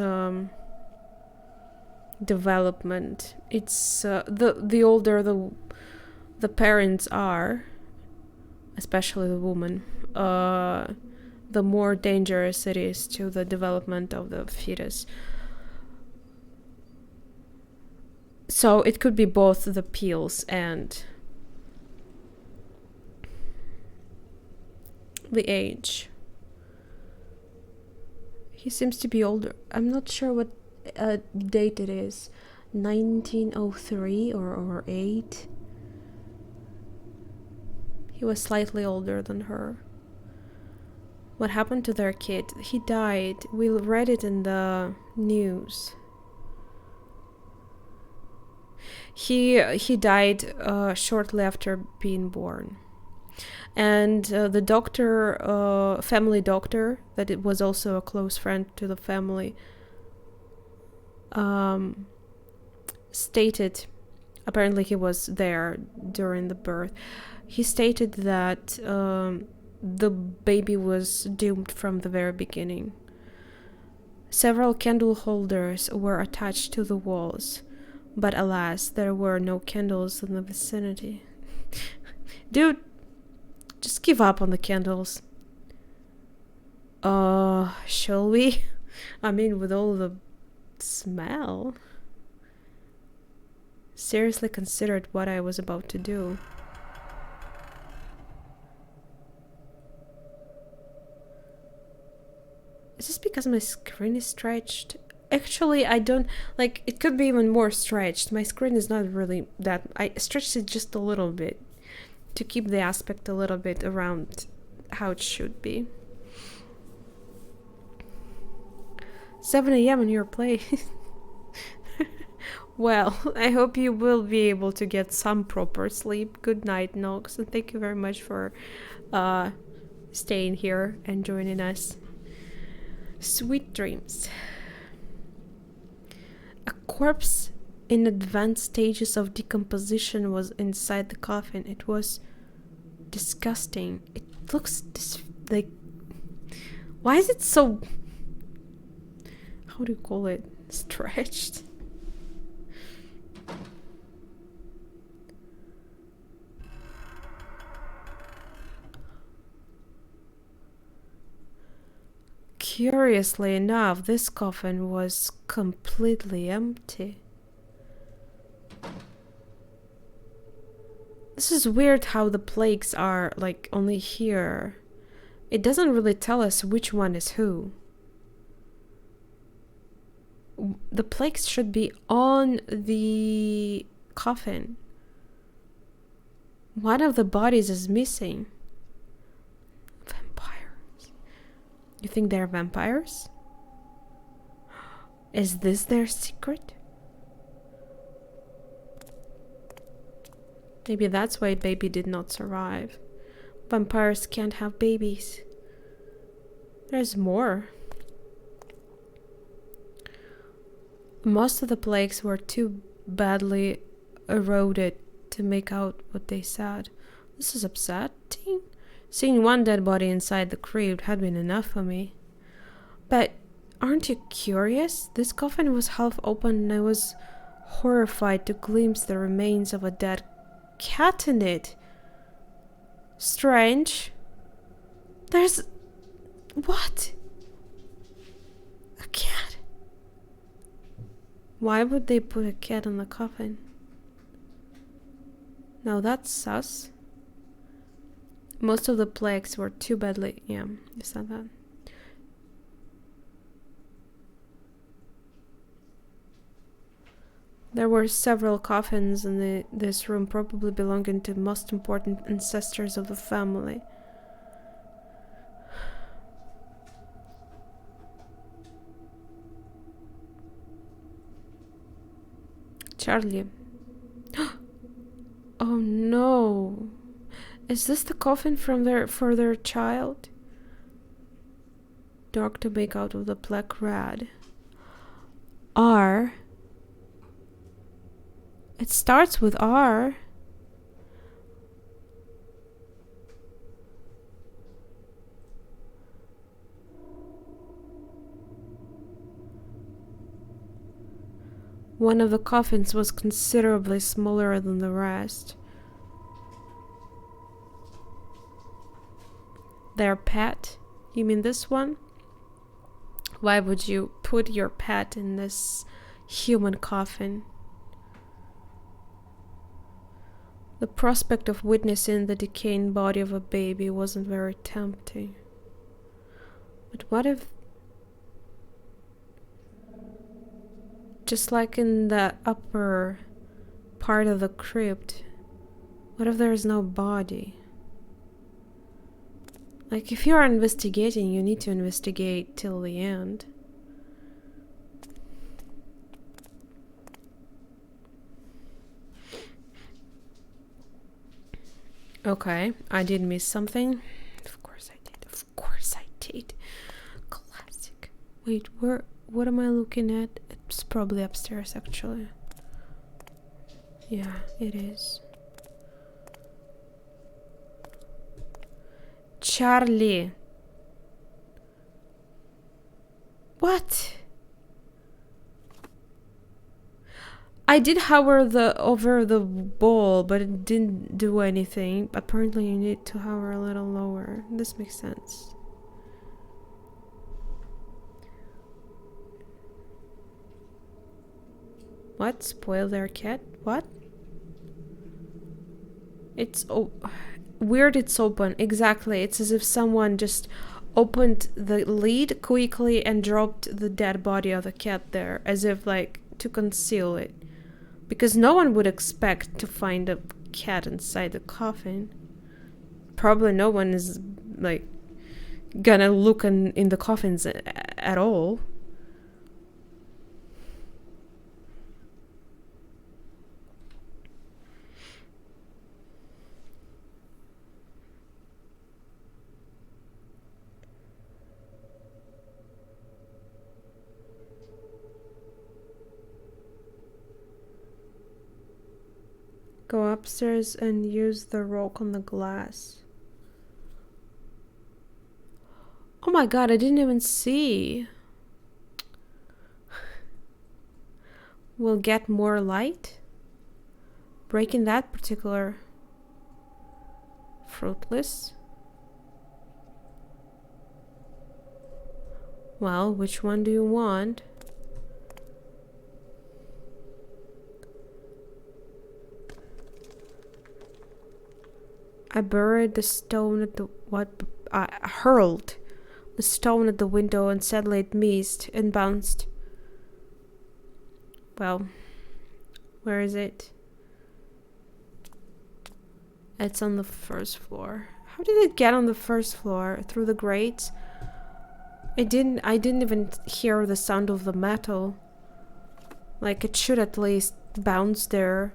development. It's the older the parents are, especially the woman, the more dangerous it is to the development of the fetus. So it could be both the pills and the age. He seems to be older. I'm not sure what date it is. 1903 or 8. He was slightly older than her. What happened to their kid? He died. We read it in the news. He died shortly after being born. And the doctor, family doctor, that it was also a close friend to the family, stated, apparently he was there during the birth, he stated that the baby was doomed from the very beginning. Several candle holders were attached to the walls, but alas, there were no candles in the vicinity. Dude, just give up on the candles. Shall we? I mean, with all the smell. Seriously considered what I was about to do. Is this because my screen is stretched? Actually, I don't, like, it could be even more stretched. My screen is not really that, I stretched it just a little bit to keep the aspect a little bit around how it should be. 7 a.m. in your place. Well, I hope you will be able to get some proper sleep. Good night, Nox, and thank you very much for staying here and joining us. Sweet dreams. A corpse in advanced stages of decomposition was inside the coffin. It was disgusting. It looks like... Why is it so... How do you call it? Stretched? Curiously enough, this coffin was completely empty. This is weird how the plaques are like only here. It doesn't really tell us which one is who. The plaques should be on the coffin. One of the bodies is missing. Vampires. You think they're vampires? Is this their secret? Maybe that's why baby did not survive. Vampires can't have babies. There's more. Most of the plaques were too badly eroded to make out what they said. This is upsetting. Seeing one dead body inside the crypt had been enough for me. But aren't you curious? This coffin was half open and I was horrified to glimpse the remains of a dead cat in it. Strange. There's... What? A cat? Why would they put a cat in the coffin? Now that's sus. Most of the plagues were too badly... Yeah, you said that. There were several coffins in this room, probably belonging to most important ancestors of the family. Charlie. Oh no. Is this the coffin for their child? Dark to make out of the black red. R. It starts with R. One of the coffins was considerably smaller than the rest. Their pet? You mean this one? Why would you put your pet in this human coffin? The prospect of witnessing the decaying body of a baby wasn't very tempting. But what if... Just like in the upper part of the crypt, what if there is no body? Like, if you are investigating, you need to investigate till the end. Okay, I did miss something. Of course I did. Of course I did. Classic. Wait, what am I looking at? It's probably upstairs, actually. Yeah, it is. Charlie. What? I did hover over the ball, but it didn't do anything. Apparently you need to hover a little lower. This makes sense. What? Spoil their cat? What? It's weird it's open. Exactly. It's as if someone just opened the lid quickly and dropped the dead body of the cat there, as if like to conceal it. Because no one would expect to find a cat inside the coffin. Probably no one is like gonna look in the coffins at all. Go upstairs and use the rock on the glass. Oh my god, I didn't even see. We'll get more light. Breaking that particular fruitless. Well, which one do you want? I buried the stone at the I hurled the stone at the window and sadly it missed and bounced. Well, where is it? It's on the first floor. How did it get on the first floor? Through the grates? I didn't even hear the sound of the metal. Like, it should at least bounce there.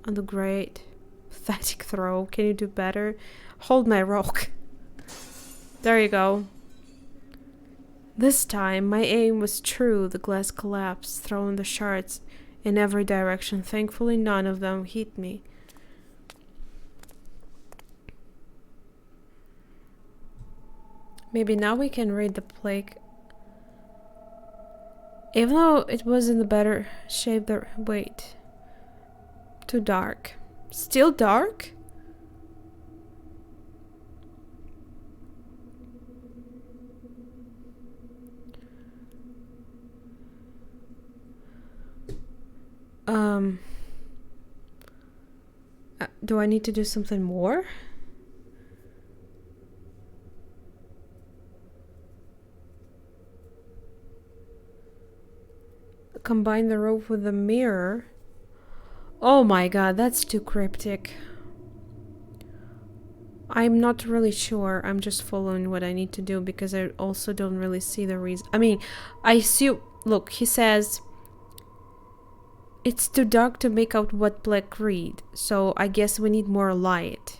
On the grate. Pathetic throw. Can you do better? Hold my rock. There you go. This time, my aim was true. The glass collapsed, throwing the shards in every direction. Thankfully, none of them hit me. Maybe now we can read the plague. Even though it was in the better shape there. Wait. Too dark. Still dark? Do I need to do something more? Combine the rope with the mirror. Oh my god, that's too cryptic. I'm not really sure. I'm just following what I need to do because I also don't really see the reason. I mean, I assume... Look, he says... It's too dark to make out what Black read, so I guess we need more light.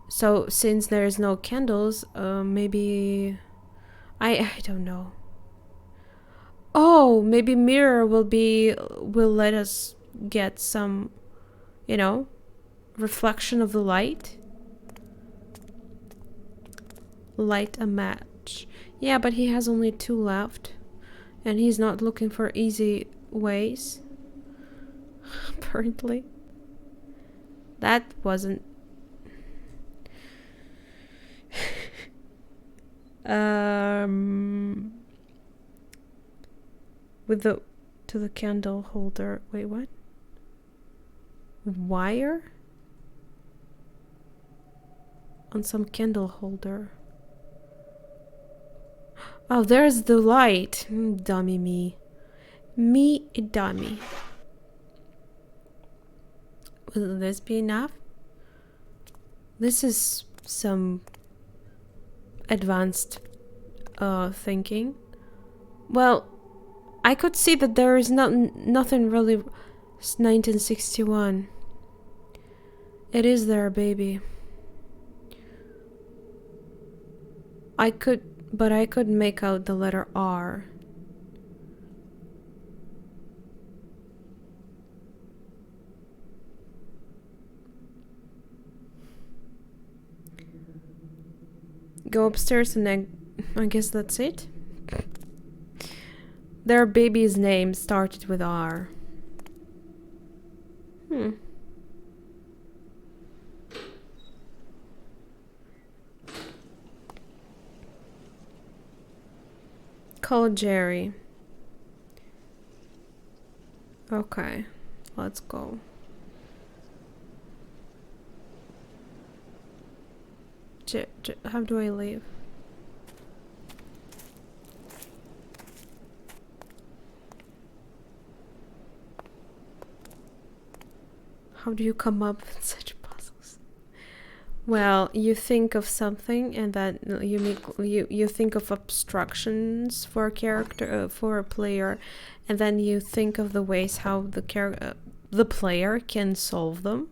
So, since there's no candles, maybe... I don't know. Oh, maybe mirror will let us get some, you know, reflection of the light. Light a match. Yeah, but he has only 2 left. And he's not looking for easy ways. Apparently. That wasn't... with the... to the candle holder. Wait, what? Wire? On some candle holder. Oh, there's the light. Dummy me. Me a dummy. Will this be enough? This is some advanced thinking. Well, I could see that there is nothing really. It's 1961. It is there, baby. I could make out the letter R. Go upstairs and then I guess that's it. Their baby's name started with R. Call Jerry. Okay, let's go. How do I leave? How do you come up with such puzzles? Well, you think of something and then you think of obstructions for a character, for a player, and then you think of the ways how the player can solve them.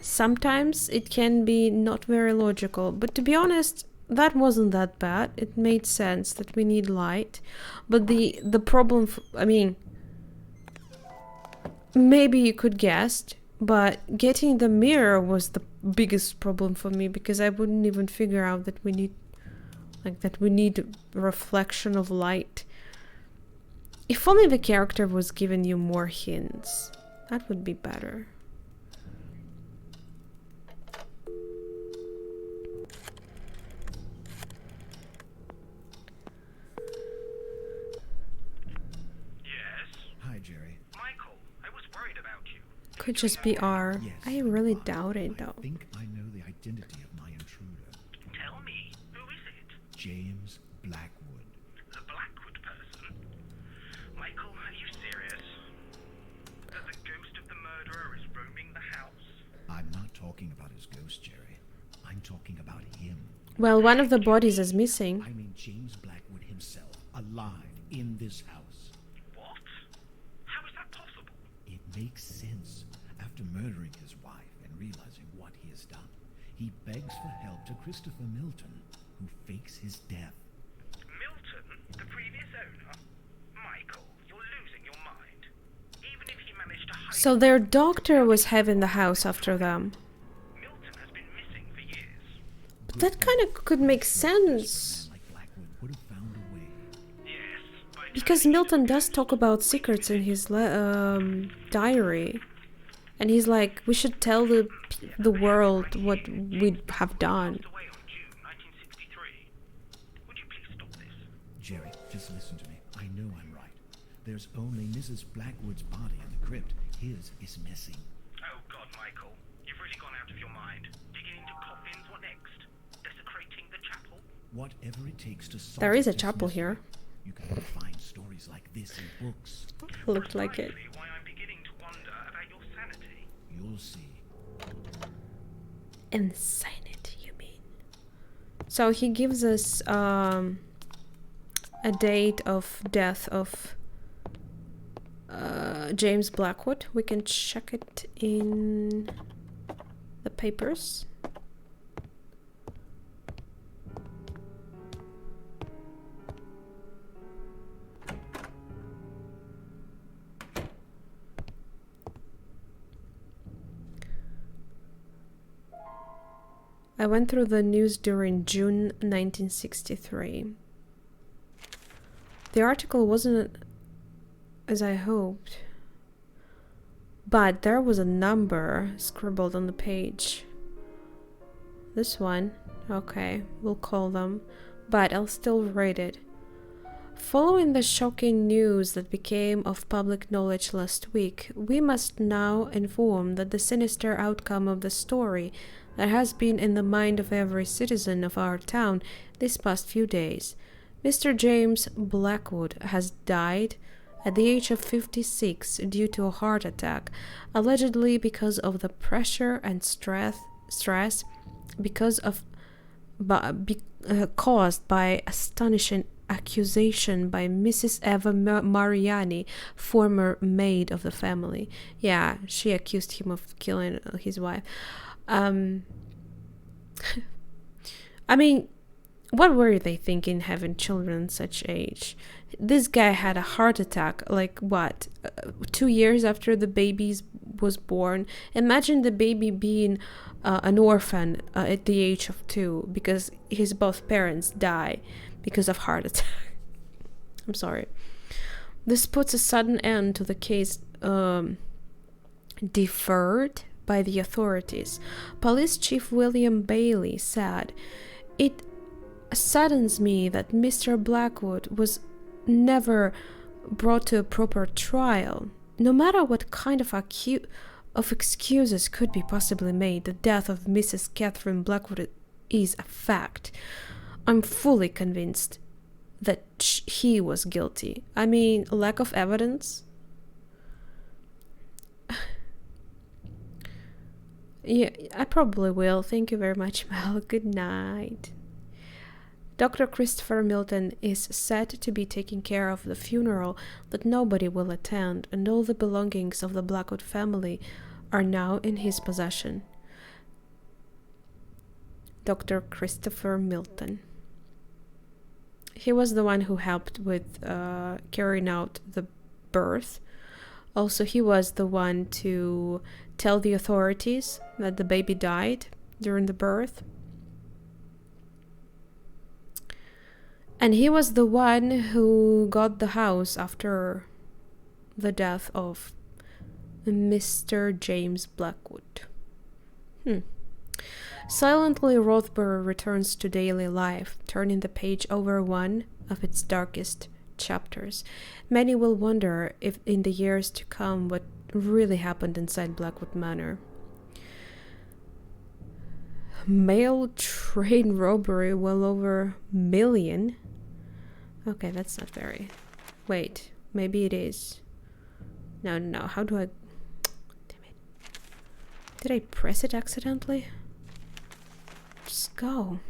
Sometimes it can be not very logical, but to be honest, that wasn't that bad. It made sense that we need light, but the problem, I mean, maybe you could guess, but getting the mirror was the biggest problem for me because I wouldn't even figure out that we need reflection of light. If only the character was giving you more hints, that would be better. Yes? Hi, Jerry. Michael, I was worried about you. Could just be R. Yes. I really fine. doubt it though. I think I know the identity of my intruder. Tell me, who is it? James Blackwood. The Blackwood person? Michael, are you serious? That the ghost of the murderer is roaming the house? I'm not talking about his ghost, Jerry. I'm talking about him. Well, one of the bodies is missing. I mean James Blackwood himself, alive in this house. What? How is that possible? It makes sense. After murdering his wife and realizing what he has done, he begs for help to Christopher Milton, who fakes his death. Milton, the previous owner? Michael, you're losing your mind. Even if he managed to hide... So their doctor was having the house after them. Milton has been missing for years. But that kind of could make sense. Like Blackwood would have found a way. Yes, but... Because Milton does talk about secrets in his diary. And he's like, we should tell the world what we have done. away on June 1963. Would you please stop this? Jerry, just listen to me. I know I'm right. There's only Mrs. Blackwood's body in the crypt. His is missing. Oh God, Michael, you've really gone out of your mind. Digging into coffins, what next? Desecrating the chapel? Whatever it takes to solve There is a this chapel mystery. here. You can find stories like this in books. Looked like it. Precisely why I'm beginning to wonder about your sanity. You'll see. Insanity, you mean? So he gives us a date of death of James Blackwood. We can check it in the papers. I went through the news during June 1963. The article wasn't as I hoped, but there was a number scribbled on the page. This one, okay, we'll call them, but I'll still read it. Following the shocking news that became of public knowledge last week, we must now inform that the sinister outcome of the story that has been in the mind of every citizen of our town these past few days. Mr. James Blackwood has died at the age of 56 due to a heart attack, allegedly because of the pressure and stress caused by astonishing accusation by Mrs. Eva Mariani, former maid of the family. Yeah, she accused him of killing his wife. I mean, what were they thinking having children such age? This guy had a heart attack, like what, 2 years after the baby was born. Imagine the baby being an orphan at the age of 2 because his both parents die because of heart attack. I'm sorry. This puts a sudden end to the case deferred by the authorities. Police Chief William Bailey said, "It saddens me that Mr. Blackwood was never brought to a proper trial. No matter what kind of excuses could be possibly made, the death of Mrs. Catherine Blackwood is a fact. I'm fully convinced that he was guilty. I mean, lack of evidence." Yeah, I probably will. Thank you very much, Mel. Good night. Dr. Christopher Milton is said to be taking care of the funeral that nobody will attend, and all the belongings of the Blackwood family are now in his possession. Dr. Christopher Milton. He was the one who helped with carrying out the birth Also, he was the one to tell the authorities that the baby died during the birth. And he was the one who got the house after the death of Mr. James Blackwood. Silently, Rothbury returns to daily life, turning the page over one of its darkest chapters. Many will wonder if in the years to come what really happened inside Blackwood Manor. Mail train robbery well over million. Okay, that's not very... Wait, maybe it is. No, how do I... Damn it. Did I press it accidentally? Just go.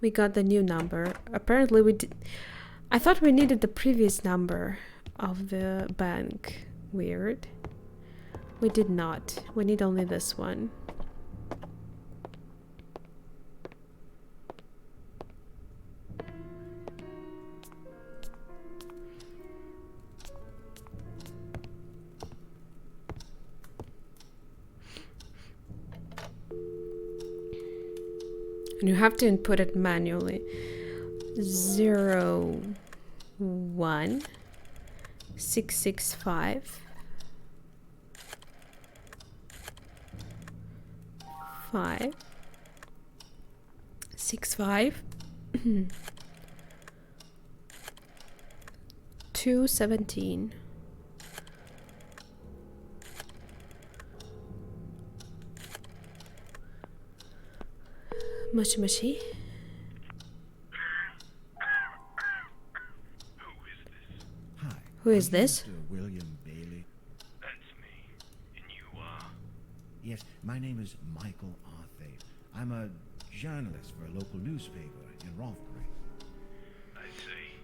We got the new number. Apparently we did... I thought we needed the previous number of the bank. Weird. We did not. We need only this one. And you have to input it manually. 0 1 665 5 6 5 2 17. Mushy mushy. Hi. Who is Are you this? Mr. William Bailey? That's me. And you are? Yes, my name is Michael Arthur. I'm a journalist for a local newspaper in Rothbury. I see.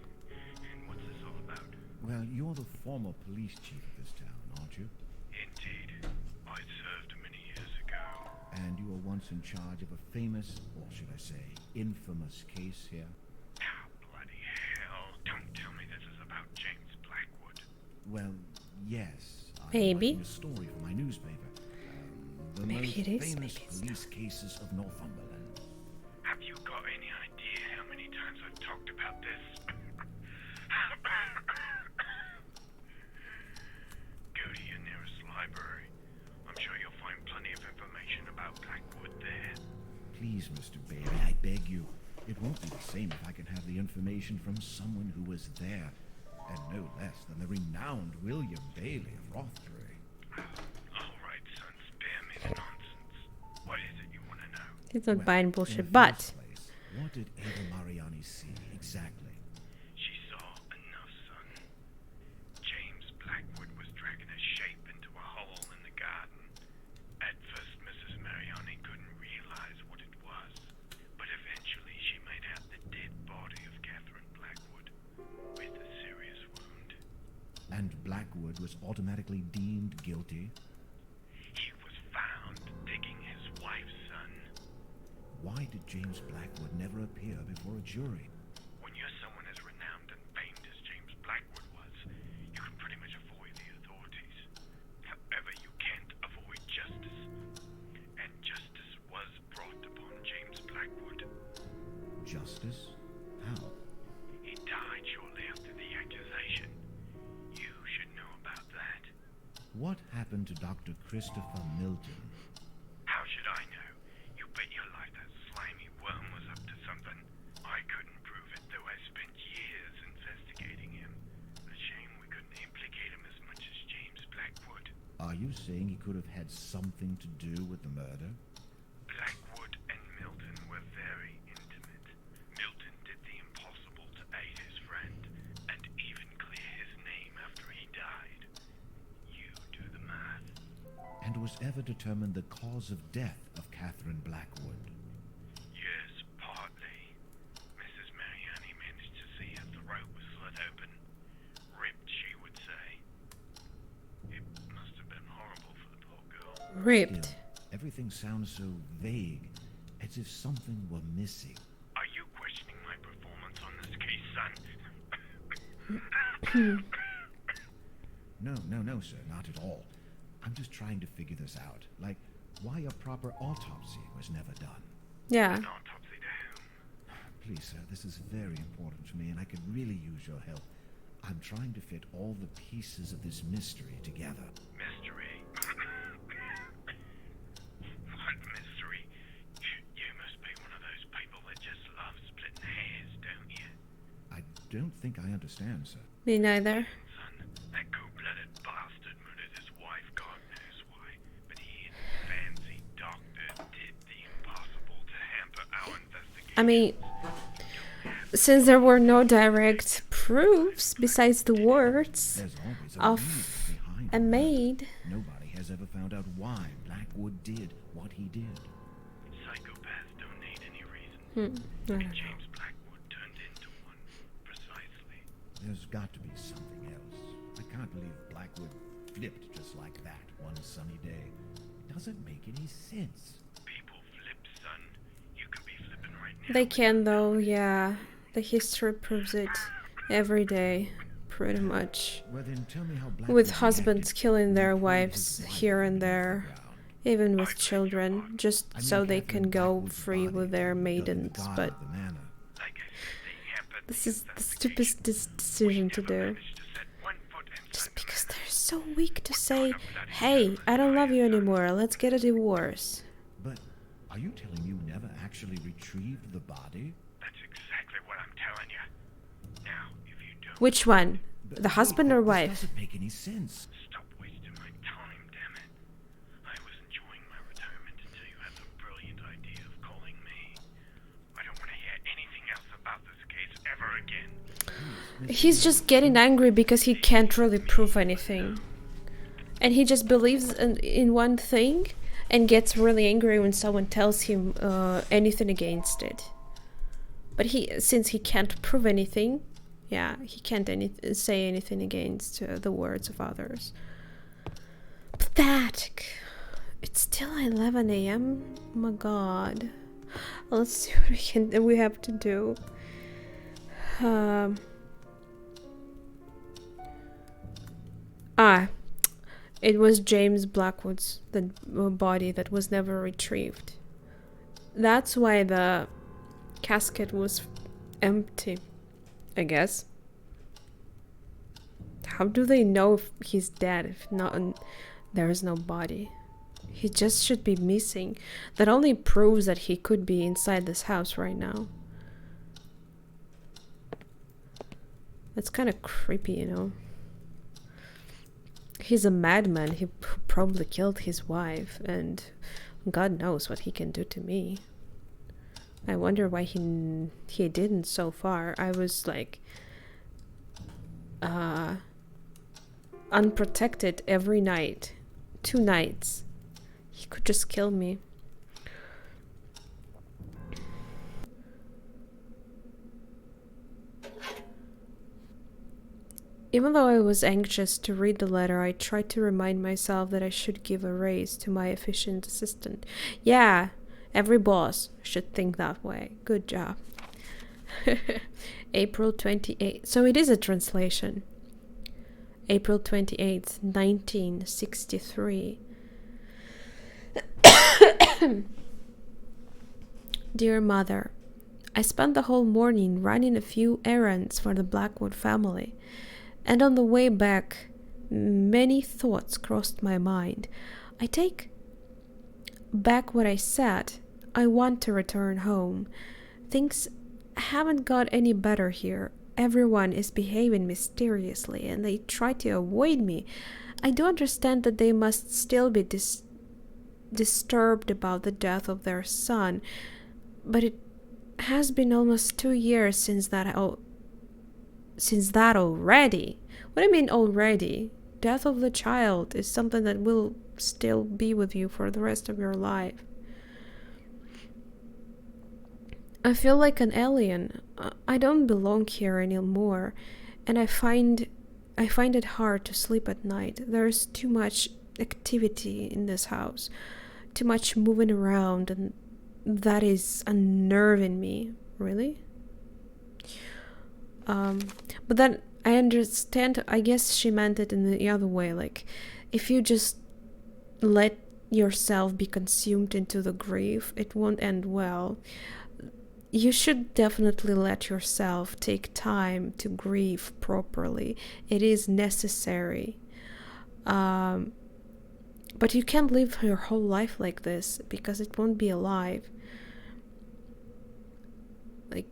And what's this all about? Well, you're the former police chief of this town, aren't you? Indeed. I served many years ago. And you were once in charge of a famous, or should I say, infamous case here? Oh, bloody hell. Don't tell me this is about James Blackwood. Well, yes. I'm Maybe. writing a story for my newspaper. The Maybe most it is, famous maybe it's police cases of Northumberland. Have you got any idea how many times I've talked about this? Go to your nearest library. I'm sure you'll find plenty of information about Blackwood there. Please, Mr. Bailey, I beg you. It won't be the same if I can have the information from someone who was there, and no less than the renowned William Bailey of Rothbury. All right, son, spare me the nonsense. What is it you want to know? He's not buying In bullshit, the but first place, what did Ava Mariani see exactly? She saw enough, son. James Blackwood was dragging a shape into a hole in the garden. At first, Mrs. Mariani couldn't realize what it was, but eventually she made out the dead body of Catherine Blackwood with a serious wound. And Blackwood was automatically deemed guilty? He was found digging his wife's son. Why did James Blackwood never appear before a jury? When you're someone as renowned and famed as James Blackwood was, you can pretty much avoid the authorities. However, you can't avoid justice. And justice was brought upon James Blackwood. Justice? How? He died shortly after the accusation. You should know about that. What happened to Dr. Christopher Milton? How should I know? You bet your life that slimy worm was up to something. I couldn't prove it, though I spent years investigating him. A shame we couldn't implicate him as much as James Blackwood. Are you saying he could have had something to do with the murder? Blackwood and Milton were very intimate. Milton did the impossible to aid his friend, and even clear his name after he died. You do the math. And was ever determined the cause of death of Catherine Blackwood? Yes, partly. Mrs. Mariani managed to see her throat was slit open. Ripped, she would say. It must have been horrible for the poor girl. ripped. Still, everything sounds so vague, as if something were missing. Are you questioning my performance on this case, son? No, sir, not at all. I'm just trying to figure this out. Like, why a proper autopsy was never done. Yeah. An autopsy to whom? Please, sir, this is very important to me, and I could really use your help. I'm trying to fit all the pieces of this mystery together. Mystery? What mystery? You must be one of those people that just love splitting hairs, don't you? I don't think I understand, sir. Me neither. Son, that cold-blooded bastard murdered his wife, God knows why. But he and his fancy doctor did the impossible to hamper our investigation. I mean, since there were no direct proofs besides the words There's always a of reason behind a it. maid. Nobody has ever found out why Blackwood did what he did. Psychopaths don't need any reason. I don't know. James Blackwood turned into one, precisely. There's got to be something else. I can't believe Blackwood flipped just like that one sunny day. It doesn't make any sense. People flip, son. You could be flipping right now. They can though, yeah. The history proves it every day, pretty much. Well, then tell me how Blackwood With husbands reacted killing their when he pulled wives his wife here and beneath the there, ground. even with children, just I mean, so they Catherine can go Blackwood's free body with their dug in the maidens. garden But of the manor. Like I said, they hampered this the is the investigation. stupidest decision to do. Managed to set one foot inside Just the because manor. they're so weak to say, hey, I don't love you anymore, let's get a divorce. But are you telling you never actually retrieved the body? That's exactly what I'm telling you. Now, if you don't Which one? But The husband or this wife? doesn't make any sense. stop wasting my time, damn it. I was enjoying my retirement until you had the brilliant idea of calling me. I don't want to hear anything else about this case ever again. He's just getting angry because he can't really prove anything. And he just believes in one thing and gets really angry when someone tells him anything against it. But since he can't prove anything, yeah, he can't say anything against the words of others. Pathetic. It's still 11 a.m. Oh my god. Let's see what we have to do. It was James Blackwood's body that was never retrieved. That's why the casket was empty, I guess. How do they know if he's dead if there is no body? He just should be missing. That only proves that he could be inside this house right now. That's kind of creepy, you know. He's a madman. He probably killed his wife, and God knows what he can do to me. I wonder why he didn't so far. I was like unprotected every night. 2 nights. He could just kill me. Even though I was anxious to read the letter, I tried to remind myself that I should give a raise to my efficient assistant. Yeah, every boss should think that way. Good job. April 28th. So it is a translation. April 28th, 1963. Dear Mother, I spent the whole morning running a few errands for the Blackwood family. And on the way back, many thoughts crossed my mind. I take back what I said. I want to return home. Things haven't got any better here. Everyone is behaving mysteriously, and they try to avoid me. I do understand that they must still be disturbed about the death of their son, but it has been almost 2 years since that already. What do you mean already? Death of the child is something that will still be with you for the rest of your life. I feel like an alien. I don't belong here anymore, and I find it hard to sleep at night. There's too much activity in this house, too much moving around, and that is unnerving me. Really? But then I understand. I guess she meant it in the other way. Like, if you just let yourself be consumed into the grief, it won't end well. You should definitely let yourself take time to grieve properly. It is necessary. But you can't live your whole life like this because it won't be alive. Like,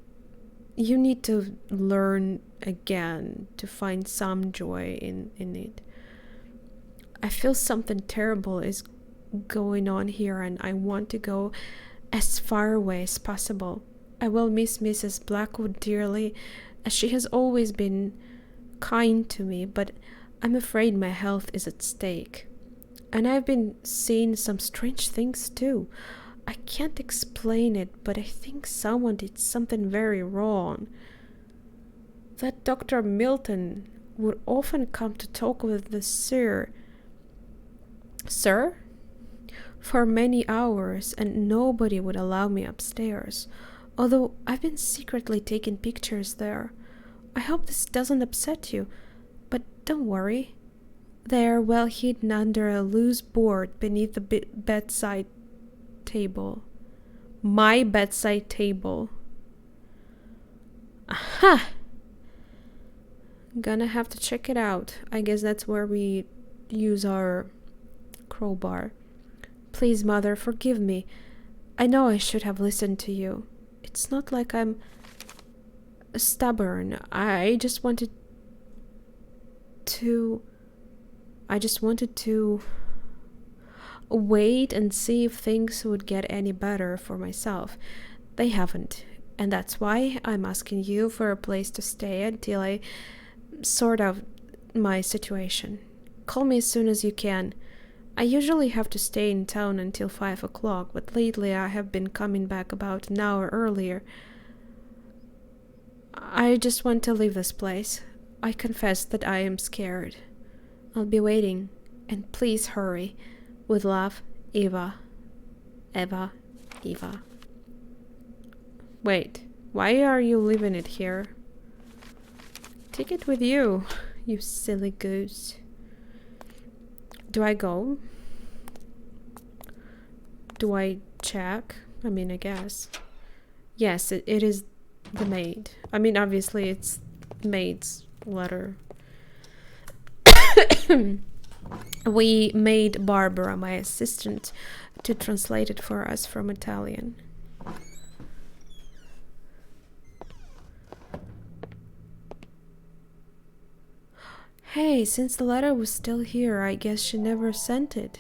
you need to learn again to find some joy in it. I feel something terrible is going on here, and I want to go as far away as possible. I will miss Mrs. Blackwood dearly, as she has always been kind to me, but I'm afraid my health is at stake. And I've been seeing some strange things too. I can't explain it, but I think someone did something very wrong. That Dr. Milton would often come to talk with the Sir, for many hours, and nobody would allow me upstairs, although I've been secretly taking pictures there. I hope this doesn't upset you, but don't worry. They are well hidden under a loose board beneath the bedside table. My bedside table. Aha! Gonna have to check it out. I guess that's where we use our crowbar. Please, Mother, forgive me. I know I should have listened to you. It's not like I'm stubborn. I just wanted to wait and see if things would get any better for myself. They haven't, and that's why I'm asking you for a place to stay until I sort out my situation. Call me as soon as you can. I usually have to stay in town until 5 o'clock, but lately I have been coming back about an hour earlier. I just want to leave this place. I confess that I am scared. I'll be waiting, and please hurry. With love, Eva. Eva. Wait, why are you leaving it here? Take it with you, you silly goose. Do I go? Do I check? I mean, I guess. Yes, it is the maid. I mean, obviously it's maid's letter. We made Barbara, my assistant, to translate it for us from Italian. Hey, since the letter was still here, I guess she never sent it.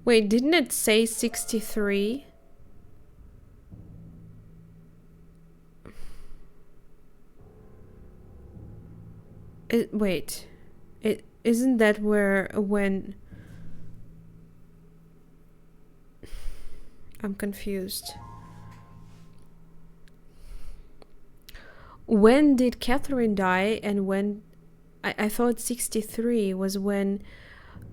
Wait, didn't it say 63? Wait. Isn't that when... I'm confused. When did Catherine die, and when... I thought 63 was when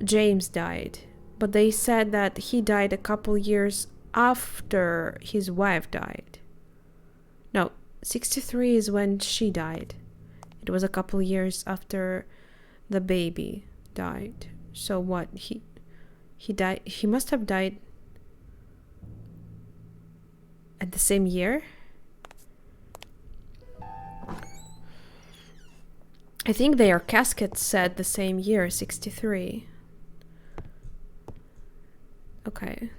James died. But they said that he died a couple years after his wife died. No, 63 is when she died. It was a couple years after the baby died. So what? He died. He must have died at the same year. I think their casket said the same year, 63. Okay.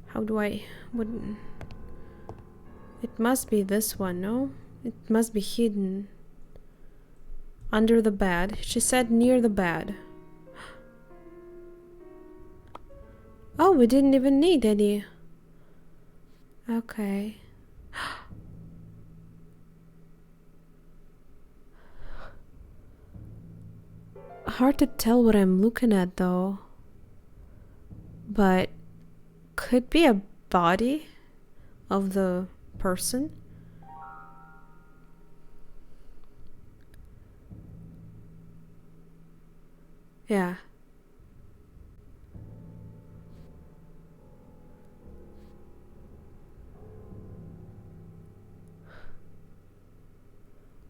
How do I... It must be this one, no? It must be hidden. Under the bed. She said near the bed. Oh, we didn't even need any. Okay. Hard to tell what I'm looking at though. But could be a body of the person. Yeah.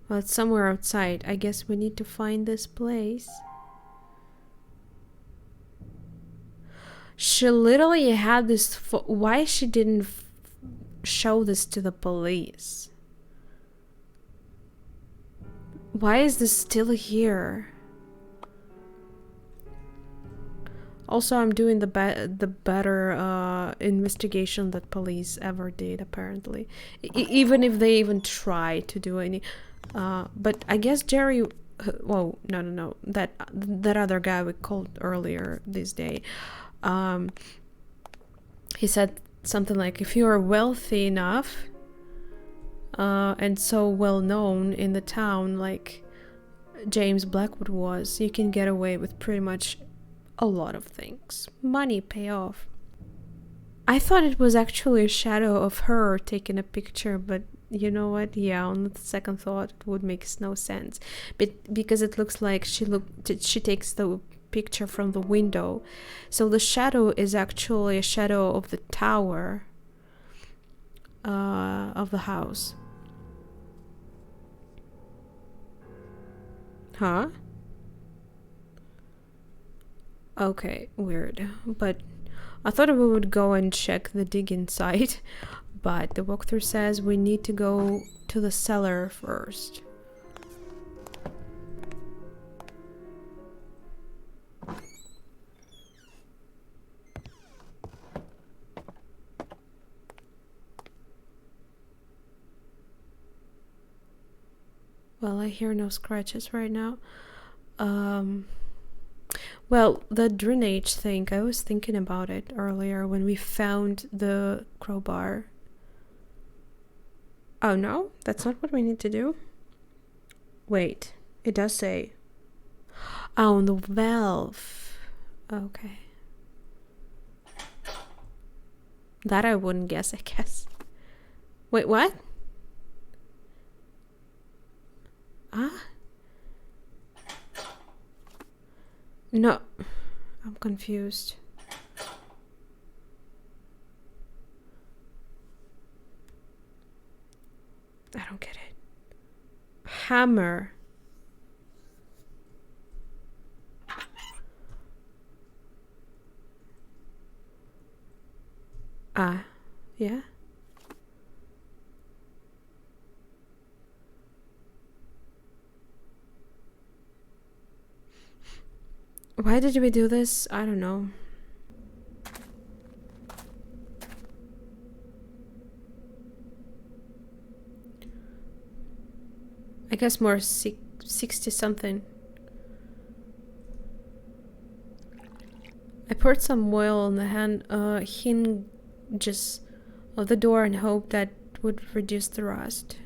Well, it's somewhere outside. I guess we need to find this place. She literally had this. Why she didn't show this to the police? Why is this still here? Also, I'm doing the better investigation that police ever did, apparently. Even if they even try to do any. But I guess Jerry. Whoa, no. That other guy we called earlier this day. He said something like, if you are wealthy enough and so well known in the town like James Blackwood was, you can get away with pretty much a lot of things. Money pay off. I thought it was actually a shadow of her taking a picture, but you know what? Yeah, on the second thought, it would make no sense. But because it looks like she takes the picture from the window, so the shadow is actually a shadow of the tower of the house. Huh? Okay, weird. But I thought we would go and check the digging site, but the walkthrough says we need to go to the cellar first. Well, I hear no scratches right now. Well, the drainage thing, I was thinking about it earlier when we found the crowbar. Oh no, that's not what we need to do. Wait, it does say. Oh, on the valve. Okay. That I wouldn't guess, I guess. Wait, what? Ah? No, I'm confused. I don't get it. Hammer. Ah, yeah. Why did we do this? I don't know. I guess more 60 something. I poured some oil on the hinges of the door and hoped that would reduce the rust.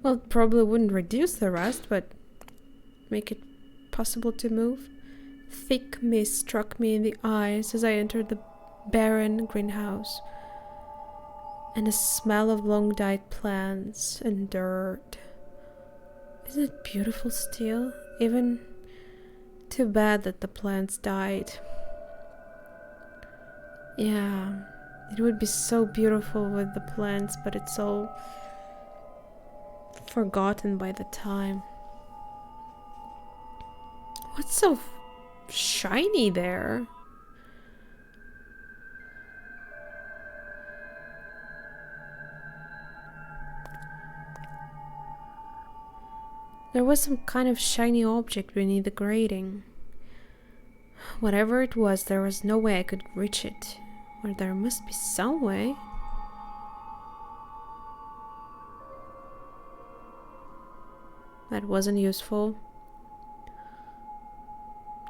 Well, probably wouldn't reduce the rust, but make it possible to move. Thick mist struck me in the eyes as I entered the barren greenhouse, and a smell of long-dyed plants and dirt. Isn't it beautiful still? Even too bad that the plants died. Yeah, it would be so beautiful with the plants, but it's all forgotten by the time. What's so shiny there? There was some kind of shiny object beneath the grating. Whatever it was, there was no way I could reach it. Or there must be some way. That wasn't useful.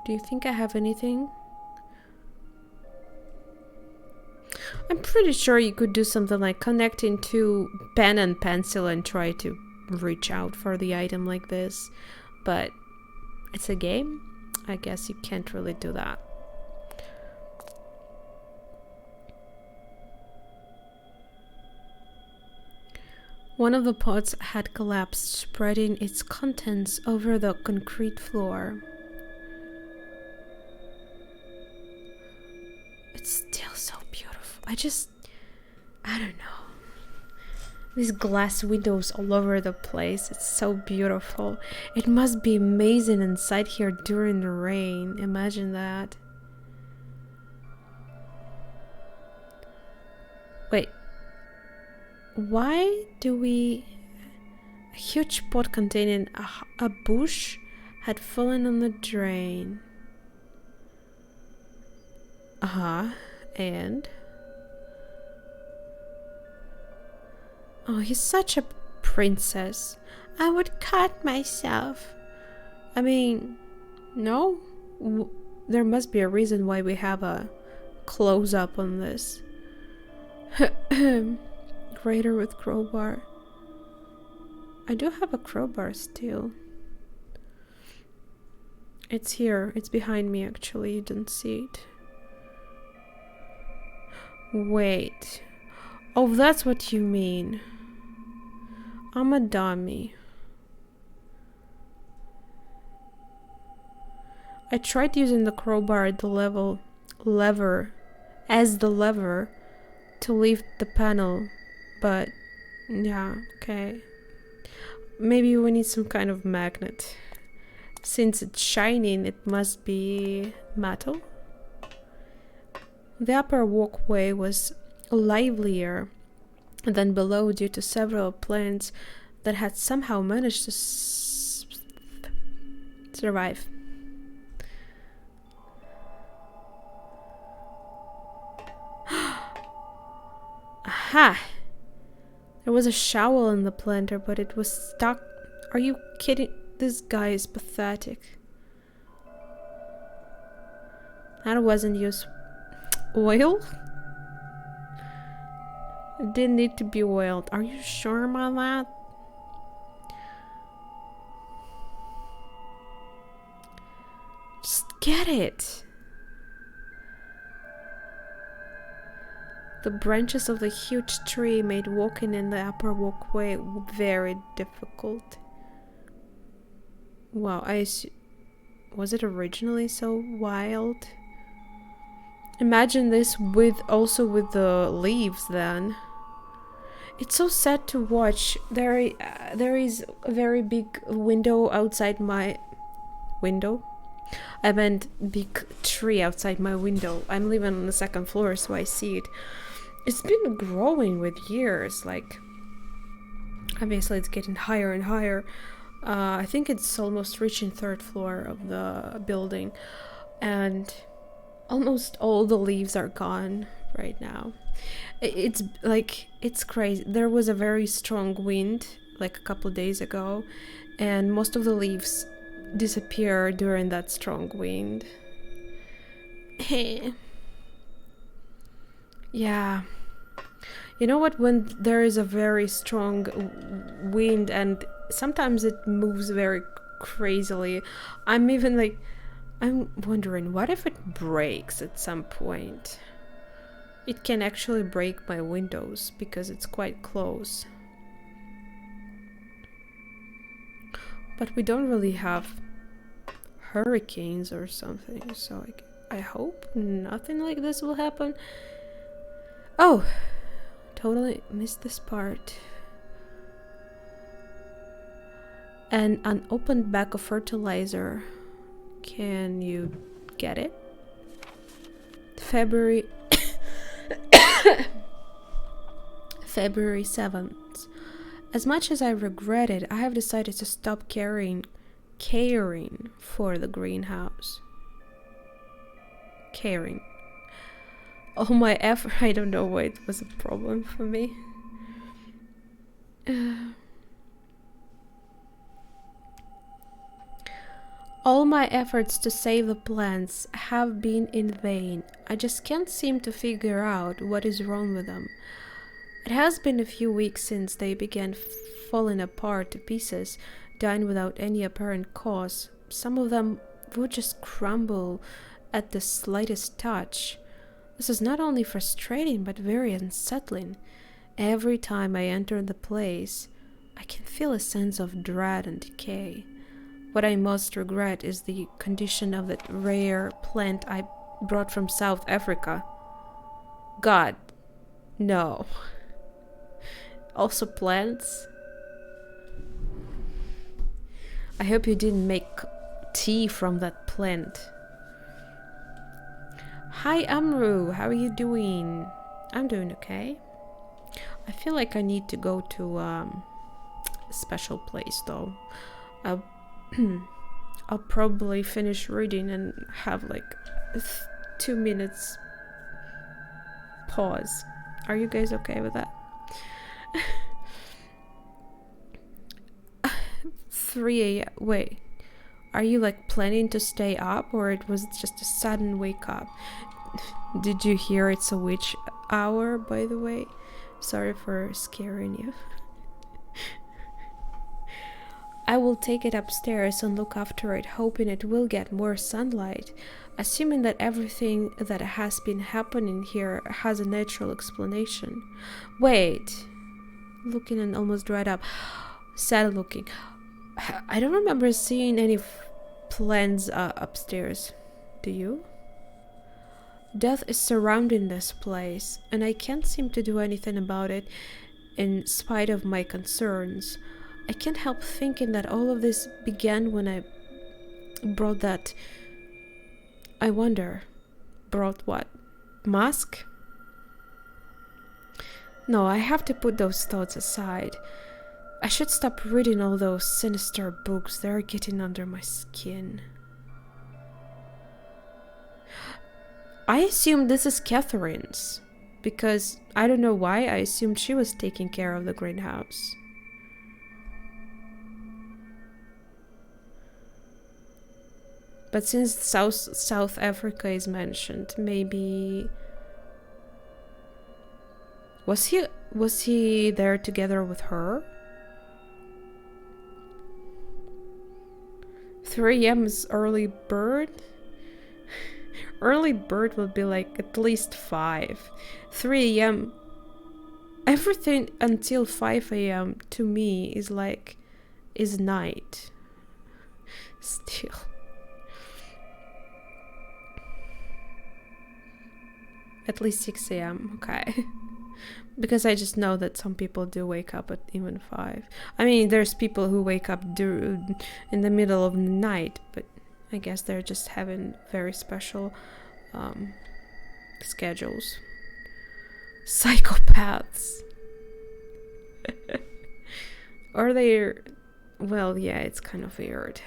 Do you think I have anything? I'm pretty sure you could do something like connect into pen and pencil and try to reach out for the item like this, but it's a game. I guess you can't really do that. One of the pots had collapsed, spreading its contents over the concrete floor. It's still so beautiful. I don't know. These glass windows all over the place. It's so beautiful. It must be amazing inside here during the rain. Imagine that. Wait. Why do we... A huge pot containing a bush had fallen on the drain. And... Oh, he's such a princess. I would cut myself. I mean, no? There must be a reason why we have a close-up on this. Grater with crowbar. I do have a crowbar still. It's here. It's behind me, actually. You don't see it. Wait. Oh, that's what you mean. I'm a dummy. I tried using the crowbar at the lever to lift the panel, but yeah, okay. Maybe we need some kind of magnet. Since it's shining, it must be metal. The upper walkway was livelier than below due to several plants that had somehow managed to survive. Aha! There was a shovel in the planter, but it was stuck. Are you kidding? This guy is pathetic. That wasn't used. Oil? It didn't need to be oiled. Are you sure about that? Just get it. The branches of the huge tree made walking in the upper walkway very difficult. Wow, was it originally so wild? Imagine this also with the leaves then. It's so sad to watch. There is a very big window outside my window. I meant big tree outside my window. I'm living on the second floor, so I see it. It's been growing with years. Like, obviously it's getting higher and higher. I think it's almost reaching third floor of the building, and almost all the leaves are gone right now. It's like, it's crazy. There was a very strong wind like a couple of days ago, and most of the leaves disappear during that strong wind. Yeah. You know what, when there is a very strong wind and sometimes it moves very crazily, I'm wondering, what if it breaks at some point? It can actually break my windows because it's quite close. But we don't really have hurricanes or something, so I hope nothing like this will happen. Oh, totally missed this part. An unopened bag of fertilizer. Can you get it? February 7th. As much as I regret it, I have decided to stop caring for the greenhouse. Caring. All my effort, I don't know why it was a problem for me. All my efforts to save the plants have been in vain. I just can't seem to figure out what is wrong with them. It has been a few weeks since they began falling apart to pieces, dying without any apparent cause. Some of them would just crumble at the slightest touch. This is not only frustrating, but very unsettling. Every time I enter the place, I can feel a sense of dread and decay. What I most regret is the condition of that rare plant I brought from South Africa. God, no. Also plants. I hope you didn't make tea from that plant. Hi Amru, how are you doing? I'm doing okay. I feel like I need to go to a special place though. I'll, I'll probably finish reading and have like 2 minutes pause. Are you guys okay with that? 3 a.m. Wait, are you like planning to stay up, or it was just a sudden wake up? Did you hear it's a witch hour, by the way? Sorry for scaring you. I will take it upstairs and look after it, hoping it will get more sunlight, assuming that everything that has been happening here has a natural explanation. Wait. Looking and almost dried up. Sad looking. I don't remember seeing any plants upstairs. Do you? Death is surrounding this place, and I can't seem to do anything about it in spite of my concerns. I can't help thinking that all of this began when I brought that... I wonder, brought what? Mask? No, I have to put those thoughts aside. I should stop reading all those sinister books. They're getting under my skin. I assumed this is Catherine's, because I don't know why I assumed she was taking care of the greenhouse. But since South Africa is mentioned, maybe was he there together with her? 3 a.m. is early bird. Early bird would be like at least 5. 3 a.m. Everything until 5 a.m. to me is night. Still. At least 6 a.m. Okay. Because I just know that some people do wake up at even 5. I mean, there's people who wake up in the middle of the night, but I guess they're just having very special schedules. Psychopaths. Or they're... Well, yeah, it's kind of weird.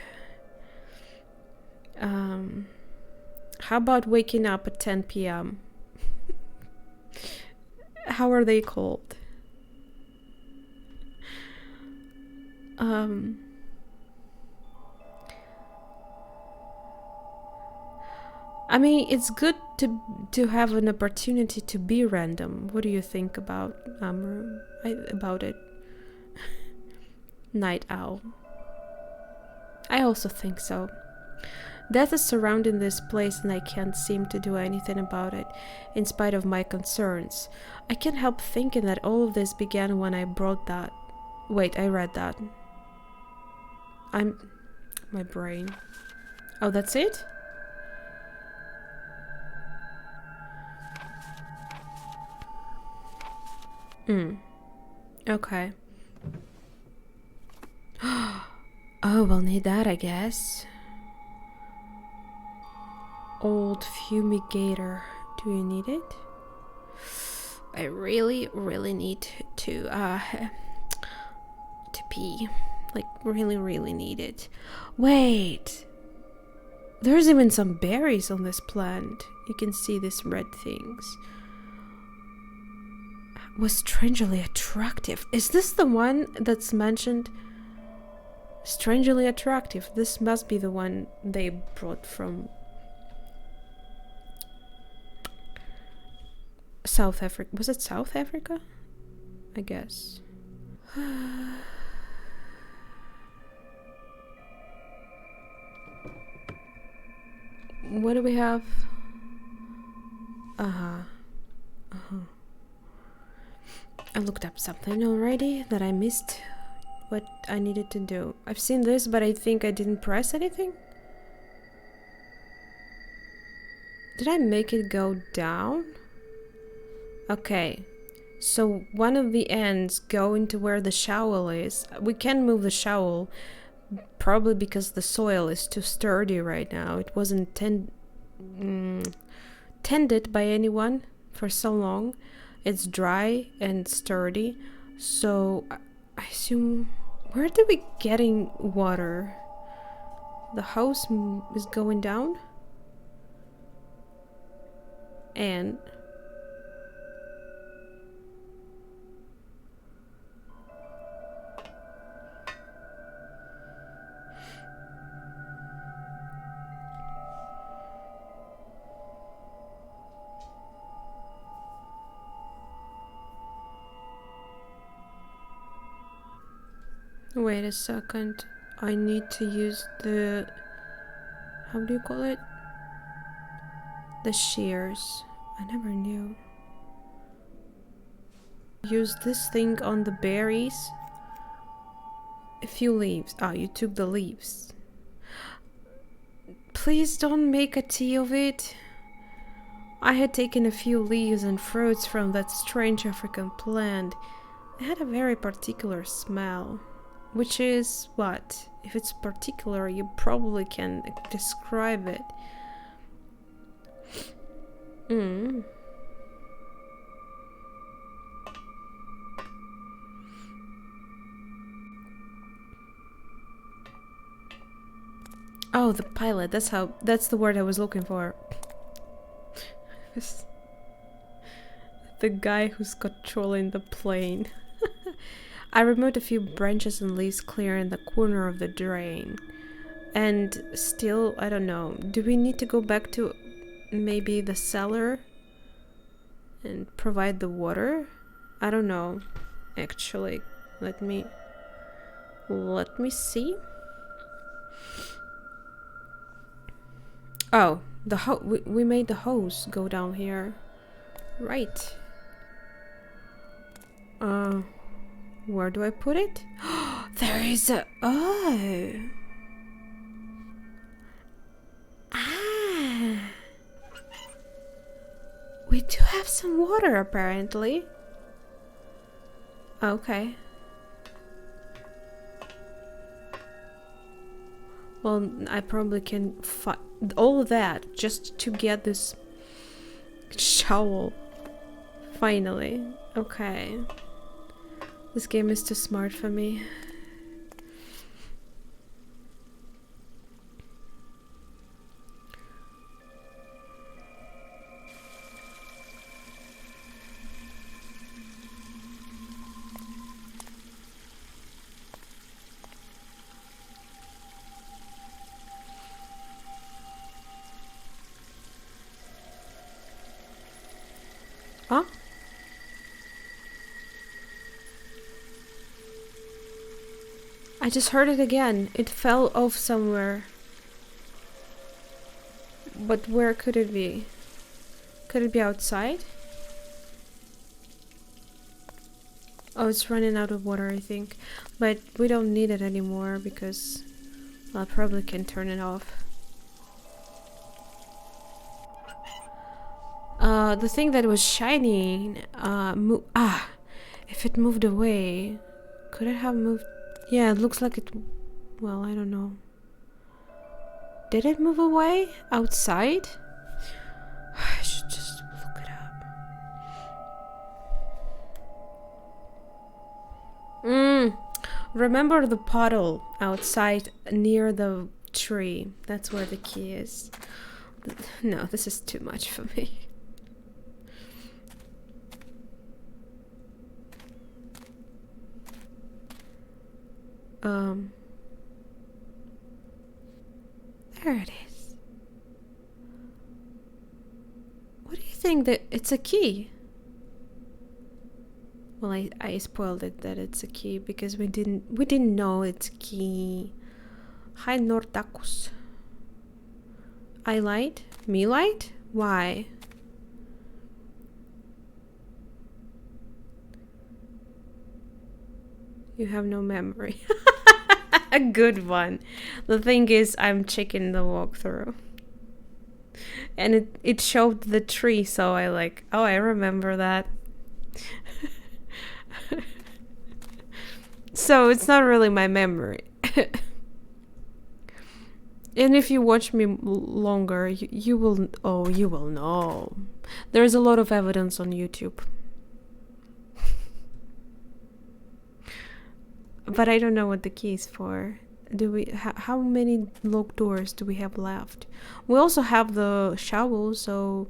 How about waking up at 10 p.m.? How are they called? I mean, it's good to have an opportunity to be random. What do you think about about it? Night owl. I also think so. Death is surrounding this place and I can't seem to do anything about it, in spite of my concerns. I can't help thinking that all of this began when I brought that... Wait, I read that. My brain. Oh, that's it? Okay. Oh, we'll need that, I guess. Old fumigator. Do you need it? I really need to pee. Like, really need it. Wait! There's even some berries on this plant. You can see these red things. Was strangely attractive. Is this the one that's mentioned? Strangely attractive. This must be the one they brought from South Africa. Was it South Africa? I guess. What do we have? I looked up something already that I missed what I needed to do. I've seen this, but I think I didn't press anything. Did I make it go down? Okay. So one of the ends go into where the shovel is. We can move the shovel, probably because the soil is too sturdy right now. It wasn't tended by anyone for so long. It's dry and sturdy. So I assume, where do we getting water? The house is going down. And wait a second. I need to use the, how do you call it? The shears. I never knew. Use this thing on the berries. A few leaves. Ah, you took the leaves. Please don't make a tea of it. I had taken a few leaves and fruits from that strange African plant. It had a very particular smell. Which is what? If it's particular, you probably can describe it. Oh, the pilot. That's the word I was looking for. The guy who's controlling the plane. I removed a few branches and leaves clearing the corner of the drain. And still, I don't know. Do we need to go back to maybe the cellar and provide the water? I don't know. Actually, let me see. Oh, we made the hose go down here. Right. Where do I put it? There is a... Oh. Ah. We do have some water, apparently. Okay. Well, I probably can all of that just to get this shovel. Finally. Okay. This game is too smart for me. Huh? I just heard it again. It fell off somewhere. But where could it be? Could it be outside? Oh, it's running out of water, I think. But we don't need it anymore because I probably can turn it off. The thing that was shining, if it moved away, could it have moved? Yeah, it looks like it, well, I don't know. Did it move away? Outside? I should just look it up. Remember the puddle outside near the tree? That's where the key is. No, this is too much for me. There it is. What do you think that it's a key? Well, I spoiled it that it's a key because we didn't know it's a key. Hi Nortacus. I lied? Me lied? Why? You have no memory. A good one. The thing is, I'm checking the walkthrough. And it showed the tree, so I remember that. So it's not really my memory. And if you watch me longer, you will. Oh, you will know. There's a lot of evidence on YouTube. But I don't know what the key is for. Do we? How many locked doors do we have left? We also have the shovel, so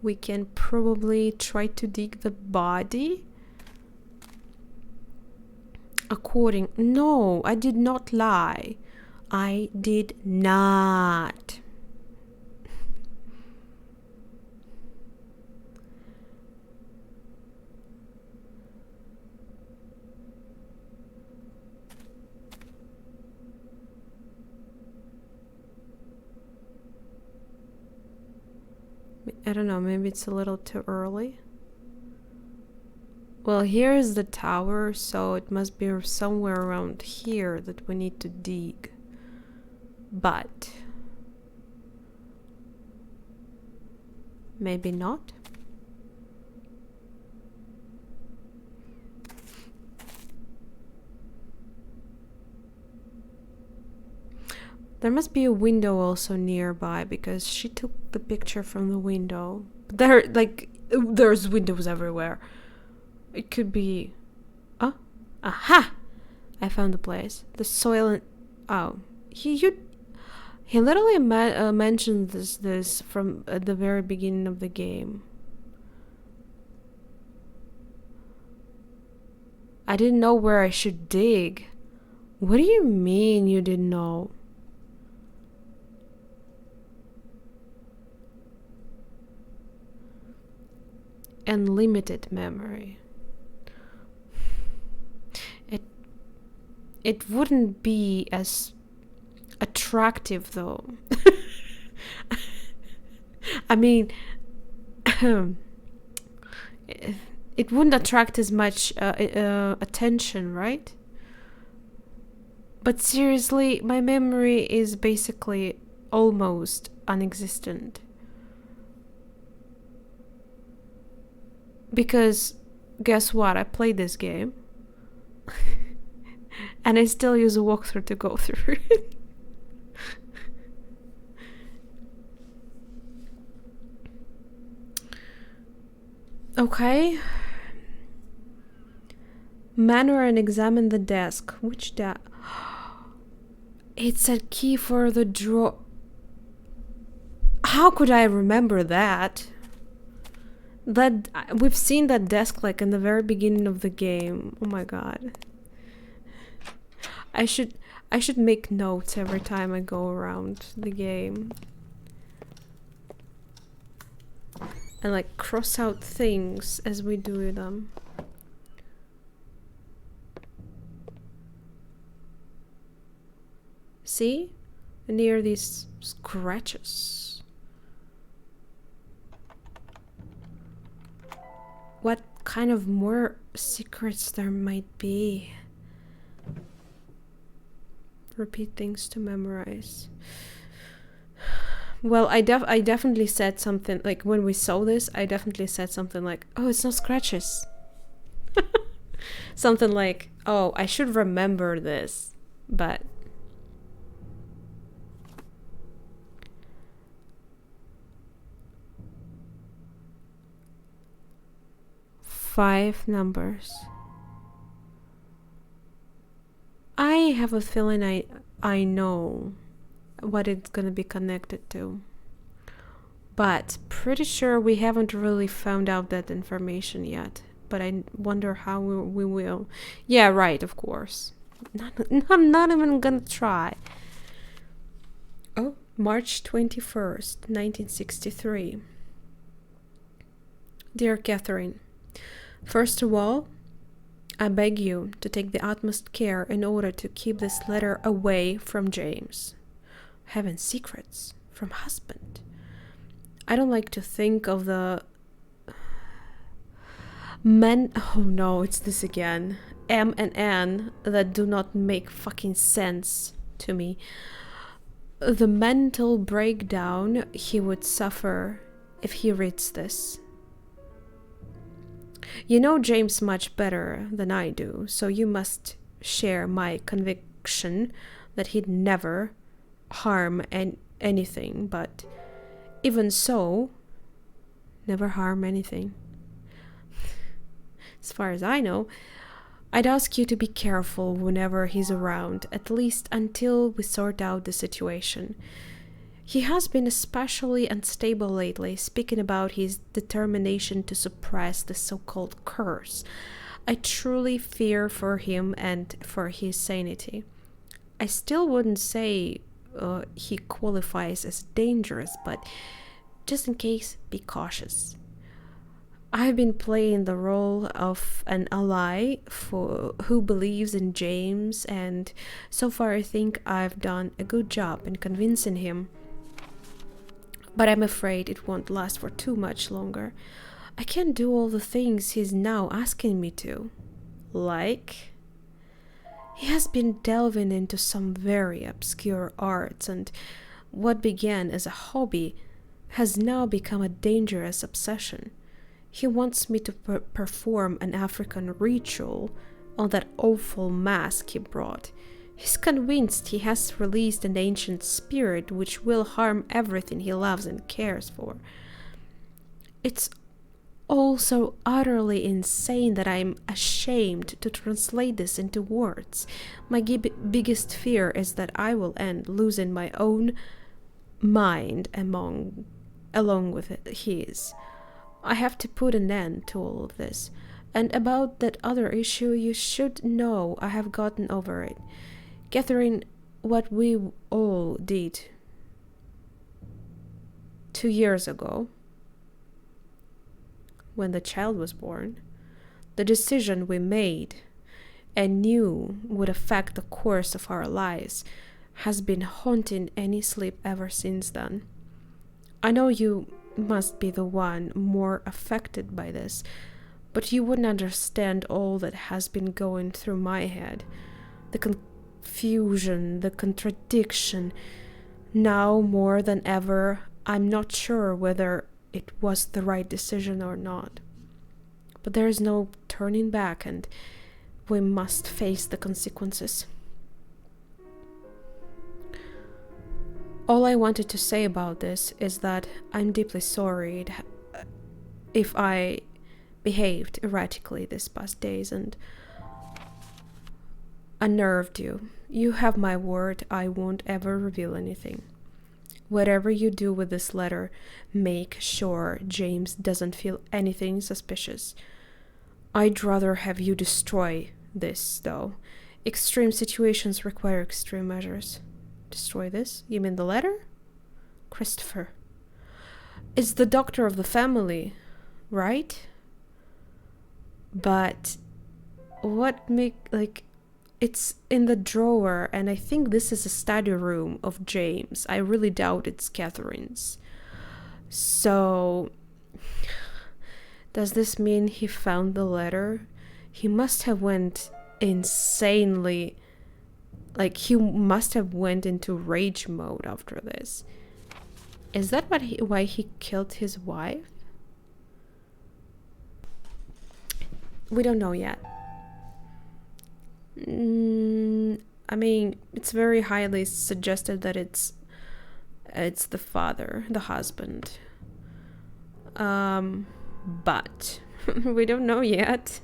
we can probably try to dig the body. No, I did not lie. I did not. I don't know, maybe it's a little too early. Well, here is the tower, so it must be somewhere around here that we need to dig. But maybe not. There must be a window also nearby because she took the picture from the window. There's windows everywhere. It could be... Oh, aha! I found the place. The soil and... Oh, he literally mentioned this from at the very beginning of the game. I didn't know where I should dig. What do you mean you didn't know? And limited memory. It wouldn't be as attractive though. I mean, it wouldn't attract as much attention, right? But seriously, my memory is basically almost non-existent. Because guess what? I played this game. And I still use a walkthrough to go through it. Okay. Manor and examine the desk. Which desk? It's a key for the drawer. How could I remember that? That we've seen that desk like in the very beginning of the game. Oh my god. I should make notes every time I go around the game. And like cross out things as we do them. See? Near these scratches. What kind of more secrets there might be? Repeat things to memorize. Well, I definitely said something like when we saw this. I definitely said something like, "Oh, it's not scratches." Something like, "Oh, I should remember this," but five numbers. I have a feeling I know what it's gonna be connected to, but pretty sure we haven't really found out that information yet. But I wonder how we will. Yeah, right, of course. I'm not even gonna try. Oh, March 21st, 1963. Dear Catherine, first of all, I beg you to take the utmost care in order to keep this letter away from James. Having secrets from husband. I don't like to think of the men. Oh no, it's this again. M and N that do not make fucking sense to me. The mental breakdown he would suffer if he reads this. You know James much better than I do, so you must share my conviction that he'd never harm anything, but even so, never harm anything. As far as I know, I'd ask you to be careful whenever he's around, at least until we sort out the situation. He has been especially unstable lately, speaking about his determination to suppress the so-called curse. I truly fear for him and for his sanity. I still wouldn't say he qualifies as dangerous, but just in case, be cautious. I've been playing the role of an ally who believes in James, and so far I think I've done a good job in convincing him. But I'm afraid it won't last for too much longer. I can't do all the things he's now asking me to. Like, he has been delving into some very obscure arts, and what began as a hobby has now become a dangerous obsession. He wants me to perform an African ritual on that awful mask he brought. He's convinced he has released an ancient spirit which will harm everything he loves and cares for. It's all so utterly insane that I'm ashamed to translate this into words. My biggest fear is that I will end losing my own mind along with his. I have to put an end to all of this. And about that other issue, you should know I have gotten over it. Catherine, what we all did 2 years ago, when the child was born, the decision we made and knew would affect the course of our lives, has been haunting any sleep ever since then. I know you must be the one more affected by this, but you wouldn't understand all that has been going through my head. The confusion, the contradiction. Now more than ever, I'm not sure whether it was the right decision or not. But there is no turning back, and we must face the consequences. All I wanted to say about this is that I'm deeply sorry if I behaved erratically these past days and unnerved you. You have my word, I won't ever reveal anything. Whatever you do with this letter, make sure James doesn't feel anything suspicious. I'd rather have you destroy this, though. Extreme situations require extreme measures. Destroy this? You mean the letter? Christopher. It's the doctor of the family, right? But it's in the drawer, and I think this is a study room of James. I really doubt it's Catherine's. So, does this mean he found the letter? He must have went insanely... he must have went into rage mode after this. Is that why he killed his wife? We don't know yet. I mean, it's very highly suggested that it's the father, the husband. But we don't know yet.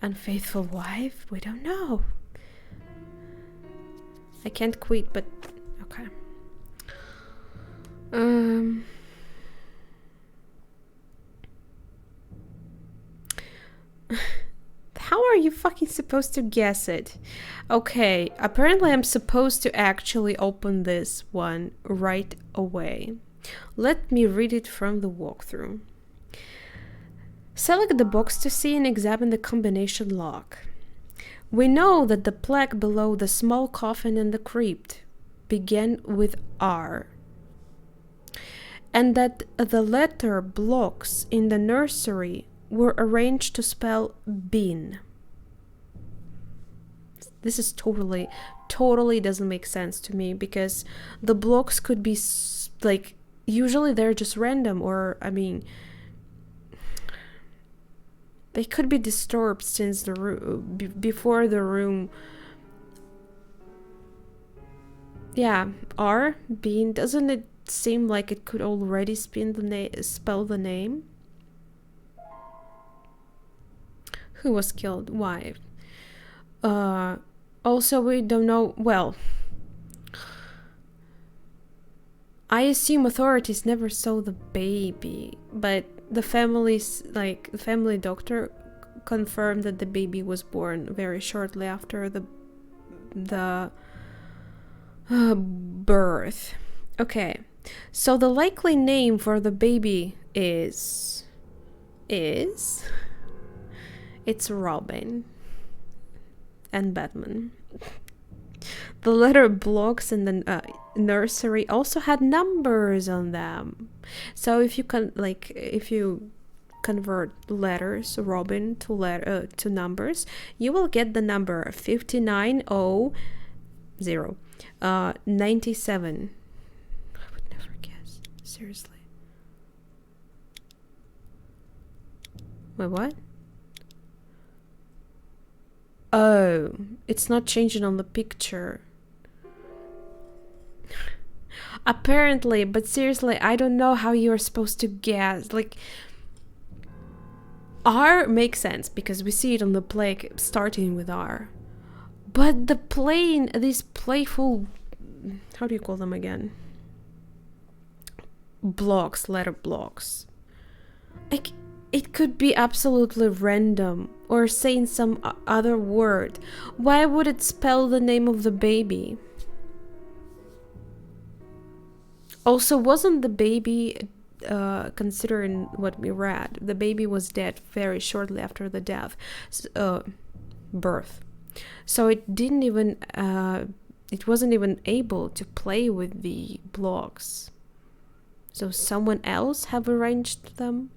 Unfaithful wife? We don't know. I can't quit, but okay. How are you fucking supposed to guess it? Okay, apparently I'm supposed to actually open this one right away. Let me read it from the walkthrough. Select the box to see and examine the combination lock. We know that the plaque below the small coffin in the crypt began with R, and that the letter blocks in the nursery were arranged to spell bin. This is totally doesn't make sense to me, because the blocks could be usually they're just random, or I mean, They could be disturbed since the room before the room. Yeah, R being, doesn't it seem like it could already spell the name? Who was killed? Why? Also, we don't know. Well, I assume authorities never saw the baby, but the family doctor confirmed that the baby was born very shortly after the birth. Okay, so the likely name for the baby is it's Robin and Batman. The letter blocks in the nursery also had numbers on them. So if you convert letters Robin to numbers, you will get the number 5900 97. I would never guess. Seriously. Wait, what? Oh, it's not changing on the picture. Apparently, but seriously, I don't know how you're supposed to guess. Like, R makes sense because we see it on the plague starting with R. But these playful, how do you call them again? Blocks, letter blocks. Like, it could be absolutely random or saying some other word. Why would it spell the name of the baby? Also, wasn't the baby, considering what we read, the baby was dead very shortly after the birth. So it didn't even, it wasn't even able to play with the blocks. So someone else have arranged them?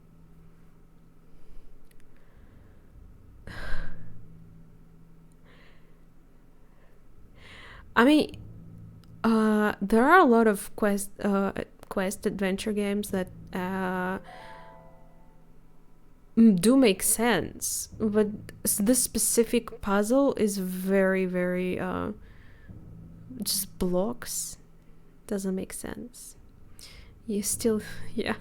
I mean, there are a lot of quest adventure games that do make sense, but this specific puzzle is very, very just blocks. Doesn't make sense. You still, yeah.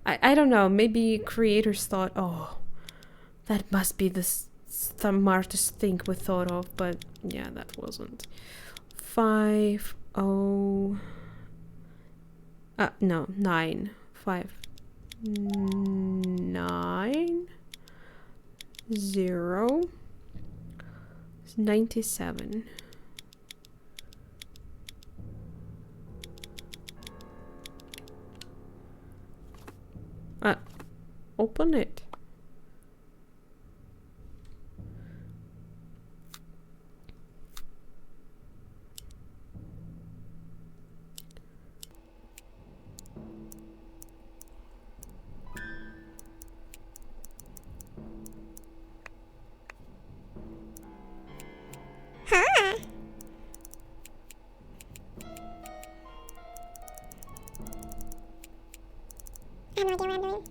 I don't know. Maybe creators thought, oh, that must be the smartest thing we thought of, but yeah, that wasn't. 9 0 97. Open it. I have no idea what I'm doing.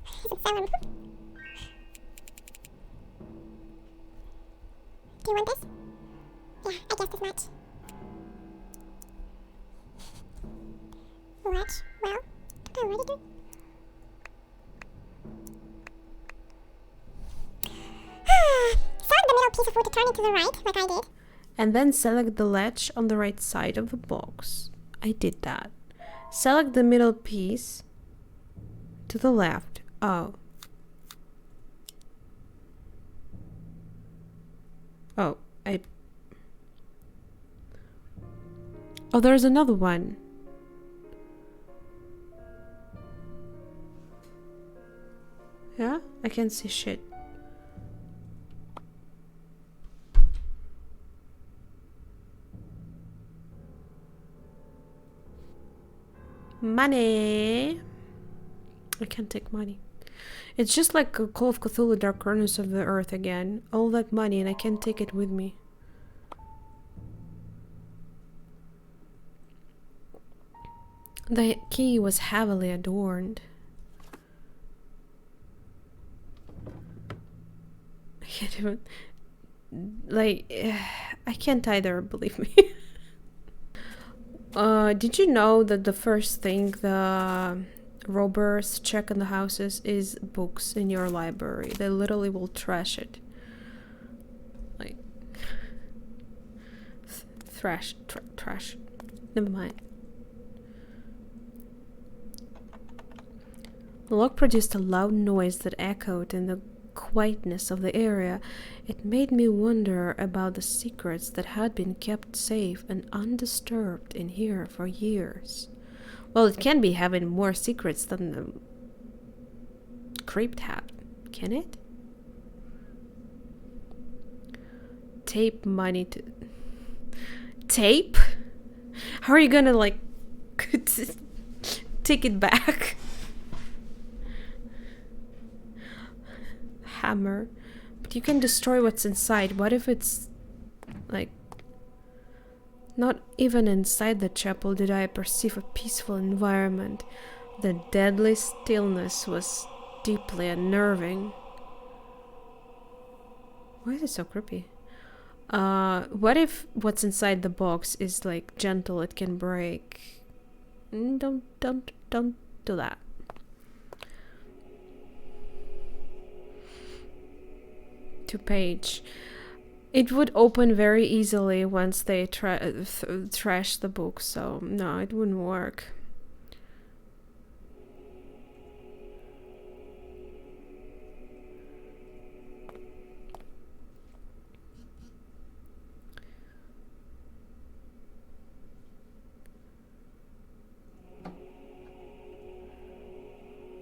Is it solemn? Do you want this? Yeah, I guess this much. What? Well, already do. Select the middle piece of wood to turn it to the right, like I did. And then select the ledge on the right side of the box. I did that. Select the middle piece to the left. Oh. Oh, Oh, there's another one. Yeah, I can't see shit. Money. I can't take money. It's just like a Call of Cthulhu Dark Corners of the Earth again. All that money and I can't take it with me. The key was heavily adorned. I can't even... Like, I can't either, believe me. Did you know that the first thing the robbers check in the houses is books in your library? They literally will trash it. Like, trash. Never mind. The lock produced a loud noise that echoed in the quietness of the area. It made me wonder about the secrets that had been kept safe and undisturbed in here for years. Well, it can be having more secrets than the crypt had, can it? Tape money to... Tape? How are you gonna, like, take it back? Hammer. But you can destroy what's inside. What if it's like not even inside the chapel did I perceive a peaceful environment. The deadly stillness was deeply unnerving. Why is it so creepy? What if what's inside the box is like gentle, it can break? Don't do that. To page. It would open very easily once they trash the book, so no, it wouldn't work.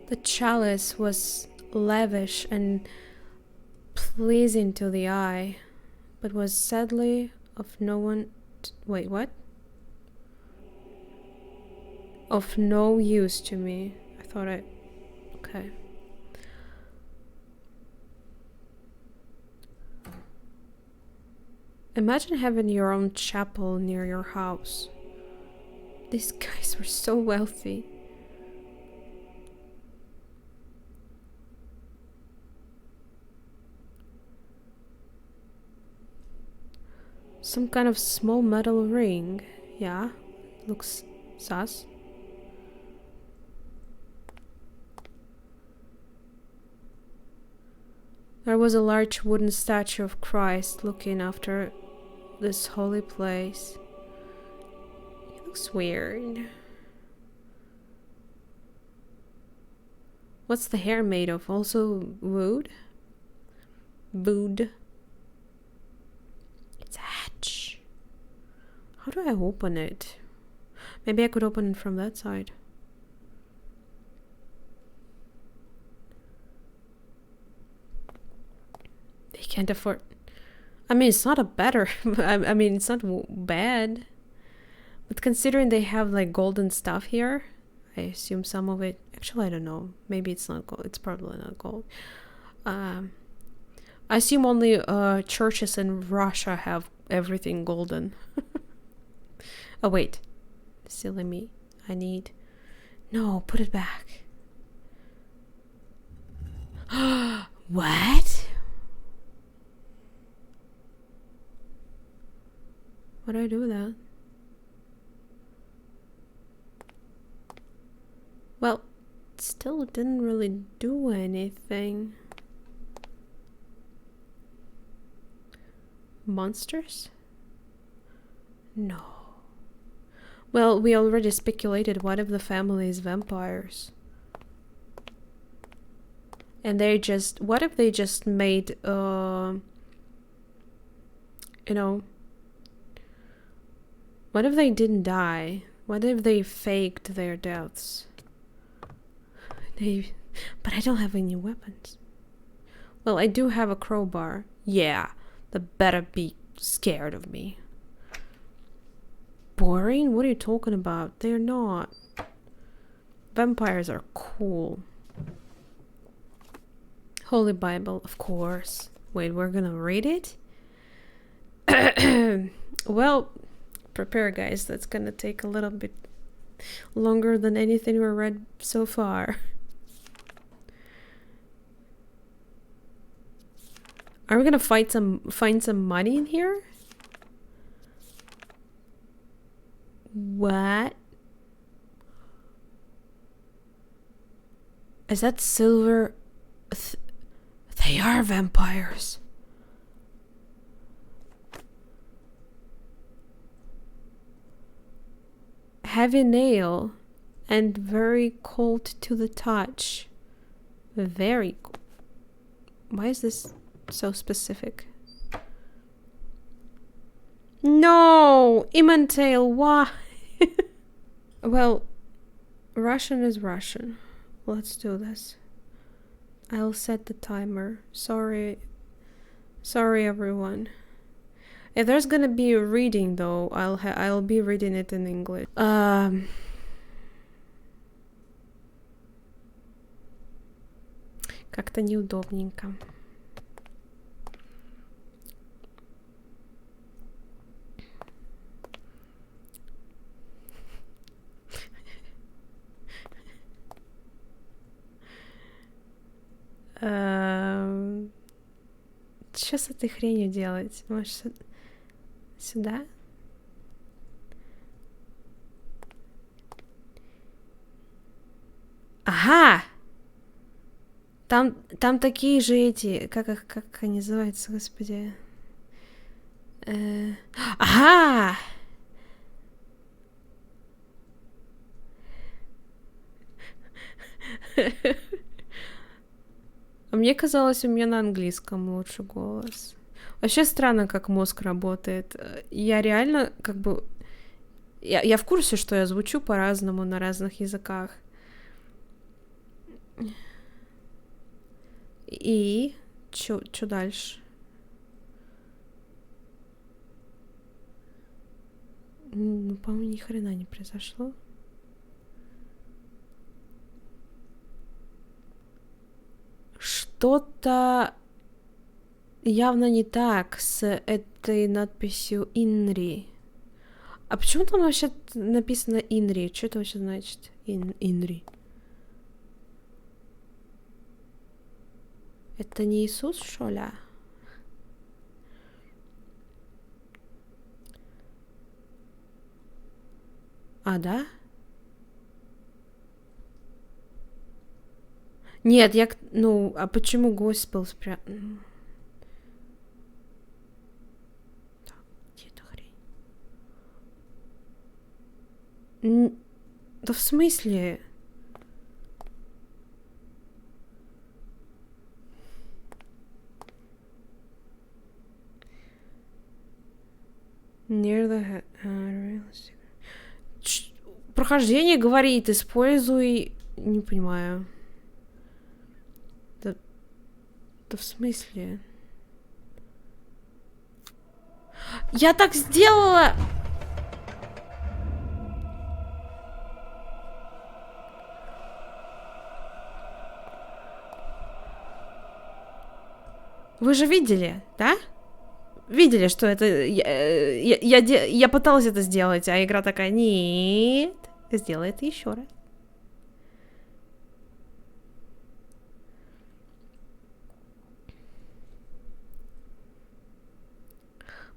The chalice was lavish and pleasing to the eye, but was sadly of no one... Wait, what? Of no use to me. I thought I... Okay. Imagine having your own chapel near your house. These guys were so wealthy. Some kind of small metal ring. Yeah, looks sus. There was a large wooden statue of Christ looking after this holy place. It looks weird. What's the hair made of? Also wood? Wood. It's a hatch. How do I open it? Maybe I could open it from that side. They can't afford... I mean, it's not a better... I mean, it's not bad. But considering they have like golden stuff here, I assume some of it... Actually, I don't know. Maybe it's not gold. It's probably not gold. I assume only churches in Russia have everything golden. Oh, wait. Silly me. I need... No, put it back. What? What do I do with that? Well, still didn't really do anything. Monsters? No. Well, we already speculated, what if the family is vampires? And they just... What if they just made, you know... What if they didn't die? What if they faked their deaths? But I don't have any weapons. Well, I do have a crowbar. Yeah, they better be scared of me. Boring? What are you talking about? They're not. Vampires are cool. Holy Bible, of course. Wait, we're gonna read it? Well, prepare, guys. That's gonna take a little bit Longer than anything we read so far. Are we gonna find some money in here? What? Is that silver? They are vampires. Heavy nail and very cold to the touch. Very cold. Why is this so specific? No! imNoveria, why? Well, Russian is Russian. Let's do this. I'll set the timer. Sorry everyone. If there's gonna be a reading though, I'll be reading it in English. Как-то неудобненько. Что с этой хренью делать? Может, сюда? Ага! Там такие же эти... Как они называются, господи? Ага! А мне казалось, у меня на английском лучше голос. Вообще странно, как мозг работает. Я реально, как бы... Я в курсе, что я звучу по-разному на разных языках. И... Чё дальше? Ну, по-моему, ни хрена не произошло. Что-то явно не так с этой надписью «Инри». А почему там вообще написано «Инри»? Что это вообще значит? «Инри». Это не Иисус, что ли? А, да? Нет, ну, а почему гость был спрятан? Так, где эта хрень? Да в смысле? Near the realistic. Прохождение говорит, используй... Не понимаю. Да в смысле? Я так сделала! Вы же видели, да? Видели, что это... Я пыталась это сделать, а игра такая, нет, сделай это еще раз.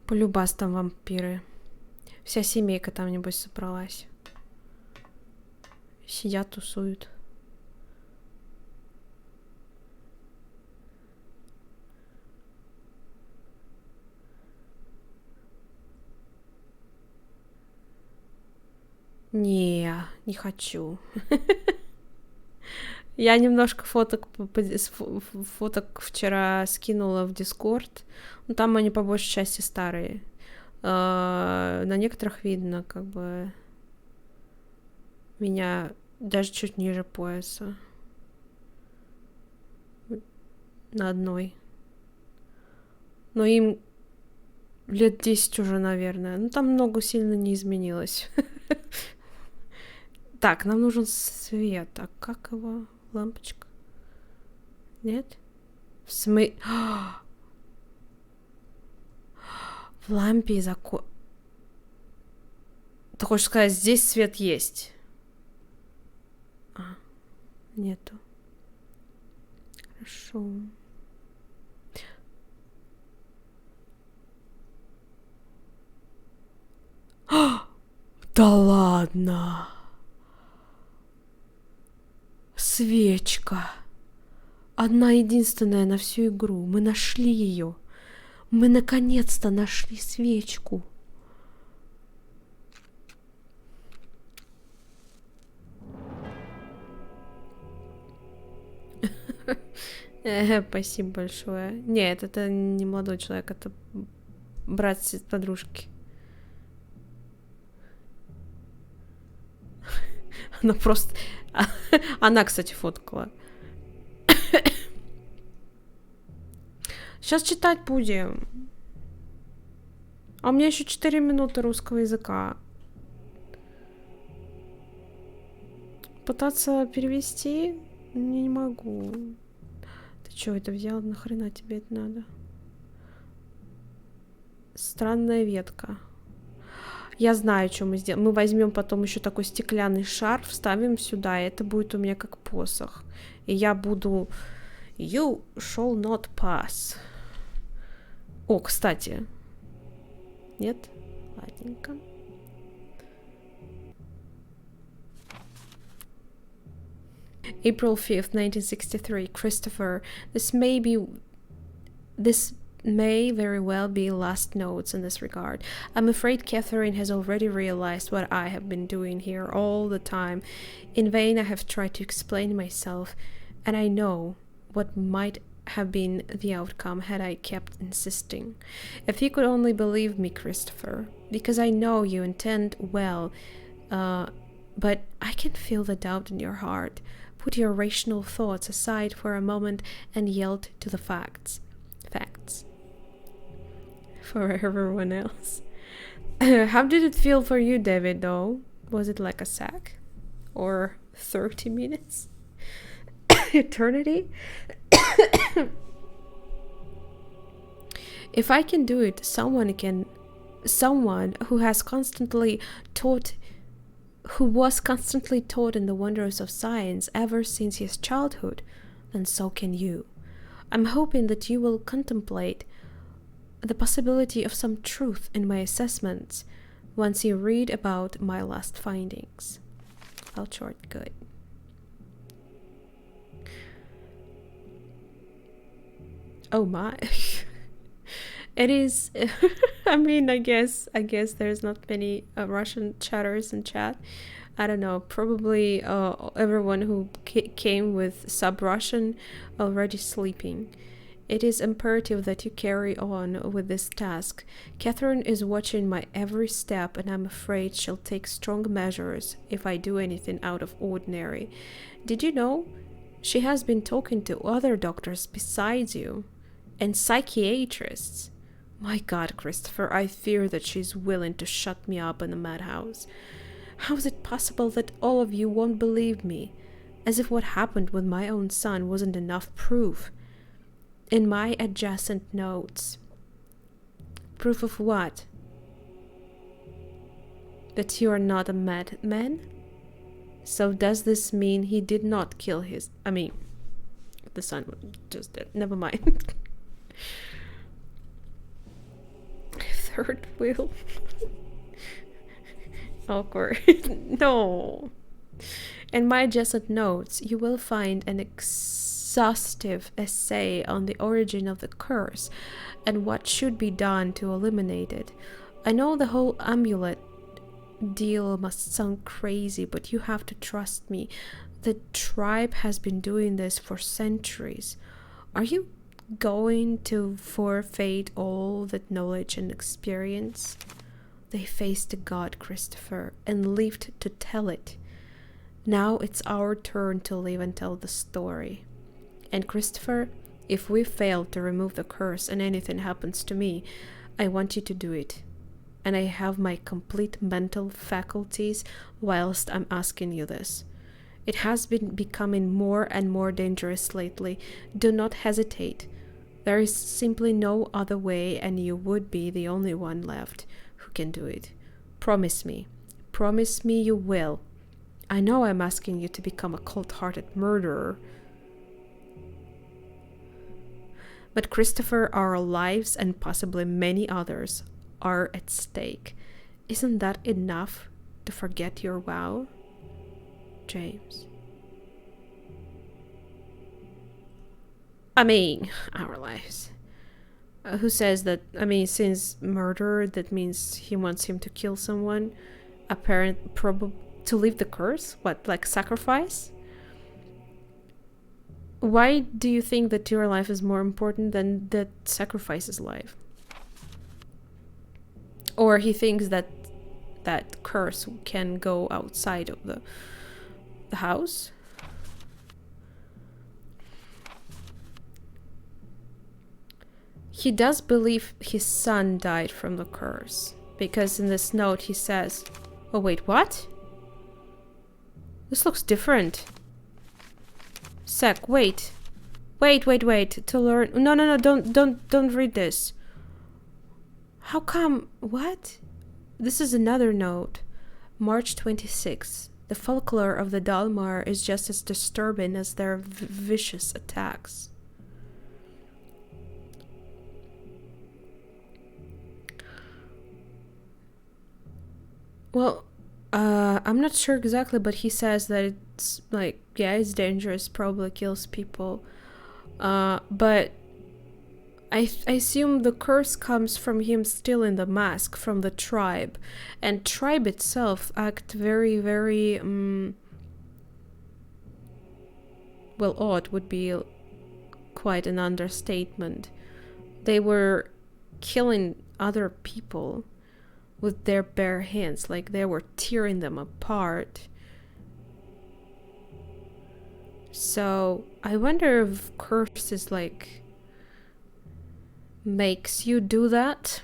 Полюбас там вампиры. Вся семейка там, небось, собралась. Сидят, тусуют. Не хочу. Я немножко фоток вчера скинула в Дискорд. Ну, там они по большей части старые. На некоторых видно, как бы, меня даже чуть ниже пояса. На одной. Но им лет 10 уже, наверное. Ну, там много сильно не изменилось. Так, нам нужен свет. А как его? Лампочка? Нет? В смысле... В лампе из окна... Ты хочешь сказать, здесь свет есть? Нету. Хорошо. Да ладно. Свечка. Одна единственная на всю игру. Мы нашли ее. Мы наконец-то нашли свечку. Спасибо большое. Нет, это не молодой человек, это брат подружки. Она просто... Она, кстати, фоткала. Сейчас читать будем. А у меня еще 4 минуты русского языка. Пытаться перевести не могу. Ты что это взял? Нахрена тебе это надо? Странная ветка. Я знаю, что мы сделаем. Мы возьмем потом еще такой стеклянный шар, вставим сюда, и это будет у меня как посох. И я буду... You shall not pass. О, кстати. Нет? Ладненько. April 5th, 1963. Christopher, this may very well be last notes in this regard. I'm afraid Catherine has already realized what I have been doing here all the time. In vain I have tried to explain myself, and I know what might have been the outcome had I kept insisting. If you could only believe me, Christopher, because I know you intend well, but I can feel the doubt in your heart. Put your rational thoughts aside for a moment and yield to the facts. Facts. For everyone else. How did it feel for you, David, though? Was it like a sack? Or 30 minutes? Eternity? If I can do it, someone who was constantly taught in the wonders of science ever since his childhood, then so can you. I'm hoping that you will contemplate the possibility of some truth in my assessments once you read about my last findings. Felt short, good. Oh my. It is... I mean, I guess there's not many Russian chatters in chat. I don't know, probably everyone who came with sub-Russian already sleeping. It is imperative that you carry on with this task. Catherine is watching my every step, and I'm afraid she'll take strong measures if I do anything out of ordinary. Did you know? She has been talking to other doctors besides you, and psychiatrists. My God, Christopher, I fear that she's willing to shut me up in a madhouse. How is it possible that all of you won't believe me? As if what happened with my own son wasn't enough proof. In my adjacent notes. Proof of what? That you are not a madman? So does this mean he did not kill his... the son was just dead. Never mind. Third wheel. Awkward. No. In my adjacent notes, you will find an exhaustive essay on the origin of the curse and what should be done to eliminate it. I know the whole amulet deal must sound crazy, but you have to trust me. The tribe has been doing this for centuries. Are you going to forfeit all that knowledge and experience? They faced the god, Christopher, and lived to tell it. Now it's our turn to live and tell the story. And Christopher, if we fail to remove the curse and anything happens to me, I want you to do it. And I have my complete mental faculties whilst I'm asking you this. It has been becoming more and more dangerous lately. Do not hesitate. There is simply no other way, and you would be the only one left who can do it. Promise me. Promise me you will. I know I'm asking you to become a cold-hearted murderer. But Christopher, our lives and possibly many others are at stake. Isn't that enough to forget your vow? James. I mean, our lives. Who says that? I mean, since murder, that means he wants him to kill someone. To leave the curse? What, like sacrifice? Why do you think that your life is more important than that sacrifice's life? Or he thinks that that curse can go outside of the house? He does believe his son died from the curse, because in this note he says, oh wait, what? This looks different. Sec, wait. Wait, to learn. No, don't read this. How come? What? This is another note. March 26th. The folklore of the Dalmar is just as disturbing as their vicious attacks. Well, I'm not sure exactly, but he says that it's like, yeah, it's dangerous, probably kills people. But I assume the curse comes from him stealing the mask from the tribe. And tribe itself act very, very, well, odd would be quite an understatement. They were killing other people with their bare hands, like they were tearing them apart. So I wonder if curse is like makes you do that.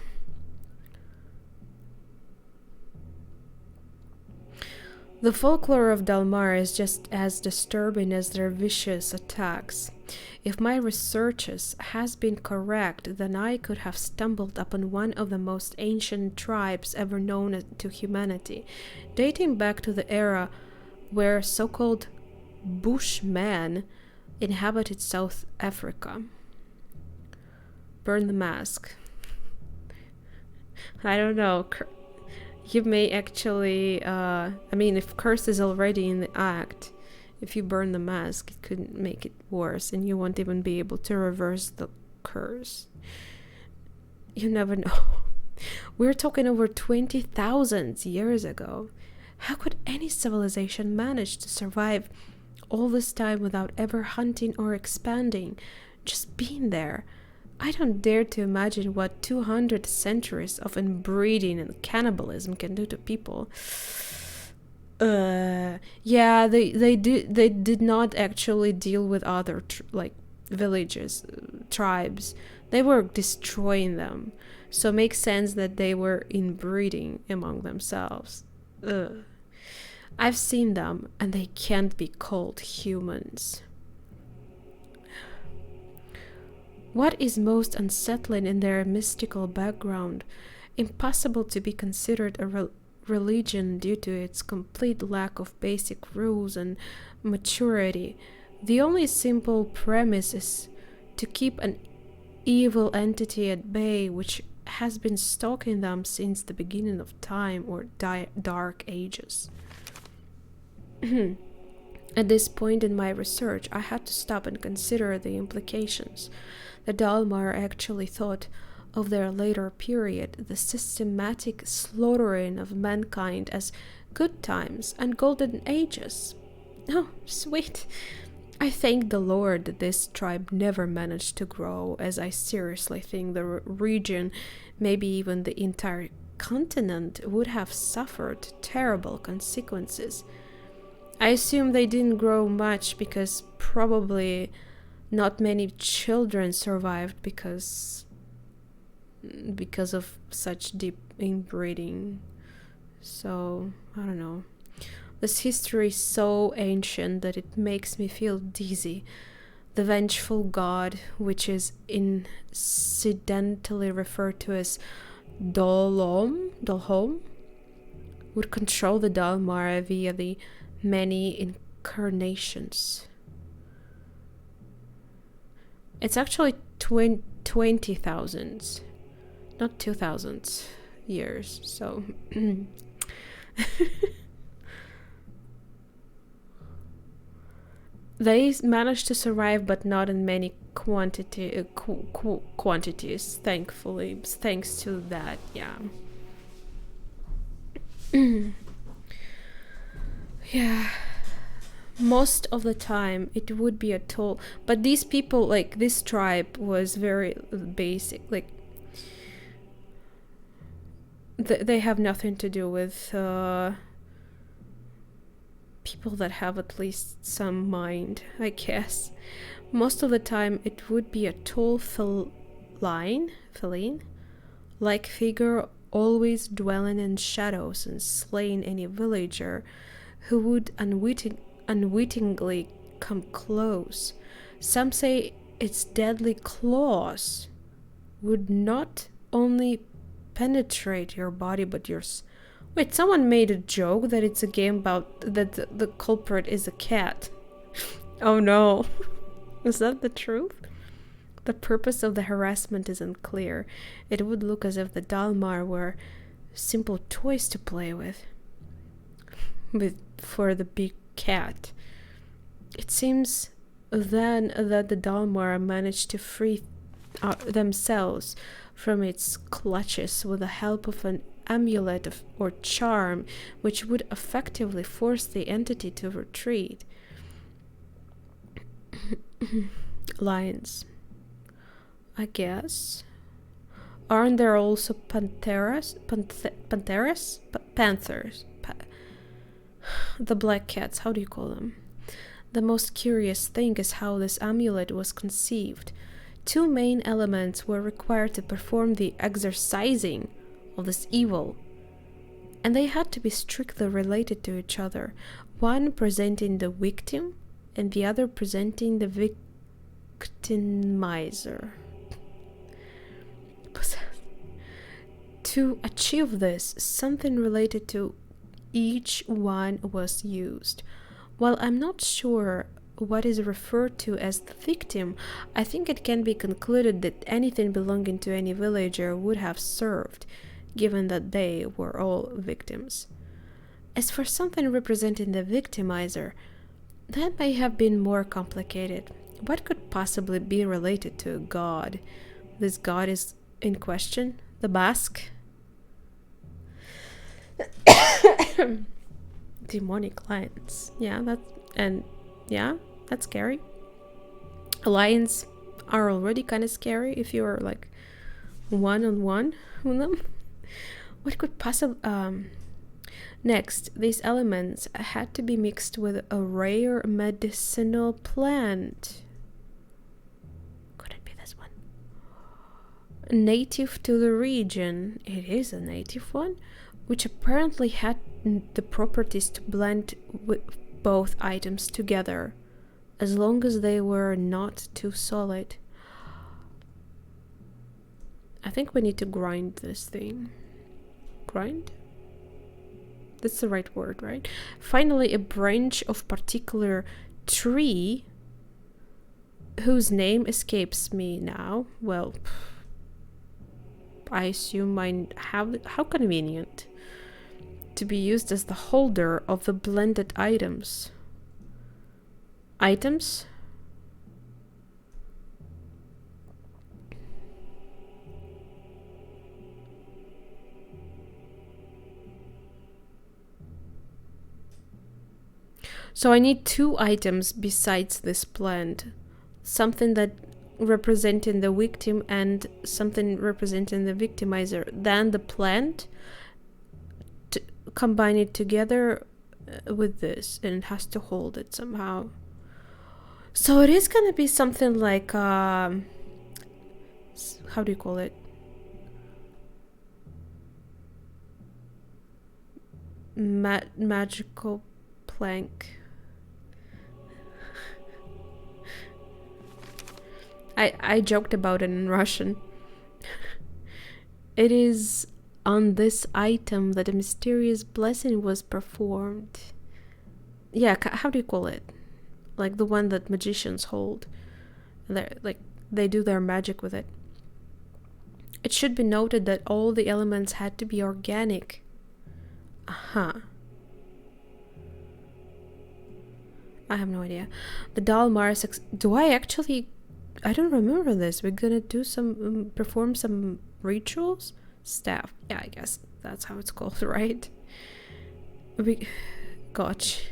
The folklore of Dalmar is just as disturbing as their vicious attacks. If my researches has been correct, then I could have stumbled upon one of the most ancient tribes ever known to humanity, dating back to the era where so-called Bushmen inhabited South Africa. Burn the mask. I don't know. You may actually, I mean, if curse is already in the act, if you burn the mask, it could make it worse, and you won't even be able to reverse the curse. You never know. We're talking over 20,000 years ago. How could any civilization manage to survive all this time without ever hunting or expanding, just being there? I don't dare to imagine what 200 centuries of inbreeding and cannibalism can do to people. Yeah, they did not actually deal with other villages, tribes. They were destroying them. So it makes sense that they were inbreeding among themselves. I've seen them, and they can't be called humans. What is most unsettling in their mystical background, impossible to be considered a religion due to its complete lack of basic rules and maturity. The only simple premise is to keep an evil entity at bay which has been stalking them since the beginning of time or dark ages. At this point in my research, I had to stop and consider the implications. The Dalmar actually thought of their later period, the systematic slaughtering of mankind, as good times and golden ages. Oh, sweet. I thank the Lord that this tribe never managed to grow, as I seriously think the region, maybe even the entire continent, would have suffered terrible consequences. I assume they didn't grow much because probably not many children survived because of such deep inbreeding. So, I don't know. This history is so ancient that it makes me feel dizzy. The vengeful god, which is incidentally referred to as Dolhom, would control the Dalmar via the many incarnations. It's actually 20,000, not 2,000 years. So they managed to survive, but not in many quantities. Thankfully, thanks to that, yeah. Yeah. Most of the time it would be a toll, but these people, like this tribe, was very basic. Like they have nothing to do with people that have at least some mind, I guess. Most of the time it would be a tall feline like figure, always dwelling in shadows and slaying any villager who would unwittingly come close. Some say its deadly claws would not only penetrate your body but yours. Wait, someone made a joke that it's a game about that the culprit is a cat. Oh no. Is that the truth? The purpose of the harassment is unclear. It would look as if the Dalmar were simple toys to play with for the big cat. It seems then that the Dalmar managed to free themselves from its clutches with the help of an amulet or charm, which would effectively force the entity to retreat. Lions, I guess. Aren't there also panthers? The black cats, how do you call them? The most curious thing is how this amulet was conceived. Two main elements were required to perform the exorcising of this evil, and they had to be strictly related to each other, one presenting the victim and the other presenting the victimizer. To achieve this, something related to each one was used. While I'm not sure what is referred to as the victim, I think it can be concluded that anything belonging to any villager would have served, given that they were all victims. As for something representing the victimizer, that may have been more complicated. What could possibly be related to a god? This god is in question, the Basque. Demonic lions. That's scary. Lions are already kind of scary if you are like one-on-one with them. What could possibly next, these elements had to be mixed with a rare medicinal plant. Could it be this one? Native to the region. It is a native one, which apparently had the properties to blend with both items together, as long as they were not too solid. I think we need to grind this thing. Grind? That's the right word, right? Finally, a branch of particular tree whose name escapes me now. Well, I assume I have it. How convenient. To be used as the holder of the blended items. Items? So I need two items besides this plant. Something that representing the victim and something representing the victimizer. Then the plant, combine it together with this, and it has to hold it somehow. So it is gonna be something like how do you call it? Magical plank. I joked about it in Russian. It is on this item that a mysterious blessing was performed. yeah, how do you call it? Like the one that magicians hold. They do their magic with it. It should be noted that all the elements had to be organic. Uh-huh. I have no idea. The Dalmar do I actually... I don't remember this. We're gonna do some... perform some rituals? Staff. Yeah, I guess that's how it's called, right? Gosh.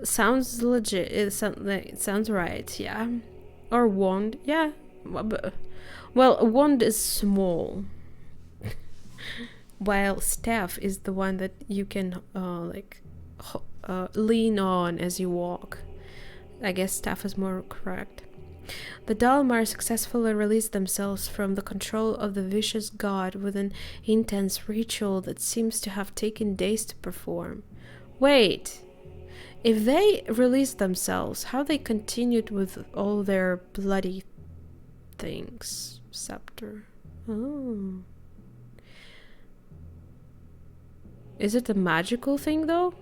Sounds legit. It sounds right, yeah. Or wand, yeah. Well, a wand is small. While staff is the one that you can lean on as you walk. I guess staff is more correct. The Dalmar successfully released themselves from the control of the vicious god with an intense ritual that seems to have taken days to perform. Wait, if they released themselves, how they continued with all their bloody things? Scepter. Oh. Is it a magical thing, though?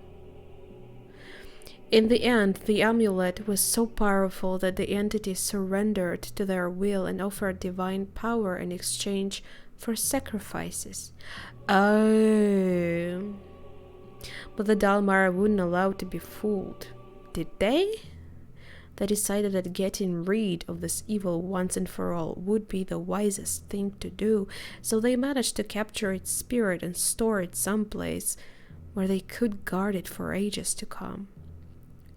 In the end, the amulet was so powerful that the entity surrendered to their will and offered divine power in exchange for sacrifices. Oh. But the Dalmar wouldn't allow to be fooled. Did they? They decided that getting rid of this evil once and for all would be the wisest thing to do, so they managed to capture its spirit and store it someplace where they could guard it for ages to come.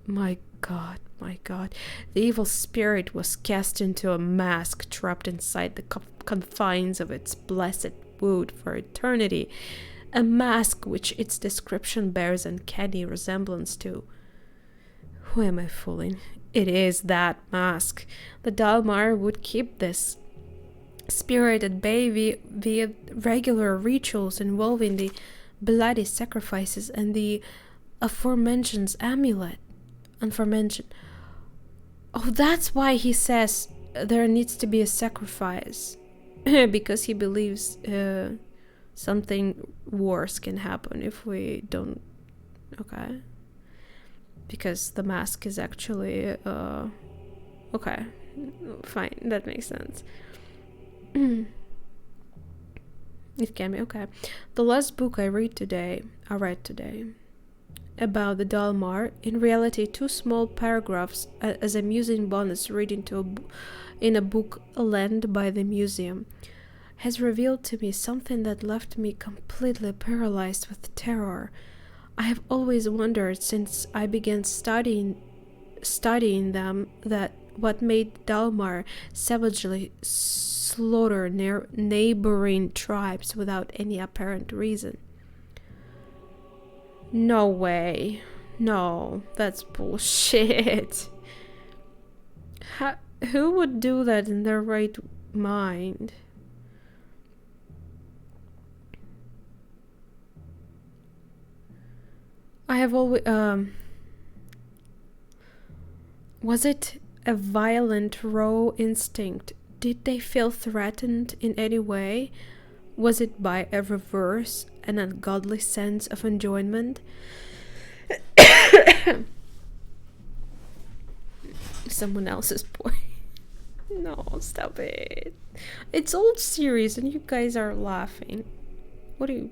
My god, the evil spirit was cast into a mask trapped inside the confines of its blessed wood for eternity, a mask which its description bears uncanny resemblance to. Who am I fooling? It is that mask. The Dalmar would keep this spirit at bay via regular rituals involving the bloody sacrifices and the aforementioned amulet. Oh, that's why he says there needs to be a sacrifice. Because he believes something worse can happen if we don't... Okay. Because the mask is actually... Okay. Fine. That makes sense. It can be. Okay. The last book I read today... about the Dalmar, in reality 2 small paragraphs as a museum bonus read in a book lent by the museum, has revealed to me something that left me completely paralyzed with terror. I have always wondered since I began studying them that what made Dalmar savagely slaughter neighboring tribes without any apparent reason. No way. No, that's bullshit. Who would do that in their right mind? I have always... Was it a violent, raw instinct? Did they feel threatened in any way? Was it by a reverse, an ungodly sense of enjoyment? Someone else's boy. No, stop it. It's all serious and you guys are laughing. What do you...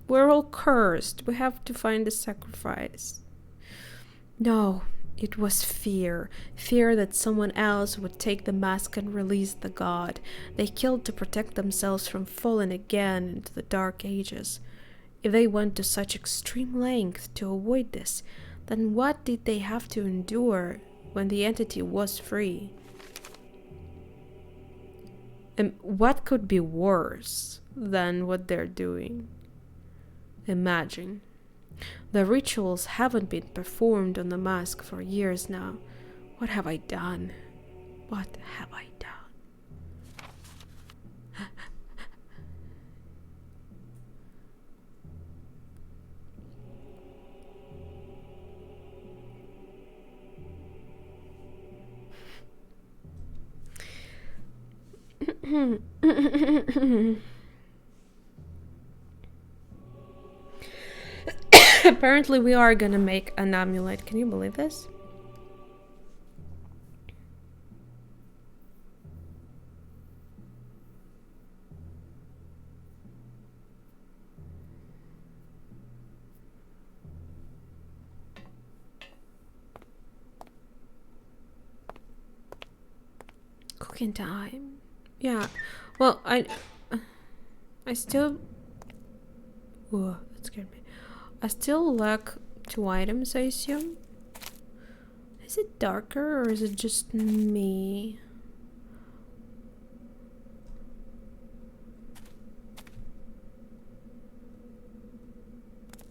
We're all cursed. We have to find a sacrifice. No, it was fear. Fear that someone else would take the mask and release the god. They killed to protect themselves from falling again into the dark ages. If they went to such extreme length to avoid this, then what did they have to endure when the entity was free? And what could be worse than what they're doing? Imagine. The rituals haven't been performed on the mask for years now. What have I done? What have I done? Apparently we are gonna make an amulet. Can you believe this? Cooking time. Yeah. Well, I still... Whoa, that scared me. I still lack 2 items, I assume. Is it darker or is it just me?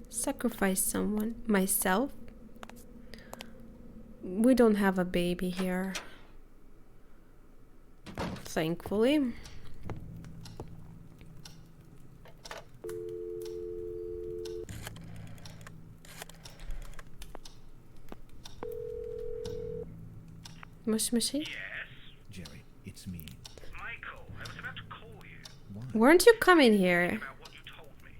Sacrifice someone. Myself? We don't have a baby here. Thankfully. Mush mushy? Yes? Jerry, it's me. Michael, I was about to call you Why? Weren't you coming here? about what you told me.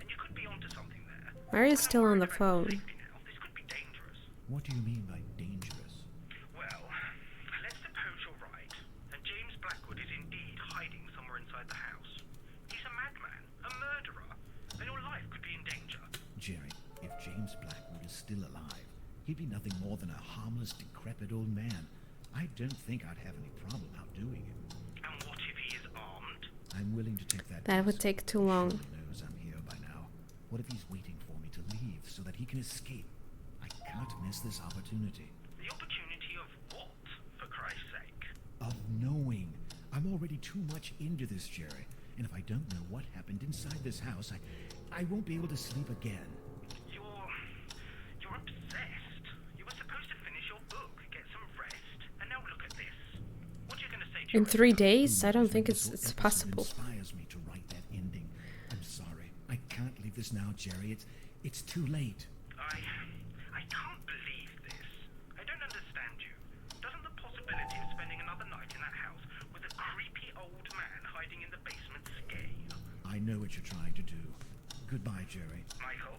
And you could be onto something there. Why are you still on the phone? Safety now. This could be dangerous. What do you mean by dangerous? Well, let's suppose you're right, and James Blackwood is indeed hiding somewhere inside the house. He's a madman, a murderer, and your life could be in danger. Jerry, if James Blackwood is still alive, he'd be nothing more than a harmless, decrepit old man. I don't think I'd have any problem outdoing him. And what if he is armed? I'm willing to take that. That would risk. take too long. He knows I'm here by now. What if he's waiting for me to leave so that he can escape? I can't miss this opportunity. The opportunity of what, for Christ's sake? Of knowing. I'm already too much into this, Jerry. And if I don't know what happened inside this house, I won't be able to sleep again. You're obsessed. You were supposed to finish your book, get some rest, and now look at this. What are you going to say to In your 3 days? I don't think This it's episode possible. inspires me to write that ending. I'm sorry. I can't leave this now, Jerry. It's too late. I can't believe this. I don't understand you. Doesn't the possibility of spending another night in that house with a creepy old man hiding in the basement scare you? I know what you're trying to do. Goodbye, Jerry. Michael?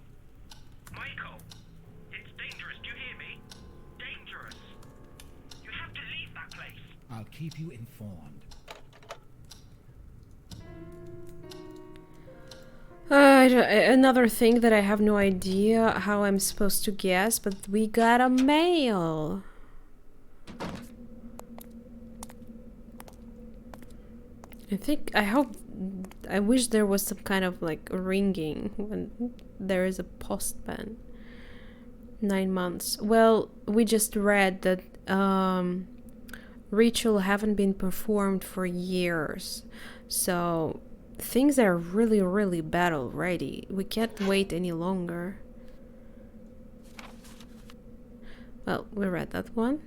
Michael! It's dangerous, do you hear me? Dangerous! You have to leave that place! I'll keep you informed. Another thing that I have no idea how I'm supposed to guess, but we got a mail. I wish there was some kind of like ringing when there is a postman. 9 months. Well, we just read that ritual haven't been performed for years. So things are really, really bad already. We can't wait any longer. Well, we read that one.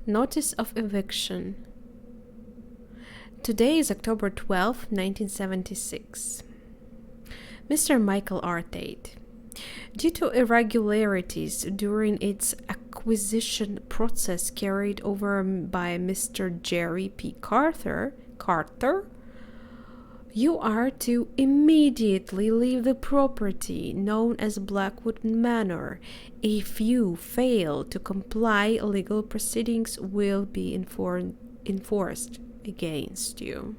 Notice of eviction. Today is October 12th, 1976. Mr. Michael R. Tate. Due to irregularities during its acquisition process carried over by Mr. Jerry P. Carter, you are to immediately leave the property known as Blackwood Manor. If you fail to comply, legal proceedings will be enforced against you.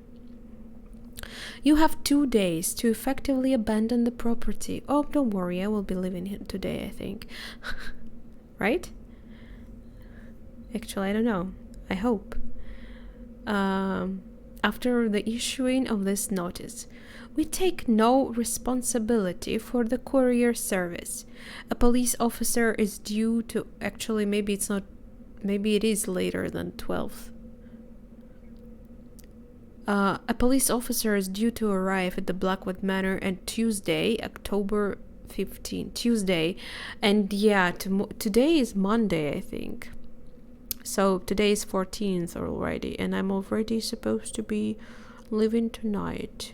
You have 2 days to effectively abandon the property. Oh, don't worry, I will be leaving here today, I think. Right? Actually, I don't know. I hope. After the issuing of this notice, we take no responsibility for the courier service. A police officer is due to... Actually, maybe it's not... Maybe it is later than 12th. A police officer is due to arrive at the Blackwood Manor on Tuesday, October 15th. Tuesday. And yeah, today is Monday, I think. So today is 14th already. And I'm already supposed to be leaving tonight.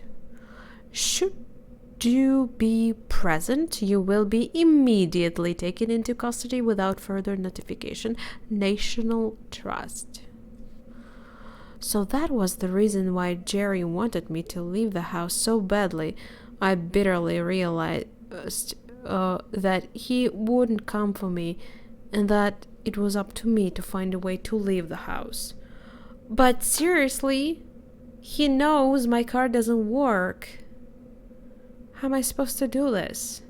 Do be present. You will be immediately taken into custody without further notification. National Trust. So that was the reason why Jerry wanted me to leave the house so badly. I bitterly realized that he wouldn't come for me and that it was up to me to find a way to leave the house. But seriously, he knows my car doesn't work. How am I supposed to do this?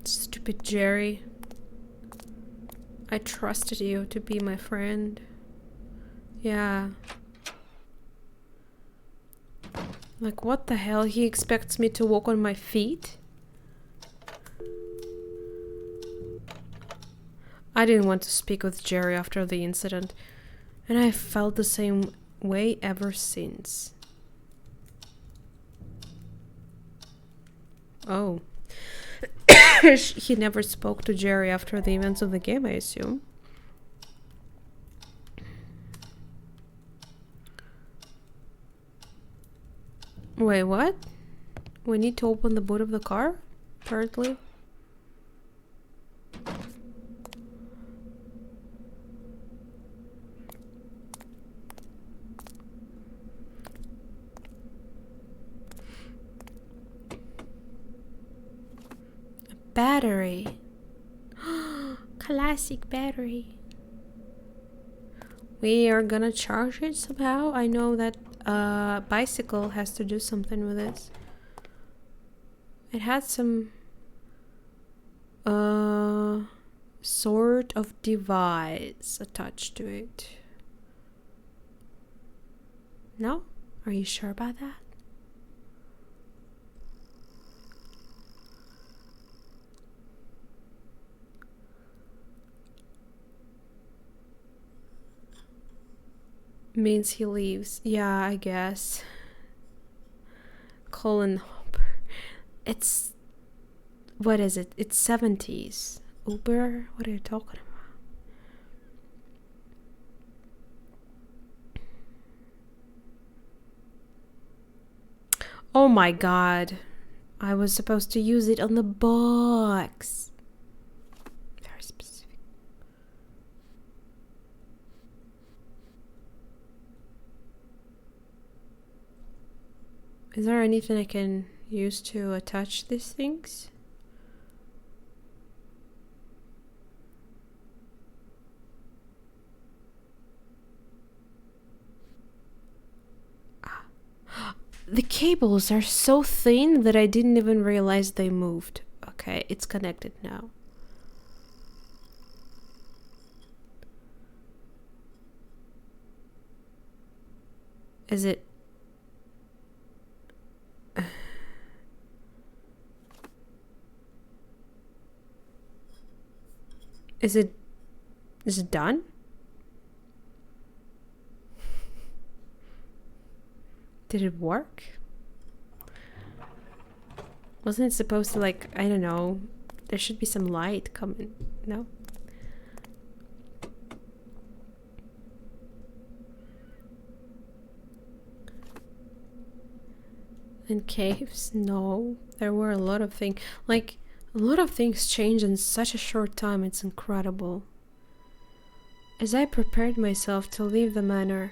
Stupid Jerry. I trusted you to be my friend. Yeah. Like, what the hell? He expects me to walk on my feet? I didn't want to speak with Jerry after the incident, and I felt the same way ever since. Oh. He never spoke to Jerry after the events of the game, I assume. Wait, what? We need to open the boot of the car? Apparently. Battery. Classic battery. We are gonna charge it somehow. I know that bicycle has to do something with this. It had some sort of device attached to it. No? Are you sure about that? Means he leaves. Yeah, I guess. Colin Hopper. It's... What is it? It's 70s. Uber? What are you talking about? Oh my god. I was supposed to use it on the box. Very specific. Is there anything I can use to attach these things? The cables are so thin that I didn't even realize they moved. Okay, it's connected now. Is it... Is it done? Did it work? Wasn't it supposed to, like, I don't know, there should be some light coming, no? In caves? No. There were a lot of things, like, a lot of things changed in such a short time, it's incredible. As I prepared myself to leave the manor,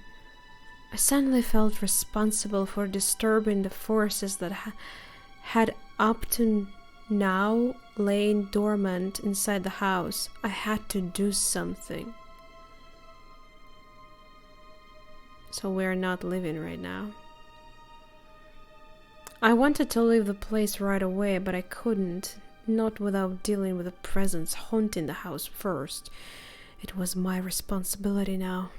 I suddenly felt responsible for disturbing the forces that had up to now lain dormant inside the house. I had to do something. So we're not living right now. I wanted to leave the place right away, but I couldn't. Not without dealing with a presence haunting the house first. It was my responsibility now.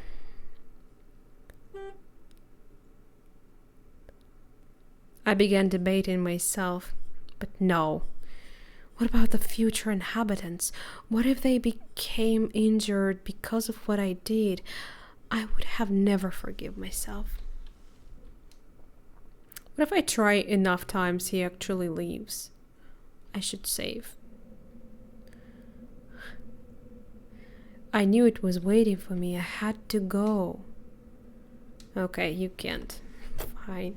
I began debating myself, but no. What about the future inhabitants? What if they became injured because of what I did? I would have never forgive myself. What if I try enough times he actually leaves? I should save. I knew it was waiting for me. I had to go. Okay, you can't. Fine.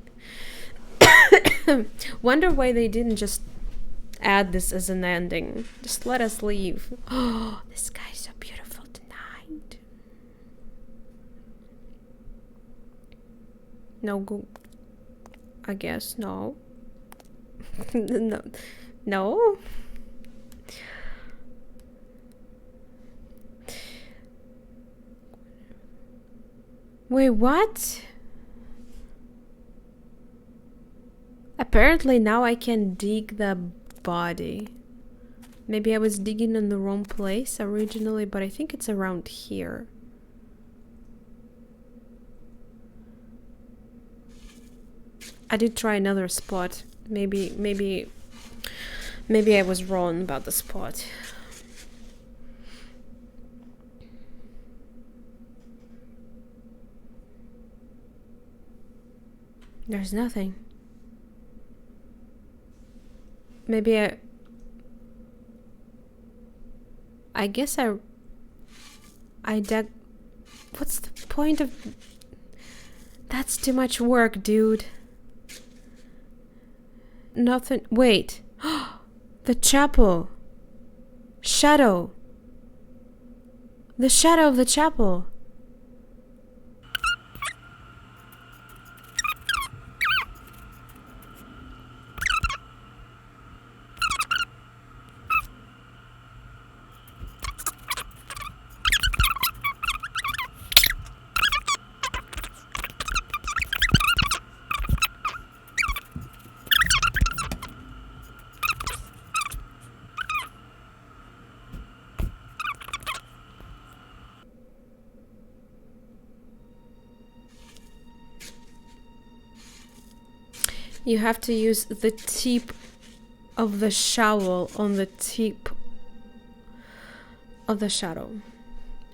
Wonder why they didn't just add this as an ending. Just let us leave. Oh, this guy's so beautiful tonight. No go. I guess no. No. No. Wait, what? Apparently now I can dig the body. Maybe I was digging in the wrong place originally, but I think it's around here. I did try another spot. Maybe I was wrong about the spot. There's nothing. Maybe I guess I dug. What's the point of... That's too much work, dude. Nothing. Wait. The chapel. Shadow. The shadow of the chapel. You have to use the tip of the shovel on the tip of the shadow.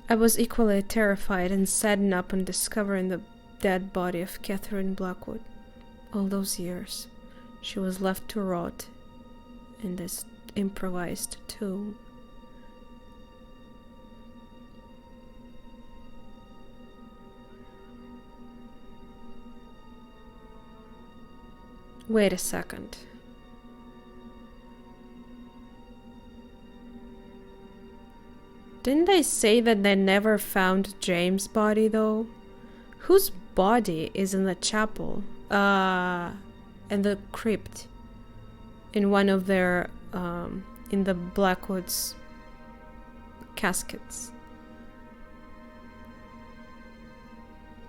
I was equally terrified and saddened upon discovering the dead body of Catherine Blackwood. All those years, she was left to rot in this improvised tomb. Wait a second. Didn't they say that they never found James' body though? Whose body is in the chapel? In the crypt. In one of their, in the Blackwood's caskets.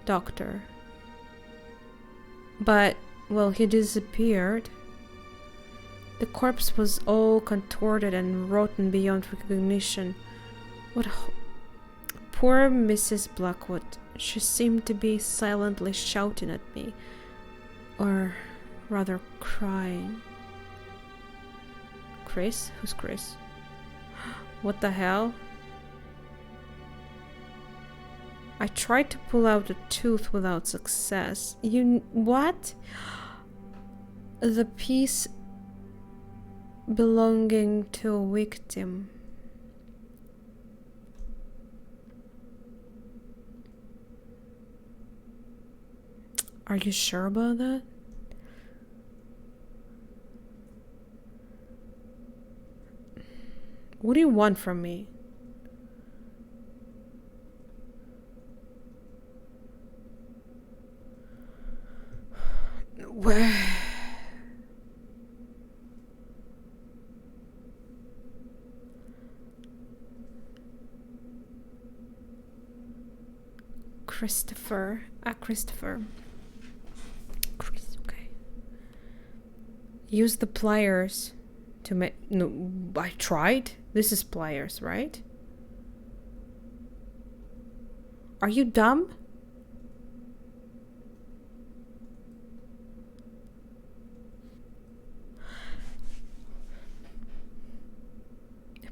Doctor. But well, he disappeared. The corpse was all contorted and rotten beyond recognition. Poor Mrs. Blackwood. She seemed to be silently shouting at me. Or rather crying. Chris? Who's Chris? What the hell? I tried to pull out a tooth without success. What? The piece belonging to a victim. Are you sure about that? What do you want from me? Where? Christopher. Christopher. Okay. Use the pliers to make... No, I tried. This is pliers, right? Are you dumb?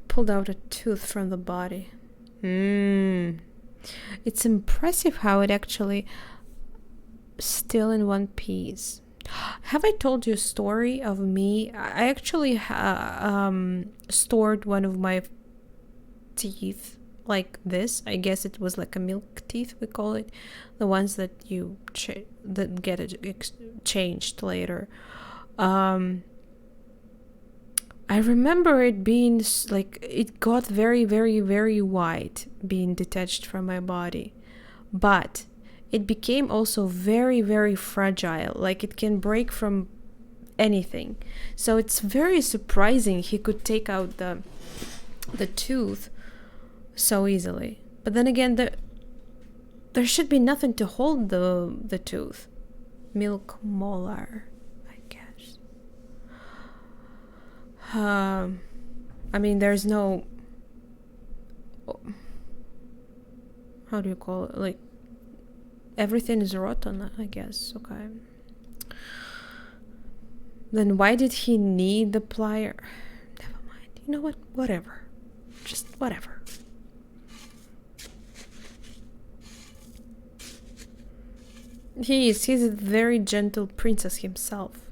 Pulled out a tooth from the body. It's impressive how it actually still in one piece. Have I told you a story of me? I actually stored one of my teeth like this. I guess it was like a milk teeth, we call it, the ones that you that get changed later. I remember it being like, it got very, very, very white being detached from my body, but it became also very, very fragile. Like, it can break from anything. So it's very surprising he could take out the tooth so easily. But then again, there should be nothing to hold the tooth. Milk molar, I guess. I mean, there's no, how do you call it? Like, everything is rotten, I guess. Okay. Then why did he need the plier? Never mind. You know what? Whatever. Just whatever. He's a very gentle princess himself.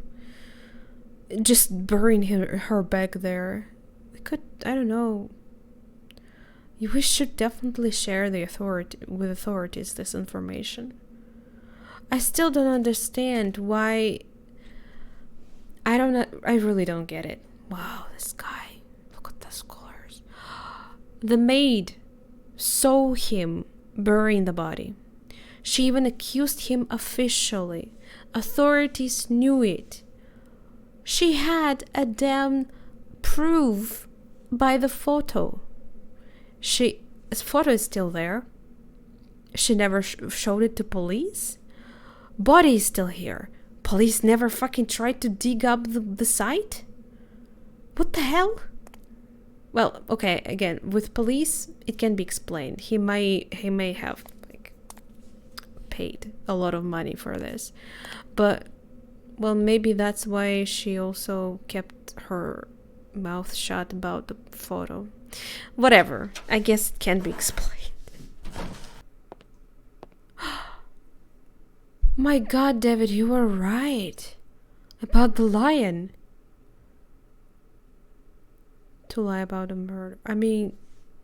Just burying her back there. We could, I don't know. We should definitely share with authorities this information. I still don't understand why. I really don't get it. Wow, this guy. Look at those colors. The maid saw him burying the body. She even accused him officially. Authorities knew it. She had a damn proof by the photo. His photo is still there. She never showed it to police. Body is still here. Police never fucking tried to dig up the site? What the hell? Well, okay, again, with police, it can be explained. He may have like paid a lot of money for this. But, well, maybe that's why she also kept her mouth shut about the photo. Whatever. I guess it can be explained. My god, David, you were right. About the lion. To lie about a murder. I mean,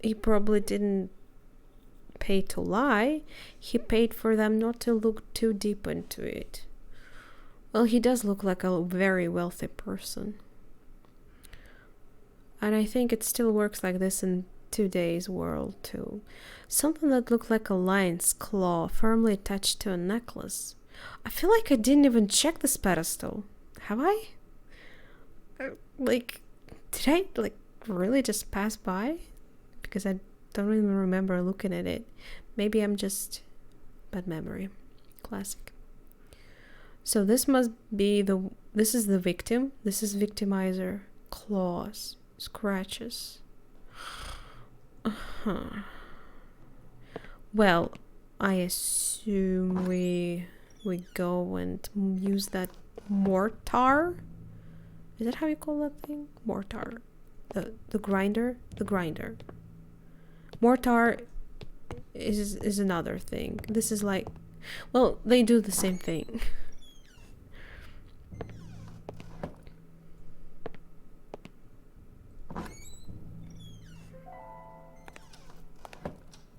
he probably didn't pay to lie. He paid for them not to look too deep into it. Well, he does look like a very wealthy person. And I think it still works like this in today's world too. Something that looked like a lion's claw firmly attached to a necklace. I feel like I didn't even check this pedestal. Have I? Like, did I like really just pass by? Because I don't even remember looking at it. Maybe I'm just bad memory. Classic. So this must be this is the victim. This is victimizer. Claws. Scratches. Well, I assume we go and use that mortar. Is that how you call that thing? Mortar. The grinder? The grinder. Mortar is another thing. This is like, well, they do the same thing.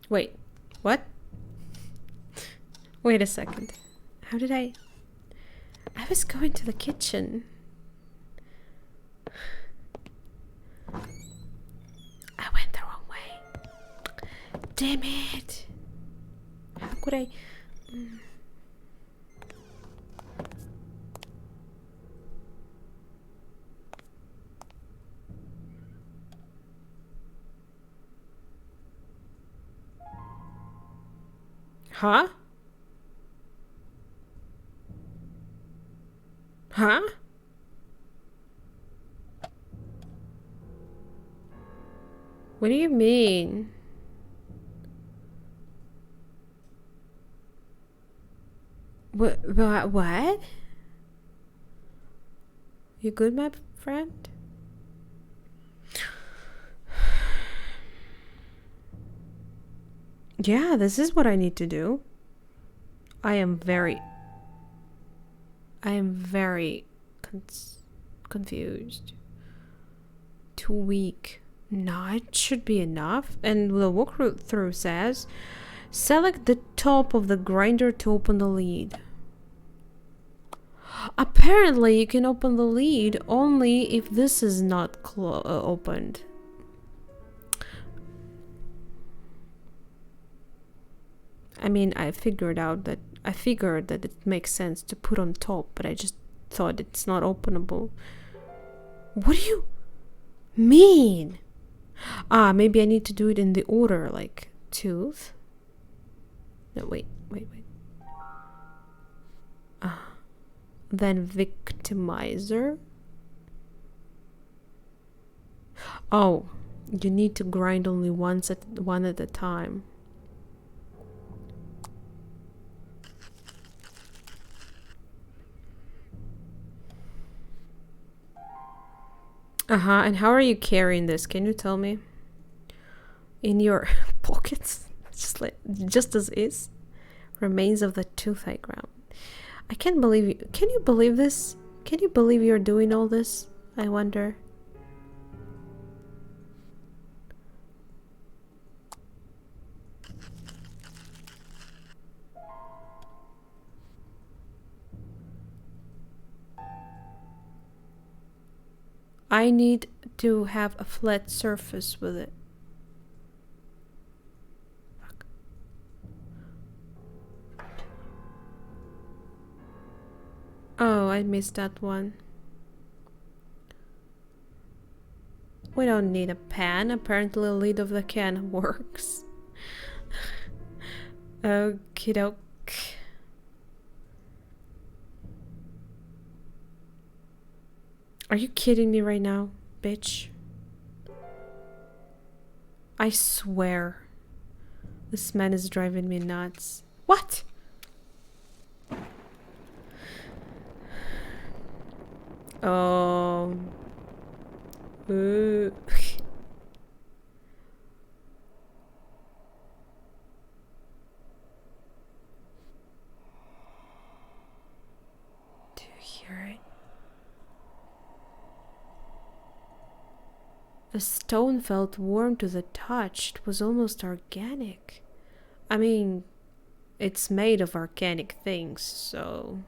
Wait, what? Wait a second. How did I was going to the kitchen. I went the wrong way. Damn it. How could I? Huh? Huh? What do you mean? What? You good, my friend? Yeah, this is what I need to do. I I am very confused. 2 week. No, it should be enough. And the walkthrough says, select the top of the grinder to open the lid. Apparently, you can open the lid only if this is not opened. I mean, I figured that it makes sense to put on top, but I just thought it's not openable. What do you mean? Maybe I need to do it in the order, like tooth. No, wait. Then victimizer. Oh, you need to grind only one at a time. And how are you carrying this? Can you tell me? In your pockets? Just as is? Remains of the tooth I ground. I can't believe you. Can you believe this? Can you believe you're doing all this? I wonder. I need to have a flat surface with it. Fuck. Oh, I missed that one. We don't need a pan. Apparently the lid of the can works. Okie doke. Are you kidding me right now, bitch? I swear. This man is driving me nuts. What? Oh. Ooh. Do you hear it? The stone felt warm to the touch. It was almost organic. I mean, it's made of organic things, so...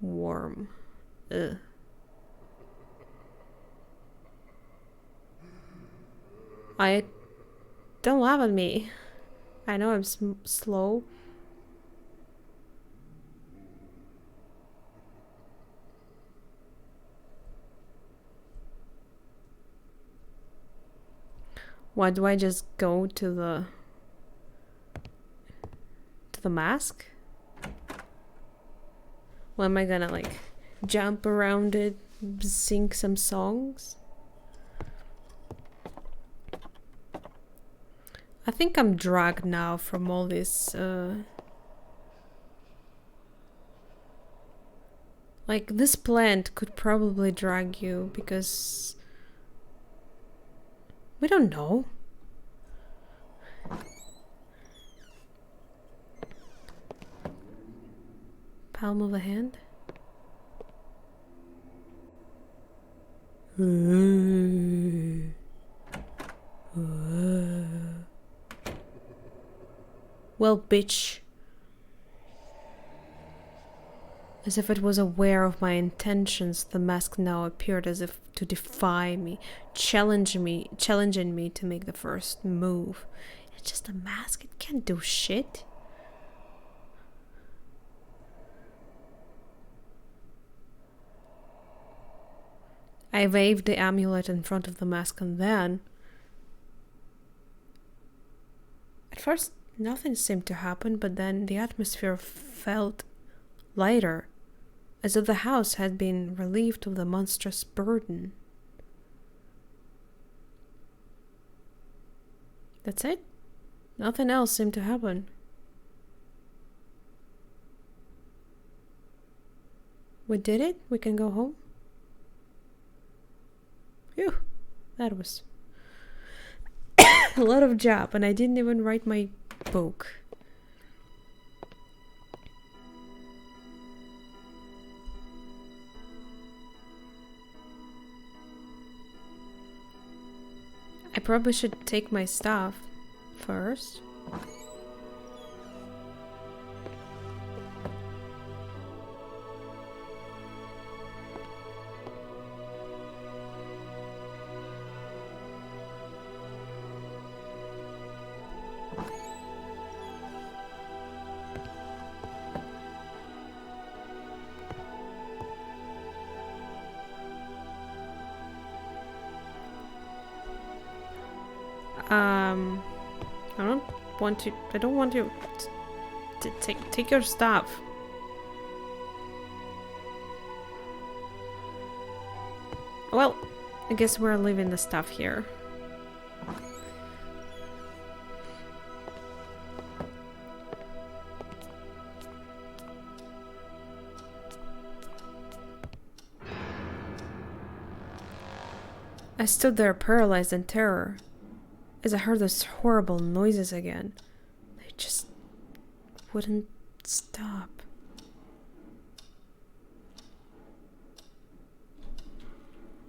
warm. Ugh. Don't laugh at me. I know I'm slow. What, do I just go to the mask? Well, am I gonna like jump around it, sing some songs? I think I'm dragged now from all this like this plant could probably drag you because we don't know. Palm of the hand. Well, bitch. As if it was aware of my intentions, the mask now appeared as if to defy me, challenging me to make the first move. It's just a mask, it can't do shit. I waved the amulet in front of the mask and then... At first, nothing seemed to happen, but then the atmosphere felt lighter, as if the house had been relieved of the monstrous burden. That's it? Nothing else seemed to happen. We did it? We can go home? Phew, that was a lot of job, and I didn't even write my book. probably should take my stuff first. I don't want you to take your stuff. Well, I guess we're leaving the stuff here. I stood there paralyzed in terror as I heard those horrible noises again. They just wouldn't stop.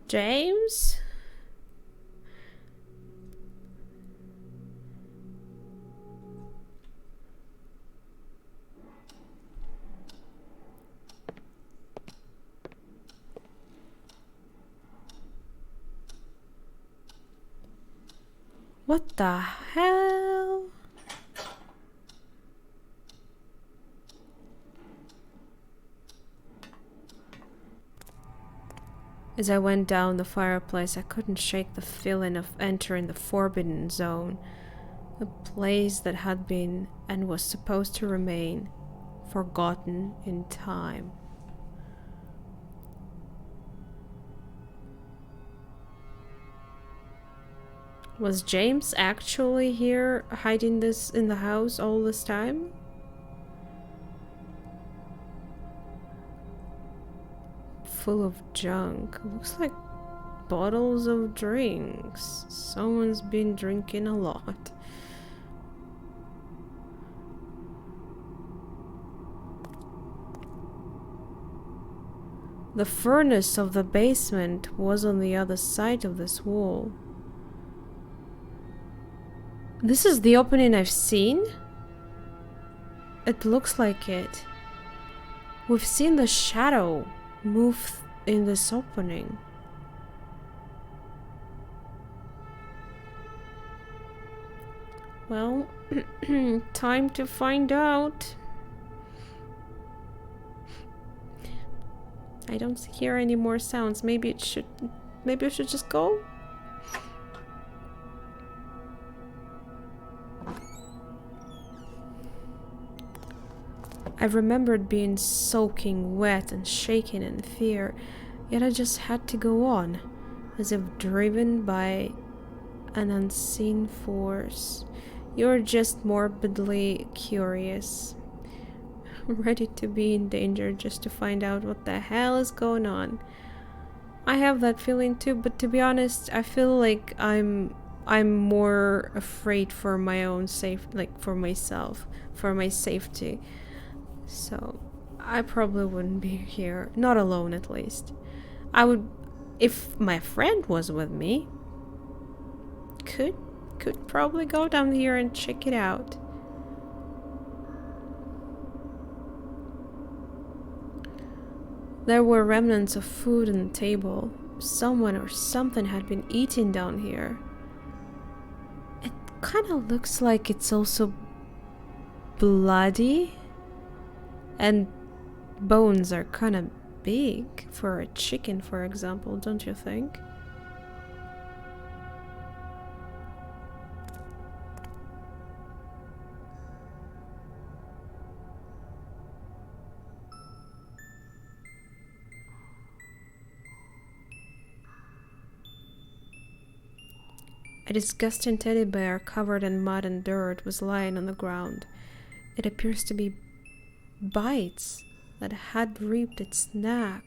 James? What the hell? As I went down the fireplace, I couldn't shake the feeling of entering the forbidden zone, a place that had been and was supposed to remain forgotten in time. Was James actually here hiding this in the house all this time? Full of junk. Looks like bottles of drinks. Someone's been drinking a lot. The furnace of the basement was on the other side of this wall. This is the opening I've seen? It looks like it. We've seen the shadow move in this opening. Well, time to find out. I don't hear any more sounds. Maybe I should just go? I remembered being soaking wet and shaking in fear, yet I just had to go on, as if driven by an unseen force. You're just morbidly curious, ready to be in danger just to find out what the hell is going on. I have that feeling too, but to be honest, I feel like I'm more afraid for my own for myself, for my safety. So, I probably wouldn't be here. Not alone, at least. I would, if my friend was with me, could probably go down here and check it out. There were remnants of food on the table. Someone or something had been eating down here. It kind of looks like it's also bloody. And bones are kind of big for a chicken, for example, don't you think? A disgusting teddy bear covered in mud and dirt was lying on the ground. It appears to be bites that had ripped its neck.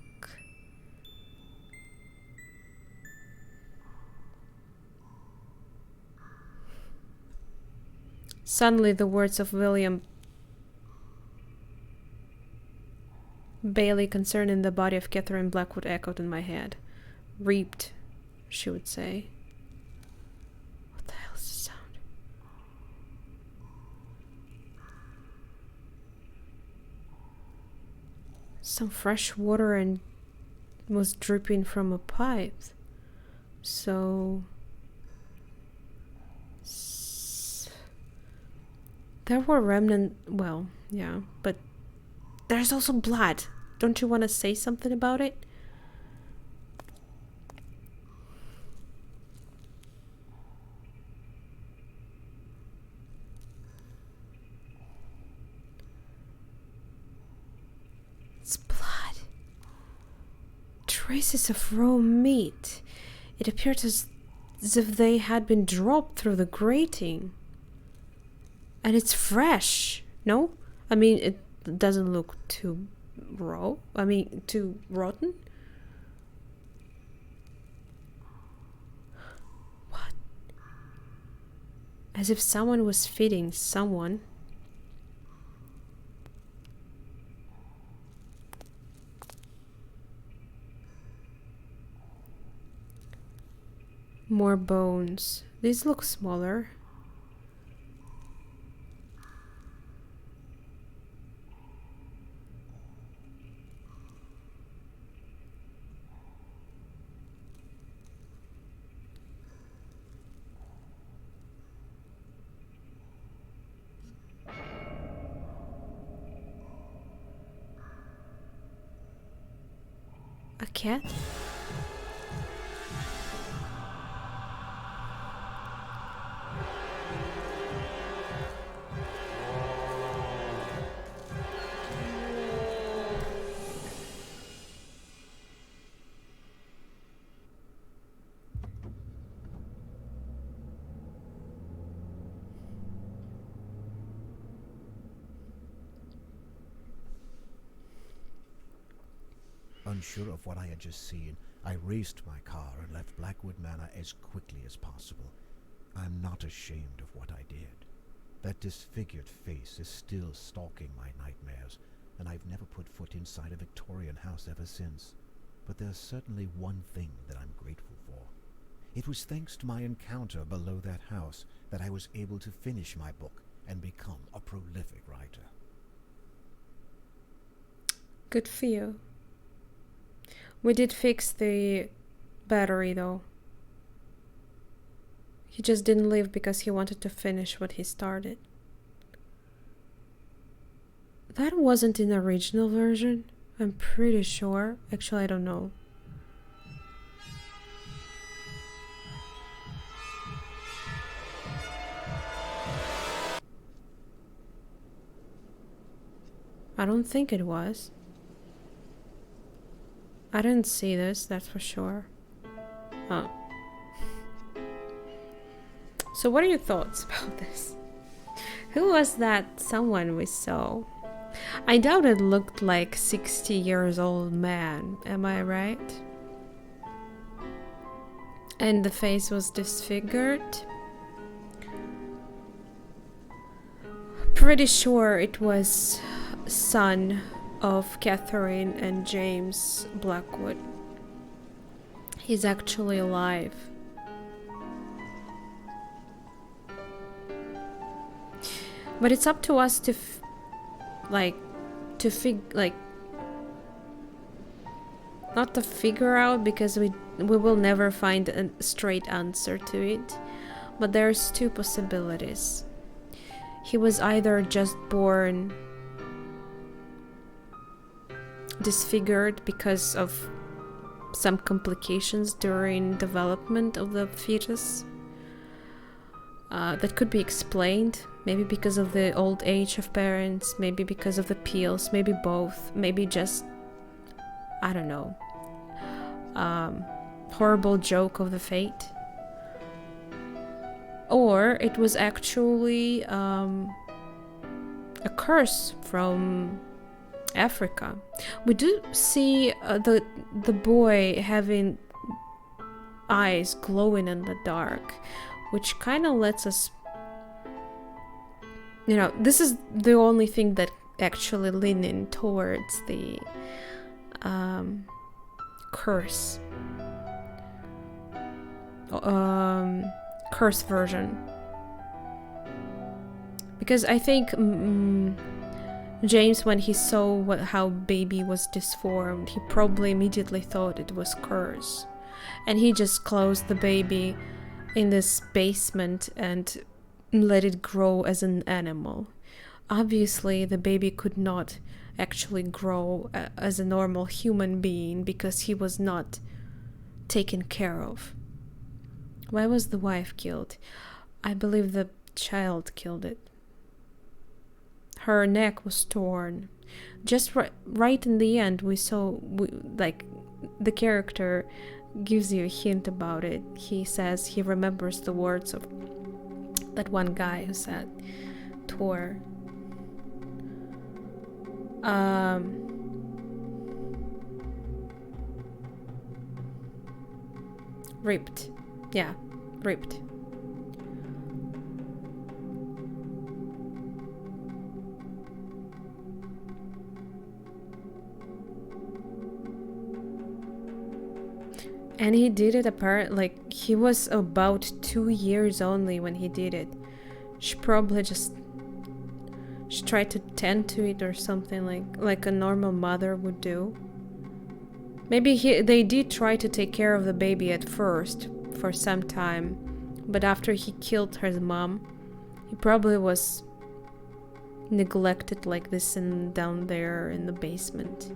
Suddenly the words of William Bailey concerning the body of Catherine Blackwood echoed in my head. Reaped, she would say. some fresh water and was dripping from a pipe. So there were remnant. Well, yeah, but there's also blood. Don't you want to say something about it? It's blood. Traces of raw meat. It appeared as if they had been dropped through the grating. And it's fresh, no? I mean, it doesn't look too raw. I mean, too rotten. What? As if someone was feeding someone. More bones. These look smaller. A cat? Unsure of what I had just seen, I raced my car and left Blackwood Manor as quickly as possible. I'm not ashamed of what I did. That disfigured face is still stalking my nightmares, and I've never put foot inside a Victorian house ever since. But there's certainly one thing that I'm grateful for. It was thanks to my encounter below that house that I was able to finish my book and become a prolific writer. Good for you. We did fix the battery though. He just didn't leave because he wanted to finish what he started. That wasn't in the original version, I'm pretty sure. Actually, I don't know. I don't think it was. I didn't see this, that's for sure. Oh. So what are your thoughts about this? Who was that someone we saw? I doubt it looked like 60 years old man, am I right? And the face was disfigured. Pretty sure it was son of Catherine and James Blackwood. He's actually alive. But it's up to us to not to figure out, because we will never find a straight answer to it. But there's two possibilities. He was either just born disfigured because of some complications during development of the fetus. That could be explained, maybe because of the old age of parents, maybe because of the pills, maybe both, maybe just, I don't know, horrible joke of the fate. Or it was actually a curse from Africa. We do see the boy having eyes glowing in the dark, which kind of lets us, you know, this is the only thing that actually leaning towards the curse version, because I think James, when he saw how baby was disformed, he probably immediately thought it was curse. And he just closed the baby in this basement and let it grow as an animal. Obviously, the baby could not actually grow as a normal human being because he was not taken care of. Why was the wife killed? I believe the child killed it. Her neck was torn. Just right in the end, we saw, like, the character gives you a hint about it. He says he remembers the words of that one guy who said, tore. Ripped. Yeah, ripped. And he did it apparently, like, he was about 2 years only when he did it. She probably just tried to tend to it or something like a normal mother would do. Maybe they did try to take care of the baby at first for some time, but after he killed her mom, he probably was neglected like this and down there in the basement.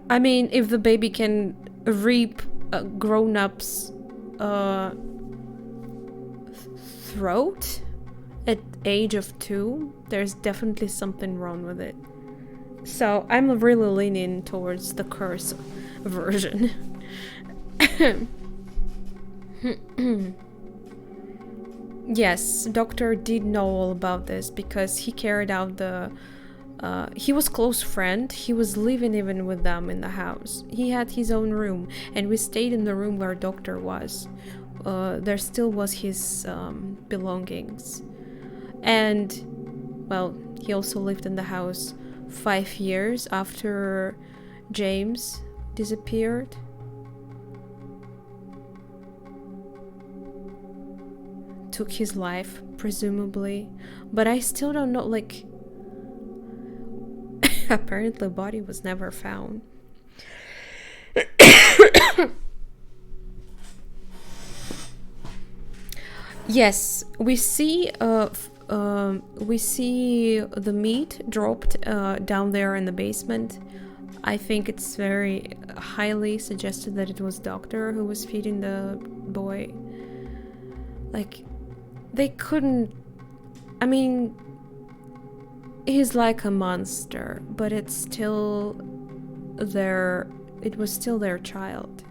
I mean, if the baby can reap a grown-up's throat at age of 2, there's definitely something wrong with it. So I'm really leaning towards the curse version. Yes, Doctor did know all about this because he carried out the he was close friend. He was living even with them in the house. He had his own room, and we stayed in the room where Doctor was. There still was his belongings. And, well, he also lived in the house 5 years after James disappeared. Took his life, presumably. But I still don't know, like... Apparently, body was never found. Yes, we see the meat dropped down there in the basement. I think it's very highly suggested that it was Doctor who was feeding the boy. Like, they couldn't... I mean, he's like a monster, but it's still it was still their child.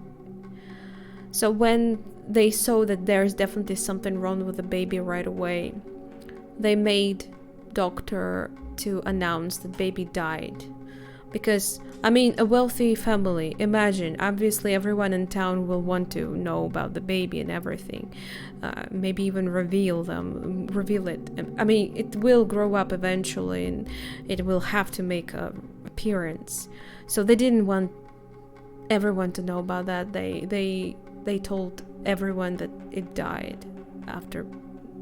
So when they saw that there's definitely something wrong with the baby right away, they made Doctor to announce that baby died. Because, I mean, a wealthy family, imagine, obviously everyone in town will want to know about the baby and everything. Maybe even reveal it. I mean, it will grow up eventually and it will have to make an appearance. So they didn't want everyone to know about that. They told everyone that it died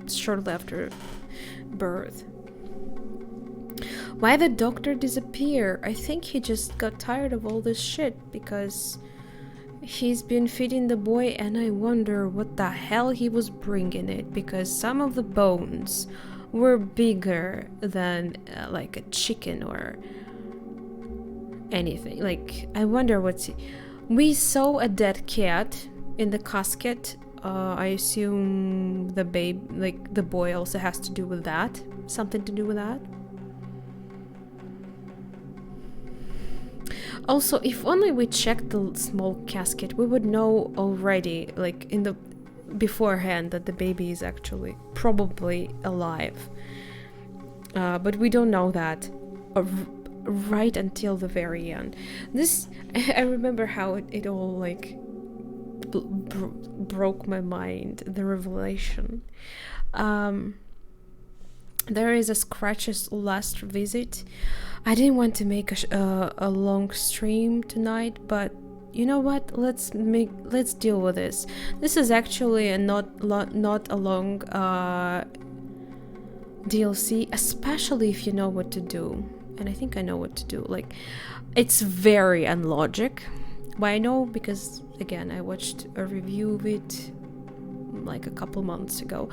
shortly after birth. Why did Doctor disappear? I think he just got tired of all this shit because he's been feeding the boy, and I wonder what the hell he was bringing it, because some of the bones were bigger than like a chicken or anything. Like, I wonder we saw a dead cat in the casket. I assume the boy also has to do with that. Something to do with that. Also, if only we checked the small casket, we would know already, like in the beforehand, that the baby is actually probably alive. But we don't know that right until the very end. I remember how it all like broke my mind, the revelation. There is a Scratch's last visit. I didn't want to make a long stream tonight, but you know what? Let's deal with this. This is actually not a long DLC, especially if you know what to do. And I think I know what to do. Like, it's very unlogic. Why I know? Because, again, I watched a review of it like a couple months ago.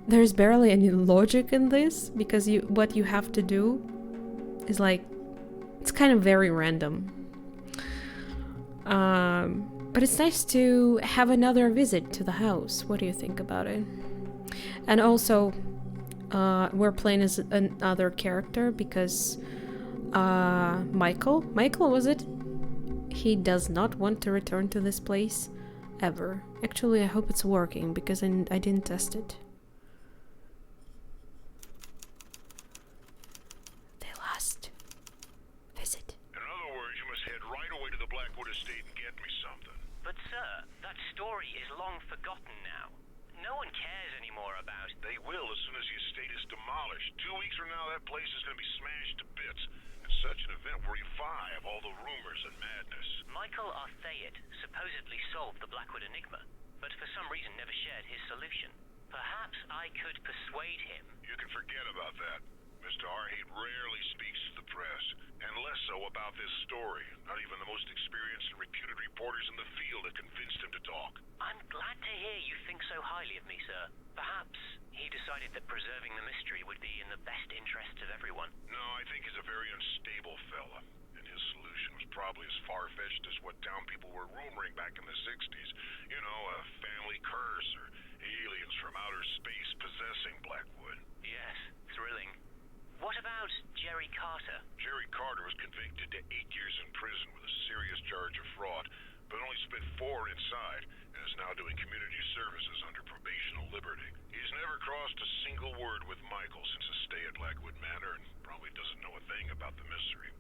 There's barely any logic in this because what you have to do is like, it's kind of very random. But it's nice to have another visit to the house. What do you think about it? And also, we're playing as another character because Michael, was it? He does not want to return to this place ever. Actually, I hope it's working because I didn't test it. The last visit. In other words, you must head right away to the Blackwood estate and get me something. But sir, that story is long forgotten now. No one cares anymore about... They will as soon as the estate is demolished. 2 weeks from now, that place is going to be smashed to bits. And such an event will revive all the rumors and madness. Michael Arthayet supposedly solved the Blackwood enigma, but for some reason never shared his solution. Perhaps I could persuade him. You can forget about that. Mr. Arthayet rarely speaks to the press, and less so about this story. Not even the most experienced and reputed reporters in the field have convinced him to talk. I'm glad to hear you think so highly of me, sir. Perhaps he decided that preserving the mystery would be in the best interests of everyone. No, I think he's a very unstable fella, and his solution was probably as far-fetched as what town people were rumoring back in the 60s. You know, a family curse or aliens from outer space possessing Blackwood. Yes, thrilling. What about Jerry Carter? Jerry Carter was convicted to 8 years in prison with a serious charge of fraud, but only spent 4 inside and is now doing community services under probational liberty. He's never crossed a single word with Michael since his stay at Blackwood Manor and probably doesn't know a thing about the mystery.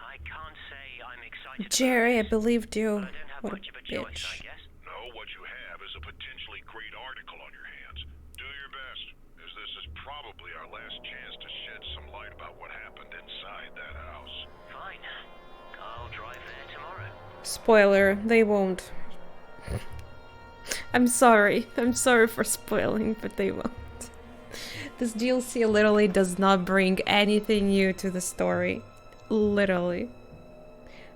I can't say I'm excited. Jerry, I believed you. But I don't have What a much of a choice, I bitch. guess. No, what you have is a potentially great article on your hands. Do your best, as this is probably our last chance to shed some light about what happened inside that house. Fine. I'll drive there tomorrow. Spoiler, they won't. I'm sorry for spoiling, but they won't. This DLC literally does not bring anything new to the story. Literally.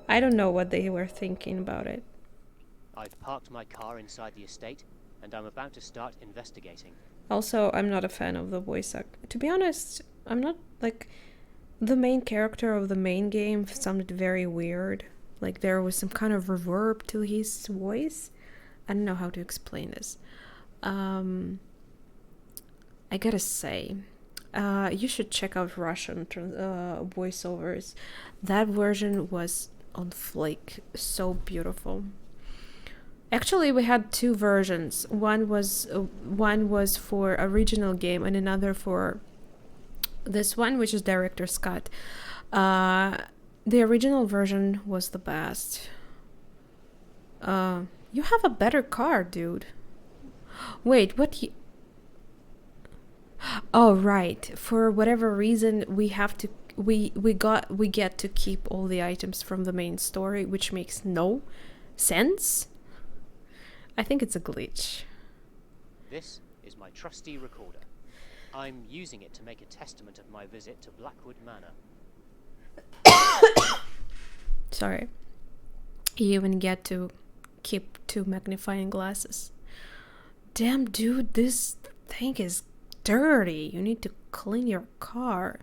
I don't know what they were thinking about it. I've parked my car inside the estate, and I'm about to start investigating. Also, I'm not a fan of the voice act. To be honest, I'm not, like, the main character of the main game sounded very weird. Like, there was some kind of reverb to his voice. I don't know how to explain this. I gotta say, you should check out Russian voiceovers. That version was on fleek, so beautiful. Actually, we had 2 versions. One was for original game, and another for this one, which is Director's Cut. The original version was the best. You have a better car, dude. Wait, what? Oh, right. For whatever reason, we have to. We get to keep all the items from the main story, which makes no sense. I think it's a glitch. This is my trusty recorder. I'm using it to make a testament of my visit to Blackwood Manor. Sorry. You even get to keep 2 magnifying glasses. Damn, dude, this thing is dirty. You need to clean your car.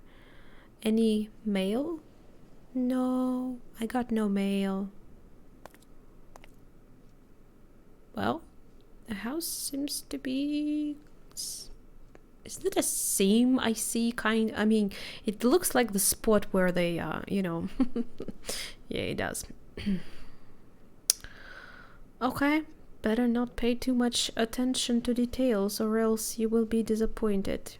Any mail? No, I got no mail. Well, the house seems to be... Isn't it a seam I see kind? I mean, it looks like the spot where they, you know... Yeah, it does. Okay, better not pay too much attention to details or else you will be disappointed.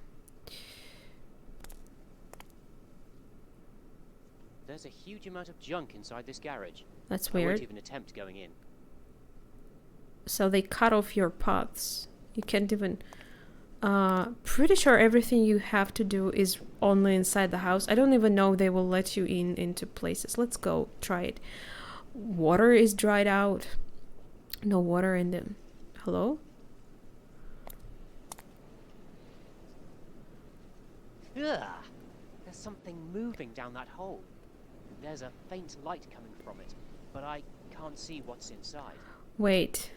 There's a huge amount of junk inside this garage. That's I won't weird. even attempt going in. So they cut off your paths. You can't even... pretty sure everything you have to do is only inside the house. I don't even know they will let you into places. Let's go try it. Water is dried out. No water in them. Hello? Ugh! There's something moving down that hole. There's a faint light coming from it, but I can't see what's inside. Wait.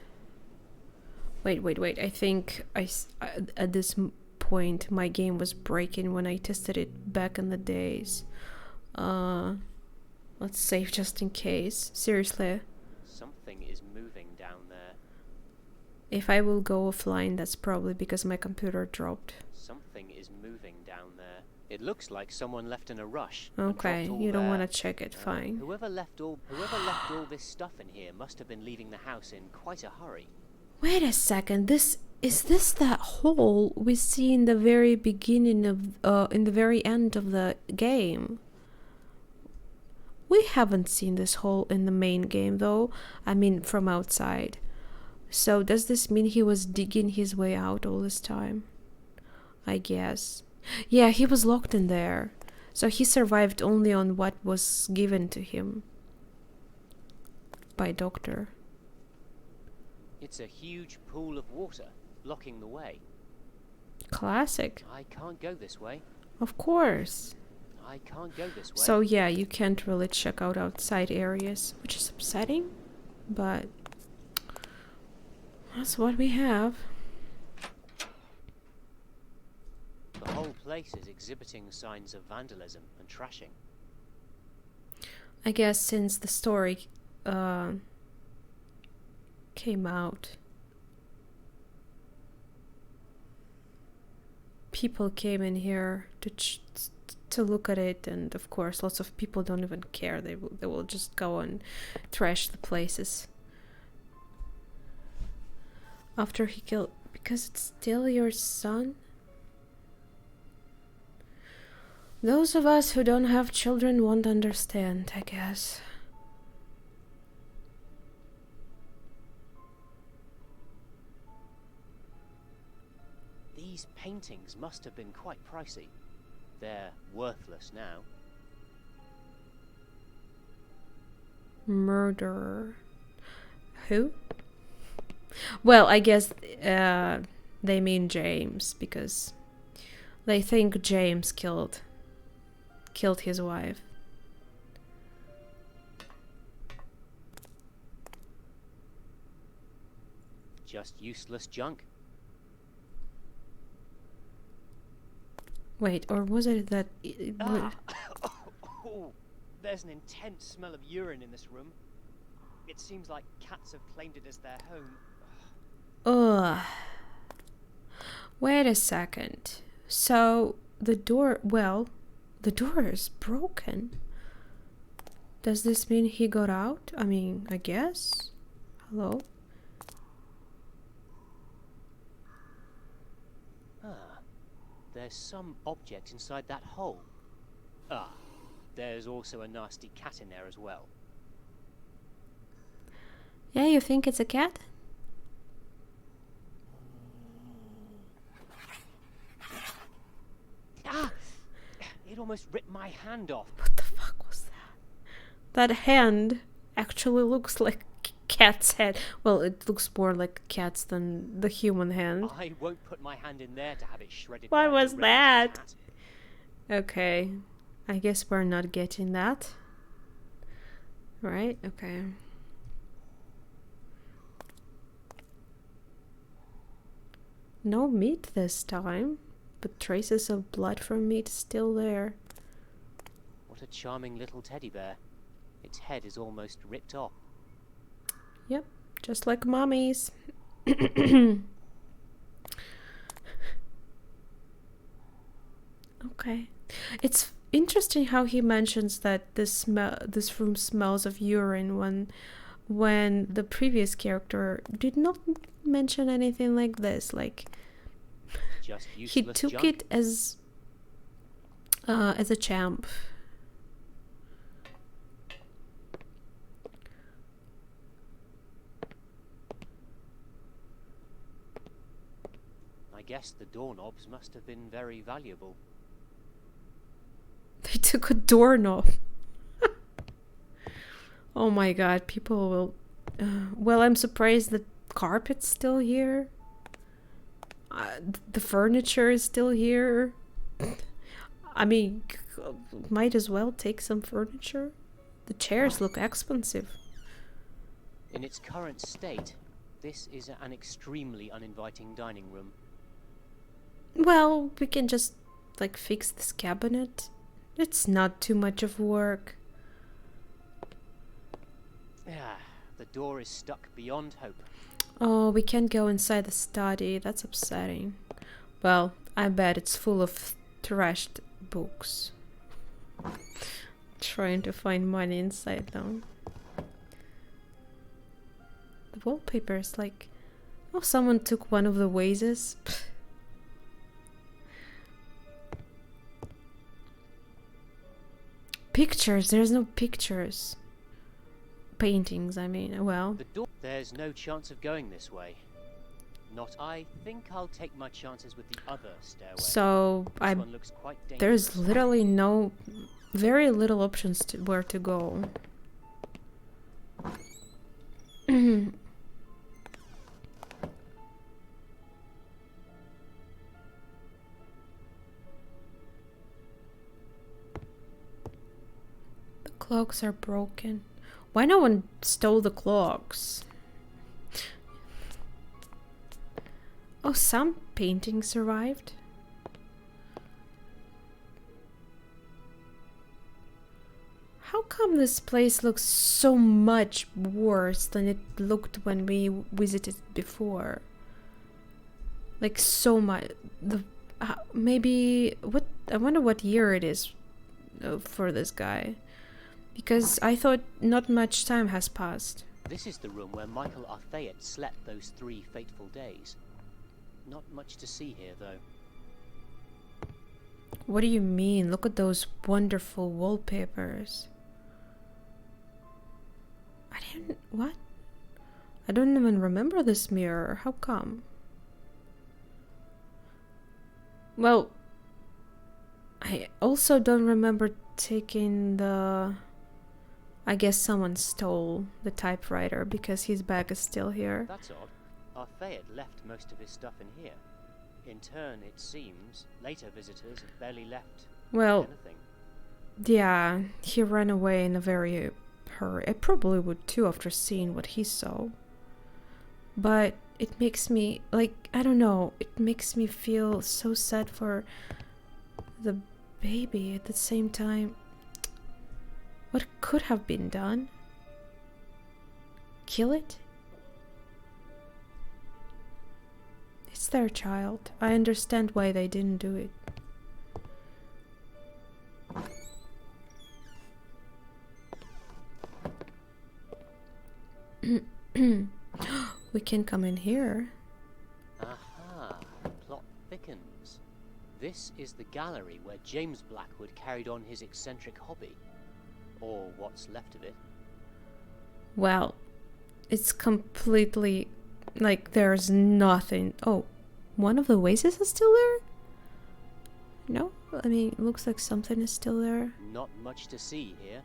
I think at this point my game was breaking when I tested it back in the days. Let's save just in case. Seriously. Something is moving down there. If I will go offline, that's probably because my computer dropped. Something is moving down there. It looks like someone left in a rush. Okay, you don't want to check it, fine. Whoever left all this stuff in here must have been leaving the house in quite a hurry. Wait a second, is this that hole we see in the very beginning of, in the very end of the game? We haven't seen this hole in the main game though, I mean from outside. So does this mean he was digging his way out all this time? I guess. Yeah, he was locked in there. So he survived only on what was given to him by doctor. It's a huge pool of water, blocking the way. Classic. I can't go this way. Of course. I can't go this way. So yeah, you can't really check out outside areas, which is upsetting, but that's what we have. The whole place is exhibiting signs of vandalism and trashing. I guess since the story came out, people came in here to look at it, and of course lots of people don't even care. They will just go and trash the places after he killed, because it's still your son. Those of us who don't have children won't understand, I guess. These paintings must have been quite pricey. They're worthless now. Murderer. Who? Well, I guess they mean James, because they think James killed his wife. Just useless junk. Wait, or was it that... Oh, there's an intense smell of urine in this room. It seems like cats have claimed it as their home. Ugh. Wait a second. So, the door is broken. Does this mean he got out? I mean, I guess. Hello? There's some object inside that hole. There's also a nasty cat in there as well. Yeah, you think it's a cat? It almost ripped my hand off. What the fuck was that? That hand actually looks like cat's head. Well, it looks more like cats than the human hand. I won't put my hand in there to have it shredded. What by a was red that? cat. Okay. I guess we're not getting that. Right? Okay. No meat this time, but traces of blood from meat still there. What a charming little teddy bear. Its head is almost ripped off. Yep, just like mommy's. Okay. It's interesting how he mentions that this room smells of urine when the previous character did not mention anything like this. Like, Just he useless took junk. it as a champ. I guess the doorknobs must have been very valuable. They took a doorknob. Oh my god, people will... well, I'm surprised the carpet's still here. The furniture is still here. I mean, might as well take some furniture. The chairs look expensive. In its current state, this is an extremely uninviting dining room. Well, we can just, like, fix this cabinet. It's not too much of work. Ah, the door is stuck beyond hope. Oh, we can't go inside the study. That's upsetting. Well, I bet it's full of trashed books. Trying to find money inside them. The wallpaper is like... Oh, someone took one of the vases. Pictures. There's no pictures. Paintings, I mean. Well... The door. There's no chance of going this way. Not. I think I'll take my chances with the other stairway. So, This one looks quite dangerous. there's literally no... Very little options to where to go. The clocks are broken. Why no one stole the clocks? Oh, some paintings survived. How come this place looks so much worse than it looked when we visited before? Like so much. Maybe what? I wonder what year it is for this guy, because I thought not much time has passed. This is the room where Michael Arthayet slept those 3 fateful days. Not much to see here, though. What do you mean? Look at those wonderful wallpapers. What? I don't even remember this mirror. How come? Well, I also don't remember taking the... I guess someone stole the typewriter because his bag is still here. That's odd. Arthayet left most of his stuff in here. In turn, it seems, later visitors have barely left anything. Yeah, he ran away in a very hurry. I probably would too after seeing what he saw. But it makes me, like, I don't know, it makes me feel so sad for the baby at the same time. What could have been done? Kill it? It's their child. I understand why they didn't do it. We can come in here. Aha, the plot thickens. This is the gallery where James Blackwood carried on his eccentric hobby. Or what's left of it. Well, it's completely... like, there's nothing... Oh, one of the vases is still there? No? I mean, it looks like something is still there. Not much to see here.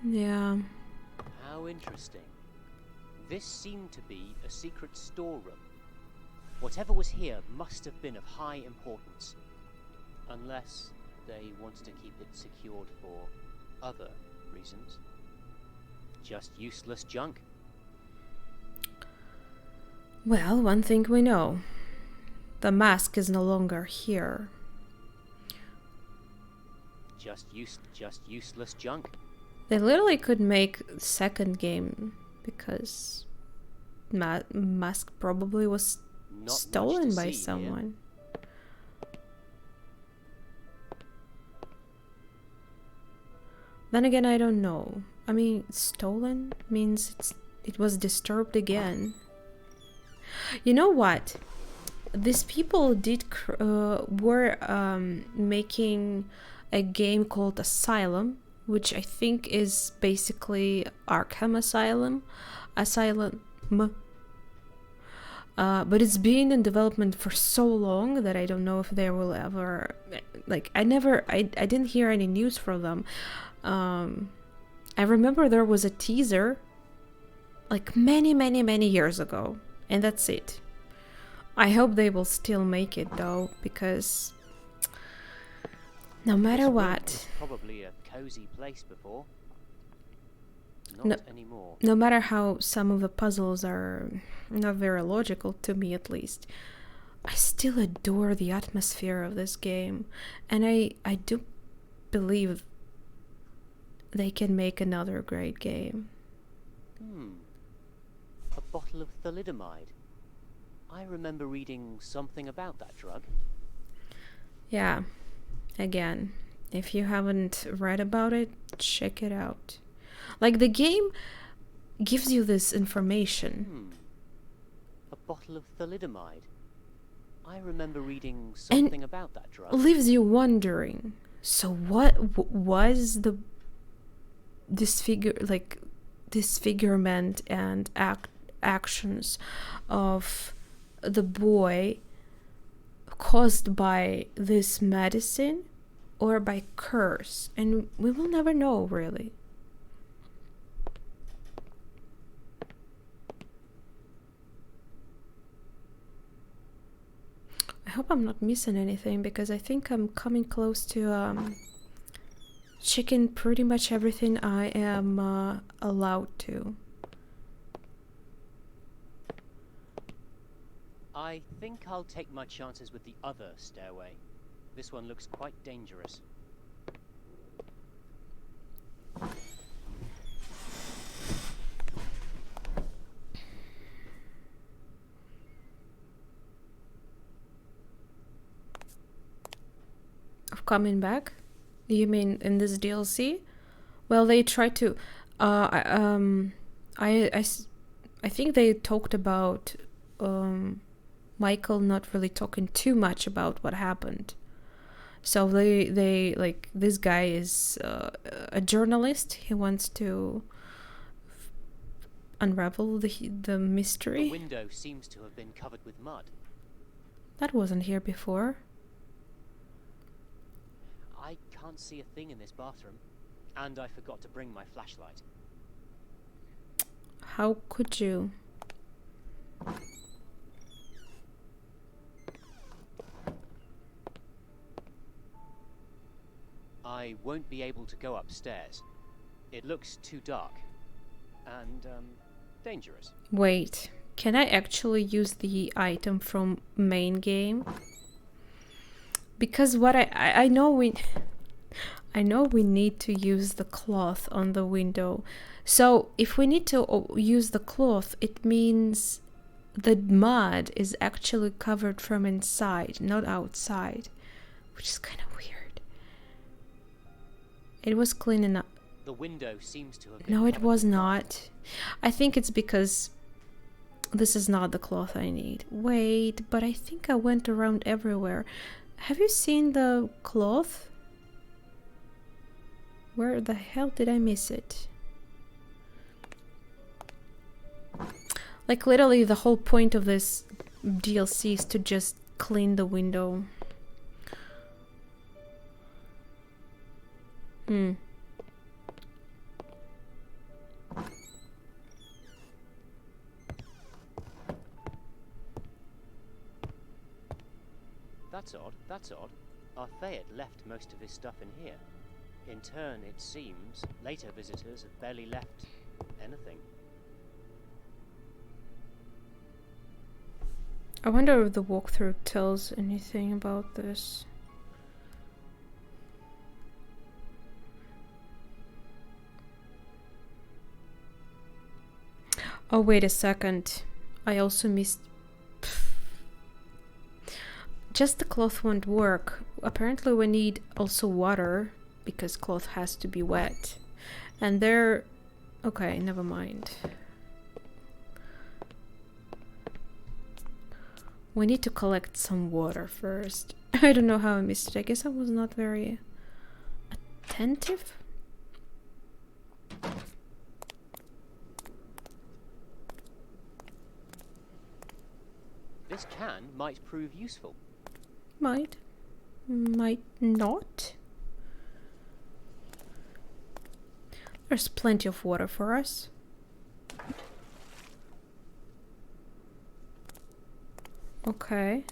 Yeah. How interesting. This seemed to be a secret storeroom. Whatever was here must have been of high importance. Unless they wanted to keep it secured for other reasons. Just useless junk. Well, one thing we know. The mask is no longer here. Just useless junk. They literally could make a second game because mask probably was Not stolen much to by see someone. Then again, I don't know. I mean, stolen means it was disturbed again. You know what? These people were making a game called Asylum, which I think is basically Arkham Asylum. But it's been in development for so long that I don't know if they will ever... Like, I didn't hear any news from them. I remember there was a teaser like many years ago, and that's it. I hope they will still make it though, because No matter This room what, was probably a cozy place before. Not No. anymore. no matter how some of the puzzles are not very logical, to me at least, I still adore the atmosphere of this game, and I do believe they can make another great game. A bottle of thalidomide. I remember reading something about that drug. Yeah, again, if you haven't read about it, check it out. Like, the game gives you this information, A bottle of thalidomide. I remember reading something about that drug. leaves you wondering, so what was the disfigurement and actions of the boy caused by this medicine or by curse? And we will never know, really. I hope I'm not missing anything, because I think I'm coming close to checking pretty much everything I am allowed to. I think I'll take my chances with the other stairway. This one looks quite dangerous. Of coming back? You mean in this DLC? Well, they tried to. I think they talked about Michael not really talking too much about what happened. So they like, this guy is a journalist. He wants to unravel the mystery. The window seems to have been covered with mud. That wasn't here before. I can't see a thing in this bathroom, and I forgot to bring my flashlight. How could you? I won't be able to go upstairs. It looks too dark and dangerous. Wait, can I actually use the item from main game? Because what I know we need to use the cloth on the window. So if we need to use the cloth, it means the mud is actually covered from inside, not outside, which is kind of weird. It was clean enough. The window seems to have been No, it covered was with mud. not. I think it's because this is not the cloth I need. Wait, but I think I went around everywhere. Have you seen the cloth? Where the hell did I miss it? Like, literally the whole point of this DLC is to just clean the window. That's odd. Our Fayed left most of his stuff in here. In turn, it seems, later visitors have barely left anything. I wonder if the walkthrough tells anything about this. Oh, wait a second. I also missed... Just the cloth won't work. Apparently we need also water, because cloth has to be wet. And there... Okay, never mind. We need to collect some water first. I don't know how I missed it. I guess I was not very attentive. This can might prove useful. Might not. There's plenty of water for us. Okay.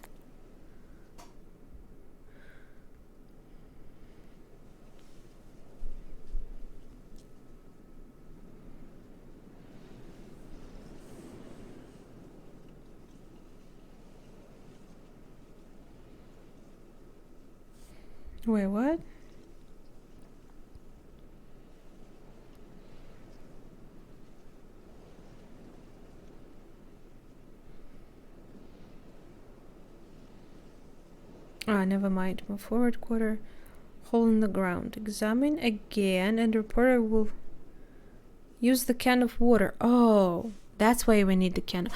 Wait, what? Ah, never mind. Move forward quarter. Hole in the ground. Examine again and reporter will use the can of water. Oh, that's why we need the can.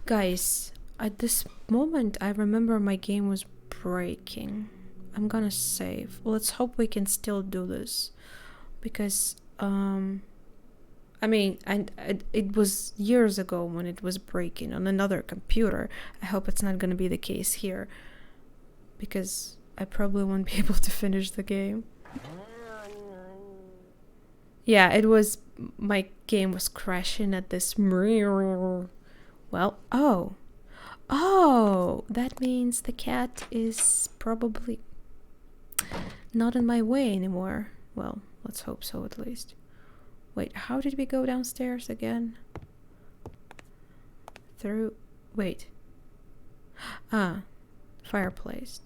Guys, at this moment I remember my game was breaking. I'm gonna save. Let's hope we can still do this. Because I mean, it was years ago when it was breaking on another computer. I hope it's not gonna be the case here. Because I probably won't be able to finish the game. Yeah, it was... my game was crashing at this... Well, oh. Oh, that means the cat is probably not in my way anymore. Well, let's hope so at least. Wait, how did we go downstairs again? Through... wait. Ah, fireplace.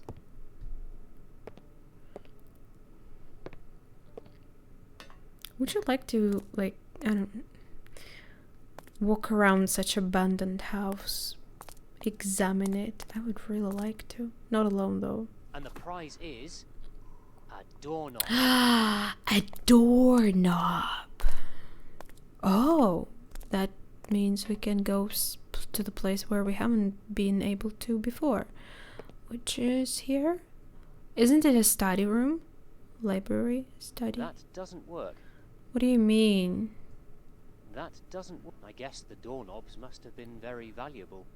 Would you like to, like, I don't... walk around such abandoned house? Examine it? I would really like to. Not alone, though. And the prize is a doorknob. A doorknob. Oh, that means we can go to the place where we haven't been able to before. Which is here? Isn't it a study room? Library? Study? That doesn't work. What do you mean? That doesn't work. I guess the doorknobs must have been very valuable.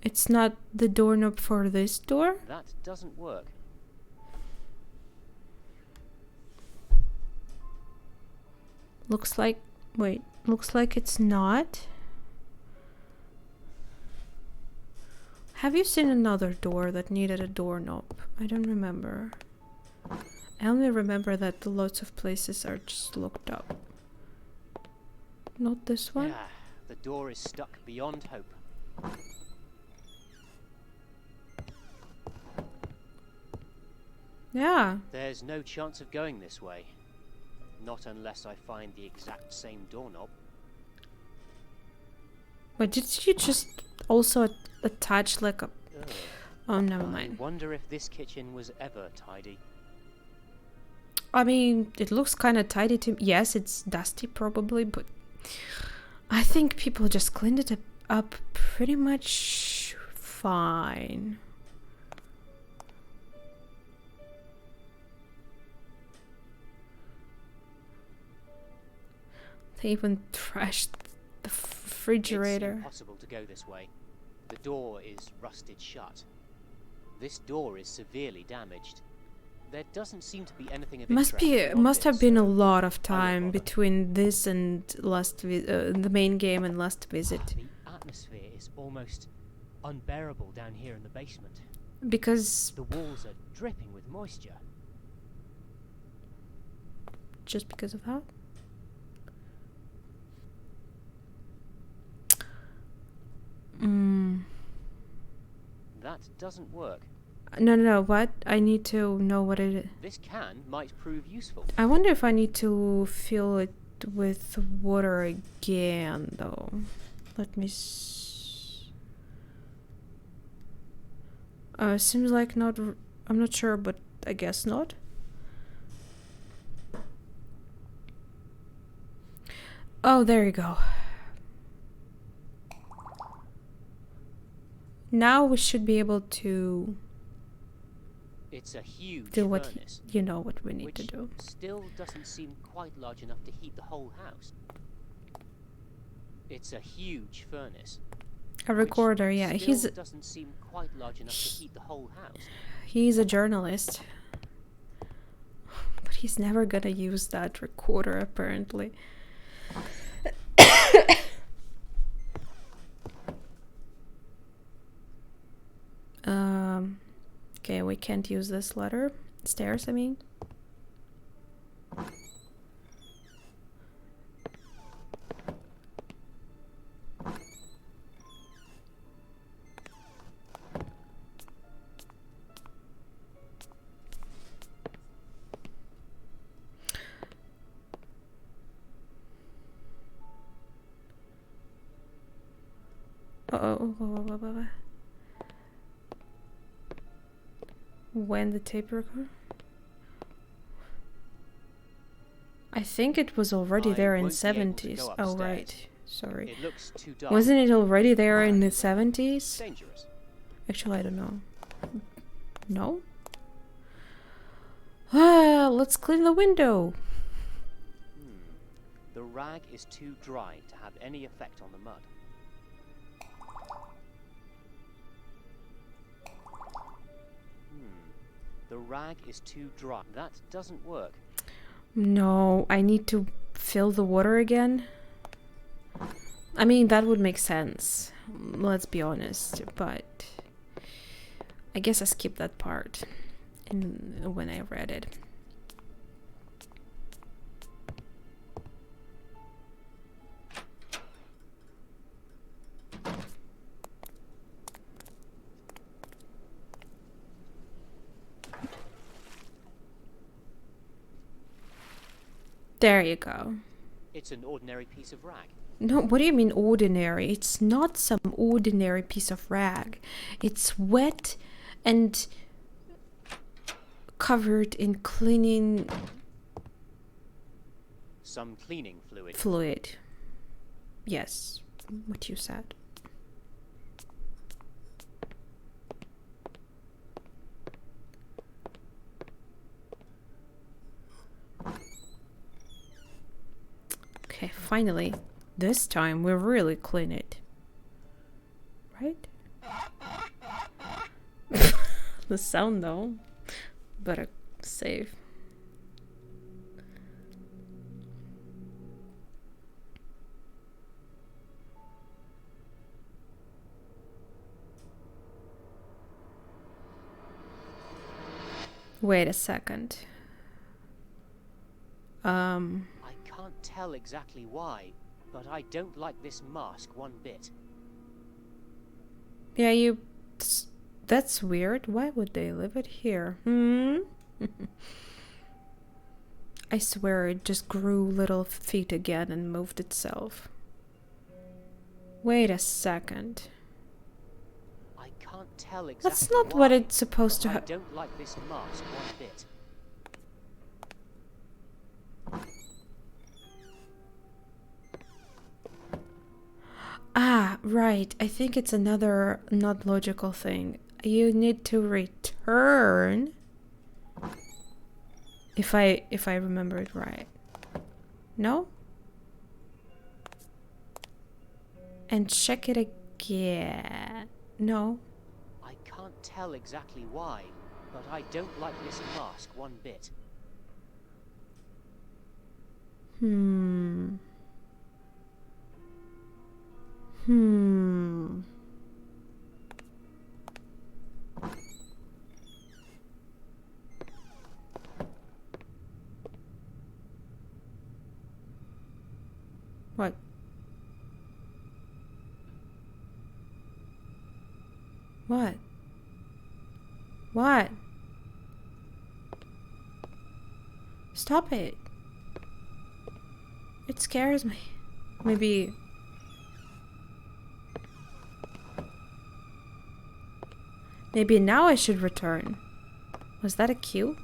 It's not the doorknob for this door? That doesn't work. Looks like... wait. Looks like it's not. Have you seen another door that needed a doorknob? I don't remember. I only remember that lots of places are just locked up. Not this one? Yeah, the door is stuck beyond hope. Yeah. There's no chance of going this way. Not unless I find the exact same doorknob. But did you just also attach like a... Ugh. Oh, never I mind. wonder if this kitchen was ever tidy. I mean, it looks kind of tidy to me. Yes, it's dusty probably, but I think people just cleaned it up pretty much fine. They even trashed the refrigerator. It's impossible to go this way. The door is rusted shut. This door is severely damaged. There doesn't seem to be anything of interest beyond Must have it, been a so lot of I won't time bother. between this and the main game and last visit, The atmosphere is almost unbearable down here in the basement. because The walls are dripping with moisture. just because of that. That doesn't work. No, what? I need to know what it is. This can might prove useful. I wonder if I need to fill it with water again, though. Let me seems like not... I'm not sure, but I guess not. Oh, there you go. Now we should be able to It's a huge do what furnace, you know what we need which to do. still doesn't seem quite large enough to heat the whole house. It's a huge furnace. A recorder, yeah. Still doesn't seem quite large enough to heat the whole house. He's a journalist. But he's never gonna use that recorder, apparently. Okay, we can't use this ladder. Stairs, I mean. Oh. When the tape recorder? I think it was already there in won't be able to 70s. go Oh, upstairs. right. Sorry. It looks too dark. Wasn't it already there in the It's 70s? dangerous. Actually, I don't know. No? Ah, let's clean the window. The rag is too dry to have any effect on the mud. The rag is too dry. That doesn't work. No, I need to fill the water again. I mean, that would make sense. Let's be honest, but I guess I skipped that part when I read it. There you go. It's an ordinary piece of rag. No, what do you mean ordinary? It's not some ordinary piece of rag. It's wet and covered in cleaning Some cleaning fluid. fluid. Yes, what you said. Okay, finally. This time we really clean it. Right? The sound though. Better save. Wait a second. I can't tell exactly why, but I don't like this mask one bit. Yeah, that's weird. Why would they leave it here? I swear it just grew little feet again and moved itself. Wait a second. I can't tell exactly That's not why, what it's supposed but to I have. don't like this mask one bit. Ah, right. I think it's another not logical thing. You need to return. If I remember it right. No? And check it again. No. I can't tell exactly why, but I don't like this mask one bit. What? What? What? Stop it. It scares me. Maybe... Maybe now I should return. Was that a cue?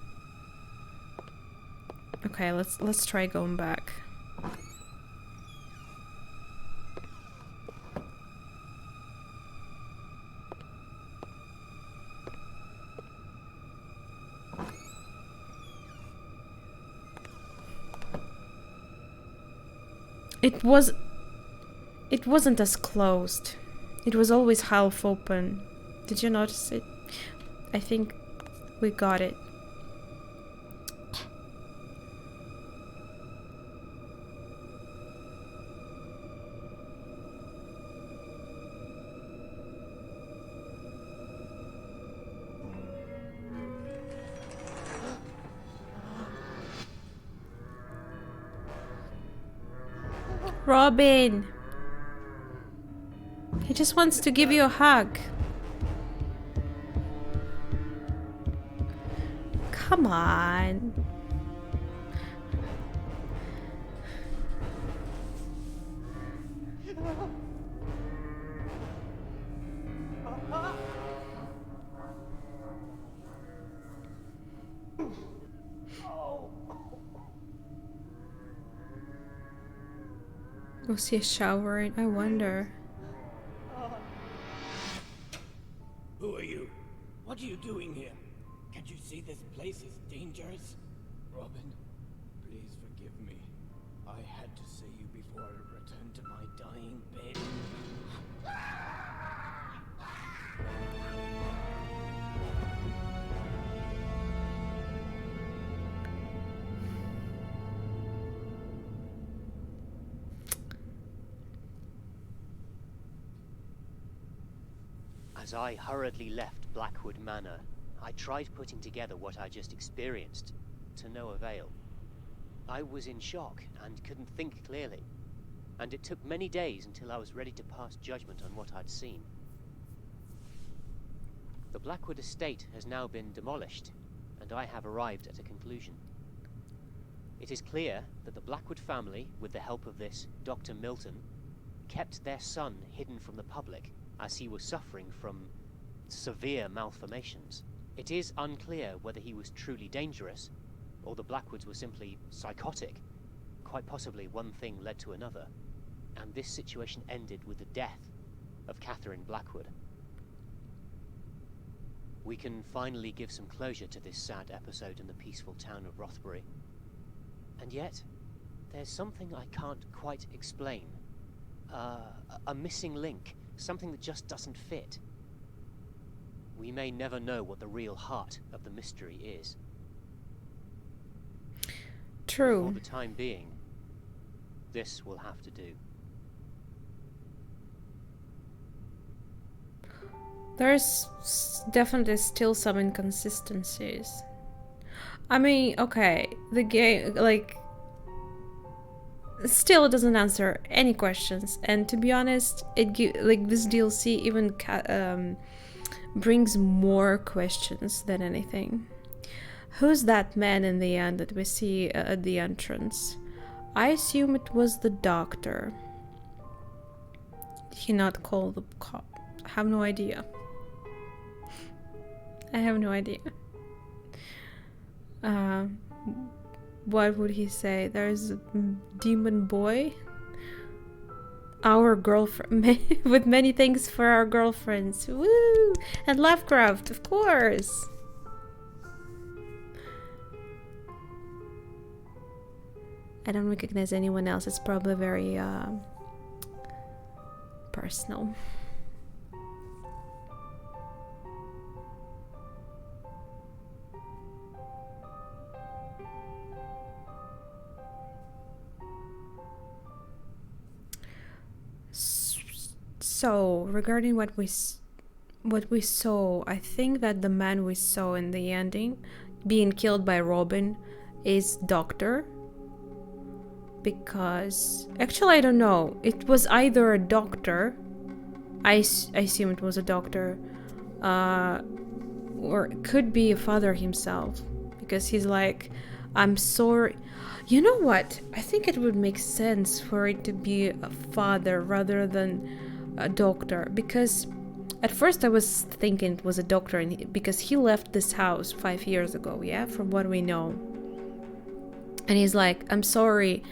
Okay, let's try going back. It wasn't as closed. It was always half open. Did you notice it? I think we got it. Robin! He just wants to give you a hug. Come on. Was he showering? I wonder. Who are you? What are you doing here? Can't you see this place is dangerous? Robin, please forgive me. I had to see you before I returned to my dying bed. As I hurriedly left Blackwood Manor, I tried putting together what I just experienced, to no avail. I was in shock and couldn't think clearly, and it took many days until I was ready to pass judgment on what I'd seen. The Blackwood estate has now been demolished, and I have arrived at a conclusion. It is clear that the Blackwood family, with the help of this Dr. Milton, kept their son hidden from the public as he was suffering from severe malformations. It is unclear whether he was truly dangerous, or the Blackwoods were simply psychotic. Quite possibly one thing led to another, and this situation ended with the death of Catherine Blackwood. We can finally give some closure to this sad episode in the peaceful town of Rothbury. And yet, there's something I can't quite explain. A missing link, something that just doesn't fit. We may never know what the real heart of the mystery is. True. For the time being, this will have to do. There's definitely still some inconsistencies. I mean, okay, the game, like, still doesn't answer any questions, and to be honest, like this DLC even brings more questions than anything. Who's that man in the end that we see at the entrance? I assume it was the doctor. Did he not call the cop? I have no idea. I have no idea. What would he say? There's a demon boy? Our girlfriend, with many thanks for our girlfriends. Woo! And Lovecraft, of course! I don't recognize anyone else. It's probably very personal. So, regarding what we saw, I think that the man we saw in the ending being killed by Robin is Doctor. Because, actually I don't know, it was either a doctor, I assume it was a doctor, or it could be a father himself, because he's like, I'm sorry. You know what, I think it would make sense for it to be a father rather than a doctor, because at first I was thinking it was a doctor, because he left this house 5 years ago, yeah, from what we know, and he's like, I'm sorry.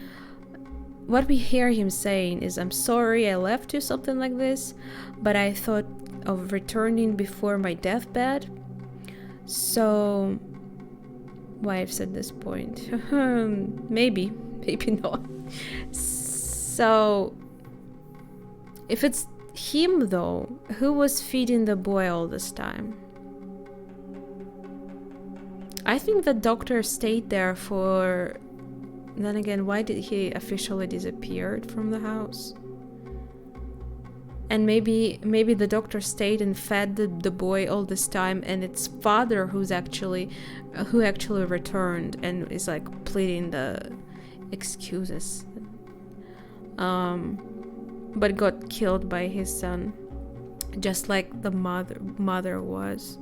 What we hear him saying is, I'm sorry I left you, something like this, but I thought of returning before my deathbed. So, why I've said this point? Maybe not. So, if it's him though, who was feeding the boy all this time? I think the doctor stayed there for... Then again, why did he officially disappear from the house? And maybe the doctor stayed and fed the boy all this time, and it's father who actually returned and is like pleading the excuses, but got killed by his son, just like the mother was.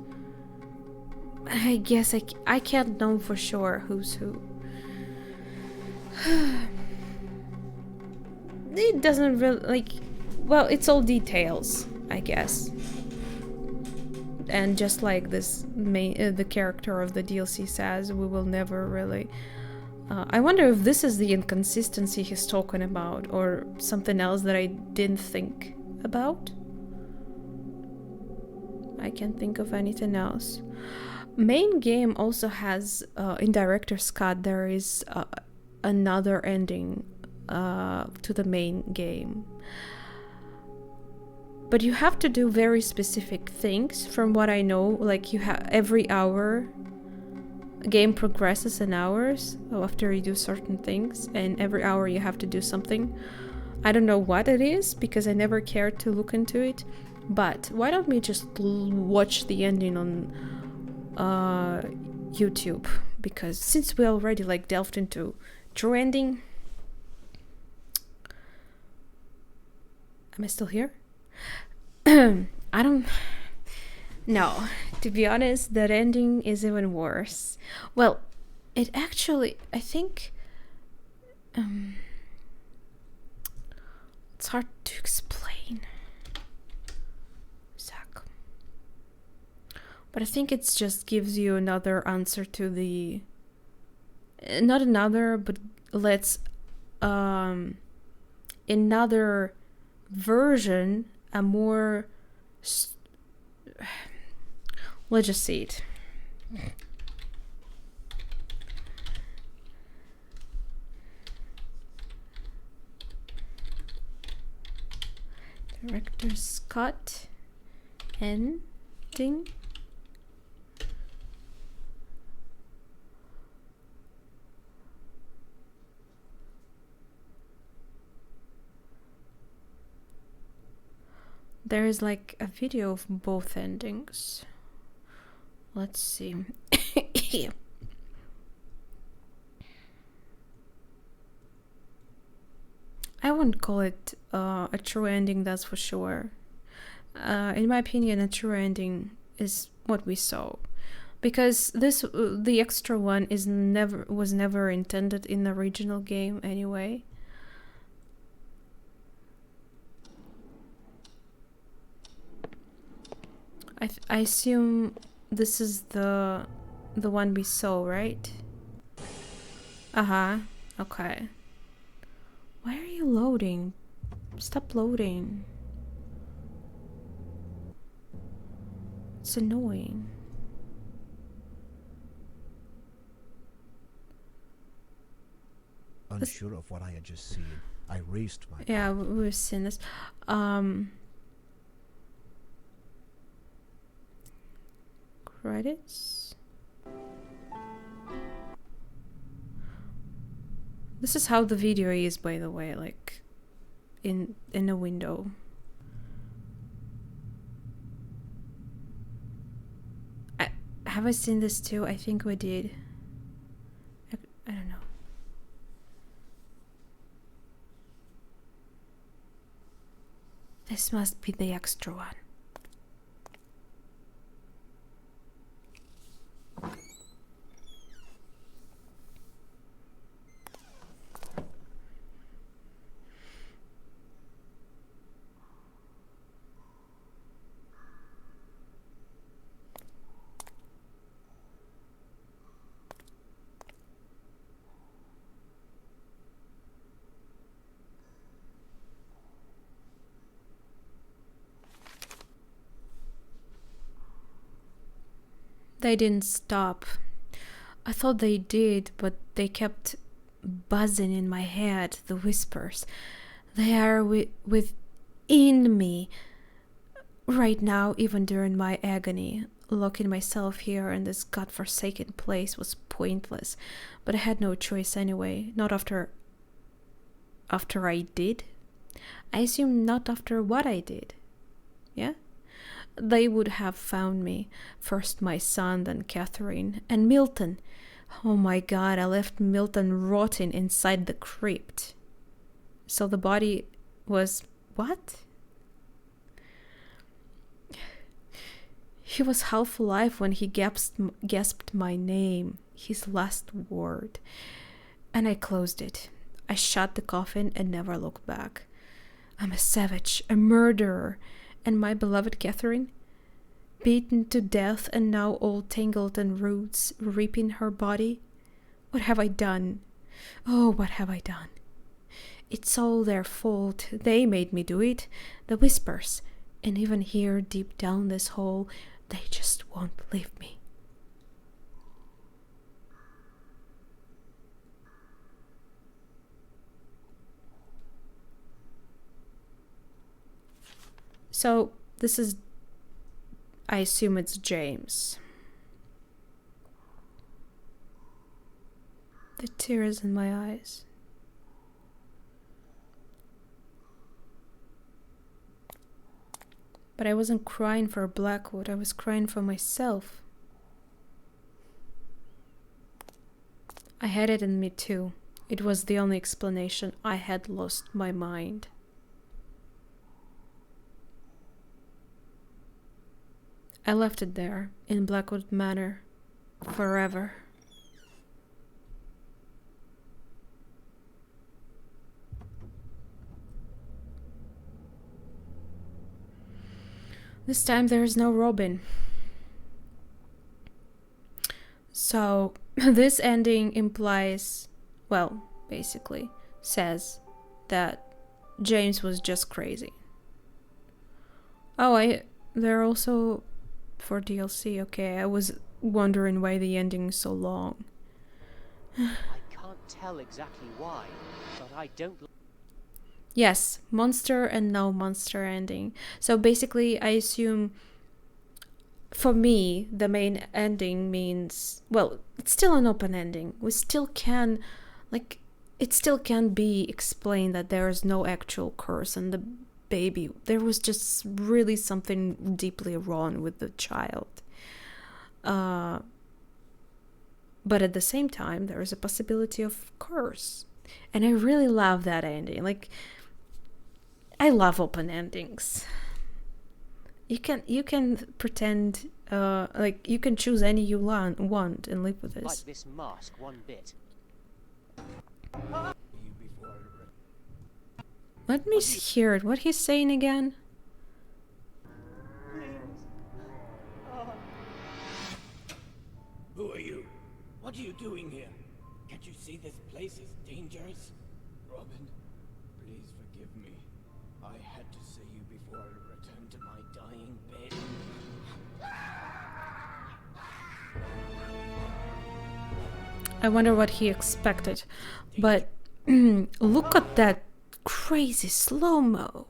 I guess I can't know for sure who's who. It doesn't really, like, well, it's all details, I guess. And just like this the character of the DLC says, we will never really I wonder if this is the inconsistency he's talking about, or something else that I didn't think about. I can't think of anything else. Main game also has, in Director's Cut, there is another ending to the main game. But you have to do very specific things, from what I know. Like, you have every hour, game progresses in hours after you do certain things, and every hour you have to do something. I don't know what it is because I never cared to look into it. But why don't we just watch the ending on YouTube? Because since we already like delved into true ending, am I still here? I don't. No, to be honest, that ending is even worse. Well, it actually, I think, it's hard to explain. Zach. But I think it just gives you another answer to the, not another, but let's, another version, a more, let's just see it. Director's Cut ending. There is like a video of both endings. Let's see. I wouldn't call it a true ending, that's for sure. In my opinion, a true ending is what we saw, because this the extra one was never intended in the original game anyway. I assume this is the one we saw, right? Okay. Why are you loading? Stop loading. It's annoying. Unsure of what I had just seen, I raised my... Yeah, we've seen this. Credits. This is how the video is, by the way, like in a window. Have I seen this too? I think we did. I don't know. This must be the extra one. They didn't stop. I thought they did, but they kept buzzing in my head, the whispers. They are within me right now, even during my agony. Locking myself here in this godforsaken place was pointless, but I had no choice anyway. Not after I did. I assume not after what I did. Yeah? They would have found me. First my son, then Catherine, and Milton. Oh my God, I left Milton rotting inside the crypt. So the body was... what? He was half alive when he gasped my name, his last word. And I closed it. I shut the coffin and never looked back. I'm a savage, a murderer. And my beloved Catherine, beaten to death and now all tangled in roots, reaping her body? What have I done? Oh, what have I done? It's all their fault. They made me do it. The whispers. And even here, deep down this hole, they just won't leave me. So, this is... I assume it's James. The tears in my eyes. But I wasn't crying for Blackwood, I was crying for myself. I had it in me too. It was the only explanation. I had lost my mind. I left it there, in Blackwood Manor, forever. This time there is no Robin. So, this ending implies, well, basically, says that James was just crazy. Oh, they're also for DLC, okay. I was wondering why the ending is so long. I can't tell exactly why, but I don't... Yes, monster and no monster ending. So basically, I assume, for me, the main ending means, well, it's still an open ending. We still can, like, it still can be explained that there is no actual curse and the baby, there was just really something deeply wrong with the child. But at the same time, there is a possibility of curse. And I really love that ending. Like, I love open endings. You can pretend, like, you can choose any you want and live with this. Like this mask one bit. Let me hear it. What he's saying again? Who are you? What are you doing here? Can't you see this place is dangerous? Robin, please forgive me. I had to see you before I returned to my dying bed. I wonder what he expected. But look at that crazy slow-mo.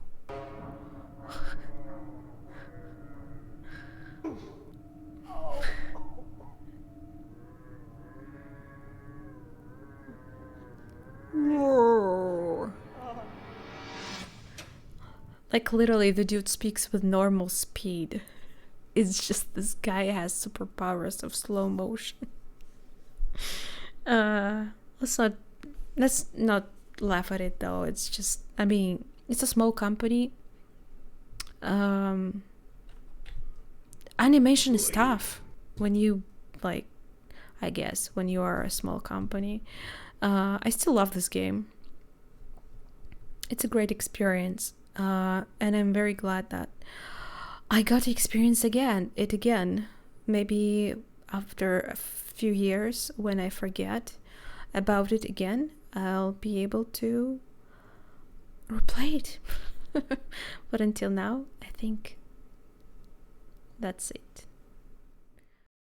Like, literally, the dude speaks with normal speed. It's just this guy has superpowers of slow motion. Let's not laugh at it though. It's just, I mean, it's a small company. Animation is tough when you, like, I guess when you are a small company. I still love this game. It's a great experience. And I'm very glad that I got to experience it again. Maybe after a few years, when I forget about it again, I'll be able to replay it. But until now, I think that's it.